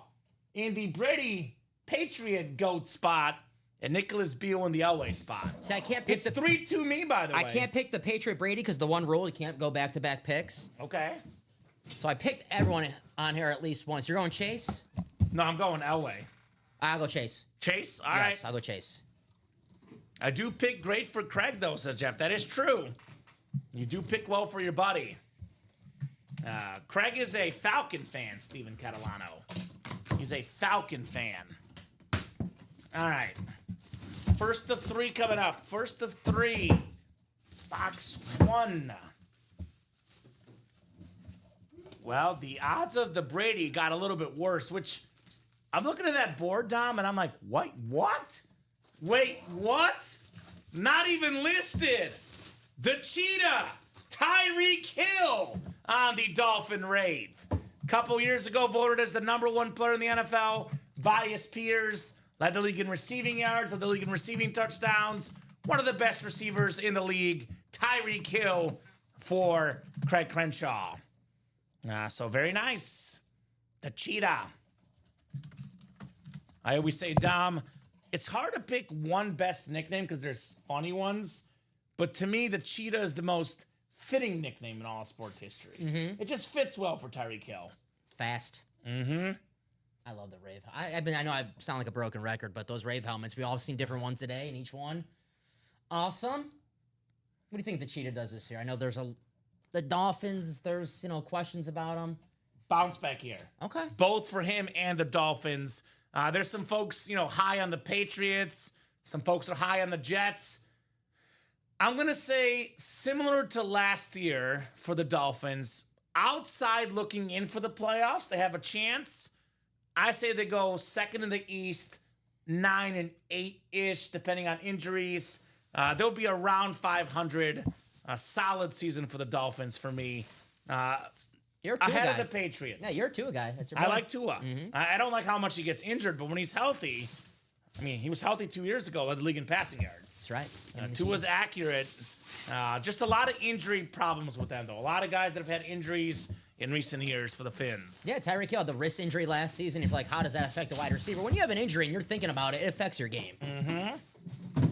in the Brady Patriot GOAT spot. And Nicholas Beal in the Elway spot. See, I can't pick It's 3-2 me, by the way. I can't pick the Patriot Brady because the one rule, you can't go back-to-back picks. Okay. So I picked everyone on here at least once. You're going Chase? No, I'm going Elway. I'll go Chase. Chase? All right. Yes, I'll go Chase. I do pick great for Craig, though, says Jeff. That is true. You do pick well for your buddy. Craig is a Falcon fan, Steven Catalano. He's a Falcon fan. All right. First of 3 coming up. First of 3. Box 1. Well, the odds of the Brady got a little bit worse, which I'm looking at that board, Dom, and I'm like, what? Wait, what? Not even listed. The Cheetah, Tyreek Hill on the Dolphin Wraith. Couple years ago, voted as the #1 player in the NFL by his peers. Led the league in receiving yards, led the league in receiving touchdowns. One of the best receivers in the league, Tyreek Hill for Craig Crenshaw. So very nice. The Cheetah. I always say, Dom, it's hard to pick one best nickname because there's funny ones. But to me, the Cheetah is the most fitting nickname in all of sports history. Mm-hmm. It just fits well for Tyreek Hill. Fast. Mm-hmm. I love the Rave. I know I sound like a broken record, but those Rave helmets, we all seen different ones today, and each one, awesome. What do you think the Cheetah does this year? I know there's the Dolphins, there's, questions about them. Bounce back here. Okay. Both for him and the Dolphins. There's some folks, high on the Patriots. Some folks are high on the Jets. I'm going to say similar to last year for the Dolphins. Outside looking in for the playoffs, they have a chance. I say they go second in the East, 9 and 8-ish, depending on injuries. There'll be around 500. A solid season for the Dolphins for me. You're a Tua Ahead guy. of the Patriots. Yeah, you're a Tua guy. That's your I boy. like Tua. Mm-hmm. I don't like how much he gets injured, but when he's healthy, he was healthy 2 years ago, led the league in passing yards. That's right. Tua's accurate. Just a lot of injury problems with them, though. A lot of guys that have had injuries in recent years for the Finns. Yeah, Tyreek Hill had the wrist injury last season. You're like, how does that affect a wide receiver? When you have an injury and you're thinking about it, it affects your game. Mm-hmm.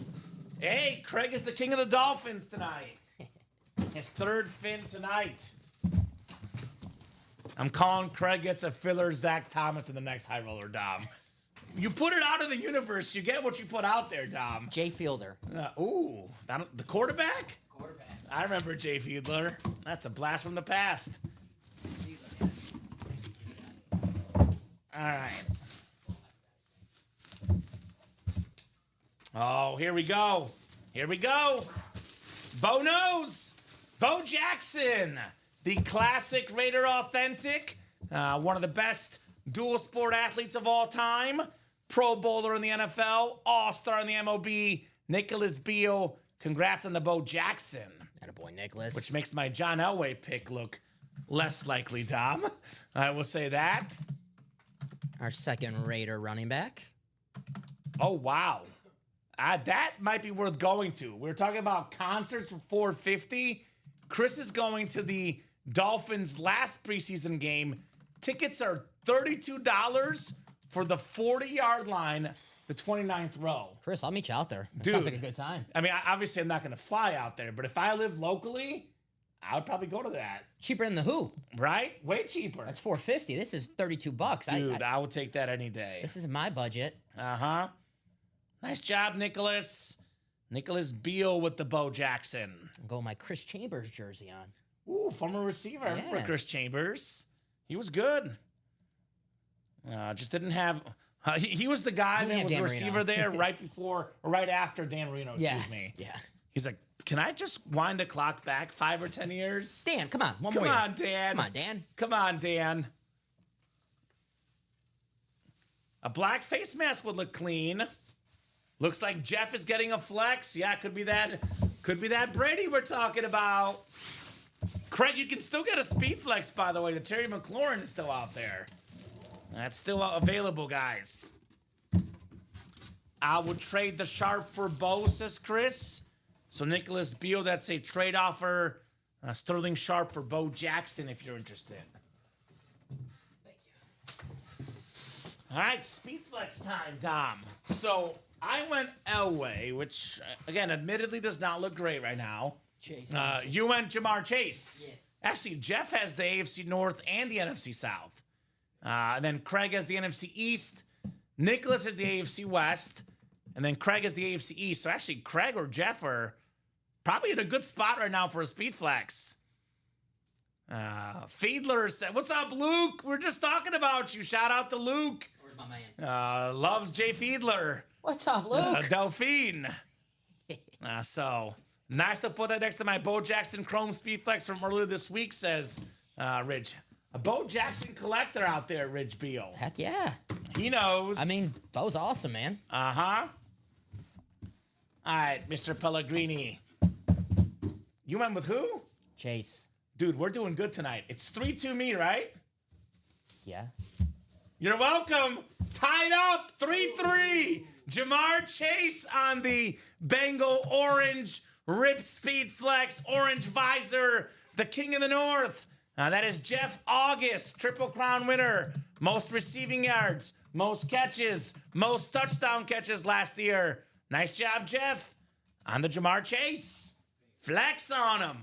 Hey, Craig is the king of the Dolphins tonight. His third Finn tonight. I'm calling Craig gets a filler Zach Thomas in the next high roller, Dom. You put it out of the universe, you get what you put out there, Dom. Jay Fielder. The quarterback? Quarterback. I remember Jay Fiedler. That's a blast from the past. All right. Oh, here we go. Bo knows. Bo Jackson, the classic Raider authentic, one of the best dual sport athletes of all time, Pro Bowler in the NFL, All-Star in the MLB, Nicholas Beal. Congrats on the Bo Jackson. Attaboy, Nicholas. Which makes my John Elway pick look less likely, Dom. I will say that. Our second Raider running back. Oh, wow. That might be worth going to. We were talking about concerts for $450. Chris is going to the Dolphins' last preseason game. Tickets are $32 for the 40-yard line, the 29th row. Chris, I'll meet you out there. That Dude. sounds like a good time. I mean, obviously, I'm not going to fly out there, but if I live locally, I would probably go to that. Cheaper than the Who. Right? Way cheaper. That's $450. This is $32. Dude, I would take that any day. This is my budget. Uh-huh. Nice job, Nicholas. Nicholas Beal with the Bo Jackson. I'll go with my Chris Chambers jersey on. Ooh, former receiver. I remember Yeah. Chris Chambers. He was good. Just didn't have... he was the guy Didn't that have was the Dan receiver Marino. there right before, or right after Dan Marino, excuse me. Yeah. He's like, can I just wind the clock back 5 or 10 years? Dan, come on. One Come more year. on, Dan. Come on, Dan. Come on, Dan. A black face mask would look clean. Looks like Jeff is getting a flex. Yeah, could be that. Could be that Brady we're talking about. Craig, you can still get a speed flex, by the way. The Terry McLaurin is still out there. That's still available, guys. I would trade the Sharp for Bo, says Chris. So Nicholas Beal, that's a trade offer. Sterling Sharp for Bo Jackson, if you're interested. All right, speed flex time, Dom. So I went Elway, which, again, admittedly does not look great right now. Chase. You went Jamar Chase. Yes. Actually, Jeff has the AFC North and the NFC South. And then Craig has the NFC East. Nicholas has the AFC West. And then Craig has the AFC East. So actually, Craig or Jeff are probably in a good spot right now for a speed flex. Fiedler said, "What's up, Luke? We're just talking about you. Shout out to Luke. Where's my man? Loves Jay Fiedler. What's up, Luke? Delphine. So nice to put that next to my Bo Jackson Chrome Speed Flex from earlier this week, says Ridge. A Bo Jackson collector out there, Ridge Beal. Heck yeah. He knows. I mean, Bo's awesome, man. Uh-huh. All right, Mr. Pellegrini. You went with who? Chase. Dude, we're doing good tonight. It's 3-2 me, right? Yeah. You're welcome. Tied up, 3-3. Jamar Chase on the Bengal orange ripped speed flex, orange visor, the king of the north. That is Jeff August, Triple Crown winner. Most receiving yards, most catches, most touchdown catches last year. Nice job, Jeff, on the Jamar Chase. Flex on him.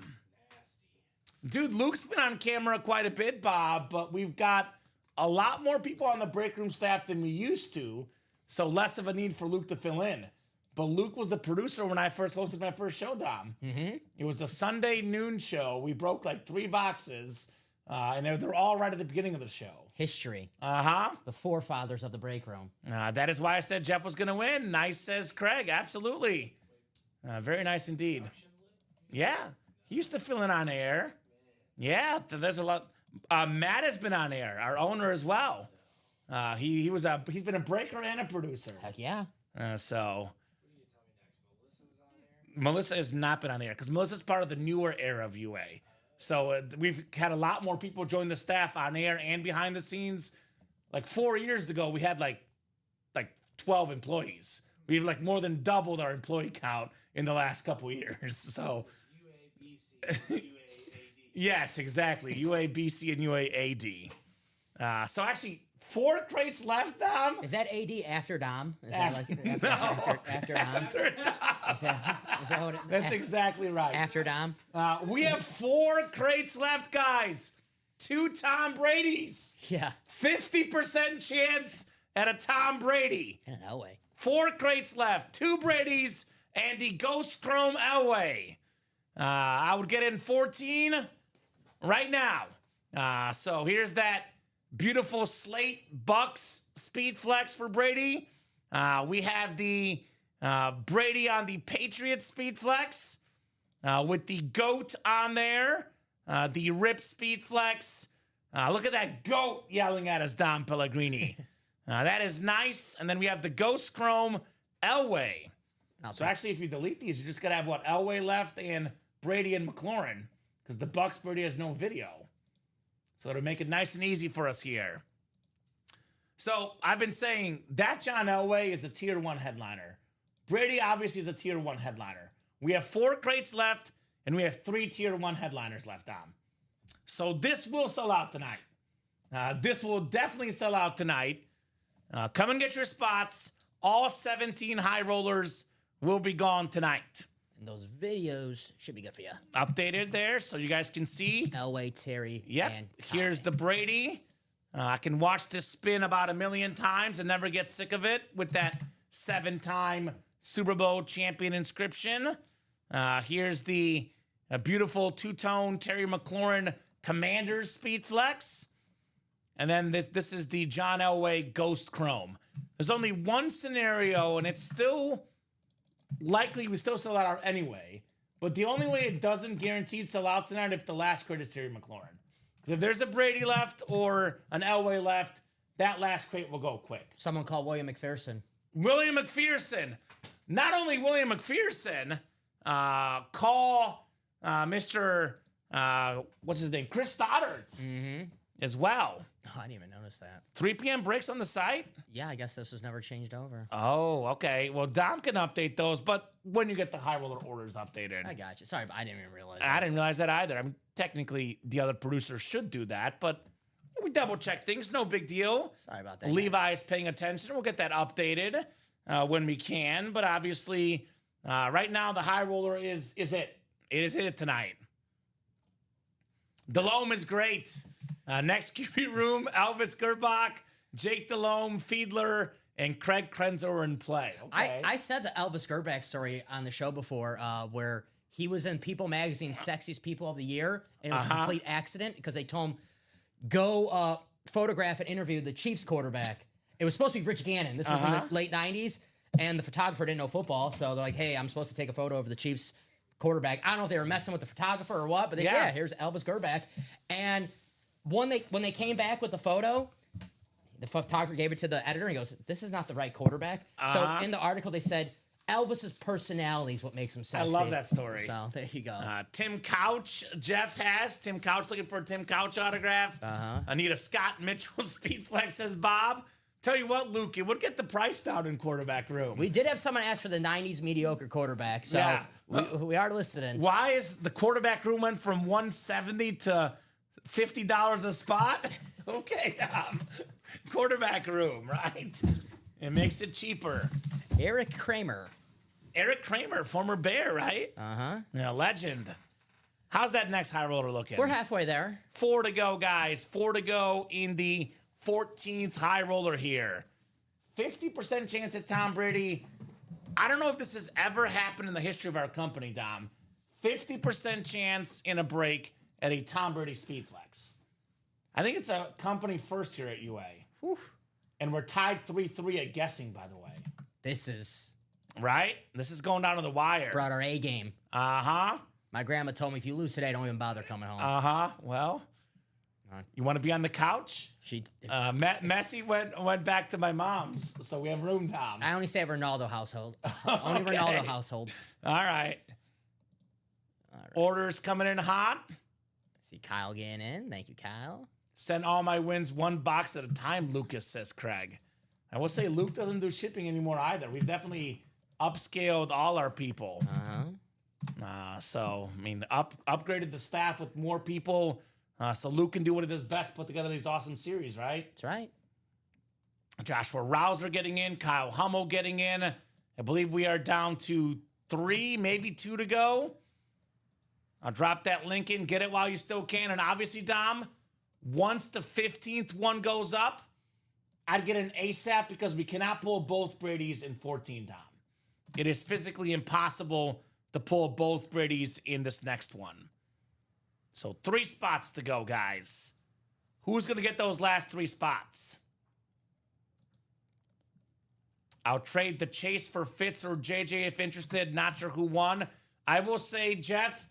Dude, Luke's been on camera quite a bit, Bob, but we've got a lot more people on the break room staff than we used to, so less of a need for Luke to fill in. But Luke was the producer when I first hosted my first show, Dom. Mm-hmm. It was a Sunday noon show. We broke like 3 boxes, and they're all right at the beginning of the show. History. Uh-huh. The forefathers of the break room. That is why I said Jeff was going to win. Nice, says Craig. Absolutely. Very nice indeed. Yeah. He used to fill in on air. Yeah, there's a lot. Matt has been on air, our owner as well. He's been a breaker and a producer. Heck yeah. So Melissa has not been on the air because Melissa's part of the newer era of UA. So we've had a lot more people join the staff on air and behind the scenes. Like 4 years ago, we had like 12 employees. We've like more than doubled our employee count in the last couple years. So yes, exactly. UABC and UAAD. So actually, 4 crates left, Dom. Is that AD after Dom? Is that like after, after Dom? After Dom. Is that what it, That's exactly right. after Dom? We have 4 crates left, guys. 2 Tom Brady's. Yeah. 50% chance at a Tom Brady. No way. 4 crates left. 2 Brady's and the Ghost Chrome Elway. I would get in 14 right now. So here's that beautiful slate Bucks speed flex for Brady. We have the Brady on the Patriots speed flex with the GOAT on there. The Rip speed flex. Look at that GOAT yelling at us, Dom Pellegrini. That is nice. And then we have the Ghost Chrome Elway. So actually, if you delete these, you just got to have what? Elway left and Brady and McLaurin. Because the Bucks Brady has no video. So it'll make it nice and easy for us here. So I've been saying that John Elway is a tier 1 headliner. Brady obviously is a tier 1 headliner. We have 4 crates left, and we have 3 tier 1 headliners left on. So this will sell out tonight. This will definitely sell out tonight. Come and get your spots. All 17 high rollers will be gone tonight. And those videos should be good for you. Updated there so you guys can see. Elway, Terry, Yep. and Ty. Here's the Brady. I can watch this spin about 1,000,000 times and never get sick of it with that 7-time Super Bowl champion inscription. Here's the beautiful two-tone Terry McLaurin Commander's Speed Flex. And then this is the John Elway Ghost Chrome. There's only one scenario, and it's still likely we still sell out anyway. But the only way it doesn't guaranteed sell out tonight if the last crate is Terry McLaurin. Because if there's a Brady left or an Elway left, that last crate will go quick. Someone called William McPherson. William McPherson. Not only William McPherson, call Mr. What's his name? Chris Stoddard as well. Oh, I didn't even notice that. 3 p.m. breaks on the site? Yeah, I guess this was never changed over. Oh, okay. Well, Dom can update those, but when you get the high roller orders updated. I got you. Sorry, but I didn't even realize I that. didn't realize that either. I mean, technically, the other producers should do that, but we double check things. No big deal. Sorry about that. Levi is paying attention. We'll get that updated when we can. But obviously, right now, the high roller is it. It is it tonight. Delhomme is great. Next QB room, Elvis Gerbach, Jake Delhomme, Fiedler, and Craig Krenzer are in play. Okay. I said the Elvis Gerbach story on the show before where he was in People Magazine's Sexiest People of the Year. And it was a complete accident because they told him, go photograph and interview the Chiefs quarterback. It was supposed to be Rich Gannon. This was in the late 90s. And the photographer didn't know football. So they're like, hey, I'm supposed to take a photo of the Chiefs quarterback. I don't know if they were messing with the photographer or what, but they said, yeah, here's Elvis Gerbach. And when they came back with the photo, the photographer gave it to the editor and he goes, this is not the right quarterback. So in the article, they said, Elvis's personality is what makes him sexy. I love that story. So there you go. Tim Couch, Jeff has. Tim Couch looking for a Tim Couch autograph. Anita Scott Mitchell Speed Flex says Bob. Tell you what, Luke, it would get the price down in quarterback room. We did have someone ask for the 90s mediocre quarterback, so Yeah. we are listening. Why is the quarterback room went from $170 to $50 a spot? Okay, Tom. Quarterback room, right? It makes it cheaper. Eric Kramer. Eric Kramer, former Bear, right? Yeah, legend. How's that next high roller looking? We're halfway there. 4 to go, guys. 4 to go in the 14th high roller here. 50% chance at Tom Brady. I don't know if this has ever happened in the history of our company, Dom. 50% chance in a break at a Tom Brady Speed Flex. I think it's a company first here at UA. Whew. And we're tied 3-3 at guessing, by the way. This is Right? This is going down to the wire. brought our A game. Uh-huh. My grandma told me if you lose today, don't even bother coming home. Uh-huh. Well, you want to be on the couch? She. Messi went back to my mom's, so we have room, Tom. I only say Ronaldo household. Only Okay. Ronaldo households. All right. Orders coming in hot. See Kyle getting in. Thank you, Kyle. Send all my wins one box at a time, Lucas, says Craig. I will say Luke doesn't do shipping anymore either. We've definitely upscaled all our people. So, I mean, upgraded the staff with more people so Luke can do what he does best, put together these awesome series, right? That's right. Joshua Rouser getting in, Kyle Hummel getting in. I believe we are down to 3, maybe 2 to go. I'll drop that link in, get it while you still can. And obviously, Dom, once the 15th one goes up, I'd get an ASAP because we cannot pull both Brady's in 14, Dom. It is physically impossible to pull both Brady's in this next one. So 3 spots to go, guys. Who's going to get those last 3 spots? I'll trade the Chase for Fitz or JJ if interested. Not sure who won. I will say, Jeff,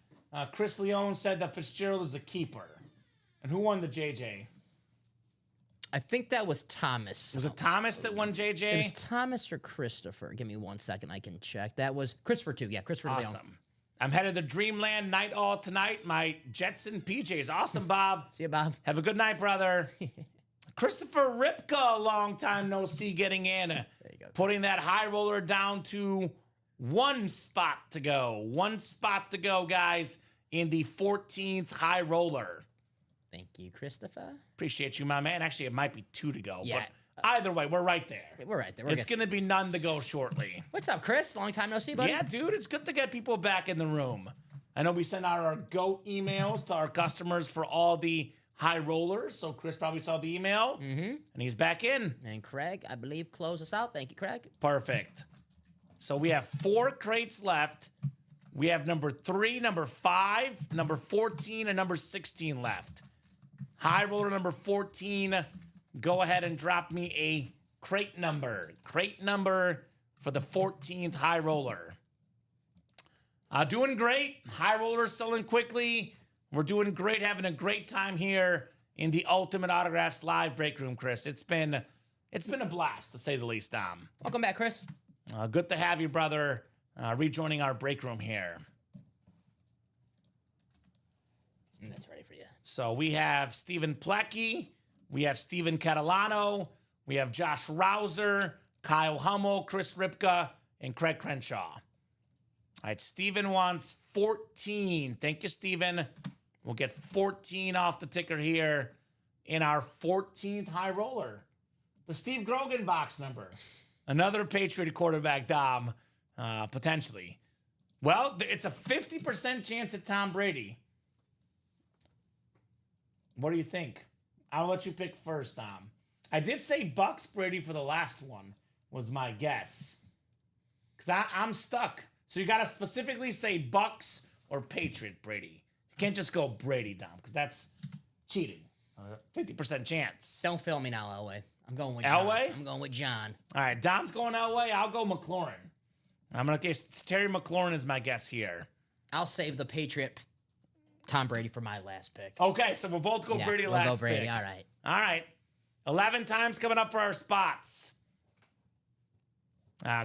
Chris Leone said that Fitzgerald is a keeper. And who won the JJ? I think that was Thomas. Was it Thomas that won JJ? It was Thomas or Christopher. Give me 1 second. I can check. That was Christopher too. Yeah, Christopher Leone. Awesome. I'm headed to Dreamland Night All tonight. My Jetson PJs. Awesome, Bob. See you, Bob. Have a good night, brother. Christopher Ripka, long time no see, getting in. There you go. Putting that high roller down to one spot to go. One spot to go, guys, in the 14th high roller. Thank you, Christopher. Appreciate you, my man. Actually, it might be 2 to go. Yeah. But either way, we're right there. We're right there. It's going to be none to go shortly. What's up, Chris? Long time no see, buddy. Yeah, dude, it's good to get people back in the room. I know we send out our GOAT emails to our customers for all the high rollers. So Chris probably saw the email, and he's back in. And Craig, I believe, close us out. Thank you, Craig. Perfect. So we have 4 crates left. We have number 3, number 5, number 14, and number 16 left. High roller number 14, go ahead and drop me a crate number. Crate number for the 14th high roller. Doing great. High rollers selling quickly. We're doing great, having a great time here in the Ultimate Autographs live break room, Chris. It's been a blast, to say the least, Dom. Welcome back, Chris. Good to have you, brother, rejoining our break room here. That's ready for you. So we have Stephen Plecki, we have Steven Catalano, we have Josh Rouser, Kyle Hummel, Chris Ripka, and Craig Crenshaw. All right, Steven wants 14. Thank you, Steven. We'll get 14 off the ticker here in our 14th high roller. The Steve Grogan box number. Another Patriot quarterback, Dom, potentially. Well, it's a 50% chance at Tom Brady. What do you think? I'll let you pick first, Dom. I did say Bucks Brady for the last one, was my guess. Because I'm stuck. So you got to specifically say Bucks or Patriot Brady. You can't just go Brady, Dom, because that's cheating. 50% chance. Don't fail me now, Elway. I'm going with John. Elway? I'm going with John. All right, Dom's going Elway. I'll go McLaurin. I'm going to guess Terry McLaurin is my guess here. I'll save the Patriot Tom Brady for my last pick. Okay, so we'll both go Brady we'll last go Brady. pick. All right. All right. 11 times coming up for our spots.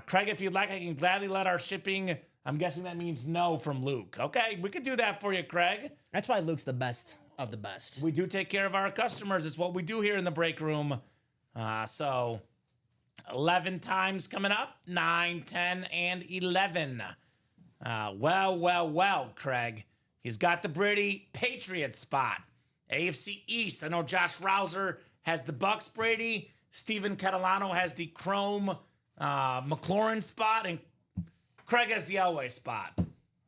Craig, if you'd like, I can gladly let our shipping. I'm guessing that means no from Luke. Okay, we could do that for you, Craig. That's why Luke's the best of the best. We do take care of our customers. It's what we do here in the break room. So 11 times coming up. 9, 10, and 11. Well, Craig. He's got the Brady Patriot spot. AFC East. I know Josh Rouser has the Bucks Brady. Steven Catalano has the Chrome McLaurin spot. And Craig has the Elway spot.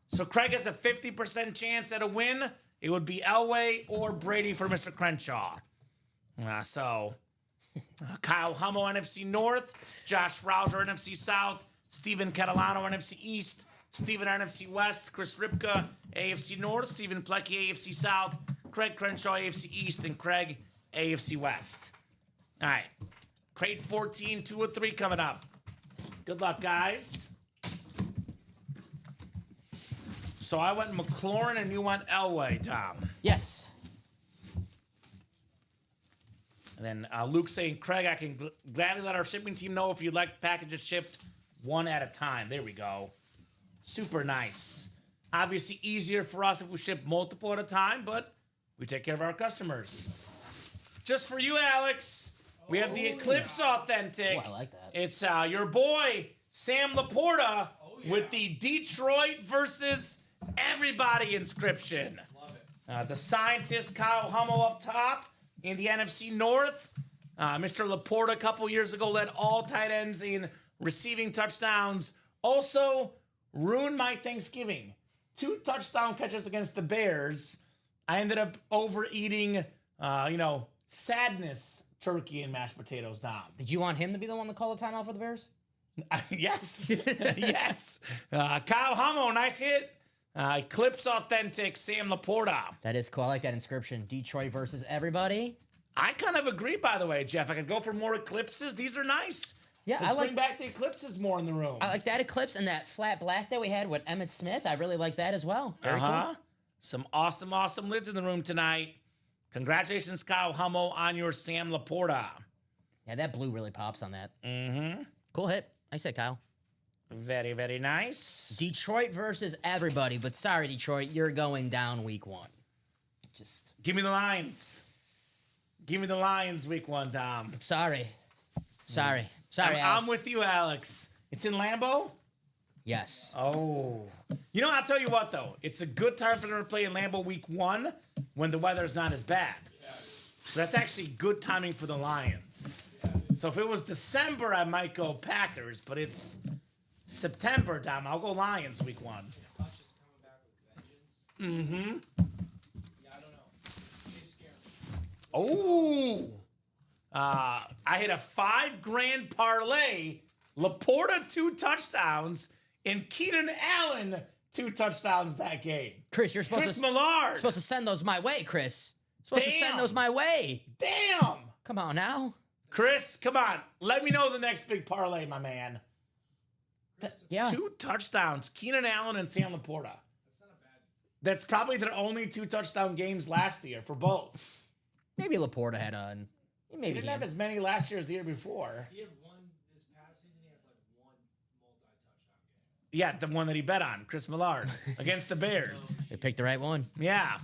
So Craig has a 50% chance at a win. It would be Elway or Brady for Mr. Crenshaw. Kyle Hummel, NFC North. Josh Rouser, NFC South. Steven Catalano, NFC East. Steven, NFC West. Chris Ripka, AFC North. Steven Plecki, AFC South. Craig Crenshaw, AFC East. And Craig, AFC West. All right. Crate 14, 2 or 3 coming up. Good luck, guys. So I went McLaurin and you went Elway, Tom. Yes. And then Luke saying, Craig, I can gladly let our shipping team know if you'd like packages shipped one at a time. There we go. Super nice. Obviously easier for us if we ship multiple at a time, but we take care of our customers. Just for you, Alex, we have the Eclipse Authentic. Oh, I like that. It's your boy, Sam Laporta, with the Detroit versus everybody inscription. Love it. The scientist, Kyle Hummel, up top in the NFC North. Mr. Laporta a couple years ago led all tight ends in receiving touchdowns. Also, ruined my Thanksgiving. 2 touchdown catches against the Bears. I ended up overeating, sadness turkey and mashed potatoes, Dom. Did you want him to be the one to call the timeout for the Bears? Yes. Yes. Kyle Hummel, nice hit. Eclipse Authentic, Sam Laporta. That is cool. I like that inscription. Detroit versus everybody. I kind of agree, by the way, Jeff. I could go for more eclipses. These are nice. Yeah, Let's I like bring back the eclipses more in the room. I like that Eclipse and that flat black that we had with Emmitt Smith. I really like that as well. Very cool. Some awesome lids in the room tonight. Congratulations, Kyle Hummel, on your Sam Laporta. Yeah, that blue really pops on that. Mm-hmm. Cool hit. Nice hit, Kyle. Very, very nice. Detroit versus everybody, but sorry, Detroit, you're going down week 1. Just Give me the Lions. Give me the Lions week 1, Dom. sorry, I'm Alex. with you, Alex. It's in Lambeau? Yes. Oh. You know, I'll tell you what, though. It's a good time for them to play in Lambeau week 1 when the weather's not as bad. So that's actually good timing for the Lions. So if it was December, I might go Packers, but it's September, Dom. I'll go Lions week 1. Hutch is coming back with vengeance. Mm-hmm. Yeah, I don't know. They scare me. Oh. I hit a $5,000 parlay. Laporta 2 touchdowns and Keenan Allen 2 touchdowns that game. Chris, you're supposed Chris to Millard. supposed to send those my way, Chris. Supposed to Damn. send those my way. Damn. Come on now. Chris, come on. Let me know the next big parlay, my man. Yeah. 2 touchdowns. Keenan Allen and Sam Laporta. That's not a bad. That's probably their only 2 touchdown games last year for both. Maybe Laporta had a. He Maybe didn't have as many last year as the year before. He had one this past season. He had like one multi-touchdown game. Yeah, the one that he bet on, Chris Millard, against the Bears. They picked the right one. Yeah.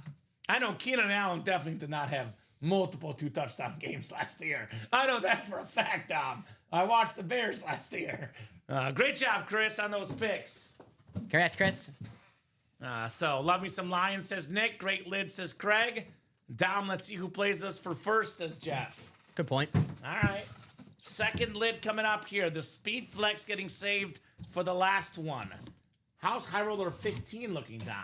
I know Keenan Allen definitely did not have multiple 2 touchdown games last year. I know that for a fact, Dom. I watched the Bears last year. Great job, Chris, on those picks. Congrats, Chris. So, love me some Lions, says Nick. Great lid, says Craig. Dom, let's see who plays us for first, says Jeff. Good point. All right. Second lid coming up here. The Speed Flex getting saved for the last one. How's High Roller 15 looking, Dom?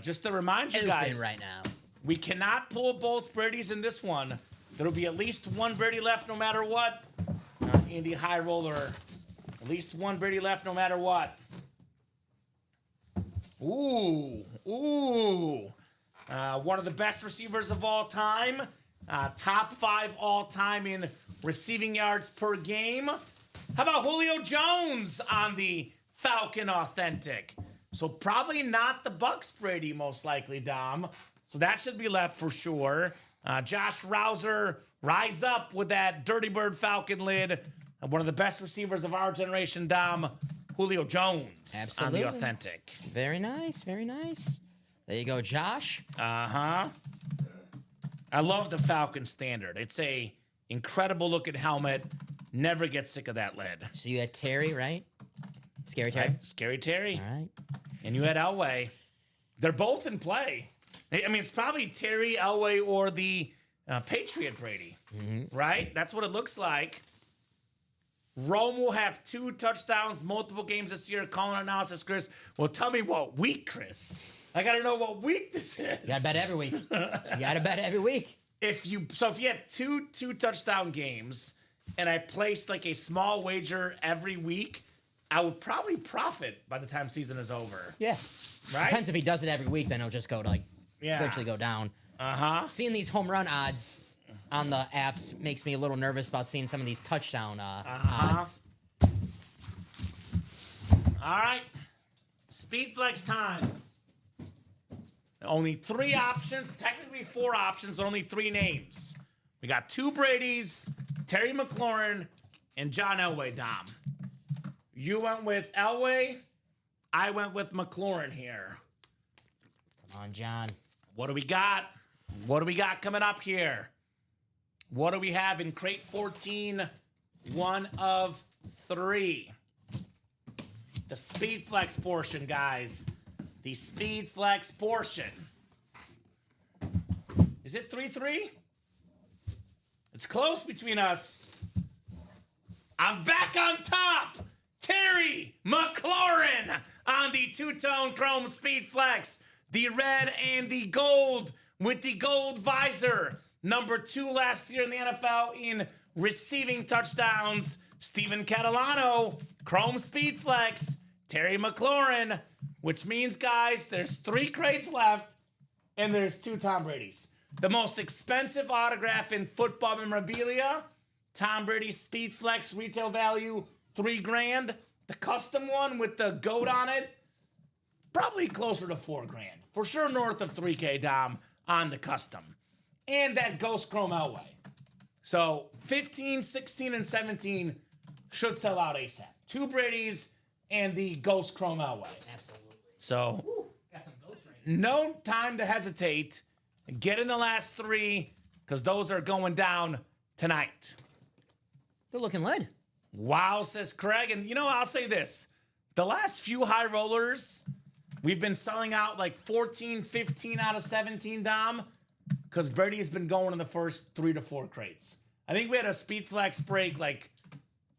Just to remind you Open guys, right now. we cannot pull both Brady's in this one. There'll be at least one Brady left no matter what. In the High Roller, at least one Brady left no matter what. Ooh. One of the best receivers of all time. Top 5 all time in receiving yards per game. How about Julio Jones on the Falcon Authentic? So probably not the Bucks Brady, most likely, Dom. So that should be left for sure. Josh Rouser, rise up with that Dirty Bird Falcon lid. One of the best receivers of our generation, Dom. Julio Jones Absolutely. on the Authentic. Very nice. Very nice. There you go, Josh. Uh-huh. I love the Falcon Standard. It's a incredible looking helmet. Never get sick of that lid. So you had Terry, right? Scary Terry. Right? Scary Terry. All right. And you had Elway. They're both in play. I mean, it's probably Terry, Elway, or the Patriot Brady, right? That's what it looks like. Rome will have 2 touchdowns, multiple games this year. Calling analysis, Chris. Well, tell me what week, Chris. I got to know what week this is. You got to bet every week. You got to bet every week. If you had two touchdown games and I placed like a small wager every week, I would probably profit by the time season is over. Yeah. Right? Depends if he does it every week, then he'll just go to Yeah. eventually go down. Uh-huh. Seeing these home run odds on the apps makes me a little nervous about seeing some of these touchdown odds. All right. Speed Flex time. Only 3 options, technically 4 options, but only 3 names. We got 2 Brady's, Terry McLaurin, and John Elway, Dom. You went with Elway. I went with McLaurin here. Come on, John. What do we got? What do we got coming up here? What do we have in crate 14? 1 of 3. The Speed Flex portion, guys. The Speed Flex portion. Is it 3-3? It's close between us. I'm back on top. Terry McLaurin on the 2-tone chrome Speed Flex. The red and the gold with the gold visor. Number 2 last year in the NFL in receiving touchdowns. Steven Catalano, chrome Speed Flex. Terry McLaurin, which means, guys, there's 3 crates left and there's 2 Tom Brady's. The most expensive autograph in football memorabilia, Tom Brady Speed Flex retail value, $3,000. The custom one with the goat on it, probably closer to $4,000. For sure north of $3K, Dom, on the custom. And that Ghost Chrome Elway. So 15, 16, and 17 should sell out ASAP. 2 Brady's and the Ghost Chrome Elway. Absolutely. So Got some goats right no time to hesitate. Get in the last 3 because those are going down tonight. Good looking lid. Wow, says Craig. And, I'll say this. the last few high rollers, we've been selling out like 14, 15 out of 17, Dom, because Brady's been going in the first 3 to 4 crates. I think we had a Speed Flex break like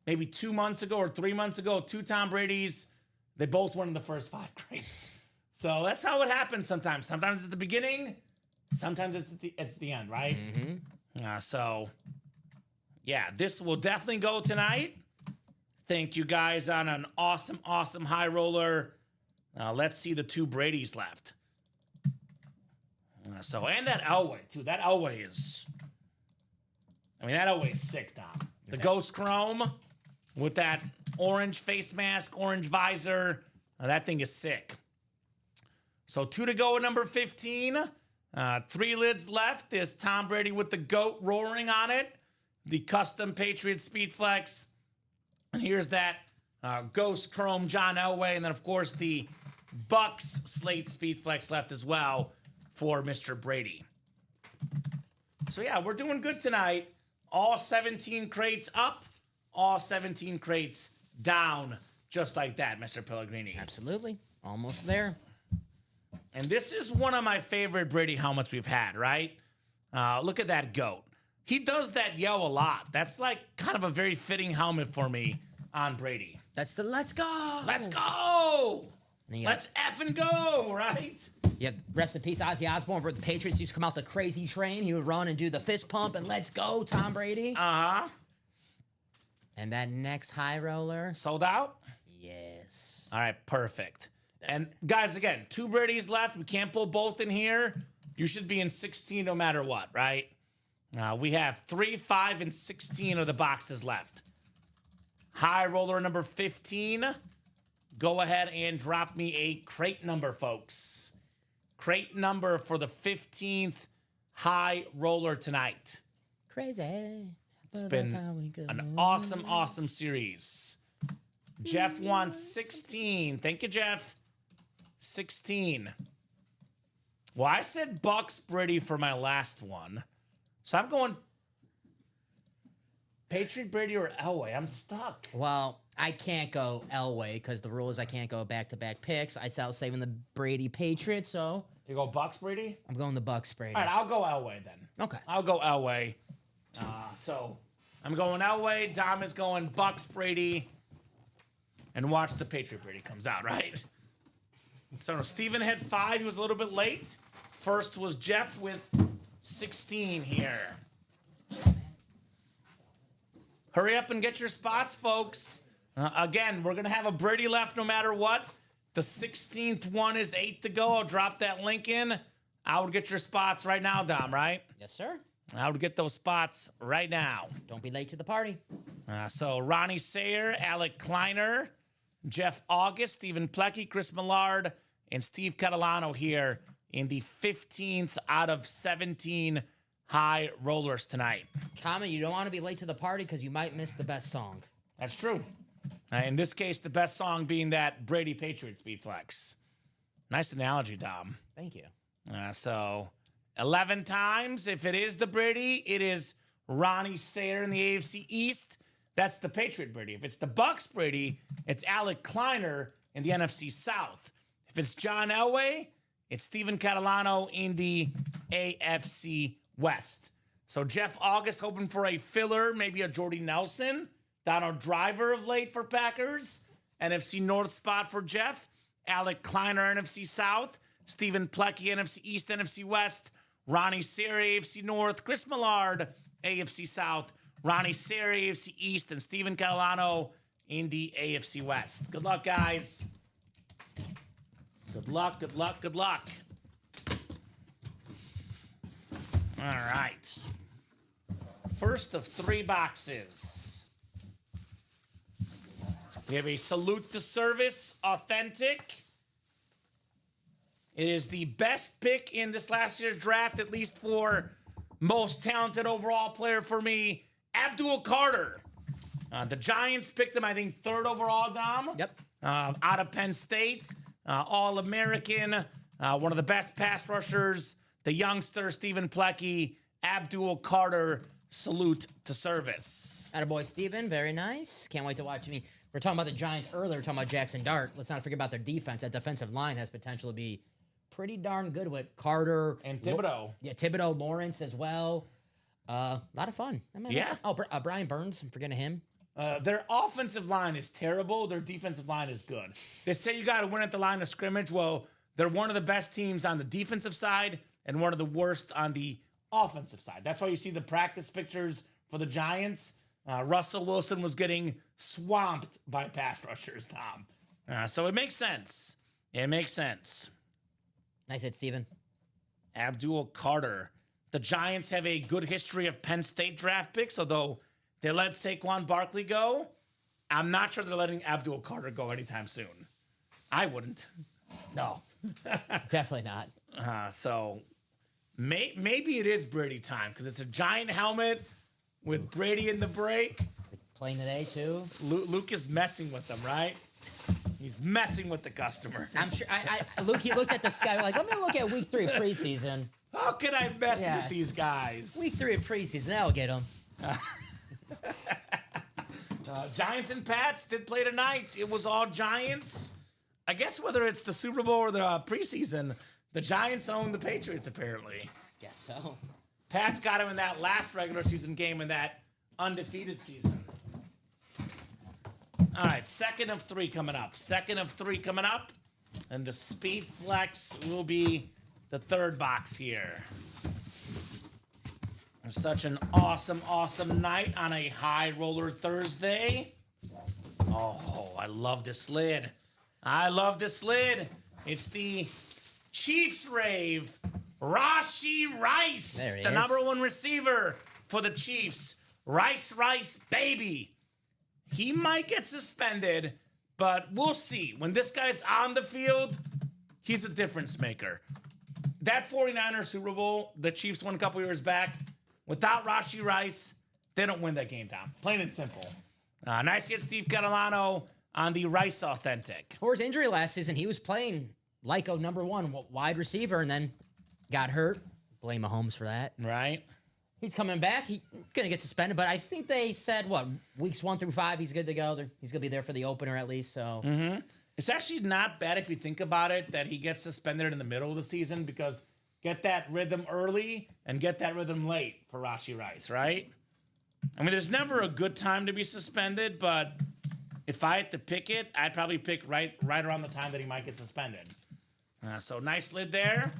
maybe 2 months ago or 3 months ago, 2 Tom Brady's. They both won in the first 5 crates. So that's how it happens sometimes. Sometimes it's at the beginning, sometimes it's the end, right? So, yeah, this will definitely go tonight. Thank you guys on an awesome, awesome high roller. Let's see the 2 Brady's left. And that Elway, too. That Elway is... that Elway is sick, Dom. The Ghost Chrome with that orange face mask, orange visor. That thing is sick. So 2 to go at number 15. 3 lids left is Tom Brady with the GOAT roaring on it. The custom Patriot Speed Flex. And here's that Ghost Chrome John Elway. And then, of course, the Bucks Slate Speed Flex left as well for Mr. Brady. So, yeah, we're doing good tonight. All 17 crates up, all 17 crates down, just like that, Mr. Pellegrini. Absolutely. Almost there. And this is one of my favorite Brady helmets we've had, right? Look at that GOAT. He does that yell a lot. That's like kind of a very fitting helmet for me on Brady. That's the let's go. Let's go. Yeah. Let's effing go, right? Yeah, rest in peace, Ozzy Osbourne. For the Patriots used to come out the crazy train. He would run and do the fist pump and let's go, Tom Brady. Uh-huh. And that next high roller. Sold out? Yes. All right, perfect. And guys, again, 2 Brady's left. We can't pull both in here. You should be in 16 no matter what, right? We have 3, 5, and 16 of the boxes left. High roller number 15. Go ahead and drop me a crate number, folks. Crate number for the 15th high roller tonight. Crazy. It's been an awesome, awesome series. Jeff wants 16. Thank you, Jeff. 16. Well, I said Bucks Brady for my last one. So I'm going Patriot Brady or Elway. I'm stuck. Well, I can't go Elway because the rule is I can't go back-to-back picks. I was saving the Brady Patriots, so You go Bucks Brady? I'm going the Bucks Brady. All right, I'll go Elway then. Okay. I'll go Elway. So I'm going Elway. Dom is going Bucks Brady. And watch the Patriot Brady comes out, right? So Steven had 5. He was a little bit late. First was Jeff with 16 here. Hurry up and get your spots, folks. Again, we're going to have a Brady left no matter what. The 16th one is 8 to go. I'll drop that link in. I would get your spots right now, Dom, right? Yes, sir. I would get those spots right now. Don't be late to the party. So Ronnie Sayer, Alec Kleiner, Jeff August, Stephen Plecky, Chris Millard, and Steve Catalano here in the 15th out of 17 high rollers tonight. Comment, you don't want to be late to the party because you might miss the best song. That's true. In this case, the best song being that Brady Patriot Speed Flex. Nice analogy, Dom. Thank you. So 11 times. If it is the Brady, it is Ronnie Sayer in the AFC East. That's the Patriot Brady. If it's the Bucks Brady, it's Alec Kleiner in the NFC South. If it's John Elway, it's Stephen Catalano in the AFC West. So Jeff August hoping for a filler, maybe a Jordy Nelson. Donald Driver of late for Packers. NFC North spot for Jeff. Alec Kleiner, NFC South. Stephen Plecky, NFC East, NFC West. Ronnie Sayer, AFC North. Chris Millard, AFC South. Ronnie Sayer, AFC East. And Stephen Catalano in the AFC West. Good luck, guys. Good luck, good luck, good luck. All right. First of 3 boxes. We have a Salute to Service Authentic. It is the best pick in this last year's draft, at least for most talented overall player for me, Abdul Carter. The Giants picked him, I think, 3rd overall, Dom. Yep. Out of Penn State. All-American. One of the best pass rushers. The youngster, Stephen Plecky. Abdul Carter, salute to service. Attaboy, Steven. Very nice. Can't wait to watch. I mean, We're talking about the Giants earlier, talking about Jackson Dart. Let's not forget about their defense. That defensive line has potential to be pretty darn good with Carter. And Thibodeau. Thibodeau, Lawrence as well. A lot of fun. I mean, Yeah. Brian Burns. I'm forgetting him. Their offensive line is terrible. Their defensive line is good. They say you got to win at the line of scrimmage. Well, they're one of the best teams on the defensive side and one of the worst on the offensive side. That's why you see the practice pictures for the Giants. Russell Wilson was getting swamped by pass rushers, Tom. So it makes sense. It makes sense. Nice hit, Steven. Abdul Carter. The Giants have a good history of Penn State draft picks, although they let Saquon Barkley go. I'm not sure they're letting Abdul Carter go anytime soon. I wouldn't. No. Definitely not. So maybe it is Brady time because it's a giant helmet with Brady in the break. Playing today, too. Luke is messing with them, right? He's messing with the customers. I'm sure. Luke, he looked at the sky like, let me look at week 3 of preseason. How can I mess Yes. with these guys? Week 3 of preseason, that'll get him. Giants and Pats did play tonight. It was all Giants. I guess whether it's the Super Bowl or the preseason, the Giants own the Patriots, apparently. Guess so. Pats got him in that last regular season game in that undefeated season. All right, 2nd of 3 coming up. 2nd of 3 coming up. And the Speed Flex will be the 3rd box here. Such an awesome, awesome night on a high roller Thursday. Oh, I love this lid. I love this lid. It's the Chiefs rave. Rashee Rice, There he the is. number 1 receiver for the Chiefs. Rice, baby. He might get suspended, but we'll see. When this guy's on the field, he's a difference maker. That 49ers Super Bowl, the Chiefs won a couple years back. Without Rashee Rice, they don't win that game down. Plain and simple. Nice hit, Steve Catalano on the Rice Authentic. For his injury last season, he was playing like a number 1 wide receiver and then got hurt. Blame Mahomes for that. Right? He's coming back. He's going to get suspended, but I think they said, weeks 1 through 5, he's good to go. He's going to be there for the opener at least. So It's actually not bad if you think about it that he gets suspended in the middle of the season because get that rhythm early and get that rhythm late for Rashee Rice, right? I mean, there's never a good time to be suspended, but if I had to pick it, I'd probably pick right around the time that he might get suspended. So nice lid there.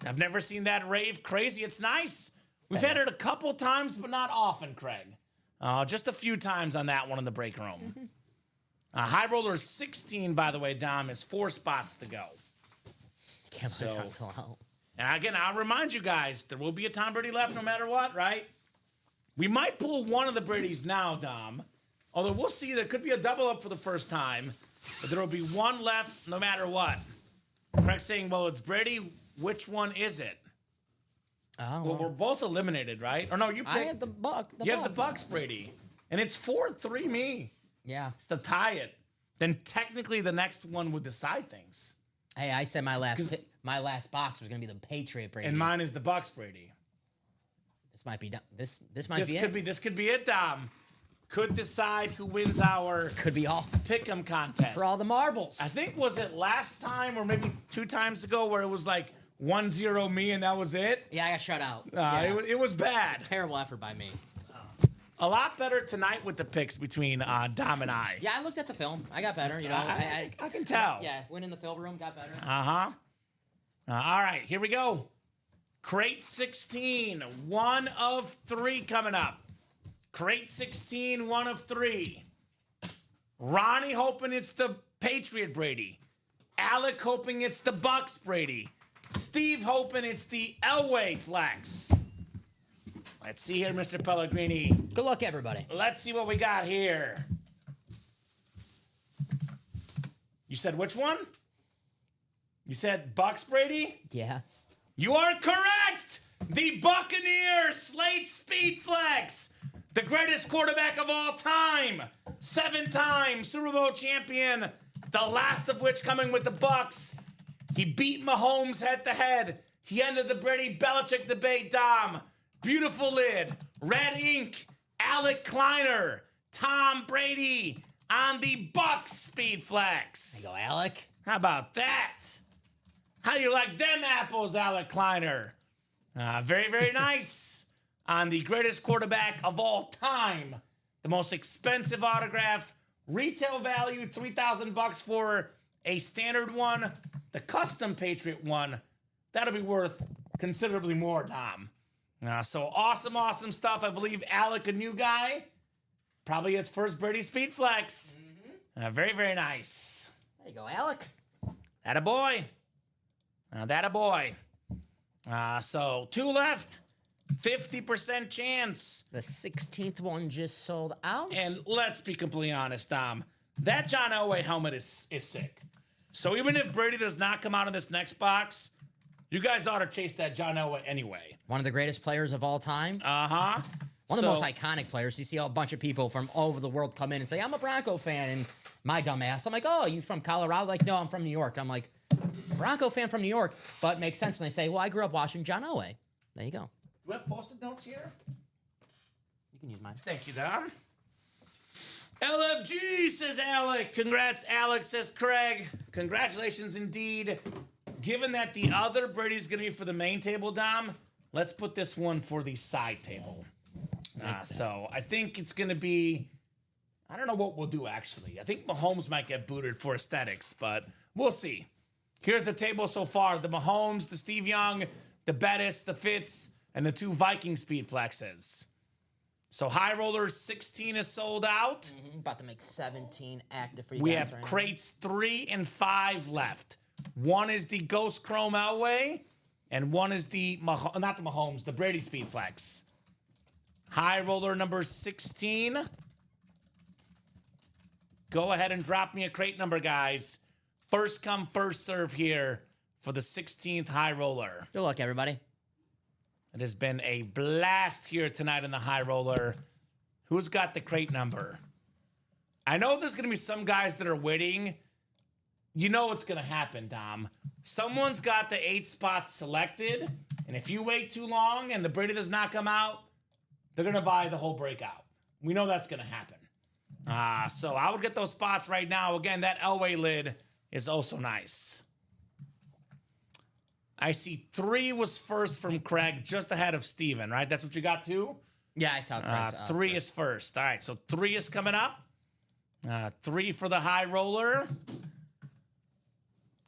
I've never seen that rave crazy. It's nice. We've had it a couple times, but not often, Craig. Just a few times on that one in the break room. High roller 16, by the way, Dom, is 4 spots to go. can't believe it's not sold out. And again, I'll remind you guys, there will be a Tom Brady left no matter what, right? We might pull one of the Bradys now, Dom. Although we'll see, there could be a double up for the first time. But there will be one left no matter what. Craig's saying, well, it's Brady. Which one is it? Oh, Well, we're both eliminated, right? Or no, you picked. I had the Buck. You have the Bucks, Brady. And it's 4-3 me. Yeah. It's to tie it. Then technically the next one would decide things. Hey, I said my last box was gonna be the Patriot Brady. And mine is the Bucks, Brady. This might be this might be it. This could be it, Dom. Could decide who wins our Could be all pick'em contest. for all the marbles. I think, was it last time or maybe 2 times ago where it was like 1-0 me and that was it? Yeah, I got shut out. Yeah. It was bad. Terrible effort by me. A lot better tonight with the picks between Dom and I. Yeah, I looked at the film. I got better. You know, I can tell. Yeah, went in the film room, got better. Uh-huh. All right, here we go. Crate 16, 1 of 3 coming up. Crate 16, 1 of 3. Ronnie hoping it's the Patriot Brady. Alec hoping it's the Bucks Brady. Steve hoping it's the Elway Flex. Let's see here, Mr. Pellegrini. Good luck, everybody. Let's see what we got here. You said which one? You said Bucks Brady? Yeah. You are correct! The Buccaneer Slate Speed Flex, the greatest quarterback of all time, 7-time Super Bowl champion, the last of which coming with the Bucks. He beat Mahomes head-to-head. He ended the Brady-Belichick debate, Dom. Beautiful lid, red ink, Alec Kleiner, Tom Brady, on the Bucks Speed Flex. There you go, Alec. How about that? How you like them apples, Alec Kleiner? Very, very nice. On the greatest quarterback of all time. The most expensive autograph. Retail value, $3,000 for a standard one. The custom Patriot one, that'll be worth considerably more, Tom. So awesome stuff. I believe Alec, a new guy, probably his first Brady Speed Flex. Very, very nice. There you go, Alec. That a boy. That a boy. So 2 left. 50% chance. The 16th one just sold out. And let's be completely honest, Dom. That John Elway helmet is sick. So even if Brady does not come out of this next box, you guys ought to chase that John Elway anyway. One of the greatest players of all time. Uh-huh. One of the most iconic players. You see a bunch of people from all over the world come in and say, I'm a Bronco fan. And my dumb ass, I'm like, oh, you from Colorado? Like, no, I'm from New York. I'm like, Bronco fan from New York. But it makes sense when they say, well, I grew up watching John Elway. There you go. Do we have Post-it notes here? You can use mine. Thank you, Dom. LFG, says Alec. Congrats, Alex, says Craig. Congratulations indeed. Given that the other Brady's going to be for the main table, Dom, let's put this one for the side table. So I think it's going to be, I don't know what we'll do, actually. I think Mahomes might get booted for aesthetics, but we'll see. Here's the table so far. The Mahomes, the Steve Young, the Bettis, the Fitz, and the 2 Viking Speed Flexes. So High Rollers 16 is sold out. About to make 17 active for you We guys have right crates 3 and 5 left. One is the Ghost Chrome Elway, and one is the, not the Mahomes, the Brady Speed Flex. High Roller number 16. Go ahead and drop me a crate number, guys. First come, first serve here for the 16th High Roller. Good luck, everybody. It has been a blast here tonight in the High Roller. Who's got the crate number? I know there's going to be some guys that are waiting. You know what's going to happen, Dom. Someone's got the 8 spots selected, and if you wait too long and the Brady does not come out, they're going to buy the whole breakout. We know that's going to happen. So I would get those spots right now. Again, that Elway lid is also nice. I see 3 was first from Craig, just ahead of Steven, right? That's what you got, too? Yeah, I saw Craig's 3 is first. All right, so 3 is coming up. 3 for the High Roller.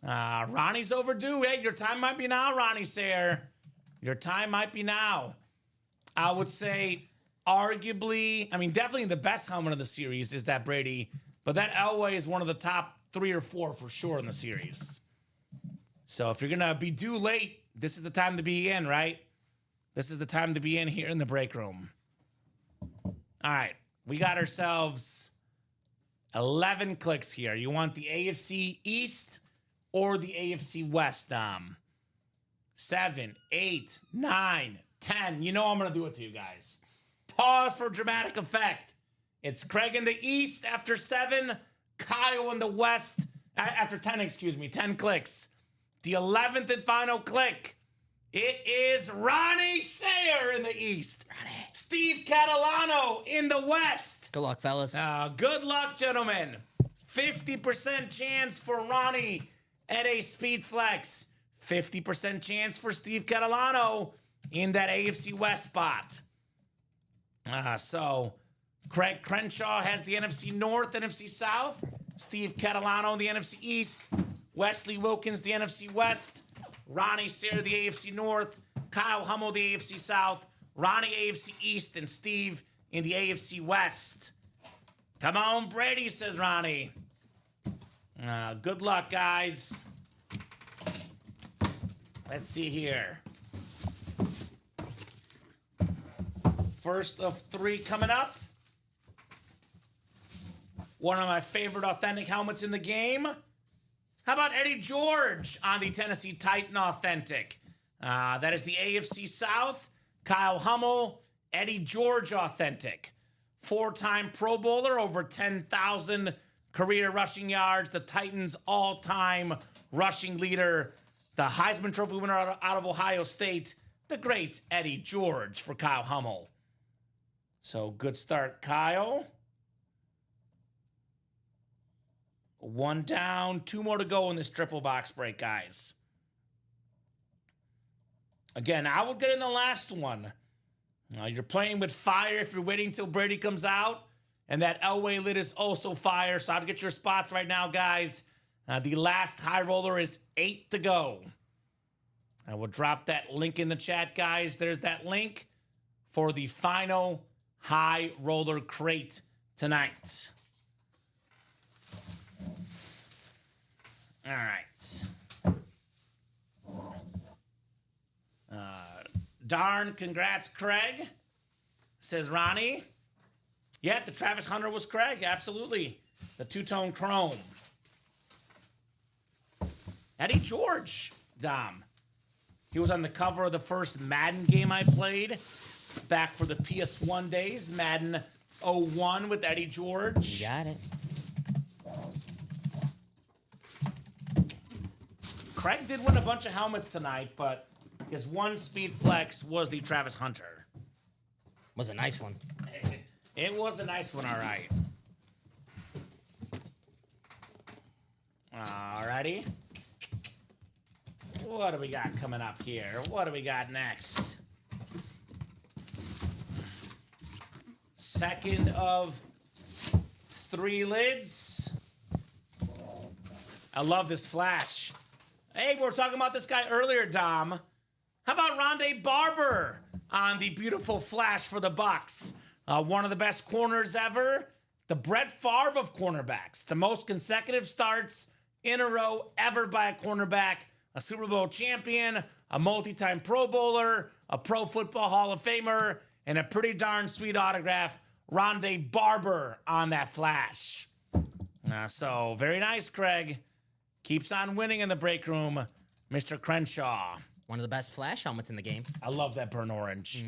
Ronnie's overdue. Hey, your time might be now, Ronnie Sayer. Your time might be now. I would say arguably, I mean, definitely the best helmet of the series is that Brady, but that Elway is one of the top 3 or 4 for sure in the series. So if you're going to be due late, this is the time to be in, right? This is the time to be in here in the break room. All right, we got ourselves 11 clicks here. You want the AFC East or the AFC West, Dom? 7, 8, 9, 10. You know I'm going to do it to you guys. Pause for dramatic effect. It's Craig in the East after 7, Kyle in the West after 10, 10 clicks. The 11th and final click. It is Ronnie Sayer in the East. Steve Catalano in the West. Good luck, fellas. Good luck, gentlemen. 50% chance for Ronnie at a Speed Flex. 50% chance for Steve Catalano in that AFC West spot. So Craig Crenshaw has the NFC North, NFC South. Steve Catalano in the NFC East. Wesley Wilkins, the NFC West. Ronnie Sayer, the AFC North. Kyle Hummel, the AFC South. Ronnie, AFC East. And Steve in the AFC West. Come on, Brady, says Ronnie. Good luck, guys. Let's see here. First of 3 coming up. One of my favorite authentic helmets in the game. How about Eddie George on the Tennessee Titan Authentic? That is the AFC South. Kyle Hummel, Eddie George Authentic. 4-time Pro Bowler, over 10,000 career rushing yards. The Titans' all-time rushing leader. The Heisman Trophy winner out of Ohio State. The great Eddie George for Kyle Hummel. So good start, Kyle. One down, 2 more to go in this triple box break, guys. Again, I will get in the last one. You're playing with fire if you're waiting till Brady comes out. And that Elway lid is also fire. So I'll get your spots right now, guys. The last high roller is 8 to go. I will drop that link in the chat, guys. There's that link for the final high roller crate tonight. All right. Darn, congrats, Craig, says Ronnie. Yeah, the Travis Hunter was Craig, absolutely. The two-tone chrome. Eddie George, Dom. He was on the cover of the first Madden game I played back for the PS1 days, Madden 01 with Eddie George. You got it. Craig did win a bunch of helmets tonight, but his one speed flex was the Travis Hunter. Was a nice one. It was a nice one, all right. Alrighty. What do we got coming up here? What do we got next? Second of 3 lids. I love this flash. Hey, we were talking about this guy earlier, Dom. How about Rondé Barber on the beautiful flash for the Bucks? One of the best corners ever. The Brett Favre of cornerbacks. The most consecutive starts in a row ever by a cornerback. A Super Bowl champion, a multi-time Pro Bowler, a Pro Football Hall of Famer, and a pretty darn sweet autograph, Rondé Barber on that flash. So, very nice, Craig. Keeps on winning in the break room, Mr. Crenshaw. One of the best flash helmets in the game. I love that burnt orange.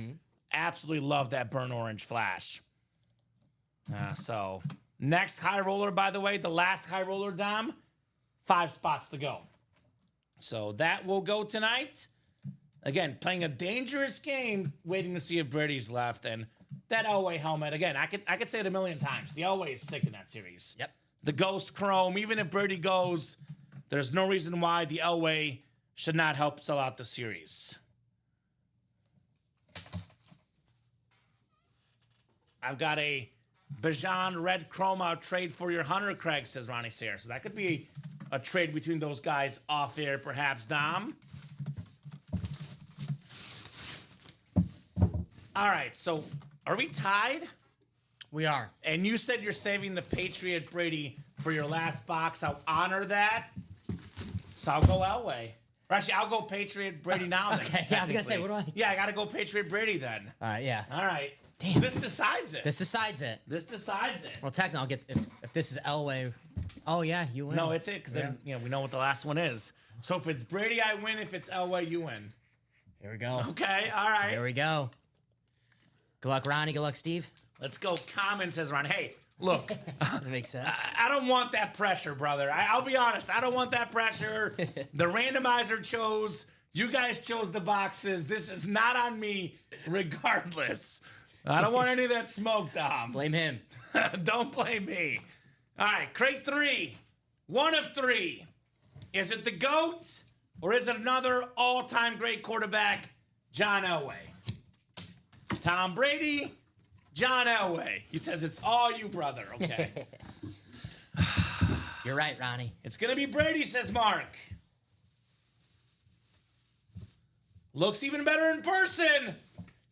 Absolutely love that burnt orange flash. So, next high roller, by the way, the last high roller, Dom, 5 spots to go. So that will go tonight. Again, playing a dangerous game, waiting to see if Brady's left. And that Elway helmet, again, I could say it a million times. The Elway is sick in that series. Yep. The Ghost Chrome, even if Brady goes, there's no reason why the Elway should not help sell out the series. I've got a Bijan Red Chroma trade for your Hunter, Craig, says Ronnie Sayre. So that could be a trade between those guys off air, perhaps, Dom. All right, so are we tied? We are. And you said you're saving the Patriot Brady for your last box. I'll honor that. So I'll go Elway. Or actually, I'll go Patriot Brady now then. Okay, yeah, I was going to say, technically. what do I... Yeah, I got to go Patriot Brady then. All right, yeah. All right. Damn. This decides it. This decides it. This decides it. Well, technically, I'll get... If this is Elway... Oh, yeah, you win. No, it's it, because then we know what the last one is. So if it's Brady, I win. If it's Elway, you win. Here we go. Okay, all right. Here we go. Good luck, Ronnie. Good luck, Steve. Let's go. Common, says Ron. Hey, look, That makes sense. I don't want that pressure, brother. I'll be honest. I don't want that pressure. The randomizer chose. You guys chose the boxes. This is not on me, regardless. I don't want any of that smoke, Dom. Blame him. Don't blame me. All right, crate 3. 1 of 3. Is it the GOAT or is it another all-time great quarterback, John Elway? Tom Brady, John Elway. He says it's all you, brother. Okay. You're right, Ronnie. It's going to be Brady, says Mark. Looks even better in person.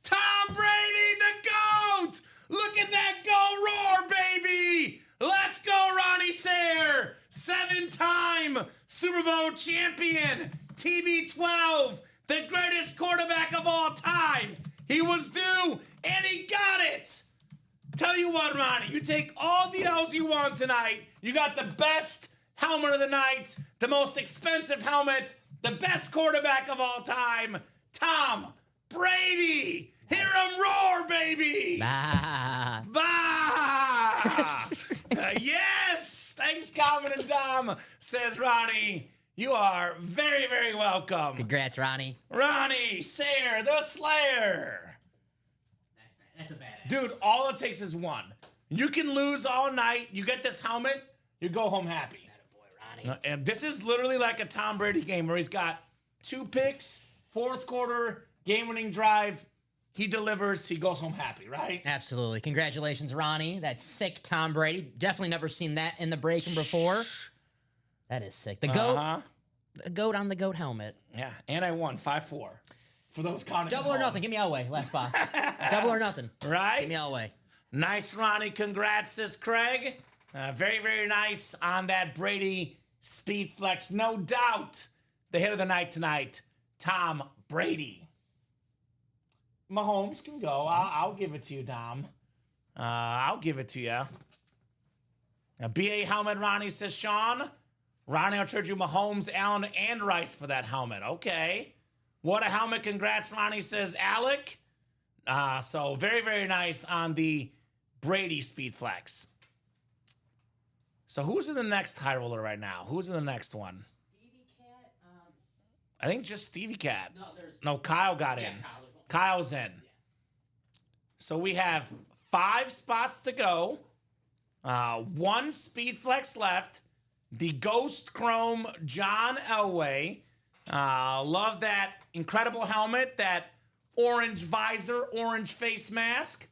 Tom Brady, the GOAT! Look at that go roar, baby! Let's go, Ronnie Sayre! 7-time Super Bowl champion, TB12, the greatest quarterback of all time. He was due, and he got it! Tell you what, Ronnie, you take all the L's you want tonight. You got the best helmet of the night, the most expensive helmet, the best quarterback of all time, Tom Brady! Hear him roar, baby! Ah. Bah! Yes! Thanks, Common and Dom, says Ronnie. You are very, very welcome. Congrats, Ronnie. Ronnie Sayre, the Slayer. That's a badass. Dude, all it takes is one. You can lose all night. You get this helmet, you go home happy. Ronnie. And this is literally like a Tom Brady game where he's got 2 picks, fourth quarter, game-winning drive. He delivers. He goes home happy, right? Absolutely. Congratulations, Ronnie. That's sick, Tom Brady. Definitely never seen that in the breaking before. That is sick. The goat. The goat on the goat helmet. Yeah, and I won 5-4 for those counting. Double or nothing. Give me Elway. Last box. Double or nothing. Right? Give me Elway. Nice, Ronnie. Congrats, says Craig. Very, very nice on that Brady speed flex. No doubt the hit of the night tonight, Tom Brady. Mahomes can go. I'll give it to you, Dom. I'll give it to you. BA helmet, Ronnie, says Sean. Ronnie, I'll trade you Mahomes, Allen, and Rice for that helmet. Okay. What a helmet. Congrats, Ronnie, says Alec. So very, very nice on the Brady speed flex. So who's in the next high roller right now? Who's in the next one? Stevie Cat. I think just Stevie Cat. No, Kyle got in. Kyle's in. So we have 5 spots to go. 1 speed flex left. The Ghost Chrome John Elway. Love that incredible helmet, that orange visor, orange face mask.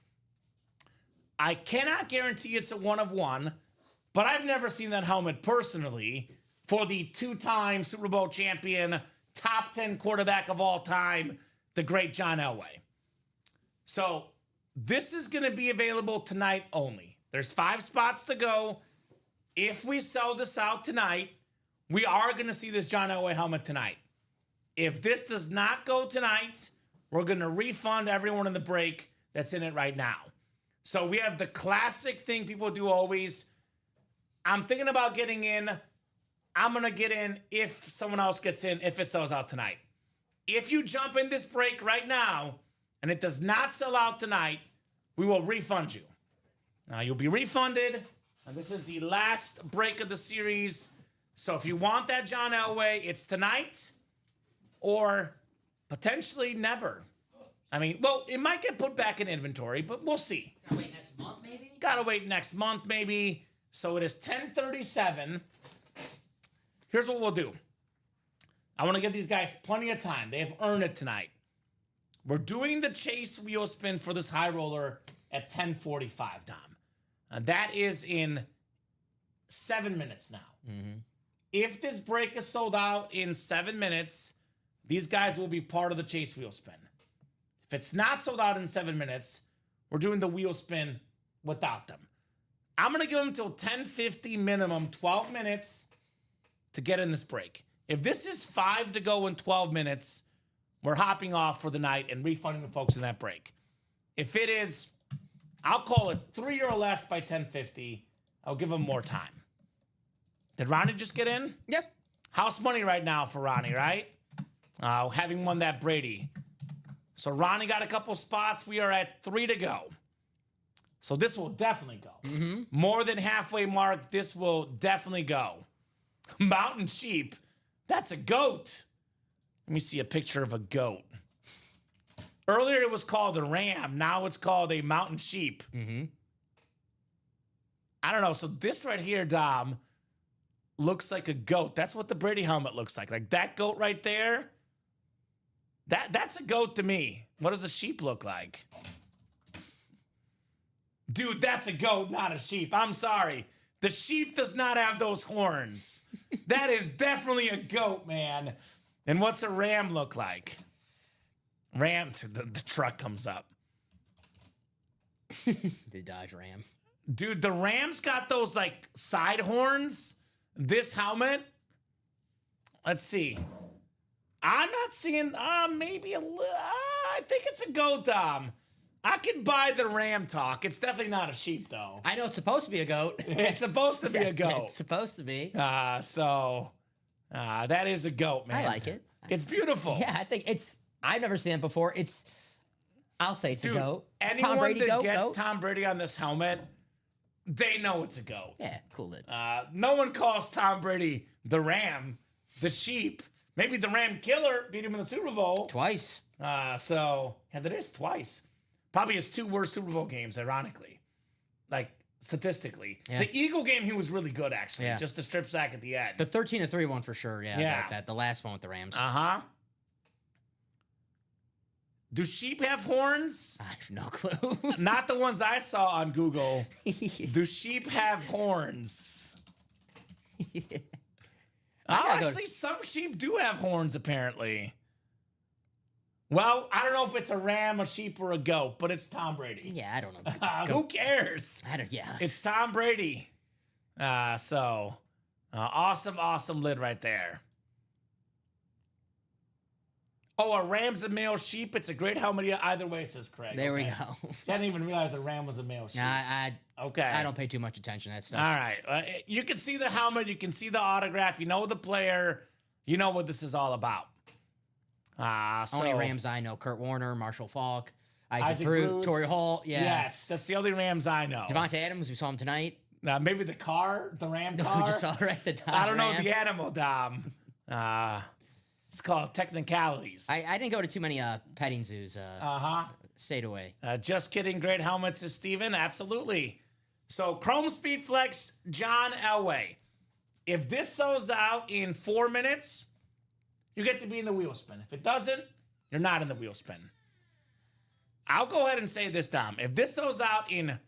I cannot guarantee it's a 1 of 1, but I've never seen that helmet personally for the 2-time Super Bowl champion, top 10 quarterback of all time, the great John Elway. So this is going to be available tonight only. There's 5 spots to go. If we sell this out tonight, we are going to see this John Elway helmet tonight. If this does not go tonight, we're going to refund everyone in the break that's in it right now. So we have the classic thing people do always. I'm thinking about getting in. I'm going to get in if someone else gets in, if it sells out tonight. If you jump in this break right now and it does not sell out tonight, we will refund you. Now you'll be refunded. And this is the last break of the series. So if you want that John Elway, it's tonight or potentially never. I mean, well, it might get put back in inventory, but we'll see. Gotta wait next month, maybe? Gotta wait next month, maybe. So it is 10:37. Here's what we'll do. I want to give these guys plenty of time. They have earned it tonight. We're doing the chase wheel spin for this high roller at 10:45, Dom. That is in 7 minutes now. Mm-hmm. If this break is sold out in 7 minutes, these guys will be part of the chase wheel spin. If it's not sold out in 7 minutes, we're doing the wheel spin without them. I'm going to give them till 10:50 minimum, 12 minutes to get in this break. If this is 5 to go in 12 minutes, we're hopping off for the night and refunding the folks in that break. If it is, I'll call it 3 or less by 10:50. I'll give them more time. Did Ronnie just get in? Yep. House money right now for Ronnie, right? Having won that Brady. So Ronnie got a couple spots. We are at 3 to go. So this will definitely go. Mm-hmm. More than halfway mark, this will definitely go. Mountain sheep. That's a goat. Let me see a picture of a goat. Earlier it was called a ram. Now it's called a mountain sheep. Mm-hmm. I don't know. So this right here, Dom, looks like a goat. That's what the Brady helmet looks like. Like that goat right there. That's a goat to me. What does a sheep look like? Dude, that's a goat, not a sheep. I'm sorry. The sheep does not have those horns. That is definitely a goat, man. And what's a ram look like? Ram, the truck comes up. The Dodge Ram. Dude, the Ram's got those like side horns. This helmet. Let's see. I'm not seeing, maybe a little, I think it's a goat, Dom. I could buy the Ram talk. It's definitely not a sheep, though. I know it's supposed to be a goat. It's supposed to be a goat. It's supposed to be. So that is a goat, man. I like it. It's beautiful. Yeah, I think I've never seen it before. I'll say it's Dude, a goat. anyone Tom Brady that goat, gets goat? Tom Brady on this helmet, they know it's a goat. Yeah, cool it. No one calls Tom Brady the Ram, the sheep. Maybe the Ram killer beat him in the Super Bowl. Twice. So that is twice. Probably his 2 worst Super Bowl games, ironically. Like statistically. Yeah. The Eagle game, he was really good, actually. Yeah. Just the strip sack at the end. The 13-3 one for sure. Yeah. Yeah. The last one with the Rams. Uh-huh. Do sheep have horns? I have no clue. Not the ones I saw on Google. Do sheep have horns? Oh, gotta go- actually, some sheep do have horns, apparently. Well, I don't know if it's a ram, a sheep, or a goat, but it's Tom Brady. Yeah, I don't know. Who cares? Yeah. It's Tom Brady. Awesome lid right there. Oh, a ram's a male sheep. It's a great helmet either way, says Craig. There we Okay. go. See, I didn't even realize a ram was a male sheep. Okay. I don't pay too much attention to that stuff. All right. You can see the helmet. You can see the autograph. You know the player. You know what this is all about. Only Rams I know: Kurt Warner, Marshall Falk, Isaac Isaac Bruce, Bruce. Torrey Holt. Yeah. Yes, that's the only Rams I know. Devontae Adams, we saw him tonight. Maybe the car, the Ram We car. just saw right the Dodge I don't know Ram. the animal, Dom. It's called technicalities. I didn't go to too many petting zoos. Stayed away. Just kidding. Great helmets, is Steven. Absolutely. So, Chrome Speed Flex, John Elway. If this sells out in 4 minutes, you get to be in the wheel spin. If it doesn't, you're not in the wheel spin. I'll go ahead and say this, Dom. If this sells out in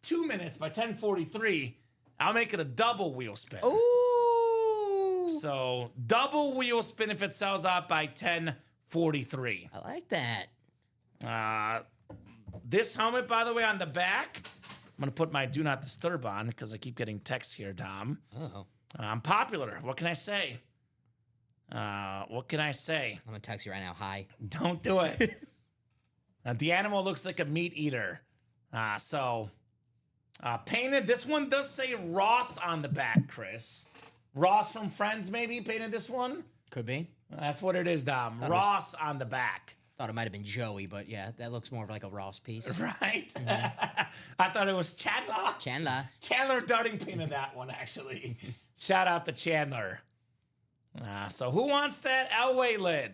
2 minutes by 10:43, I'll make it a double wheel spin. Ooh. So, double wheel spin if it sells out by 10:43. I like that. This helmet, by the way, on the back, I'm going to put my do not disturb on because I keep getting texts here, Dom. Oh. I'm popular. What can I say? What can I say? I'm gonna text you right now. Hi. Don't do it. The animal looks like a meat eater. Painted. This one does say Ross on the back, Chris. Ross from Friends maybe painted this one. Could be. That's what it is, Dom. Ross on the back. Thought it might have been Joey, but yeah, that looks more of like a Ross piece. Right? I thought it was Chandler. Chandler Darting painted that one, actually. Shout out to Chandler. So who wants that Elway lid?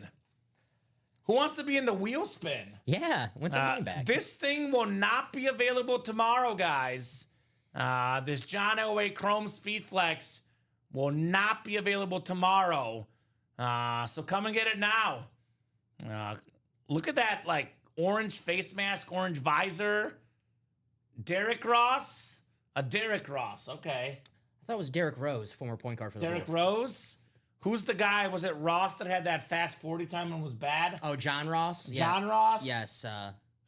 Who wants to be in the wheel spin? Yeah. When's it coming back? This thing will not be available tomorrow, guys. This John Elway Chrome Speed Flex will not be available tomorrow. So come and get it now. Look at that, like, orange face mask, orange visor. Derrick Ross? A Derrick Ross, okay. I thought it was Derrick Rose, former point guard for the Derrick Bulls. Rose? Who's the guy? Was it Ross that had that fast 40 time and was bad? Oh, John Ross. John Ross? Yes.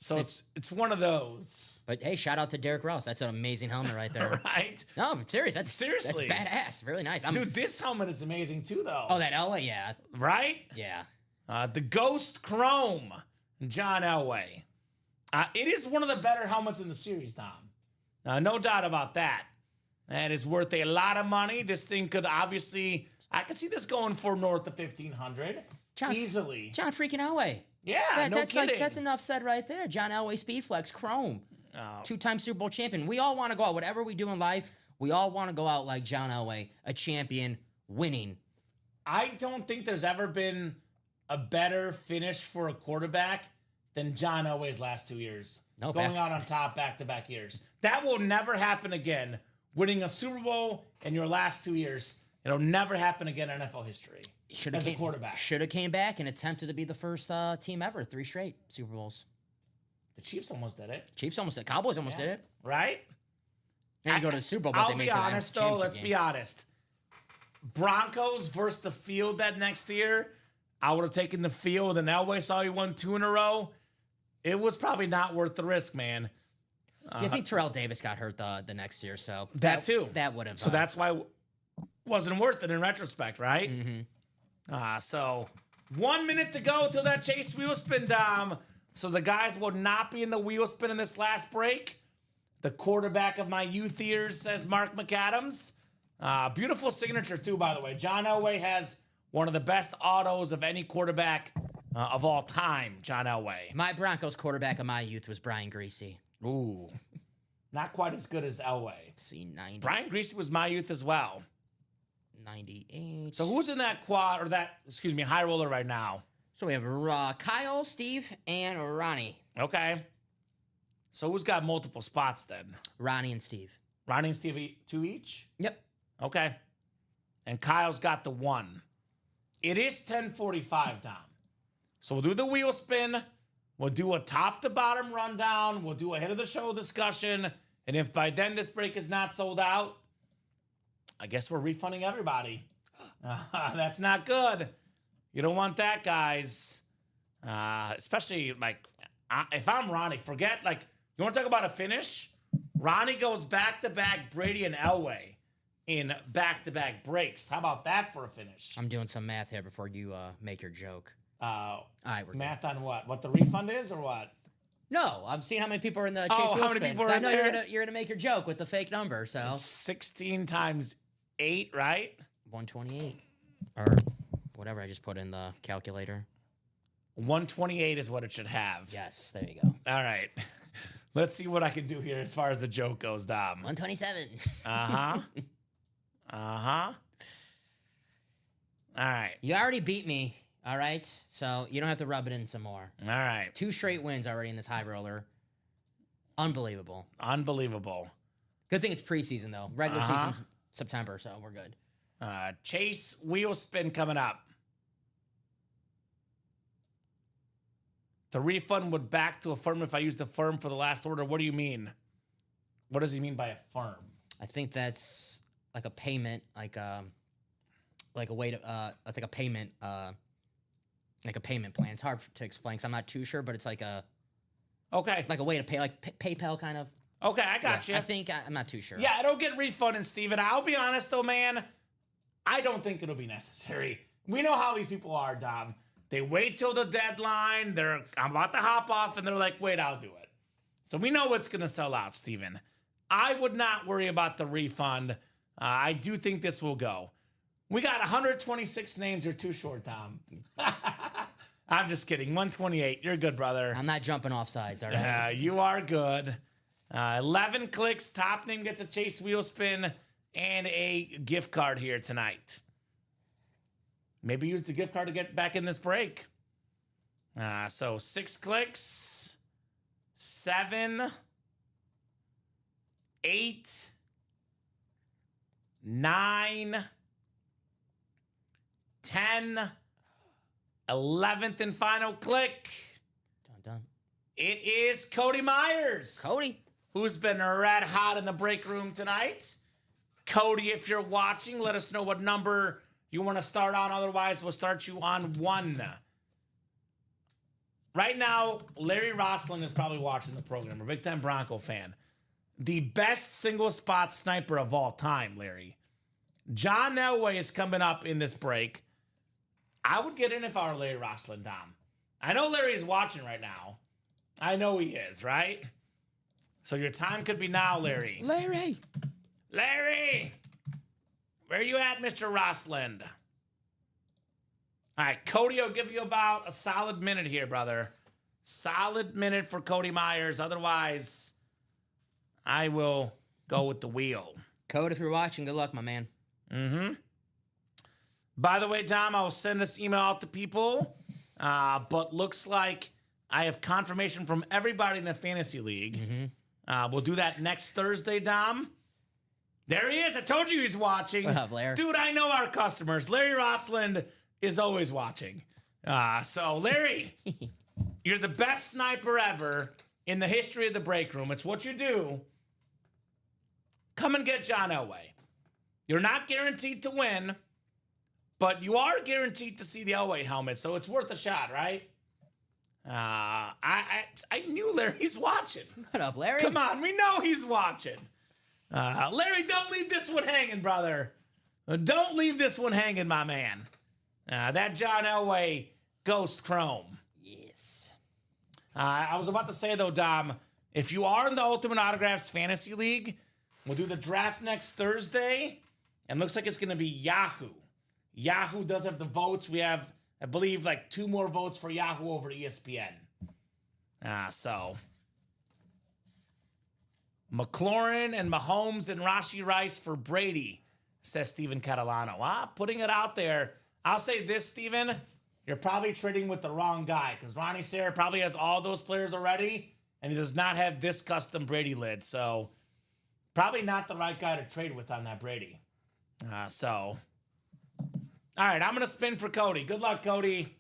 So it's one of those. But hey, shout out to Derrick Ross. That's an amazing helmet right there. Right? No, I'm serious. Seriously. That's badass. Really nice. Dude, this helmet is amazing too, though. Oh, that Elway, yeah. Right? Yeah. The Ghost Chrome, John Elway. It is one of the better helmets in the series, Dom. No doubt about that. That is worth a lot of money. This thing could obviously, I could see this going for north of 1,500 easily. John freaking Elway. Yeah, no kidding. That's enough said right there. John Elway Speedflex Chrome. Two-time Super Bowl champion. We all want to go out. Whatever we do in life, we all want to go out like John Elway, a champion, winning. I don't think there's ever been a better finish for a quarterback than John Elway's last 2 years. No, going out on top back-to-back years. That will never happen again. Winning a Super Bowl in your last 2 years. It'll never happen again in NFL history. As a quarterback. Should have came back and attempted to be the first team ever. 3 straight Super Bowls. The Chiefs almost did it. Chiefs almost did. Cowboys almost did it. Right? They didn't go to the Super Bowl, but I'll they made be it to the honest, though. championship Let's game. be honest. Broncos versus the field that next year. I would have taken the field, and Elway saw he won 2 in a row. It was probably not worth the risk, man. I think Terrell Davis got hurt the next year, so That too. That would have. So that's why it wasn't worth it in retrospect, right? Mm-hmm. So 1 minute to go till that Chase wheel spin, Dom. So the guys will not be in the wheel spin in this last break. The quarterback of my youth years, says Mark McAdams. Beautiful signature, too, by the way. John Elway has one of the best autos of any quarterback of all time, John Elway. My Broncos quarterback of my youth was Brian Greasy. Ooh. Not quite as good as Elway. Let's see, 90, Brian Greasy was my youth as well. 98. So who's in that quad, or that, high roller right now? So we have Kyle, Steve, and Ronnie. Okay. So who's got multiple spots then? Ronnie and Steve. Ronnie and Steve 2 each? Yep. Okay. And Kyle's got the 1. It is 10:45, Dom. So we'll do the wheel spin. We'll do a top to bottom rundown. We'll do a hit of the show discussion. And if by then this break is not sold out, I guess we're refunding everybody. That's not good. You don't want that, guys. Especially like if I'm Ronnie, forget like you want to talk about a finish? Ronnie goes back-to-back Brady and Elway in back-to-back breaks. How about that for a finish? I'm doing some math here before you make your joke. All right, we're good. math on what? What the refund is or what? No, I'm seeing how many people are in the Oh, Chase how wheel many spin, people 'cause are I in know there? you're gonna make your joke with the fake number. So 16 times 8, right? 128 or whatever I just put in the calculator. 128 is what it should have. Yes, there you go. All right. Let's see what I can do here as far as the joke goes, Dom. 127. Uh-huh. Uh-huh. All right. You already beat me. All right, so you don't have to rub it in some more. All right. 2 straight wins already in this high roller. Unbelievable. Unbelievable. Good thing it's preseason though. Regular Uh-huh. season's September, so we're good. Chase wheel spin coming up. The refund would back to a firm if I used the firm for the last order. What do you mean? What does he mean by a firm? I think that's like a payment, like a way to I think a payment like a payment plan. It's hard to explain because I'm not too sure, but it's like a Okay. way to pay, like PayPal kind of. Okay, I got you. I think I'm not too sure. Yeah, I don't get refunded, Steven. I'll be honest though, man. I don't think it'll be necessary. We know how these people are, Dom. They wait till the deadline. I'm about to hop off, and they're like, wait, I'll do it. So we know what's going to sell out, Steven. I would not worry about the refund. I do think this will go. We got 126 names. You're too short, Tom. I'm just kidding. 128. You're good, brother. I'm not jumping off sides, all right? You are good. 11 clicks. Top name gets a Chase wheel spin and a gift card here tonight. Maybe use the gift card to get back in this break. So 6 clicks, 7, 8, 9, 10, 11th and final click. Done. It is Cody Myers. Cody. Who's been red hot in the break room tonight. Cody, if you're watching, let us know what number you want to start on. Otherwise, we'll start you on 1. Right now, Larry Roslin is probably watching the program. A big-time Bronco fan. The best single spot sniper of all time, Larry. John Elway is coming up in this break. I would get in if I were Larry Roslin, Dom. I know Larry's watching right now. I know he is, right? So your time could be now, Larry. Larry. Larry! Where you at, Mr. Roslin? All right, Cody will give you about a solid minute here, brother. Solid minute for Cody Myers. Otherwise, I will go with the wheel. Code, if you're watching, good luck, my man. Mm-hmm. By the way, Dom, I will send this email out to people, but looks like I have confirmation from everybody in the fantasy league. We'll do that next Thursday, Dom. There he is. I told you he's watching. What up, Larry? Dude, I know our customers. Larry Rossland is always watching. So, Larry, you're the best sniper ever in the history of the break room. It's what you do. Come and get John Elway. You're not guaranteed to win, but you are guaranteed to see the Elway helmet, so it's worth a shot, right? I knew Larry's watching. What up, Larry? Come on, we know he's watching. Larry, don't leave this one hanging, brother. Don't leave this one hanging, my man. That John Elway Ghost Chrome. Yes. I was about to say, though, Dom, if you are in the Ultimate Autographs Fantasy League, we'll do the draft next Thursday, and looks like it's going to be Yahoo. Yahoo does have the votes. We have, I believe, like 2 more votes for Yahoo over ESPN. So McLaurin and Mahomes and Rashi Rice for Brady, says Steven Catalano. Putting it out there. I'll say this, Steven. You're probably trading with the wrong guy because Ronnie Sarah probably has all those players already, and he does not have this custom Brady lid. So probably not the right guy to trade with on that Brady. All right, I'm going to spin for Cody. Good luck, Cody.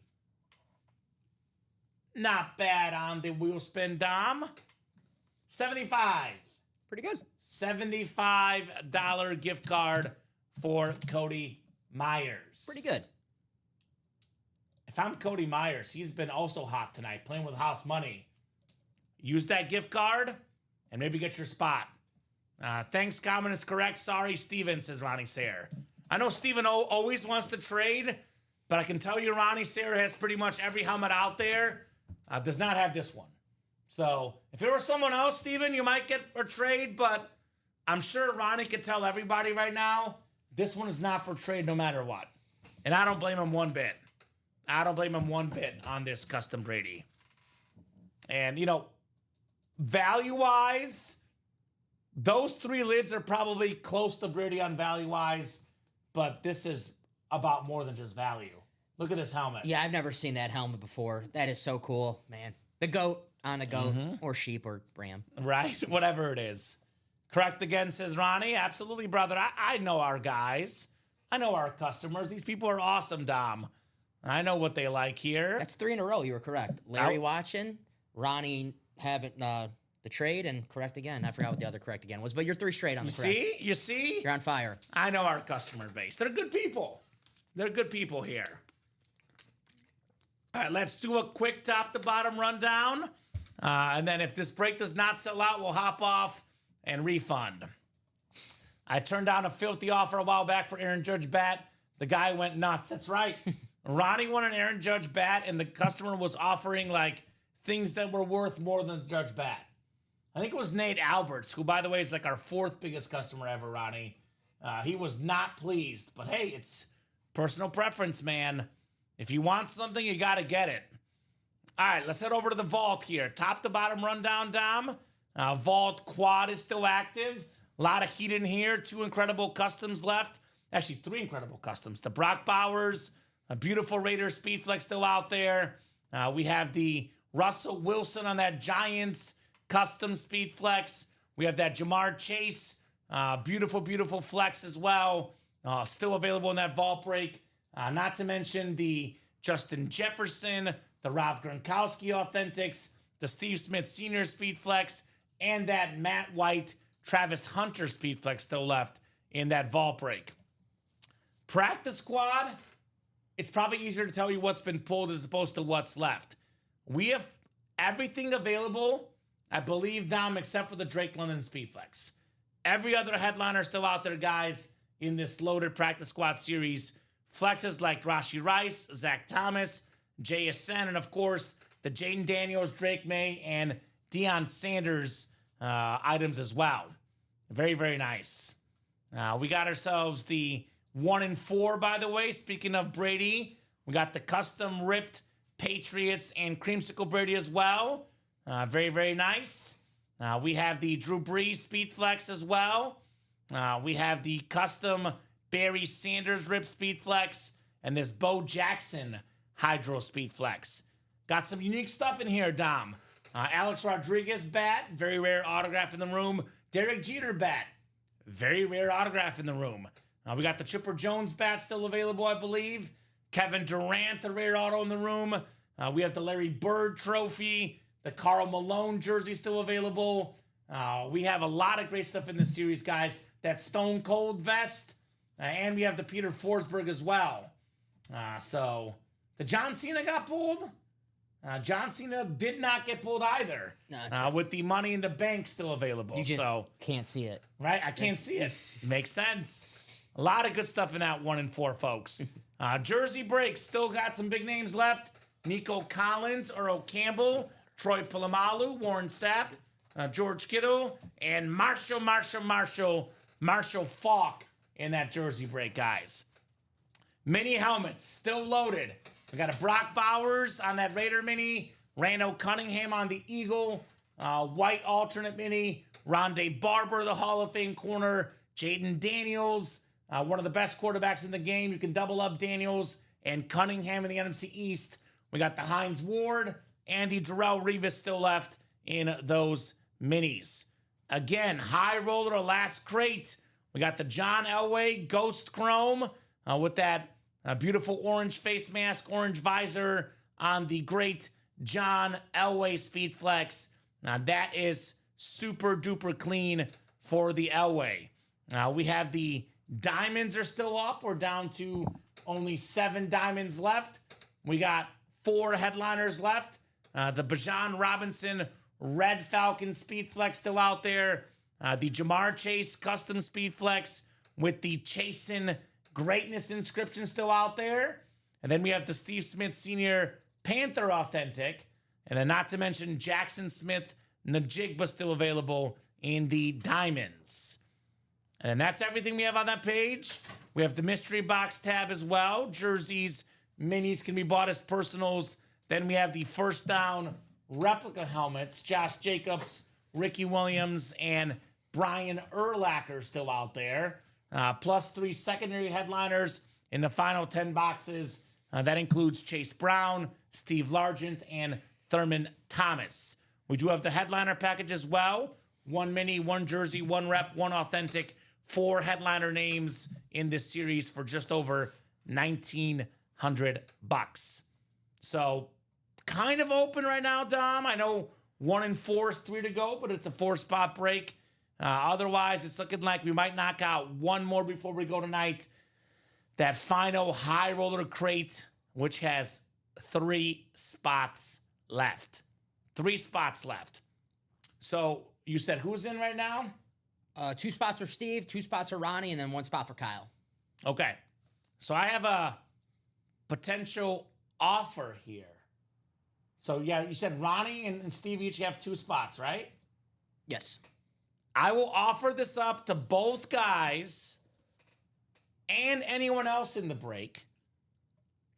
Not bad on the wheel spin, Dom. 75. Pretty good. $75 gift card for Cody Myers. Pretty good. If I'm Cody Myers, he's been also hot tonight, playing with house money. Use that gift card and maybe get your spot. Thanks, comment is correct. Sorry, Steven, says Ronnie Sayre. I know Steven always wants to trade, but I can tell you Ronnie Sayre has pretty much every helmet out there. Does not have this one. So if it were someone else, Steven, you might get a trade, but I'm sure Ronnie could tell everybody right now, this one is not for trade no matter what. And I don't blame him one bit. I don't blame him one bit on this custom Brady. And, you know, value-wise, those three lids are probably close to Brady on value-wise, but this is about more than just value. Look at this helmet. Yeah, I've never seen that helmet before. That is so cool, man. The goat on a goat or sheep or ram. Right? Whatever it is. Correct again, says Ronnie. Absolutely, brother. I know our guys. I know our customers. These people are awesome, Dom. I know what they like here. That's 3 in a row. You were correct. Larry watching, Ronnie having the trade, and correct again. I forgot what the other correct again was, but you're 3 straight on the correct. You see? You're on fire. I know our customer base. They're good people. They're good people here. All right, let's do a quick top to bottom rundown. And then if this break does not sell out, we'll hop off and refund. I turned down a filthy offer a while back for Aaron Judge bat. The guy went nuts. That's right. Ronnie won an Aaron Judge bat, and the customer was offering like things that were worth more than the Judge bat. I think it was Nate Alberts, who, by the way, is like our 4th biggest customer ever, Ronnie. He was not pleased, but hey, it's personal preference, man. If you want something, you got to get it. All right, let's head over to the vault here. Top to bottom rundown, Dom. Vault quad is still active. A lot of heat in here. 2 incredible customs left. Actually, 3 incredible customs. The Brock Bowers, a beautiful Raider Speedflex still out there. We have the Russell Wilson on that Giants custom Speedflex. We have that Jamar Chase. Beautiful, beautiful flex as well. Still available in that vault break. Not to mention the Justin Jefferson, the Rob Gronkowski Authentics, the Steve Smith Sr. Speedflex, and that Matt White Travis Hunter Speedflex still left in that vault break. Practice squad, it's probably easier to tell you what's been pulled as opposed to what's left. We have everything available, I believe, Dom, except for the Drake London Speedflex. Every other headliner still out there, guys, in this loaded practice squad series. Flexes like Rashee Rice, Zach Thomas, JSN, and of course, the Jaden Daniels, Drake May, and Deion Sanders items as well. Very, very nice. We got ourselves the 1 and 4, by the way. Speaking of Brady, we got the custom ripped Patriots and Creamsicle Brady as well. Very, very nice. We have the Drew Brees Speedflex as well. We have the custom Barry Sanders Rip Speedflex and this Bo Jackson Hydro Speedflex. Got some unique stuff in here, Dom. Alex Rodriguez bat, very rare autograph in the room. Derek Jeter bat, very rare autograph in the room. We got the Chipper Jones bat still available, I believe. Kevin Durant, a rare auto in the room. We have the Larry Bird trophy. The Karl Malone jersey still available. We have a lot of great stuff in this series, guys. That Stone Cold vest. And we have the Peter Forsberg as well. So the John Cena got pulled. John Cena did not get pulled either. No, with the Money in the Bank still available. You just can't see it. Right? I can't see it. Makes sense. A lot of good stuff in that 1 and 4, folks. Jersey breaks. Still got some big names left. Nico Collins, Earl Campbell, Troy Polamalu, Warren Sapp, George Kittle, and Marshall Faulk in that jersey break, guys. Mini helmets still loaded. We got a Brock Bowers on that Raider mini, Randall Cunningham on the Eagle, white alternate mini, Rondé Barber, the Hall of Fame corner, Jaden Daniels, one of the best quarterbacks in the game. You can double up Daniels and Cunningham in the NFC East. We got the Hines Ward, Andy Darrell Revis still left in those minis. Again, high roller last crate. We got the John Elway Ghost Chrome with that beautiful orange face mask, orange visor on the great John Elway Speedflex. Now that is super duper clean for the Elway. We have the diamonds are still up. We're down to only 7 diamonds left. We got 4 headliners left. The Bijan Robinson Red Falcon Speedflex still out there. The Jamar Chase Custom Speedflex with the Chasin Greatness inscription still out there. And then we have the Steve Smith Sr. Panther Authentic. And then not to mention Jackson Smith Najigba still available in the diamonds. And that's everything we have on that page. We have the mystery box tab as well. Jerseys, minis can be bought as personals. Then we have the first down replica helmets. Josh Jacobs, Ricky Williams, and Brian Urlacher still out there. Plus 3 secondary headliners in the final 10 boxes. That includes Chase Brown, Steve Largent, and Thurman Thomas. We do have the headliner package as well. 1 mini, 1 jersey, 1 rep, 1 authentic. 4 headliner names in this series for just over $1,900. So kind of open right now, Dom. I know 1 and 4 is 3 to go, but it's a 4-spot break. Otherwise, it's looking like we might knock out 1 more before we go tonight. That final high roller crate, which has 3 spots left. 3 spots left. So you said who's in right now? 2 spots for Steve, 2 spots for Ronnie, and then 1 spot for Kyle. Okay. So I have a potential offer here. So yeah, you said Ronnie and Steve each have 2 spots, right? Yes. I will offer this up to both guys and anyone else in the break.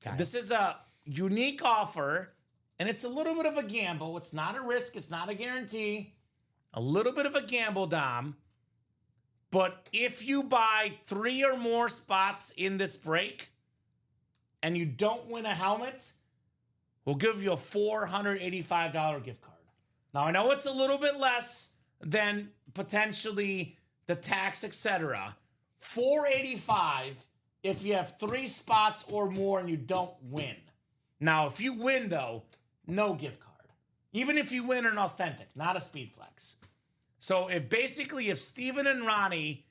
Kyle. This is a unique offer, and it's a little bit of a gamble. It's not a risk. It's not a guarantee. A little bit of a gamble, Dom. But if you buy 3 or more spots in this break and you don't win a helmet, we'll give you a $485 gift card. Now, I know it's a little bit less than potentially the tax, etc. $485 if you have 3 spots or more and you don't win. Now, if you win, though, no gift card. Even if you win an authentic, not a Speedflex. So if Steven and Ronnie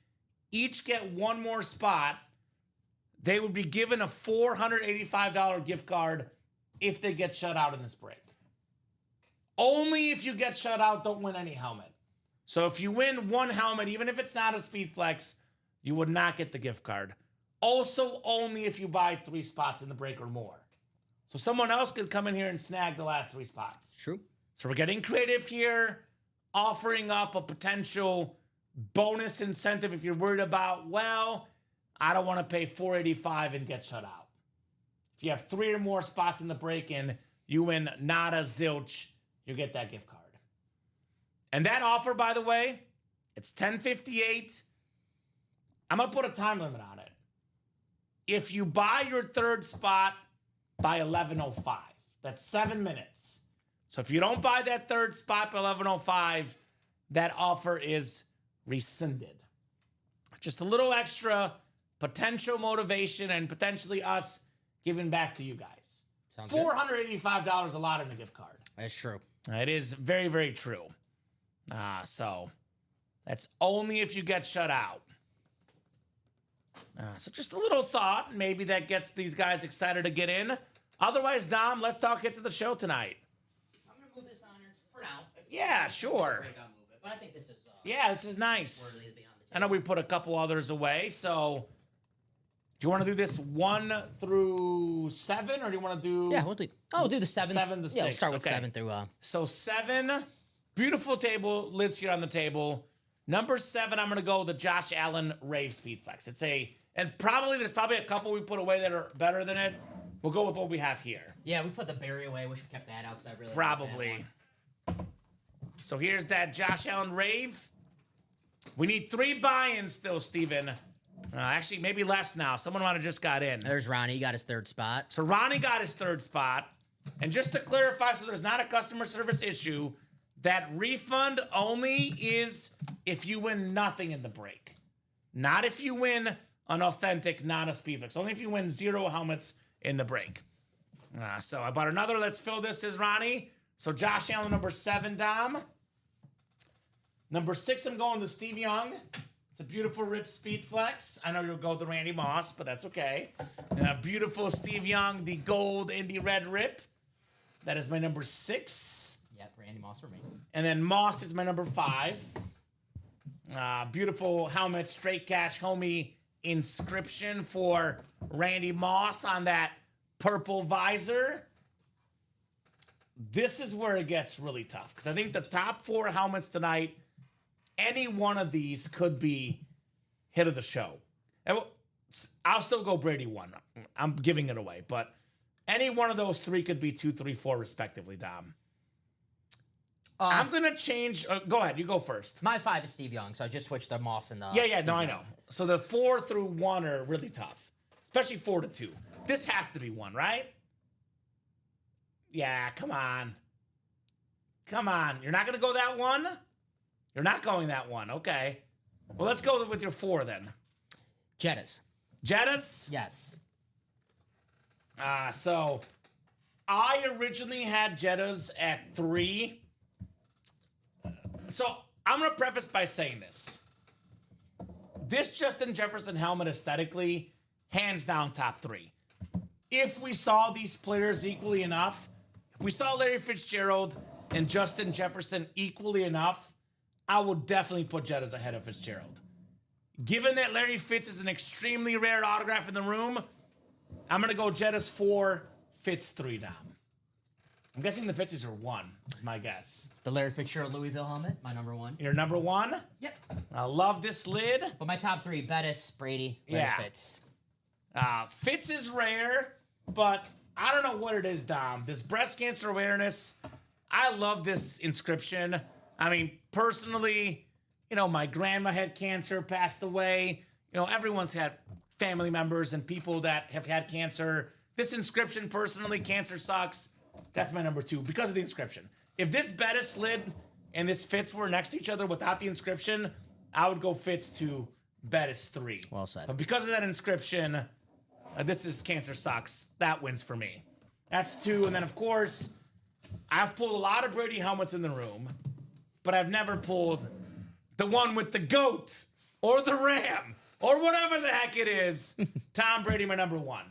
each get 1 more spot, they would be given a $485 gift card if they get shut out in this break. Only if you get shut out, don't win any helmet. So if you win 1 helmet, even if it's not a Speedflex, you would not get the gift card. Also, only if you buy 3 spots in the break or more. So someone else could come in here and snag the last 3 spots. True. So we're getting creative here, offering up a potential bonus incentive if you're worried about, well, I don't want to pay $485 and get shut out. If you have 3 or more spots in the break-in, you win nada zilch, you get that gift card. And that offer, by the way, it's $10.58. I'm going to put a time limit on it. If you buy your 3rd spot by 11:05, that's 7 minutes. So if you don't buy that 3rd spot by 11:05, that offer is rescinded. Just a little extra potential motivation and potentially us giving back to you guys. Sounds good. $485 a lot in the gift card. That's true. It is very, very true. So that's only if you get shut out. So just a little thought. Maybe that gets these guys excited to get in. Otherwise, Dom, let's talk hits of the show tonight. I'm going to move this on here for now. Yeah, sure. Break, I'll move it. But I think this is Yeah, this is nice. worthy to be on the I table. know we put a couple others away, so do you want to do this 1 through 7, or do you want to do... Yeah, we'll do the 7. 7 to 6. Yeah, we'll start with okay. 7 through... So 7, beautiful table, lids here on the table. Number 7, I'm going to go with the Josh Allen Rave Speedflex. And there's probably a couple we put away that are better than it. We'll go with what we have here. Yeah, we put the Barry away. Wish we kept that out because I really like Probably. that one. So here's that Josh Allen Rave. We need 3 buy-ins still, Steven. Actually, maybe less now. Someone might have just got in. There's Ronnie. He got his 3rd spot. So Ronnie got his 3rd spot. And just to clarify, so there's not a customer service issue, That refund only is if you win nothing in the break. Not if you win an authentic, not a Speedflex. Only if you win 0 helmets in the break. So I bought another. Let's fill this, is Ronnie. So Josh Allen, number 7, Dom. Number 6, I'm going to Steve Young. It's a beautiful Rip Speedflex. I know you'll go to Randy Moss, but that's okay. Beautiful Steve Young, the gold Indy Red Rip. That is my number 6. Yep, Randy Moss for me. And then Moss is my number 5. Beautiful helmet, straight cash homie inscription for Randy Moss on that purple visor. This is where it gets really tough because I think the top 4 helmets tonight, any one of these could be hit of the show. I'll still go Brady 1. I'm giving it away, but any one of those 3 could be 2, 3, 4 respectively, Dom. I'm going to change. Go ahead. You go first. My 5 is Steve Young, so I just switched the Moss and the. Yeah, Steve no, I Young. know. So the 4 through 1 are really tough, especially 4 to 2. This has to be 1, right? Yeah, come on. Come on. You're not going to go that 1? You're not going that 1. Okay. Well, let's go with your 4 then. Jettas. Jettas? Yes. So I originally had Jettas at 3. So I'm going to preface by saying this. This Justin Jefferson helmet aesthetically, hands down top 3. If we saw these players equally enough, if we saw Larry Fitzgerald and Justin Jefferson equally enough, I would definitely put Jettas ahead of Fitzgerald. Given that Larry Fitz is an extremely rare autograph in the room, I'm going to go Jettas 4, Fitz 3 down. I'm guessing the Fitzes are 1, is my guess. The Larry Fitzgerald Louisville helmet, my number 1. Your number 1? Yep. I love this lid. But my top 3, Bettis, Brady, Larry Yeah. Fitz. Fitz is rare, but I don't know what it is, Dom. This breast cancer awareness, I love this inscription. I mean, personally, my grandma had cancer, passed away. Everyone's had family members and people that have had cancer. This inscription, personally, cancer sucks. That's my number 2 because of the inscription. If this Bettis lid and this Fitz were next to each other without the inscription, I would go Fitz 2, Bettis 3. Well said. But because of that inscription, this is cancer sucks. That wins for me. That's 2. And then, of course, I've pulled a lot of Brady helmets in the room, but I've never pulled the one with the goat or the ram or whatever the heck it is. Tom Brady, my number 1.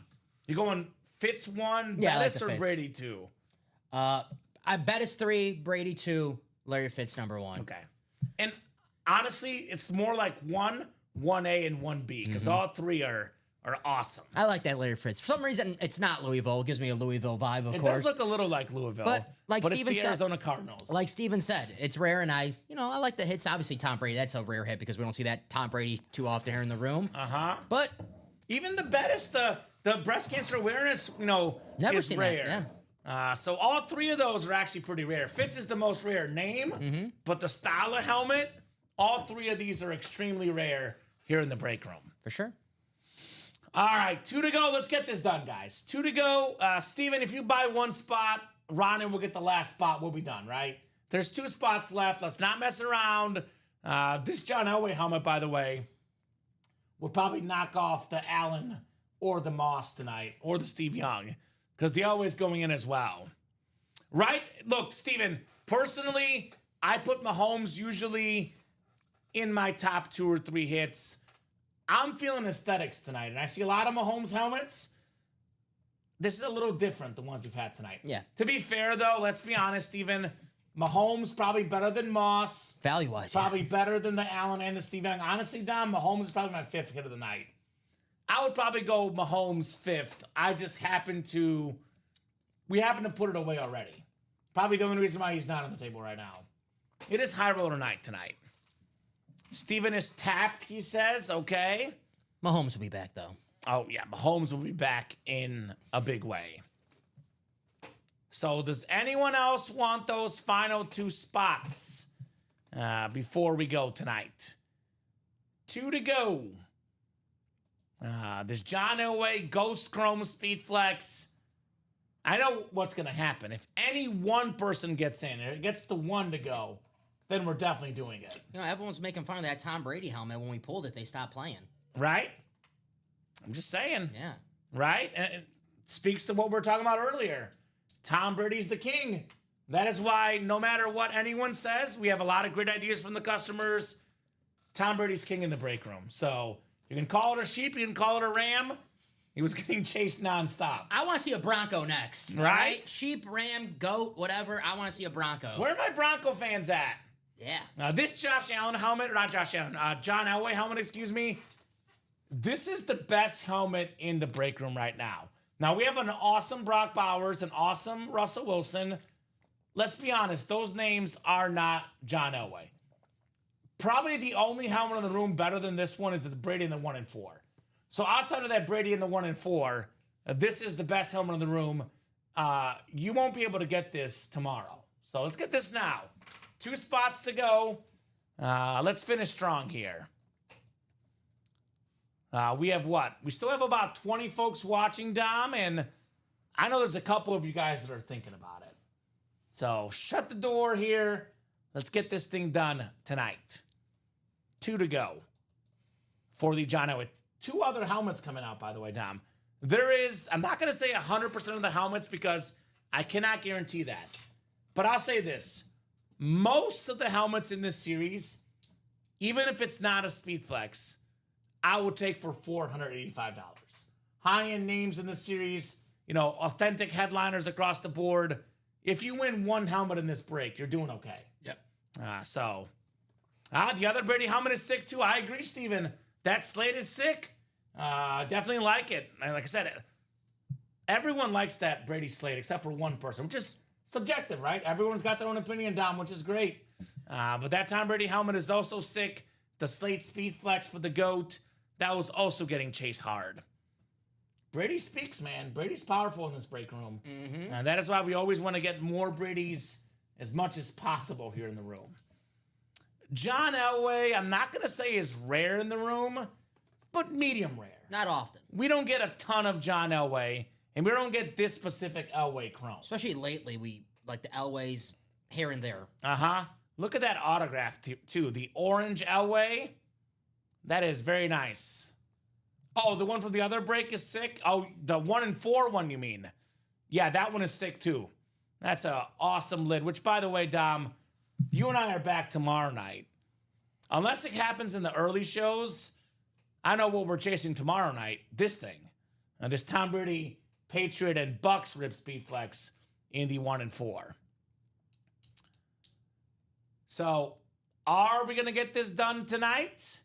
You going Fitz 1, Yeah, I like Bettis, the or Fitz. Brady 2? I Bettis 3, Brady 2, Larry Fitz number 1. Okay. And honestly, it's more like 1, 1A, and 1B because all 3 are awesome. I like that Larry Fitz. For some reason, it's not Louisville. It gives me a Louisville vibe, of It course. does look a little like Louisville, But like it's Steven the said- Arizona Cardinals. Like Steven said, it's rare, and I like the hits. Obviously, Tom Brady, that's a rare hit because we don't see that Tom Brady too often here in the room. But Even the Bettis, the breast cancer awareness, Never is seen that, rare. So all 3 of those are actually pretty rare. Fitz is the most rare name, but the style of helmet, all 3 of these are extremely rare here in the break room. for sure. All right, 2 to go. Let's get this done, guys. 2 to go. Steven, if you buy 1 spot, Ronnie will get the last spot. We'll be done, right? There's 2 spots left. Let's not mess around. This John Elway helmet, by the way, will probably knock off the Allen or the Moss tonight, or the Steve Young, because the Elway's going in as well. Right? Look, Steven, personally, I put Mahomes usually in my top 2 or 3 hits. I'm feeling aesthetics tonight, and I see a lot of Mahomes helmets. This is a little different than ones we've had tonight. Yeah. To be fair, though, let's be honest, Steven. Mahomes probably better than Moss. Value-wise, Probably better than the Allen and the Steve Young. Honestly, Dom, Mahomes is probably my 5th hit of the night. I would probably go Mahomes 5th. We happen to put it away already. Probably the only reason why he's not on the table right now. It is high roller night tonight. Steven is tapped, he says. Okay. Mahomes will be back, though. Oh, yeah. Mahomes will be back in a big way. So does anyone else want those final 2 spots before we go tonight? 2 to go. This John Elway Ghost Chrome Speedflex. I know what's going to happen. If any one person gets in, or it gets the one to go, then we're definitely doing it. You know, everyone's making fun of that Tom Brady helmet. When we pulled it, they stopped playing. Right? I'm just saying. Yeah. Right? And it speaks to what we were talking about earlier. Tom Brady's the king. That is why no matter what anyone says, we have a lot of great ideas from the customers. Tom Brady's king in the break room. So you can call it a sheep, you can call it a ram. He was getting chased nonstop. I want to see a Bronco next. Right? Sheep, ram, goat, whatever. I want to see a Bronco. Where are my Bronco fans at? Yeah. This Josh Allen helmet, or not Josh Allen, John Elway helmet, excuse me. This is the best helmet in the break room right now. Now, we have an awesome Brock Bowers, an awesome Russell Wilson. Let's be honest, those names are not John Elway. Probably the only helmet in the room better than this one is the Brady in the 1 and 4. So outside of that Brady in the 1 and 4, this is the best helmet in the room. You won't be able to get this tomorrow. So let's get this now. 2 spots to go. Let's finish strong here. We have what? We still have about 20 folks watching, Dom, and I know there's a couple of you guys that are thinking about it. So shut the door here. Let's get this thing done tonight. 2 to go for the John Elway. 2 other helmets coming out, by the way, Dom. There is, I'm not going to say 100% of the helmets because I cannot guarantee that. But I'll say this. Most of the helmets in this series, even if it's not a Speedflex, I would take for $485. High-end names in the series, you know, authentic headliners across the board. If you win 1 helmet in this break, you're doing okay. Yep. The other Brady helmet is sick too. I agree, Steven. That slate is sick. Definitely like it. And like I said, everyone likes that Brady slate except for one person, which is subjective, right? Everyone's got their own opinion, Dom, which is great. But that Tom Brady helmet is also sick. The slate Speedflex for the GOAT, that was also getting chased hard. Brady speaks, man. Brady's powerful in this break room. Mm-hmm. And that is why we always want to get more Bradys as much as possible here in the room. John Elway, I'm not going to say is rare in the room, but medium rare. Not often. We don't get a ton of John Elway, and we don't get this specific Elway chrome. Especially lately, we like the Elways here and there. Uh-huh. Look at that autograph, too. The orange Elway. That is very nice. Oh, the one from the other break is sick? Oh, the 1 and 4 one, you mean? Yeah, that one is sick, too. That's an awesome lid, which, by the way, Dom, you and I are back tomorrow night. Unless it happens in the early shows, I know what we're chasing tomorrow night. This thing. This Tom Brady, Patriot, and Bucks Rip Speedflex in the 1 and 4. So, are we going to get this done tonight?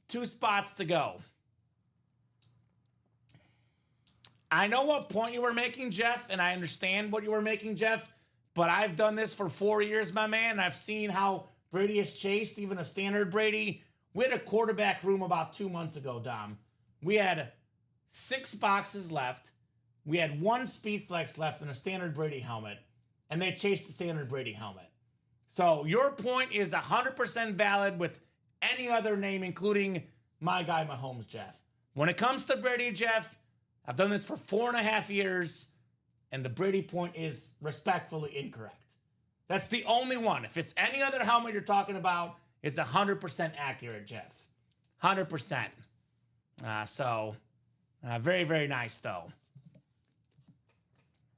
2 spots to go. I know what point you were making, Jeff, and I understand what you were making, Jeff, but I've done this for 4 years, my man. I've seen how Brady has chased even a standard Brady. We had a quarterback room about 2 months ago, Dom. We had 6 boxes left. We had 1 Speedflex left in a standard Brady helmet, and they chased the standard Brady helmet. So your point is 100% valid with any other name, including my guy Mahomes, Jeff. When it comes to Brady, Jeff, I've done this for 4.5 years, and the Brady point is respectfully incorrect. That's the only one. If it's any other helmet you're talking about, it's 100% accurate, Jeff. 100%. Very, very nice, though.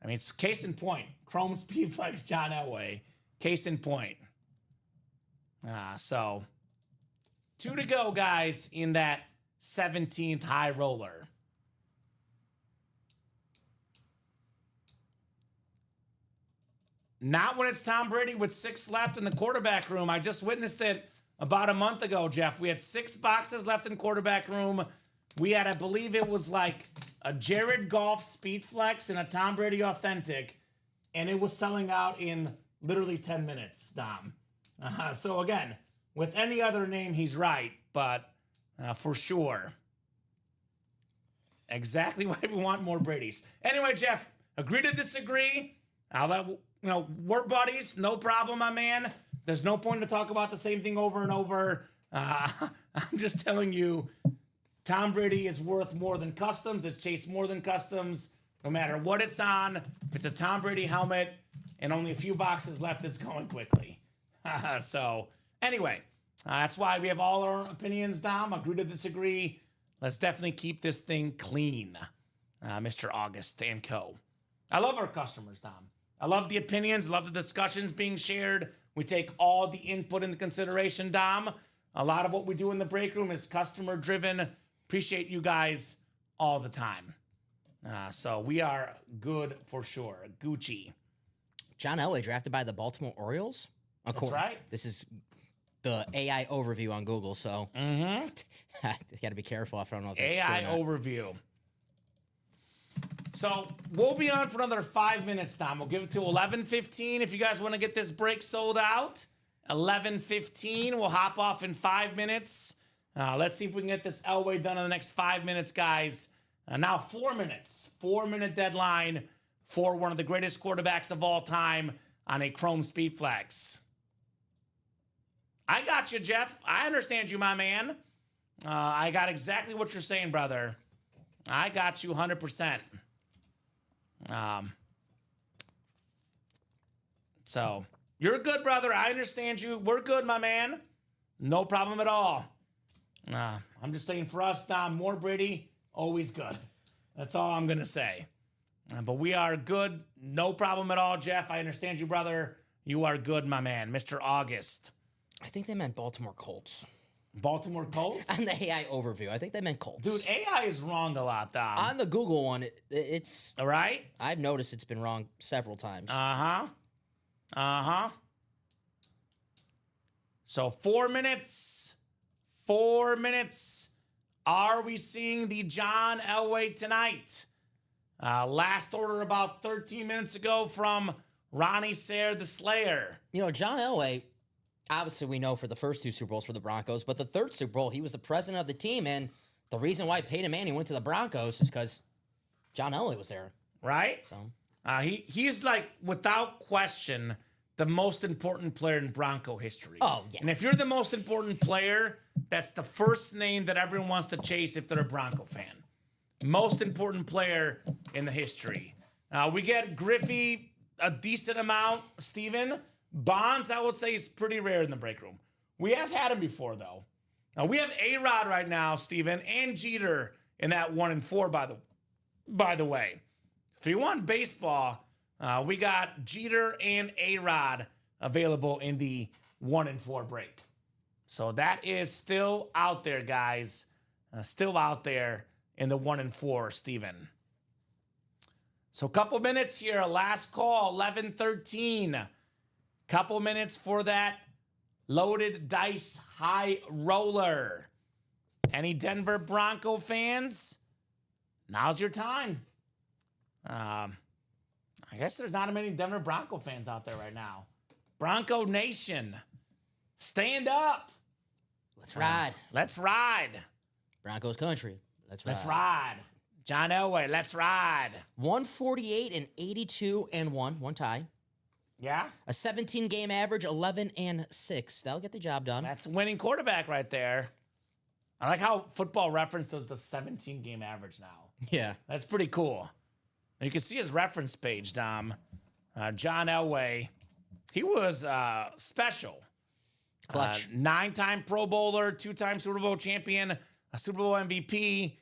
I mean, it's case in point. Chrome Speedflex John Elway. Case in point. 2 to go, guys, in that 17th high roller. Not when it's Tom Brady with 6 left in the quarterback room. I just witnessed it about a month ago, Jeff. We had 6 boxes left in quarterback room. We had, I believe it was like a Jared Goff Speedflex and a Tom Brady Authentic, and it was selling out in literally 10 minutes, Dom. So again, with any other name, he's right, but for sure. Exactly why we want more Bradys. Anyway, Jeff, agree to disagree. I'll let, we're buddies. No problem, my man. There's no point to talk about the same thing over and over. I'm just telling you, Tom Brady is worth more than customs. It's chased more than customs. No matter what it's on, if it's a Tom Brady helmet and only a few boxes left, it's going quickly. So, anyway, that's why we have all our opinions, Dom. Agree to disagree. Let's definitely keep this thing clean, Mr. August and Co. I love our customers, Dom. I love the opinions, love the discussions being shared. We take all the input into consideration, Dom. A lot of what we do in the break room is customer driven. Appreciate you guys all the time. So we are good for sure. Gucci. John Elway drafted by the Baltimore Orioles. That's right. This is the AI overview on Google, so got to be careful. I don't know if that's AI true or not. overview. So we'll be on for another 5 minutes, Tom. We'll give it to 11:15 if you guys want to get this break sold out. 11:15. We'll hop off in 5 minutes. Let's see if we can get this Elway done in the next 5 minutes, guys. Now 4 minutes. 4-minute deadline for one of the greatest quarterbacks of all time on a Chrome Speedflex. I got you, Jeff. I understand you, my man. I got exactly what you're saying, brother. I got you 100%. So you're good, brother. I understand you. We're good, my man. No problem at all. I'm just saying for us, Dom, more Brady, always good. That's all I'm going to say. But we are good. No problem at all, Jeff. I understand you, brother. You are good, my man. Mr. August. I think they meant Baltimore Colts. Baltimore Colts? On the AI overview, I think they meant Colts. Dude, AI is wrong a lot, Dom. On the Google one, it's... All right? I've noticed it's been wrong several times. So 4 minutes. 4 minutes. Are we seeing the John Elway tonight? Last order about 13 minutes ago from Ronnie Sayre, the Slayer. You know, John Elway, obviously we know for the first 2 Super Bowls for the Broncos, but the third Super Bowl, he was the president of the team, and the reason why Peyton Manning went to the Broncos is because John Elway was there. Right? So he's like, without question, the most important player in Bronco history. Oh, yeah. And if you're the most important player, that's the first name that everyone wants to chase if they're a Bronco fan. Most important player in the history. We get Griffey a decent amount. Steven Bonds, I would say, is pretty rare in the break room. We have had him before, though. Now, we have A-Rod right now, Steven, and Jeter in that 1 and 4, by the way. If you want baseball, we got Jeter and A-Rod available in the 1 and 4 break. So that is still out there, guys. Still out there in the 1 and 4, Steven. So a couple minutes here. Last call, 11:13. Couple minutes for that loaded dice high roller. Any Denver Bronco fans? Now's your time. I guess there's not many Denver Bronco fans out there right now. Bronco Nation, stand up. let's ride. Let's ride. Broncos country. Let's ride. John Elway, let's ride. 148 and 82 and 1 tie. Yeah? A 17-game average, 11 and 6. That'll get the job done. That's a winning quarterback right there. I like how Football Reference does the 17-game average now. Yeah. That's pretty cool. And you can see his reference page, Dom. John Elway, he was special. Clutch. 9-time Pro Bowler, 2-time Super Bowl champion, a Super Bowl MVP,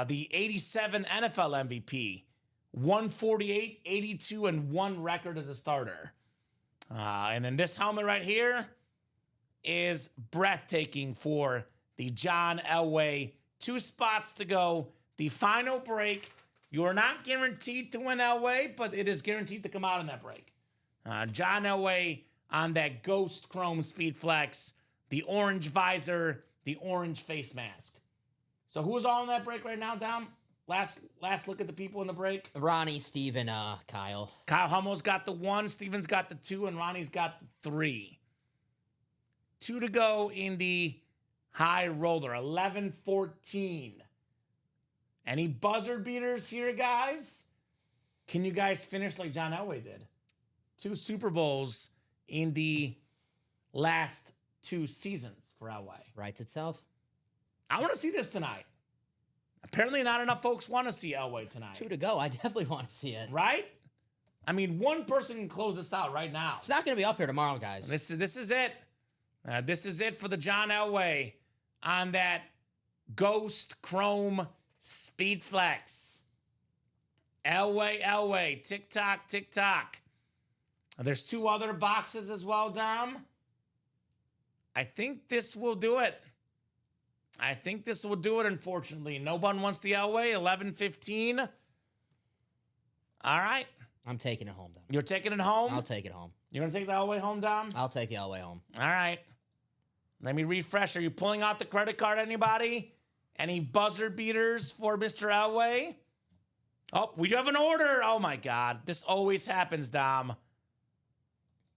the 87 NFL MVP, 148, 82, and 1 record as a starter. And then this helmet right here is breathtaking for the John Elway. 2 spots to go. The final break. You are not guaranteed to win Elway, but it is guaranteed to come out in that break. John Elway on that Ghost Chrome Speedflex, the orange visor, the orange face mask. So who's all in that break right now, Dom? Last look at the people in the break. Ronnie, Steven, Kyle. Kyle Hummel's got the 1, Steven's got the 2, and Ronnie's got the 3. 2 to go in the high roller, 11-14. Any buzzer beaters here, guys? Can you guys finish like John Elway did? 2 Super Bowls in the last 2 seasons for Elway. Writes itself. I want to see this tonight. Apparently, not enough folks want to see Elway tonight. 2 to go. I definitely want to see it. Right? I mean, one person can close this out right now. It's not going to be up here tomorrow, guys. This is it. This is it for the John Elway on that Ghost Chrome Speed Flex. Elway, tick-tock, tick-tock. There's 2 other boxes as well, Dom. I think this will do it. Unfortunately. No one wants the Elway, 11-15. All right. I'm taking it home, Dom. You're taking it home? I'll take it home. You're going to take the Elway home, Dom? I'll take the Elway home. All right. Let me refresh. Are you pulling out the credit card, anybody? Any buzzer beaters for Mr. Elway? Oh, we have an order. Oh, my God. This always happens, Dom.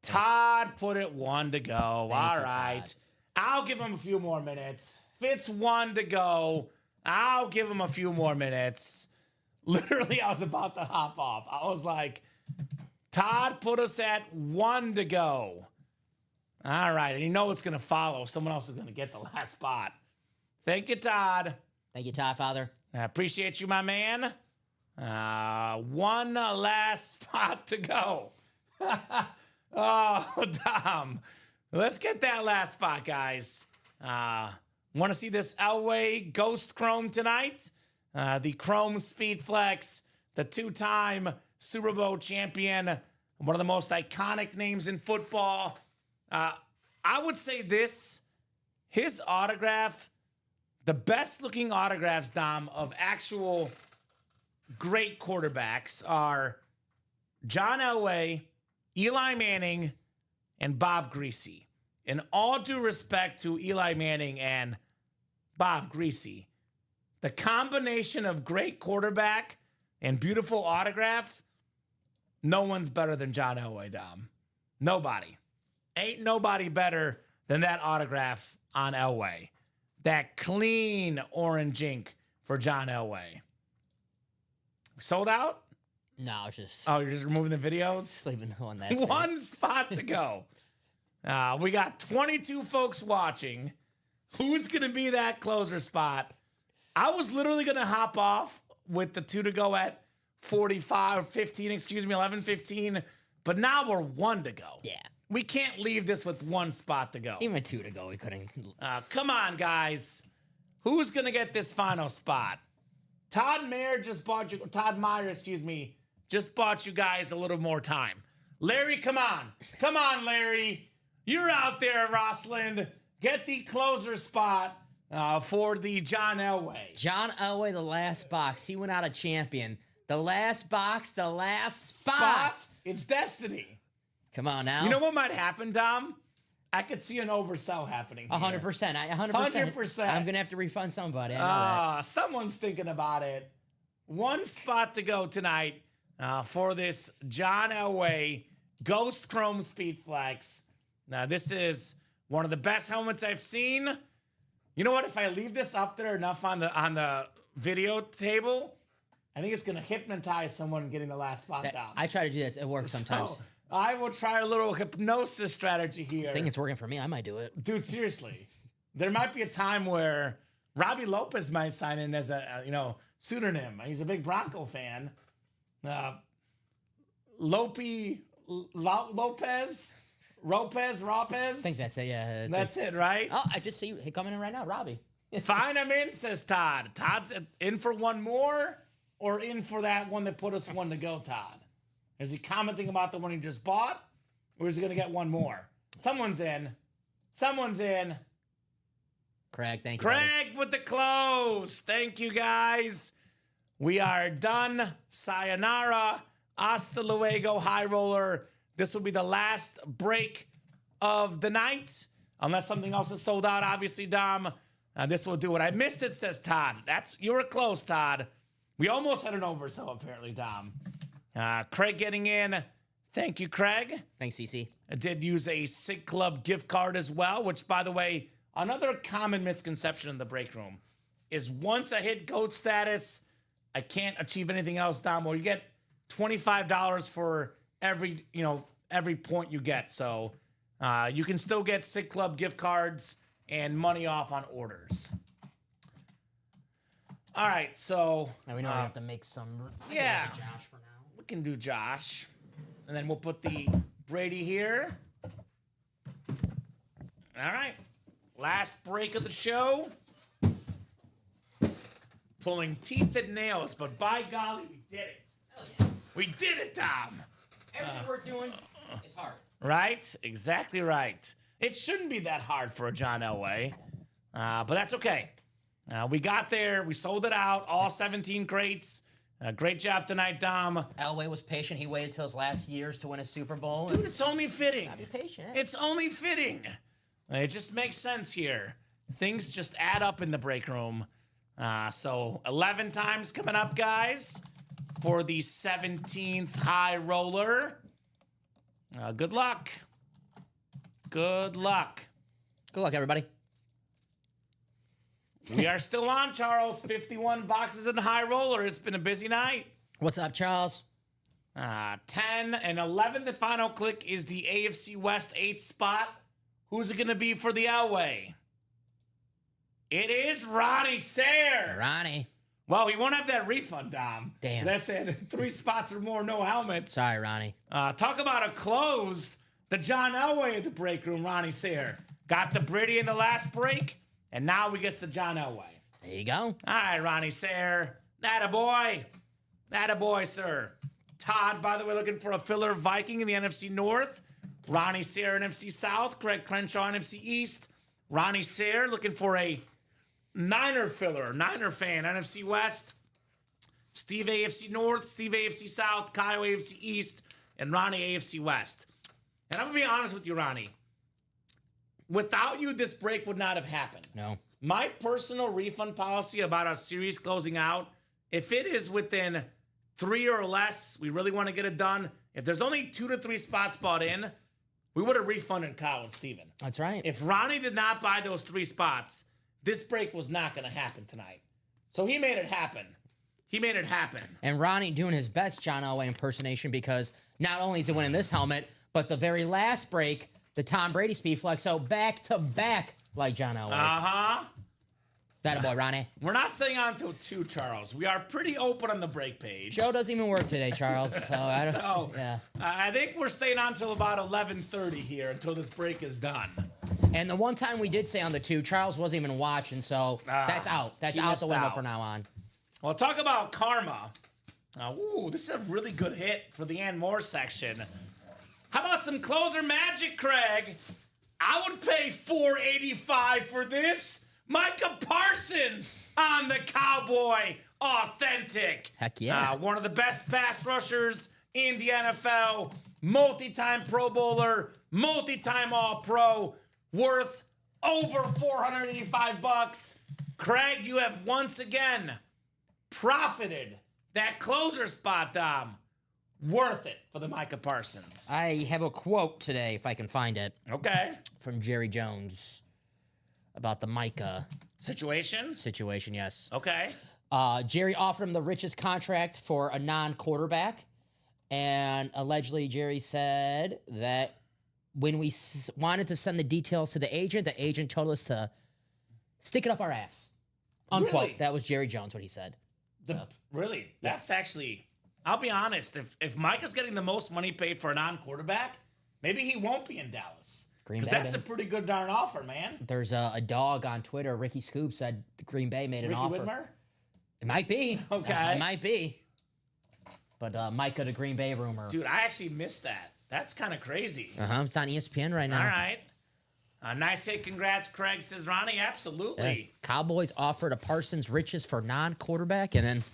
Todd put it 1 to go. All right. Todd. I'll give him a few more minutes. If it's 1 to go, I'll give him a few more minutes. Literally, I was about to hop off. I was like, Todd put us at 1 to go. All right. And you know what's going to follow. Someone else is going to get the last spot. Thank you, Todd. Thank you, Todd, Father. I appreciate you, my man. 1 last spot to go. Oh, Dom. Let's get that last spot, guys. Want to see this Elway Ghost Chrome tonight? The Chrome Speed Flex, the 2-time Super Bowl champion, one of the most iconic names in football. I would say this, his autograph, the best looking autographs, Dom, of actual great quarterbacks are John Elway, Eli Manning, and Bob Greasy. In all due respect to Eli Manning and Bob Greasy, the combination of great quarterback and beautiful autograph, no one's better than John Elway, Dom. Nobody. Ain't nobody better than that autograph on Elway. That clean orange ink for John Elway. Sold out? No, it's just Oh, you're just removing the videos? sleeping on that. 1 spot to go. We got 22 folks watching. Who's going to be that closer spot? I was literally going to hop off with the 2 to go at 11-15. But now we're 1 to go. Yeah. We can't leave this with 1 spot to go. Even 2 to go, we couldn't. Come on, guys. Who's going to get this final spot? Todd Meyer, just bought you guys a little more time. Larry, come on. Come on, Larry. You're out there, Rossland. Get the closer spot for the John Elway. John Elway, the last box. He went out a champion. The last box, the last spot. It's destiny. Come on now. You know what might happen, Dom? I could see an oversell happening here. 100%. 100%. 100%. I'm going to have to refund somebody. I know that. Someone's thinking about it. 1 spot to go tonight for this John Elway Ghost Chrome Speed Flex. Now, this is one of the best helmets I've seen. You know what? If I leave this up there enough on the video table, I think it's going to hypnotize someone getting the last spot down. I try to do that. It works sometimes. So, I will try a little hypnosis strategy here. I think it's working for me. I might do it. Dude, seriously. There might be a time where Robbie Lopez might sign in as a pseudonym. He's a big Bronco fan. Lopez? I think that's it, yeah. That's it, right? Oh, I just see you coming in right now, Robbie. Fine, I'm in, says Todd. Todd's in for 1 more or in for that one that put us 1 to go, Todd? Is he commenting about the one he just bought? Or is he going to get 1 more? Someone's in. Someone's in. Craig, thank you. Craig with the close. Thank you, guys. We are done. Sayonara. Hasta luego, high roller. This will be the last break of the night. Unless something else is sold out, obviously, Dom. This will do it. I missed it, says Todd. You were close, Todd. We almost had an oversell, apparently, Dom. Craig getting in. Thank you, Craig. Thanks, CC. I did use a Sig Club gift card as well, which, by the way, another common misconception in the break room is once I hit GOAT status, I can't achieve anything else, Dom. Well, you get $25 for every point you get. So you can still get Sig Club gift cards and money off on orders. All right, so And we know we have to make some. yeah. Josh for now. we can do Josh. And then we'll put the Brady here. All right. Last break of the show. Pulling teeth and nails, but by golly, we did it. Hell yeah. We did it, Dom. Everything we're doing is hard. Right? Exactly right. It shouldn't be that hard for a John Elway, but that's okay. We got there. We sold it out. All 17 crates. Great job tonight, Dom. Elway was patient. He waited till his last years to win a Super Bowl. Dude, it's only fitting. Gotta be patient. It's only fitting. It just makes sense here. Things just add up in the break room. So 11 times coming up, guys, for the 17th high roller. Good luck. Good luck. Good luck, everybody. We are still on, Charles. 51 boxes in the high roller. It's been a busy night. What's up, Charles? 10 and 11. The final click is the AFC West 8th spot. Who's it going to be for the Elway? It is Ronnie Sayre. Ronnie. Well, he won't have that refund, Dom. Damn. That said 3 spots or more, no helmets. Sorry, Ronnie. Talk about a close. The John Elway of the break room, Ronnie Sayre. Got the Brady in the last break, and now we get the John Elway. There you go. All right, Ronnie Sayre. Attaboy. Attaboy, sir. Todd, by the way, looking for a filler Viking in the NFC North. Ronnie Sayre in NFC South. Greg Crenshaw in NFC East. Ronnie Sayre looking for a Niner filler, Niner fan, NFC West. Steve AFC North, Steve AFC South, Kyle AFC East, and Ronnie AFC West. And I'm going to be honest with you, Ronnie. Without you, this break would not have happened. No. My personal refund policy about our series closing out, if it is within 3 or less, we really want to get it done. If there's only 2 to 3 spots bought in, we would have refunded Kyle and Steven. That's right. If Ronnie did not buy those 3 spots, this break was not going to happen tonight. So he made it happen. He made it happen. And Ronnie doing his best John Elway impersonation because not only is he winning this helmet, but the very last break, the Tom Brady speed flex. So back to back like John Elway. Uh-huh. That boy, Ronnie. We're not staying on till 2, Charles. We are pretty open on the break page. Joe doesn't even work today, Charles. So I don't. So, Yeah. I think we're staying on till about 11:30 here until this break is done. And the one time we did stay on the 2, Charles wasn't even watching, so that's out. That's he out the missed window out. from now on. Well, talk about karma. This is a really good hit for the Ann Moore section. How about some closer magic, Craig? I would pay $4.85 for this. Micah Parsons on the Cowboy Authentic. Heck yeah. One of the best pass rushers in the NFL. Multi-time Pro Bowler. Multi-time All-Pro. Worth over $485. Craig, you have once again profited that closer spot, Dom. Worth it for the Micah Parsons. I have a quote today, if I can find it, Okay. from Jerry Jones about the Micah Situation? situation, yes. Okay. Jerry offered him the richest contract for a non-quarterback, and allegedly Jerry said that when we wanted to send the details to the agent told us to stick it up our ass. Unquote. Really? That was Jerry Jones, what he said. Really? That's actually, I'll be honest, if Micah's getting the most money paid for a non-quarterback, maybe he won't be in Dallas. Green Because Bay, that's a baby. pretty good darn offer, man. There's a dog on Twitter, Ricky Scoop, said Green Bay made an Ricky offer. Whitmer? It might be. Okay. It might be. But Micah to Green Bay rumor. Dude, I actually missed that. That's kind of crazy. It's on ESPN right now. All right. Nice hit. Congrats, Craig, says Ronnie. Absolutely. Cowboys offered a Parsons riches for non-quarterback, and then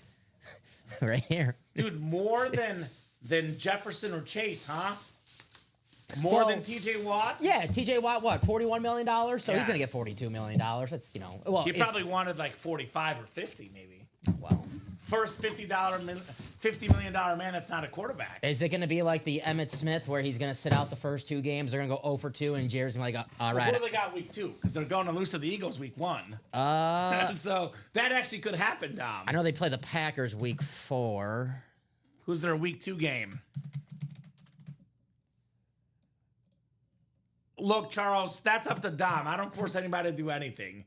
right here. Dude, more than Jefferson or Chase, huh? More Well, than TJ Watt? Yeah, TJ Watt, what, $41 million? So Yeah. he's going to get $42 million. That's, well, He probably wanted like 45 or 50, maybe. well. First $50 million man that's not a quarterback. Is it going to be like the Emmitt Smith where he's going to sit out the first 2 games? They're going to go 0 for 2, and Jerry's going to be like, all Who right. do they got week 2? Because they're going to lose to the Eagles week 1. I So that actually could happen, Dom. know they play the Packers week 4. Who's their week 2 game? Look, Charles, that's up to Dom. I don't force anybody to do anything.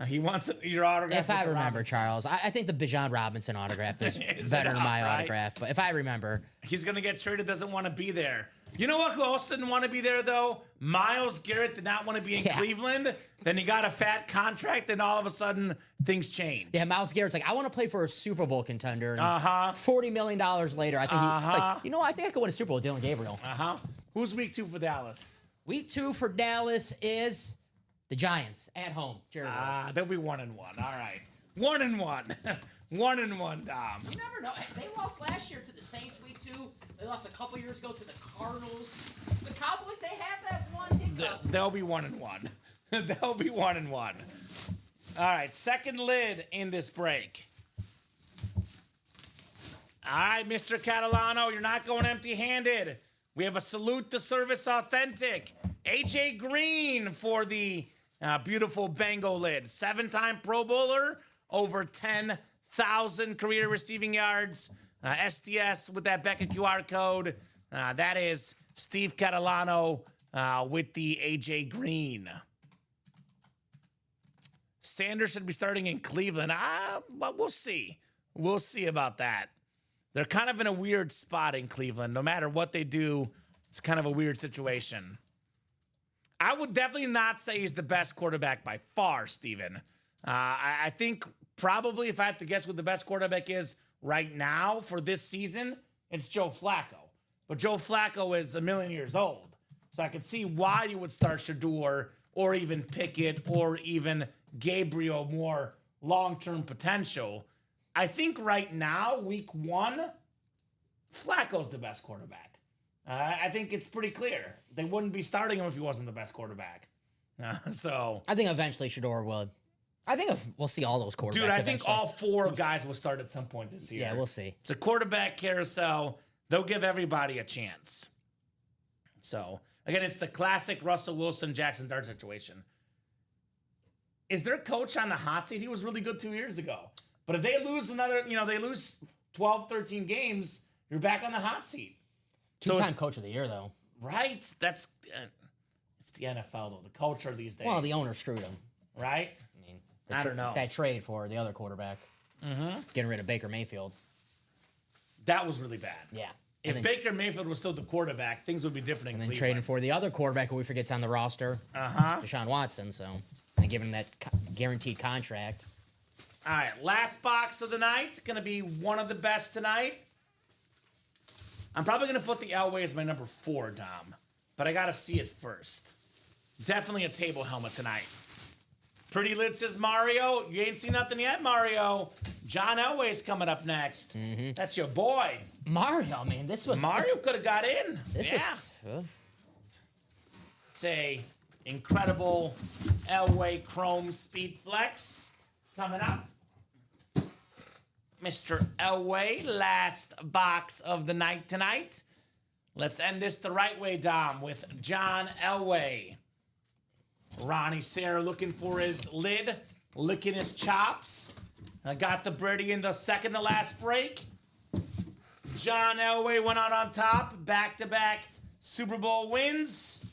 He wants your autograph. If I with the remember, Robinson. Charles, I think the Bijan Robinson autograph is Is better than enough, my right? autograph. But if I remember, He's going to get traded, doesn't want to be there. You know what? Who else didn't want to be there, though? Myles Garrett did not want to be in Yeah. Cleveland. Then he got a fat contract, and all of a sudden, things changed. yeah, Myles Garrett's like, I want to play for a Super Bowl contender. And Uh-huh. $40 million later, I think he's like, you know, I think I could win a Super Bowl with Dylan Gabriel. Uh-huh. Who's week 2 for Dallas? Week 2 for Dallas is the Giants at home. Jared Goff. They'll be 1-1. All right. 1-1. 1-1, Dom. You never know. Hey, they lost last year to the Saints week 2. They lost a couple years ago to the Cardinals. The Cowboys, they have that one hiccup. They'll be 1-1. They'll be 1-1. All right, second lid in this break. All right, Mr. Catalano, you're not going empty-handed. We have a salute to Service Authentic. AJ Green for the beautiful Bengal lid. 7-time Pro Bowler, over 10,000 career receiving yards. SDS with that Becca QR code. That is Steve Catalano with the AJ Green. Sanders should be starting in Cleveland. But we'll see. We'll see about that. They're kind of in a weird spot in Cleveland. No matter what they do, it's kind of a weird situation. I would definitely not say he's the best quarterback by far, Steven. I think probably if I had to guess what the best quarterback is right now for this season, it's Joe Flacco. But Joe Flacco is a million years old. So I could see why you would start Shador or even Pickett or even Gabriel, more long-term potential. I think right now, week 1, Flacco's the best quarterback. I think it's pretty clear. They wouldn't be starting him if he wasn't the best quarterback. So, I think eventually Shador will. I think we'll see all those quarterbacks. dude, I think eventually. all 4 guys will start at some point this year. Yeah, we'll see. It's a quarterback carousel. They'll give everybody a chance. So, again, it's the classic Russell Wilson, Jackson Dart situation. Is their coach on the hot seat? He was really good 2 years ago. But if they lose another, they lose 12, 13 games, you're back on the hot seat. Two-time coach of the year, though. Right? That's it's the NFL, though. The culture these days. Well, the owner screwed him. Right? I mean, I don't know. That trade for the other quarterback. Getting rid of Baker Mayfield. That was really bad. Yeah. If And then, Baker Mayfield was still the quarterback, things would be different in and then Cleveland. trading for the other quarterback who we forget's on the roster, Uh-huh. Deshaun Watson. So, and giving him that guaranteed contract. All right, last box of the night. Going to be one of the best tonight. I'm probably going to put the Elway as my number 4, Dom. But I got to see it first. Definitely a table helmet tonight. Pretty Lid says, Mario, you ain't seen nothing yet, Mario. John Elway's coming up next. That's your boy. Mario, man, this was Mario could have got in. This yeah. was It's a incredible Elway Chrome Speed Flex coming up. Mr. Elway, last box of the night tonight. Let's end this the right way, Dom, with John Elway. Ronnie Sayre looking for his lid, licking his chops. I got the birdie in the second to last break. John Elway went out on top, back-to-back Super Bowl wins.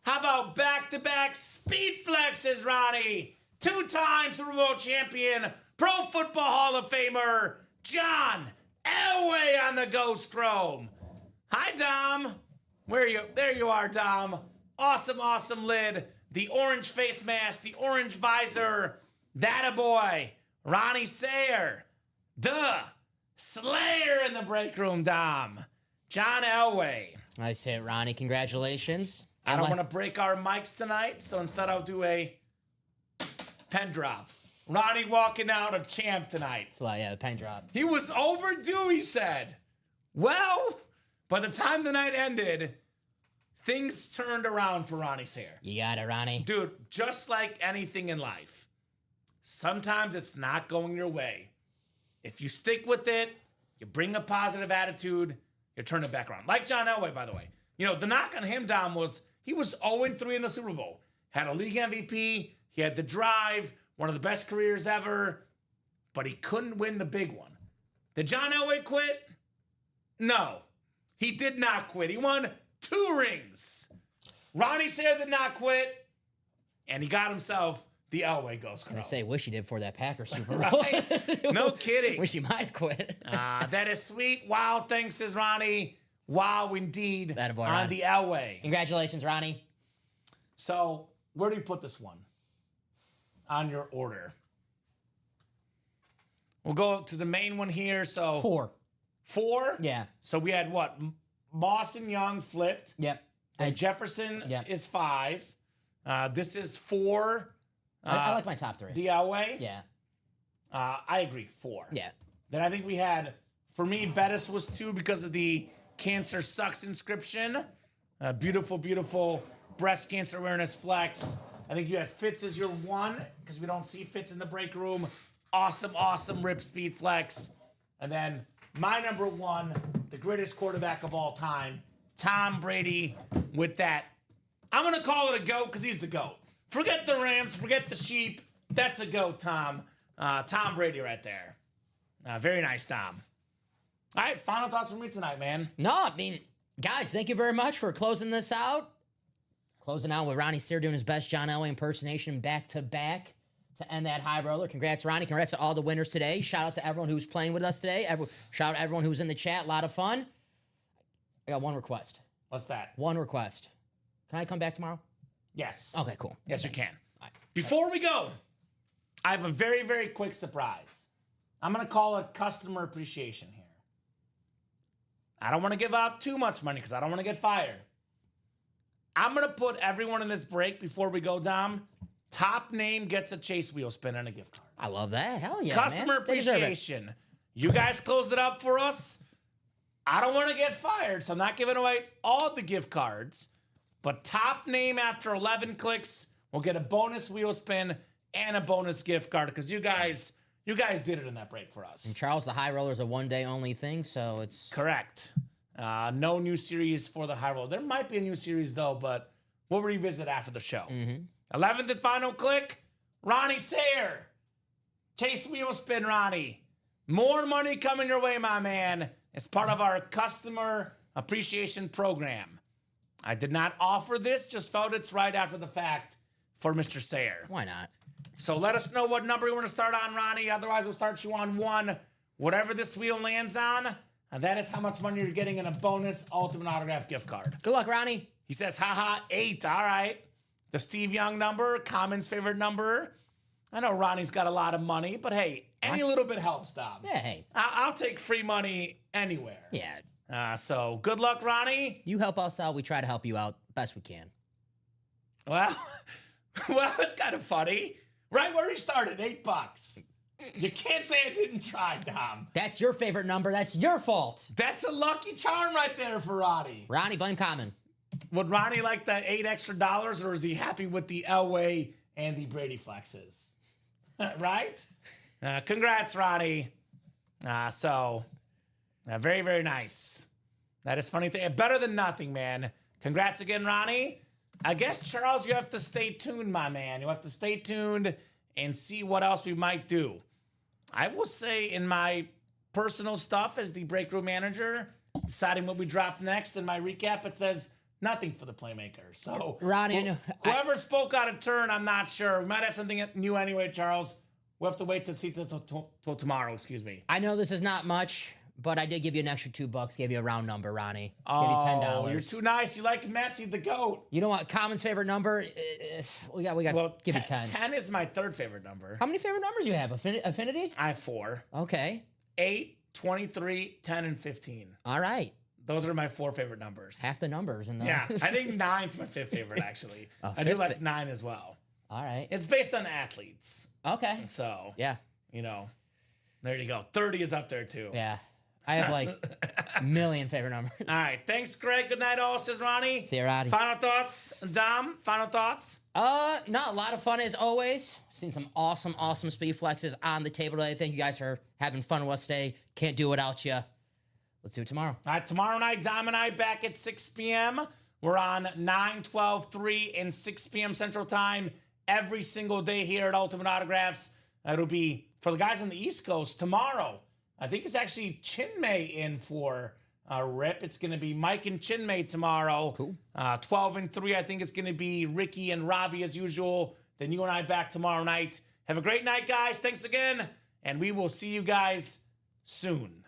How about back-to-back speed flexes, Ronnie? 2-time Super Bowl champion, Pro Football Hall of Famer, John Elway on the Ghost Chrome. Hi, Dom. Where are you? There you are, Dom. Awesome, awesome lid. The orange face mask, the orange visor. That a boy. Ronnie Sayre. The Slayer in the break room, Dom. John Elway. Nice hit, Ronnie. Congratulations. I don't want to break our mics tonight, so instead I'll do a pen drop. Ronnie walking out a champ tonight. Yeah, the pen drop. He was overdue, he said. Well, by the time the night ended, things turned around for Ronnie Sayre. You got it, Ronnie. Dude, just like anything in life, sometimes it's not going your way. If you stick with it, you bring a positive attitude, you turn it back around. Like John Elway, by the way. The knock on him, Dom, was he was 0-3 in the Super Bowl. Had a league MVP. He had the drive. One of the best careers ever. But he couldn't win the big one. Did John Elway quit? No. He did not quit. He won 2 rings. Ronnie Sayre did not quit. And he got himself the Elway Ghost Crow. I say, wish he did for that Packers Super Bowl. Right? No kidding. Wish he might have quit. That is sweet. Wow, thanks, says Ronnie. Wow, indeed. Attaboy, on Ron. the Elway. Congratulations, Ronnie. So, where do you put this one on your order? We'll go to the main one here. So 4. 4? Yeah. So we had what? Moss and Young flipped. Yep. And Jefferson Yeah. is 5. This is 4. I like my top 3. The Elway. Yeah. I agree. 4. Yeah. Then I think we had, for me, Bettis was 2 because of the Cancer Sucks inscription. Beautiful, beautiful breast cancer awareness flex. I think you had Fitz as your 1 because we don't see Fitz in the break room. Awesome, awesome rip speed flex. And then my number 1, the greatest quarterback of all time, Tom Brady, with that. I'm going to call it a GOAT because he's the GOAT. Forget the Rams, forget the sheep. That's a GOAT, Tom. Tom Brady right there. Very nice, Tom. All right, final thoughts from me tonight, man. No, I mean, guys, thank you very much for closing this out. Closing out with Ronnie Sear doing his best John Elway impersonation back-to-back to end that high roller. Congrats, Ronnie. Congrats to all the winners today. Shout out to everyone who was playing with us today. Shout out to everyone who was in the chat. A lot of fun. I got one request. What's that? One request. Can I come back tomorrow? Yes. Okay, cool. Yes, you can. All right. Before we go, I have a very, very quick surprise. I'm going to call it customer appreciation here. I don't want to give out too much money because I don't want to get fired. I'm going to put everyone in this break before we go, Dom. Top name gets a Chase wheel spin and a gift card. I love that. Hell yeah, Customer man. They deserve it. appreciation. You guys closed it up for us. I don't want to get fired, so I'm not giving away all the gift cards. But top name after 11 clicks will get a bonus wheel spin and a bonus gift card because you guys did it in that break for us. And Charles, the high roller is a one-day only thing, so it's... Correct. No new series for the high roll. There might be a new series though, but we'll revisit after the show. 11th and final click, Ronnie Sayer. Chase wheel spin, Ronnie. More money coming your way, my man. It's part of our customer appreciation program. I did not offer this, just felt it's right after the fact for Mr. Sayer. Why not? So let us know what number you want to start on, Ronnie. Otherwise, we'll start you on 1. Whatever this wheel lands on, and that is how much money you're getting in a bonus Ultimate Autograph gift card. Good luck, Ronnie. He says, haha, 8. All right. The Steve Young number, Common's favorite number. I know Ronnie's got a lot of money, but hey, any little bit helps, Dom. Yeah, hey. I'll take free money anywhere. Yeah. So good luck, Ronnie. You help us out, we try to help you out best we can. Well, it's kind of funny. Right where he started, $8. You can't say I didn't try, Dom. That's your favorite number. That's your fault. That's a lucky charm right there for Ronnie. Ronnie, blame Common. Would Ronnie like that $8 extra, or is he happy with the Elway and the Brady flexes? Right? Congrats, Ronnie. Very, very nice. That is funny thing. Better than nothing, man. Congrats again, Ronnie. I guess, Charles, you have to stay tuned, my man. You have to stay tuned and see what else we might do. I will say in my personal stuff as the break room manager, deciding what we drop next in my recap, it says nothing for the playmaker. So, Ronnie, I know. whoever spoke out of turn, I'm not sure. We might have something new anyway, Charles. We'll have to wait to see till tomorrow, excuse me. I know this is not much, but I did give you an extra $2. Gave you a round number, Ronnie. Oh, Gave you $10. you're too nice. You like Messi, the GOAT. You know what? Common's favorite number? We got. Well, give you 10. 10 is my third favorite number. How many favorite numbers do you have? Affinity? I have 4. Okay. 8, 23, 10, and 15. All right. Those are my 4 favorite numbers. Half the numbers. Yeah, I think 9's my 5th favorite, actually. I do fifth like 9 as well. All right. It's based on athletes. Okay. So, Yeah. There you go. 30 is up there, too. Yeah. I have like a million favorite numbers. All right. Thanks, Greg. Good night, all, says Ronnie. See you, Roddy. Final thoughts? Dom, final thoughts? Not a lot of fun as always. Seen some awesome speed flexes on the table today. Thank you guys for having fun with us today. Can't do it without you. Let's do it tomorrow. All right, tomorrow night, Dom and I back at 6 p.m. We're on 9, 12, 3, and 6 p.m. Central Time every single day here at Ultimate Autographs. It'll be, for the guys on the East Coast, tomorrow. I think it's actually Chinmay in for Rip. It's going to be Mike and Chinmay tomorrow. Cool. 12 and 3, I think it's going to be Ricky and Robbie as usual. Then you and I back tomorrow night. Have a great night, guys. Thanks again. And we will see you guys soon.